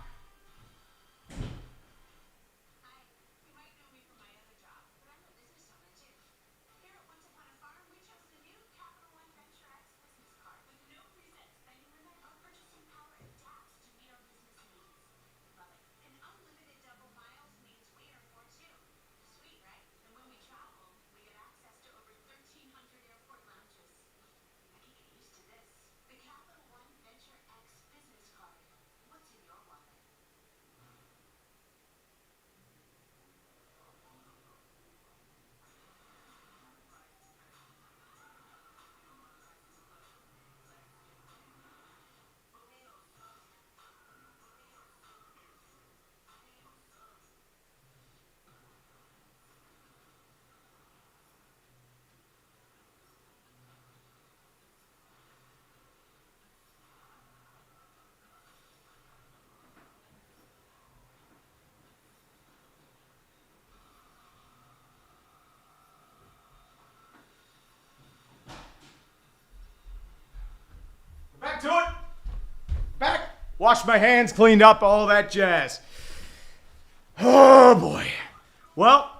A: Back to it. Back. Wash my hands, cleaned up, all that jazz. Oh, boy. Well,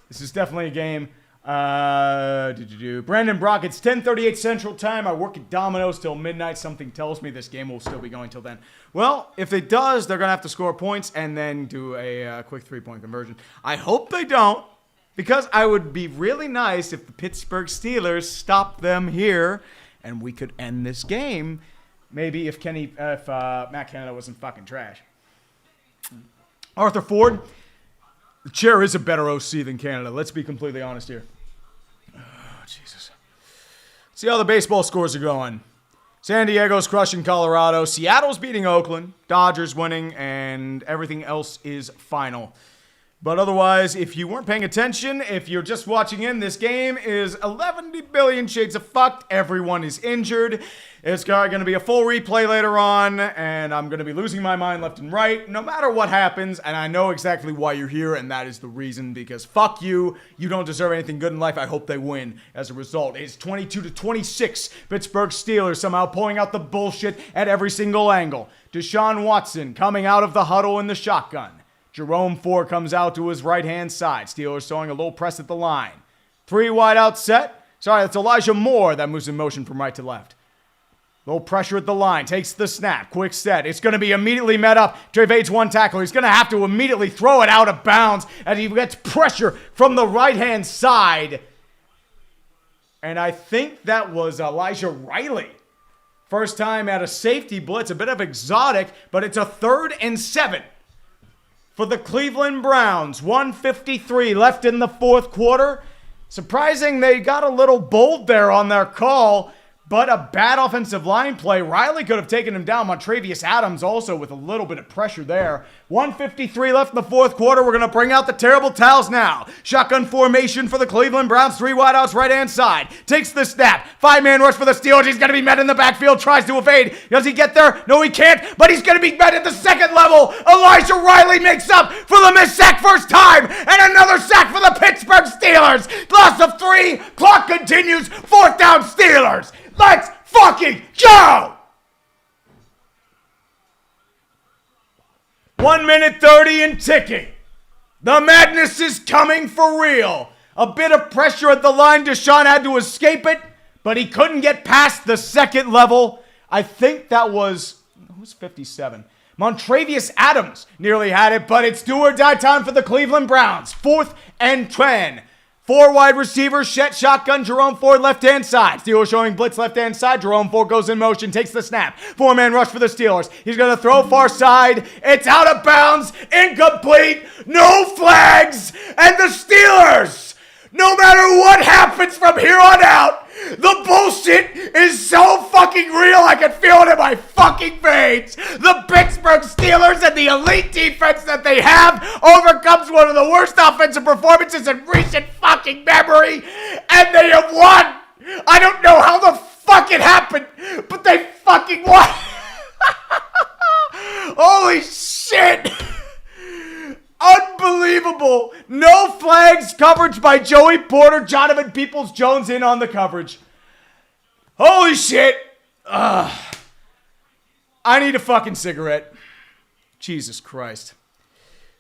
A: this is definitely a game. Brandon Brock, it's 10:38 Central Time. I work at Domino's till midnight. Something tells me this game will still be going till then. Well, if it does, they're going to have to score points and then do a quick 3-point conversion. I hope they don't, because I would be really nice if the Pittsburgh Steelers stopped them here and we could end this game. Maybe if Matt Canada wasn't fucking trash. Arthur Ford, the chair is a better OC than Canada. Let's be completely honest here. Oh, Jesus. See how the baseball scores are going. San Diego's crushing Colorado. Seattle's beating Oakland. Dodgers winning, and everything else is final. But otherwise, if you weren't paying attention, if you're just watching in, this game is 11 billion shades of fucked. Everyone is injured. It's going to be a full replay later on, and I'm going to be losing my mind left and right, no matter what happens, and I know exactly why you're here, and that is the reason, because fuck you. You don't deserve anything good in life. I hope they win as a result. It's 22-26. Pittsburgh Steelers somehow pulling out the bullshit at every single angle. Deshaun Watson coming out of the huddle in the shotgun. Jerome Ford comes out to his right-hand side. Steelers throwing a little press at the line. 3 wide out set. Sorry, that's Elijah Moore that moves in motion from right to left. Little pressure at the line. Takes the snap. Quick set. It's going to be immediately met up. Evades one tackle. He's going to have to immediately throw it out of bounds as he gets pressure from the right-hand side. And I think that was Elijah Riley. First time at a safety blitz, a bit of exotic, but it's a 3rd and 7 for the Cleveland Browns. 1:53 left in the fourth quarter. Surprising they got a little bold there on their call, but a bad offensive line play. Riley could have taken him down. Montravius Adams also with a little bit of pressure there. 1:53 left in the fourth quarter. We're going to bring out the terrible towels now. Shotgun formation for the Cleveland Browns. 3 wideouts right-hand side. Takes the snap. 5-man rush for the Steelers. He's going to be met in the backfield. Tries to evade. Does he get there? No, he can't. But he's going to be met at the second level. Elijah Riley makes up for the missed sack first time. And another sack for the Pittsburgh Steelers. Loss of 3. Clock continues. 4th down Steelers. Let's fucking go! 1 minute 30 and ticking. The madness is coming for real. A bit of pressure at the line. Deshaun had to escape it, but he couldn't get past the second level. I think that was, who's 57? Montravius Adams nearly had it, but it's do or die time for the Cleveland Browns. 4th and 10. 4 wide receivers, shotgun, Jerome Ford left-hand side. Steelers showing blitz left-hand side. Jerome Ford goes in motion, takes the snap. 4-man rush for the Steelers. He's going to throw far side. It's out of bounds, incomplete, no flags, and the Steelers, no matter what happens from here on out, the bullshit is so fucking real, I can feel it in my fucking veins. The Pittsburgh Steelers and the elite defense that they have overcomes one of the worst offensive performances in recent fucking memory, and they have won. I don't know how the fuck it happened, but they fucking won. Holy shit. Unbelievable. No flags, coverage by Joey Porter. Jonathan Peoples-Jones in on the coverage. Holy shit. I need a fucking cigarette. Jesus Christ.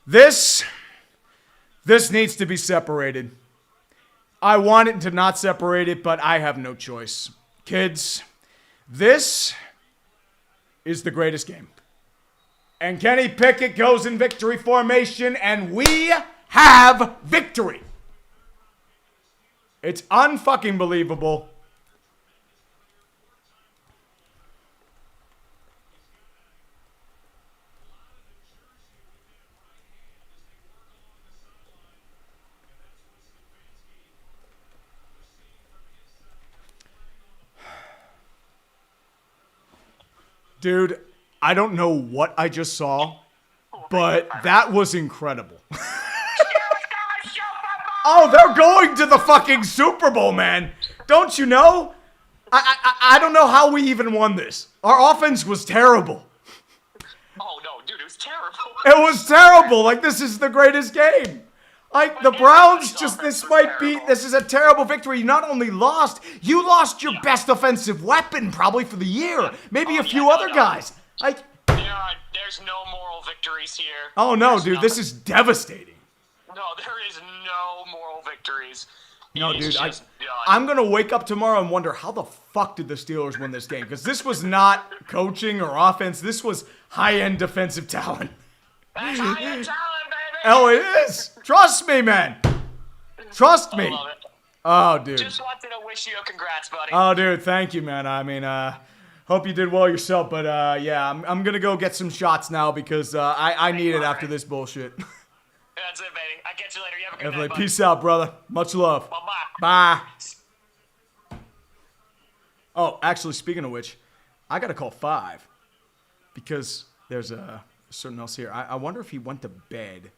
A: This needs to be separated. I want it to not separate it, but I have no choice. Kids, this is the greatest game. And Kenny Pickett goes in victory formation, and we have victory. It's unfucking believable. Dude, I don't know what I just saw, but that was incredible. Oh, they're going to the fucking Super Bowl, man. Don't you know? I don't know how we even won this. Our offense was terrible.
E: Oh, no, dude, it was terrible.
A: It was terrible. Like, this is the greatest game. Like, the Browns just, this is a terrible victory. You not only lost, you lost your best offensive weapon probably for the year. Maybe a few other guys. Like,
E: there's no moral victories here.
A: Oh, no, dude, this is devastating.
E: No, there is no moral victories.
A: No, dude, I'm going to wake up tomorrow and wonder how the fuck did the Steelers win this game? Because this was not coaching or offense. This was high-end defensive talent.
E: That's high-end talent, baby!
A: Oh, it is. Trust me, man. Trust me.
E: I love it.
A: Oh, dude.
E: Just wanted to wish you a congrats, buddy.
A: Oh, dude, thank you, man. I mean, hope you did well yourself, but yeah, I'm going to go get some shots now because I need it after this bullshit.
E: That's it, baby. I'll catch you later. You have a good
A: Definitely.
E: night, buddy.
A: Peace out, brother. Much love.
E: Bye-bye.
A: Bye. Oh, actually, speaking of which, I got to call 5 because there's something else here. I wonder if he went to bed,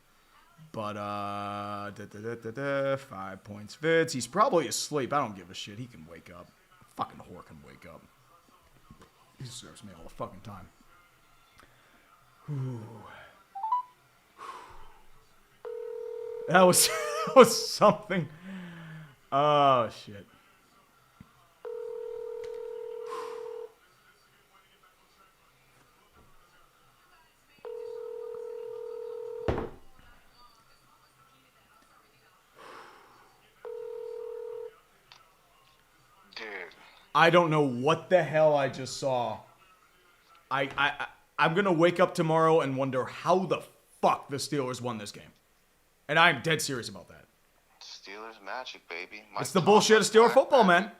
A: but 5 points. Vids, he's probably asleep. I don't give a shit. He can wake up. Fucking whore can wake up. He serves me all the fucking time. Ooh. That was something. Oh, shit.
C: Dude.
A: I don't know what the hell I just saw. I'm going to wake up tomorrow and wonder how the fuck the Steelers won this game. And I'm dead serious about that.
C: Steelers magic, baby.
A: It's the bullshit of Steeler football, man.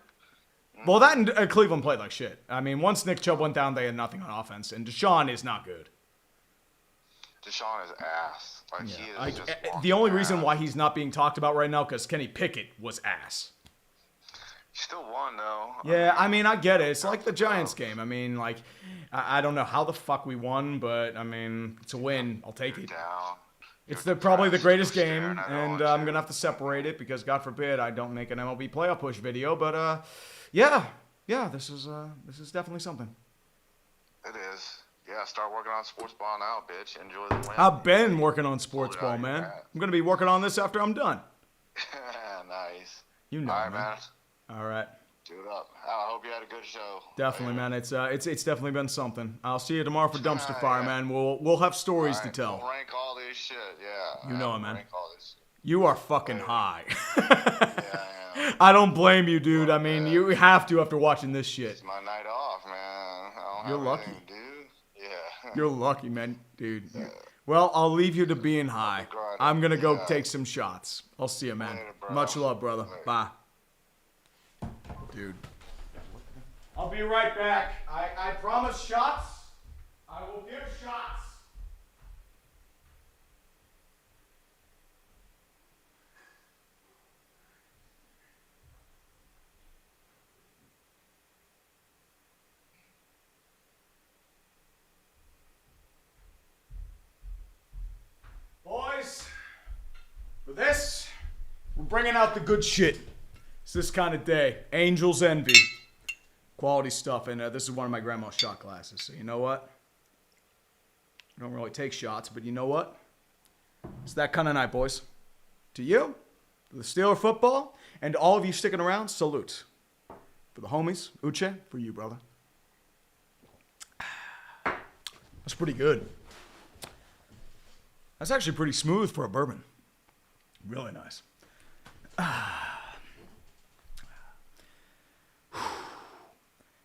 A: Well, that and Cleveland played like shit. I mean, once Nick Chubb went down, they had nothing on offense, and Deshaun is not good.
C: Deshaun is ass. Like, he is just
A: The only
C: walking
A: reason
C: ass.
A: why he's not being talked about right now because Kenny Pickett was ass.
C: He still won, though.
A: Yeah, I mean, I get it. It's like the Giants game. I mean, like, I don't know how the fuck we won, but, I mean, it's a win. I'll take it.
C: Down.
A: It's probably the greatest
C: You're
A: game,
C: staring at it
A: and
C: all,
A: I'm
C: too.
A: going to have to separate it because, God forbid, I don't make an MLB playoff push video. But, yeah, this is definitely something.
C: It is. Yeah, start working on sports ball now, bitch. Enjoy the win.
A: I've been working on sports
C: Hold it
A: ball,
C: out,
A: man.
C: yeah.
A: I'm going to be working on this after I'm done.
C: Nice.
A: You know,
C: All right,
A: man.
C: man.
A: All right.
C: Do it up. I hope you had a good show.
A: Definitely, man. It's definitely been something. I'll see you tomorrow for Dumpster Fire,
C: Yeah.
A: man. We'll have stories
C: All
A: to
C: right,
A: tell.
C: Don't rank all this shit. Yeah.
A: You know it,
C: Don't
A: man.
C: Rank all this shit.
A: You are fucking high.
C: Yeah, I am.
A: I don't blame you, dude. I mean, you have to after watching this shit.
C: It's my night off, man. I don't
A: You're
C: have
A: lucky.
C: anything to do. Yeah.
A: You're lucky, man, dude. Well, I'll leave you to being high. I'm gonna go take some shots. I'll see you, man.
C: Later, bro.
A: Much love, brother.
C: Later.
A: Bye. Dude. I'll be right back. I promise shots. I will give shots. Boys, for this, we're bringing out the good shit. It's this kind of day. Angels Envy. Quality stuff. And this is one of my grandma's shot glasses. So you know what? I don't really take shots, but you know what? It's that kind of night, boys. To you, to the Steeler football, and to all of you sticking around, salute. For the homies, Uche, for you, brother. That's pretty good. That's actually pretty smooth for a bourbon. Really nice.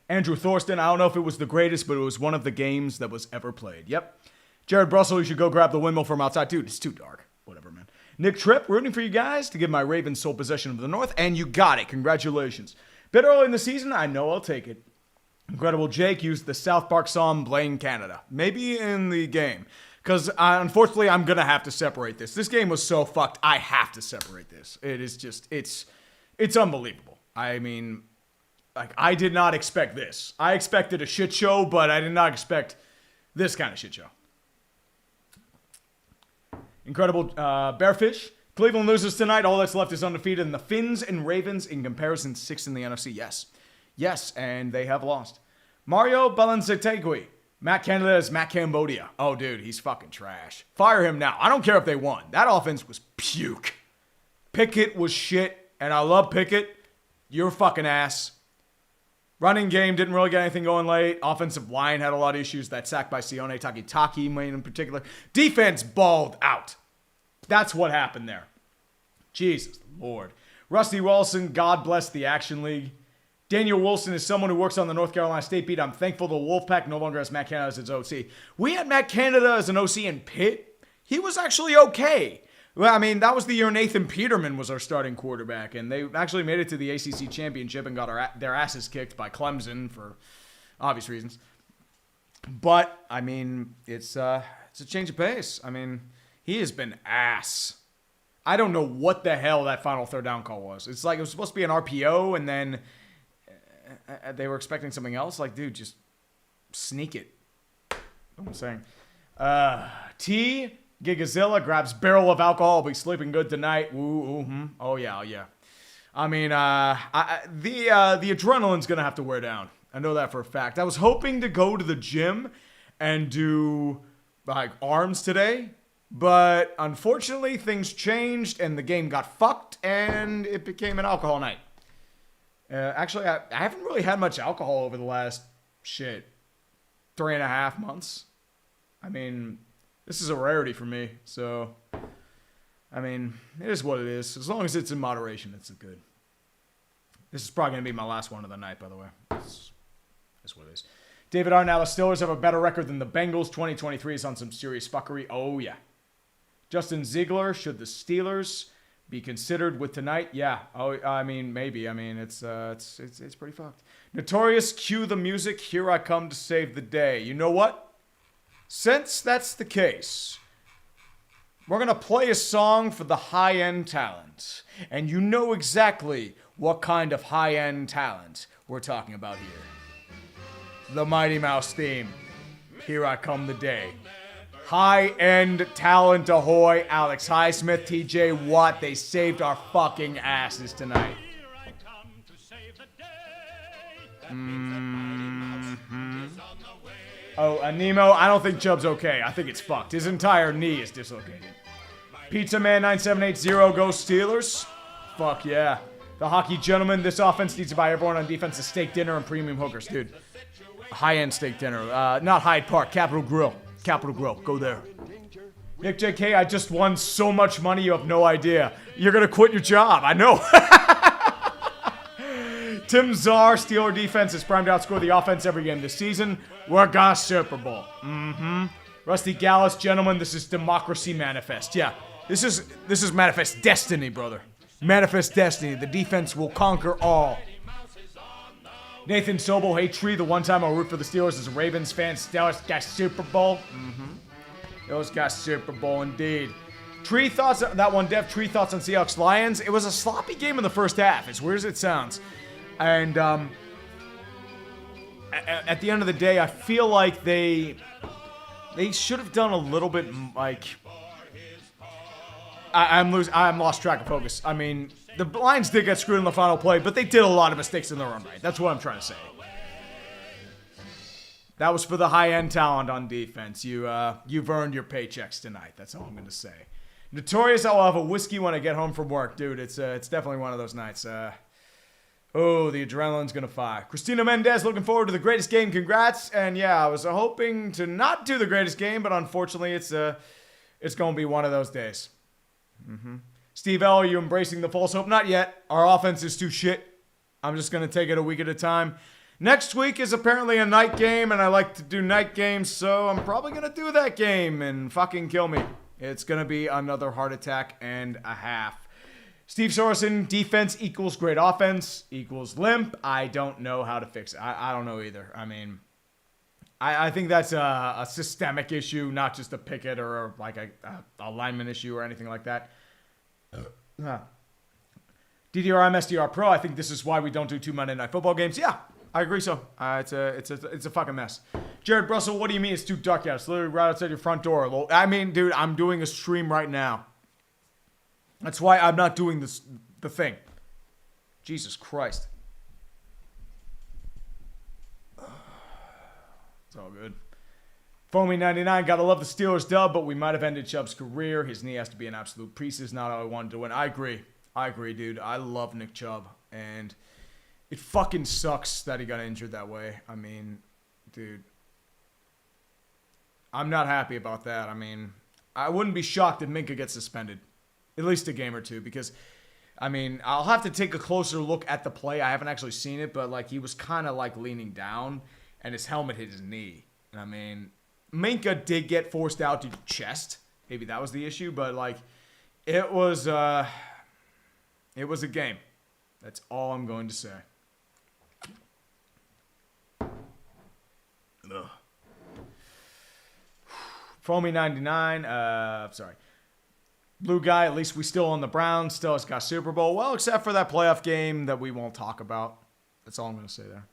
A: Andrew Thorsten, I don't know if it was the greatest, but it was one of the games that was ever played. Yep. Jared Brussel, you should go grab the windmill from outside. Dude, it's too dark. Whatever, man. Nick Tripp, rooting for you guys to give my Ravens sole possession of the North, and you got it. Congratulations. Bit early in the season, I know I'll take it. Incredible Jake used the South Park song Blame Canada. Maybe in the game. Because, unfortunately, I'm going to have to separate this. This game was so fucked, I have to separate this. It is just, it's unbelievable. I mean, like, I did not expect this. I expected a shit show, but I did not expect this kind of shit show. Incredible Bearfish. Cleveland loses tonight. All that's left is undefeated. And the Finns and Ravens, in comparison, 6th in the NFC. Yes. Yes, and they have lost. Mario Balancetegui. Matt Canada is Matt Cambodia. Oh, dude, he's fucking trash. Fire him now. I don't care if they won. That offense was puke. Pickett was shit, and I love Pickett. You're fucking ass. Running game didn't really get anything going late. Offensive line had a lot of issues. That sack by Sione Takitaki in particular. Defense balled out. That's what happened there. Jesus Lord. Rusty Wilson, God bless the Action League. Daniel Wilson is someone who works on the North Carolina State beat. I'm thankful the Wolfpack no longer has Matt Canada as its OC. We had Matt Canada as an OC in Pitt. He was actually okay. Well, I mean, that was the year Nathan Peterman was our starting quarterback, and they actually made it to the ACC championship and got their asses kicked by Clemson for obvious reasons. But I mean, it's a change of pace. I mean, he has been ass. I don't know what the hell that final third down call was. It's like it was supposed to be an RPO, and then they were expecting something else. Like, dude, just sneak it. What I'm saying. T. Gigazilla grabs barrel of alcohol. Will be sleeping good tonight. Oh yeah. I mean, the adrenaline's gonna have to wear down. I know that for a fact. I was hoping to go to the gym and do like arms today, but unfortunately things changed and the game got fucked and it became an alcohol night. Actually, I haven't really had much alcohol over the last 3.5 months. I mean, this is a rarity for me, so, I mean, it is what it is. As long as it's in moderation, it's good. This is probably going to be my last one of the night, by the way. That's what it is. David R. Now, the Steelers have a better record than the Bengals. 2023 is on some serious fuckery. Oh, yeah. Justin Ziegler, should the Steelers be considered with tonight. Yeah. Oh, I mean, maybe. I mean, it's pretty fucked. Notorious, cue the music. Here I come to save the day. You know what? Since that's the case, we're going to play a song for the high-end talent. And you know exactly what kind of high-end talent we're talking about here. The Mighty Mouse theme. Here I come the day. High-end talent ahoy. Alex Highsmith, TJ Watt. They saved our fucking asses tonight. Oh, Nemo, I don't think Chubb's okay. I think it's fucked. His entire knee is dislocated. Pizza Man 9780 goes Steelers. Fuck yeah. The Hockey Gentleman, this offense needs to buy everyone on defense a steak dinner and premium hookers, dude. High-end steak dinner. Not Hyde Park, Capitol Grill. Capitol Grill, go there. Nick JK, I just won so much money you have no idea. You're gonna quit your job, I know. Tim Czar, Steeler defense is primed to outscore the offense every game this season. We're gonna Super Bowl. Rusty Gallus, gentlemen, this is Democracy Manifest. Yeah, this is Manifest Destiny, brother. Manifest Destiny. The defense will conquer all. Nathan Sobel, hey Tree, the one time I'll root for the Steelers as a Ravens fan. Steelers got Super Bowl. Those got Super Bowl indeed. Tree thoughts, that one, Dev, Tree thoughts on Seahawks Lions. It was a sloppy game in the first half, as weird as it sounds. And at the end of the day, I feel like they should have done a little bit like I'm lost track of focus. I mean, the Lions did get screwed in the final play, but they did a lot of mistakes in their own right. That's what I'm trying to say. That was for the high-end talent on defense. You've earned your paychecks tonight. That's all I'm going to say. Notorious, I'll have a whiskey when I get home from work, dude. It's definitely one of those nights. Oh, the adrenaline's going to fire. Christina Mendez, looking forward to the greatest game. Congrats. And yeah, I was hoping to not do the greatest game, but unfortunately, it's going to be one of those days. Steve L, are you embracing the false hope? Not yet. Our offense is too shit. I'm just going to take it a week at a time. Next week is apparently a night game, and I like to do night games, so I'm probably going to do that game and fucking kill me. It's going to be another heart attack and a half. Steve Sorensen, defense equals great offense equals limp. I don't know how to fix it. I don't know either. I mean, I think that's a systemic issue, not just a Pickett or like a lineman issue or anything like that. DDRM SDR Pro, I think this is why we don't do 2 Monday Night Football games. Yeah, I agree so. It's a fucking mess. Jared Brussel, what do you mean it's too dark out? It's literally right outside your front door. I mean, dude, I'm doing a stream right now. That's why I'm not doing the thing. Jesus Christ. It's all good. Foamy99, gotta love the Steelers dub, but we might have ended Chubb's career. His knee has to be an absolute piece. Is not how I wanted to win. I agree, dude. I love Nick Chubb, and it fucking sucks that he got injured that way. I mean, dude, I'm not happy about that. I mean, I wouldn't be shocked if Minka gets suspended. At least a game or two, because, I mean, I'll have to take a closer look at the play. I haven't actually seen it, but, like, he was kind of, like, leaning down, and his helmet hit his knee. And, I mean, Minka did get forced out to chest. Maybe that was the issue, but, like, it was a game. That's all I'm going to say. Ugh. Foamy99, sorry. Blue guy, at least we still on the Browns. Still has got Super Bowl. Well, except for that playoff game that we won't talk about. That's all I'm going to say there.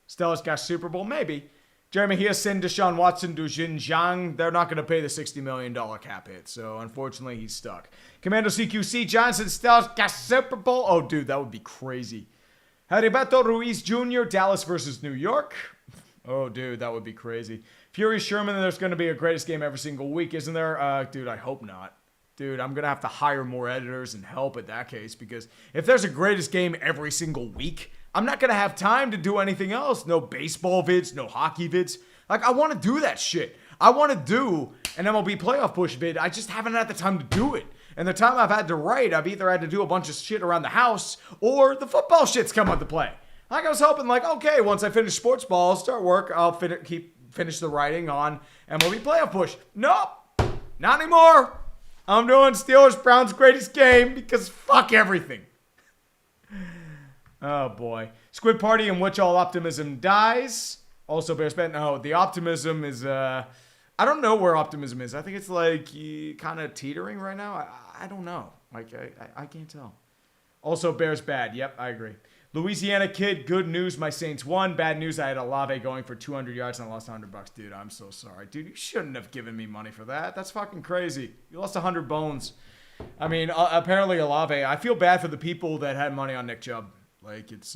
A: Stella's got Super Bowl, maybe. Jeremy Hiasin, Deshaun Watson, to Xinjiang. They're not going to pay the $60 million cap hit. So, unfortunately, he's stuck. Commando CQC, Johnson, Stella's got Super Bowl. Oh, dude, that would be crazy. Heriberto Ruiz Jr., Dallas versus New York. Oh, dude, that would be crazy. Fury Sherman, there's going to be a greatest game every single week, isn't there? Dude, I hope not. Dude, I'm going to have to hire more editors and help in that case, because if there's a greatest game every single week, I'm not going to have time to do anything else. No baseball vids, no hockey vids. Like, I want to do that shit. I want to do an MLB playoff push vid. I just haven't had the time to do it. And the time I've had to write, I've either had to do a bunch of shit around the house or the football shit's come into play. Like, I was hoping, like, okay, once I finish sports ball, start work, I'll finish the writing on MLB playoff push. Nope. Not anymore. I'm doing Steelers-Browns greatest game because fuck everything. Oh, boy. Squid Party in which all optimism dies. Also, Bears bet. No, the optimism is, I don't know where optimism is. I think it's like kind of teetering right now. I don't know. Like, I can't tell. Also, Bears bad. Yep, I agree. Louisiana Kid, good news. My Saints won. Bad news, I had Olave going for 200 yards and I lost $100. Dude, I'm so sorry. Dude, you shouldn't have given me money for that. That's fucking crazy. You lost 100 bones. I mean, apparently Olave. I feel bad for the people that had money on Nick Chubb. Like, it's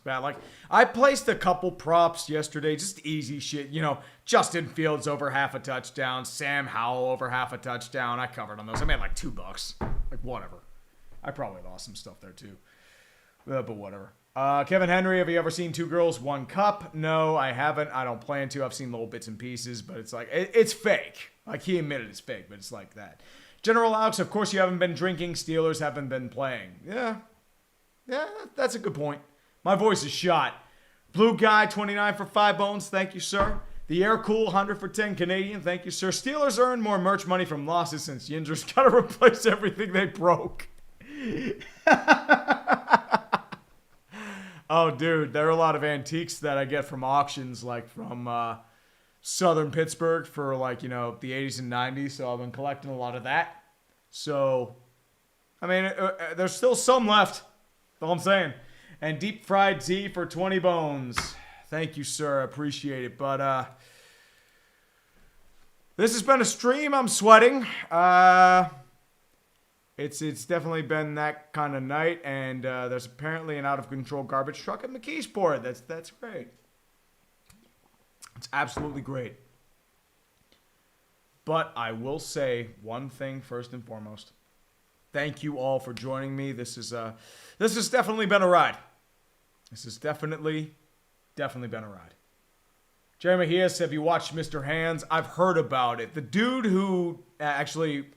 A: bad. Like, I placed a couple props yesterday, just easy shit. You know, Justin Fields over half a touchdown, Sam Howell over half a touchdown. I covered on those. I made like $2. Like, whatever. I probably lost some stuff there too. But whatever. Kevin Henry, have you ever seen Two Girls, One Cup? No, I haven't. I don't plan to. I've seen little bits and pieces, but it's like, it's fake. Like, he admitted it's fake, but it's like that. General Alex, of course you haven't been drinking. Steelers haven't been playing. Yeah, that's a good point. My voice is shot. Blue Guy, 29 for 5 bones. Thank you, sir. The Air Cool, 100 for 10 Canadian. Thank you, sir. Steelers earn more merch money from losses since Yinzer's got to replace everything they broke. Oh, dude, there are a lot of antiques that I get from auctions, like from southern Pittsburgh for, like, you know, the 80s and 90s. So I've been collecting a lot of that. So, I mean, there's still some left. That's all I'm saying. And Deep Fried Tea for 20 bones. Thank you, sir. I appreciate it. But this has been a stream. I'm sweating. It's definitely been that kind of night. And there's apparently an out-of-control garbage truck at McKeesport. That's great. It's absolutely great. But I will say one thing first and foremost. Thank you all for joining me. This has definitely been a ride. This has definitely been a ride. Jeremy Hias, have you watched Mr. Hands? I've heard about it. The dude who actually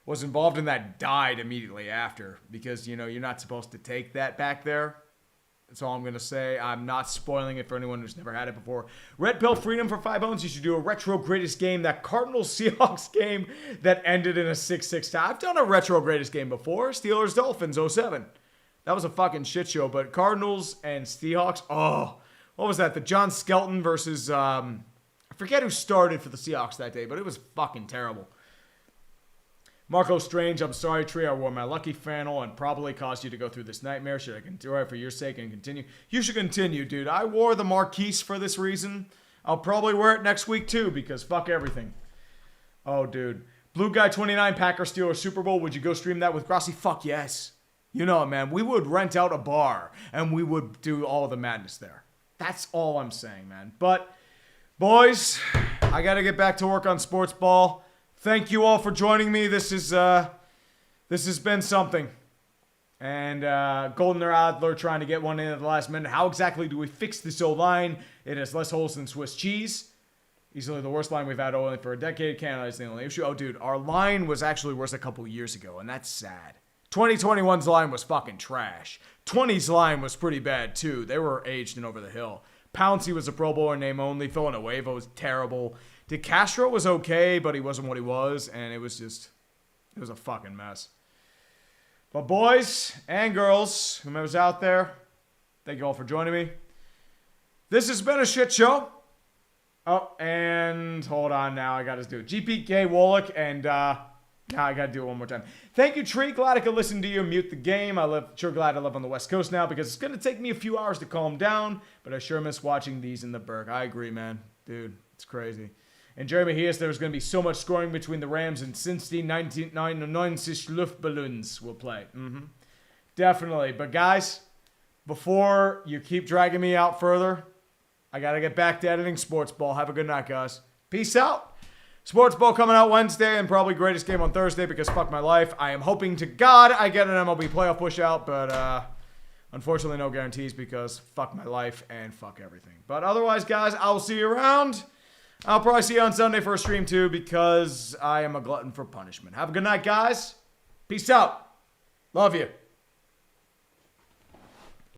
A: was involved in that died immediately after because, you know, you're not supposed to take that back there. That's all I'm going to say. I'm not spoiling it for anyone who's never had it before. Red Pill Freedom for 5 bones. You should do a retro greatest game. That Cardinals-Seahawks game that ended in a 6-6 tie. I've done a retro greatest game before. Steelers-Dolphins 07. That was a fucking shit show. But Cardinals and Seahawks. Oh, what was that? The John Skelton versus, I forget who started for the Seahawks that day, but it was fucking terrible. Marco Strange, I'm sorry, Tree. I wore my lucky flannel and probably caused you to go through this nightmare. Should I continue for your sake and continue? You should continue, dude. I wore the Marquise for this reason. I'll probably wear it next week, too, because fuck everything. Oh, dude. Blue Guy 29, Packers Steelers Super Bowl. Would you go stream that with Grossi? Fuck yes. You know it, man. We would rent out a bar, and we would do all the madness there. That's all I'm saying, man. But, boys, I got to get back to work on sports ball. Thank you all for joining me. This has been something. And Golden Adler trying to get one in at the last minute. How exactly do we fix this O-line? It has less holes than Swiss cheese. Easily the worst line we've had only for a decade. Canada is the only issue. Oh, dude, our line was actually worse a couple years ago, and that's sad. 2021's line was fucking trash. 20's line was pretty bad, too. They were aged and over the hill. Pouncey was a Pro Bowler name only. Villanueva was terrible. DeCastro was okay, but he wasn't what he was, and it was a fucking mess. But boys and girls, whomever's out there, thank you all for joining me. This has been a shit show. Oh, and hold on now, I gotta do it. GPK Wallach, and now I gotta do it one more time. Thank you, Tree. Glad I could listen to you mute the game. Sure glad I live on the West Coast now because it's gonna take me a few hours to calm down, but I sure miss watching these in the Berg. I agree, man. Dude, it's crazy. And Jeremy Hias, there's going to be so much scoring between the Rams and since the 1999 Luftballons will play. Definitely. But guys, before you keep dragging me out further, I got to get back to editing Sports Ball. Have a good night, guys. Peace out. Sports Ball coming out Wednesday and probably greatest game on Thursday because fuck my life. I am hoping to God I get an MLB playoff push out, but unfortunately no guarantees because fuck my life and fuck everything. But otherwise, guys, I will see you around. I'll probably see you on Sunday for a stream too because I am a glutton for punishment. Have a good night, guys. Peace out. Love you.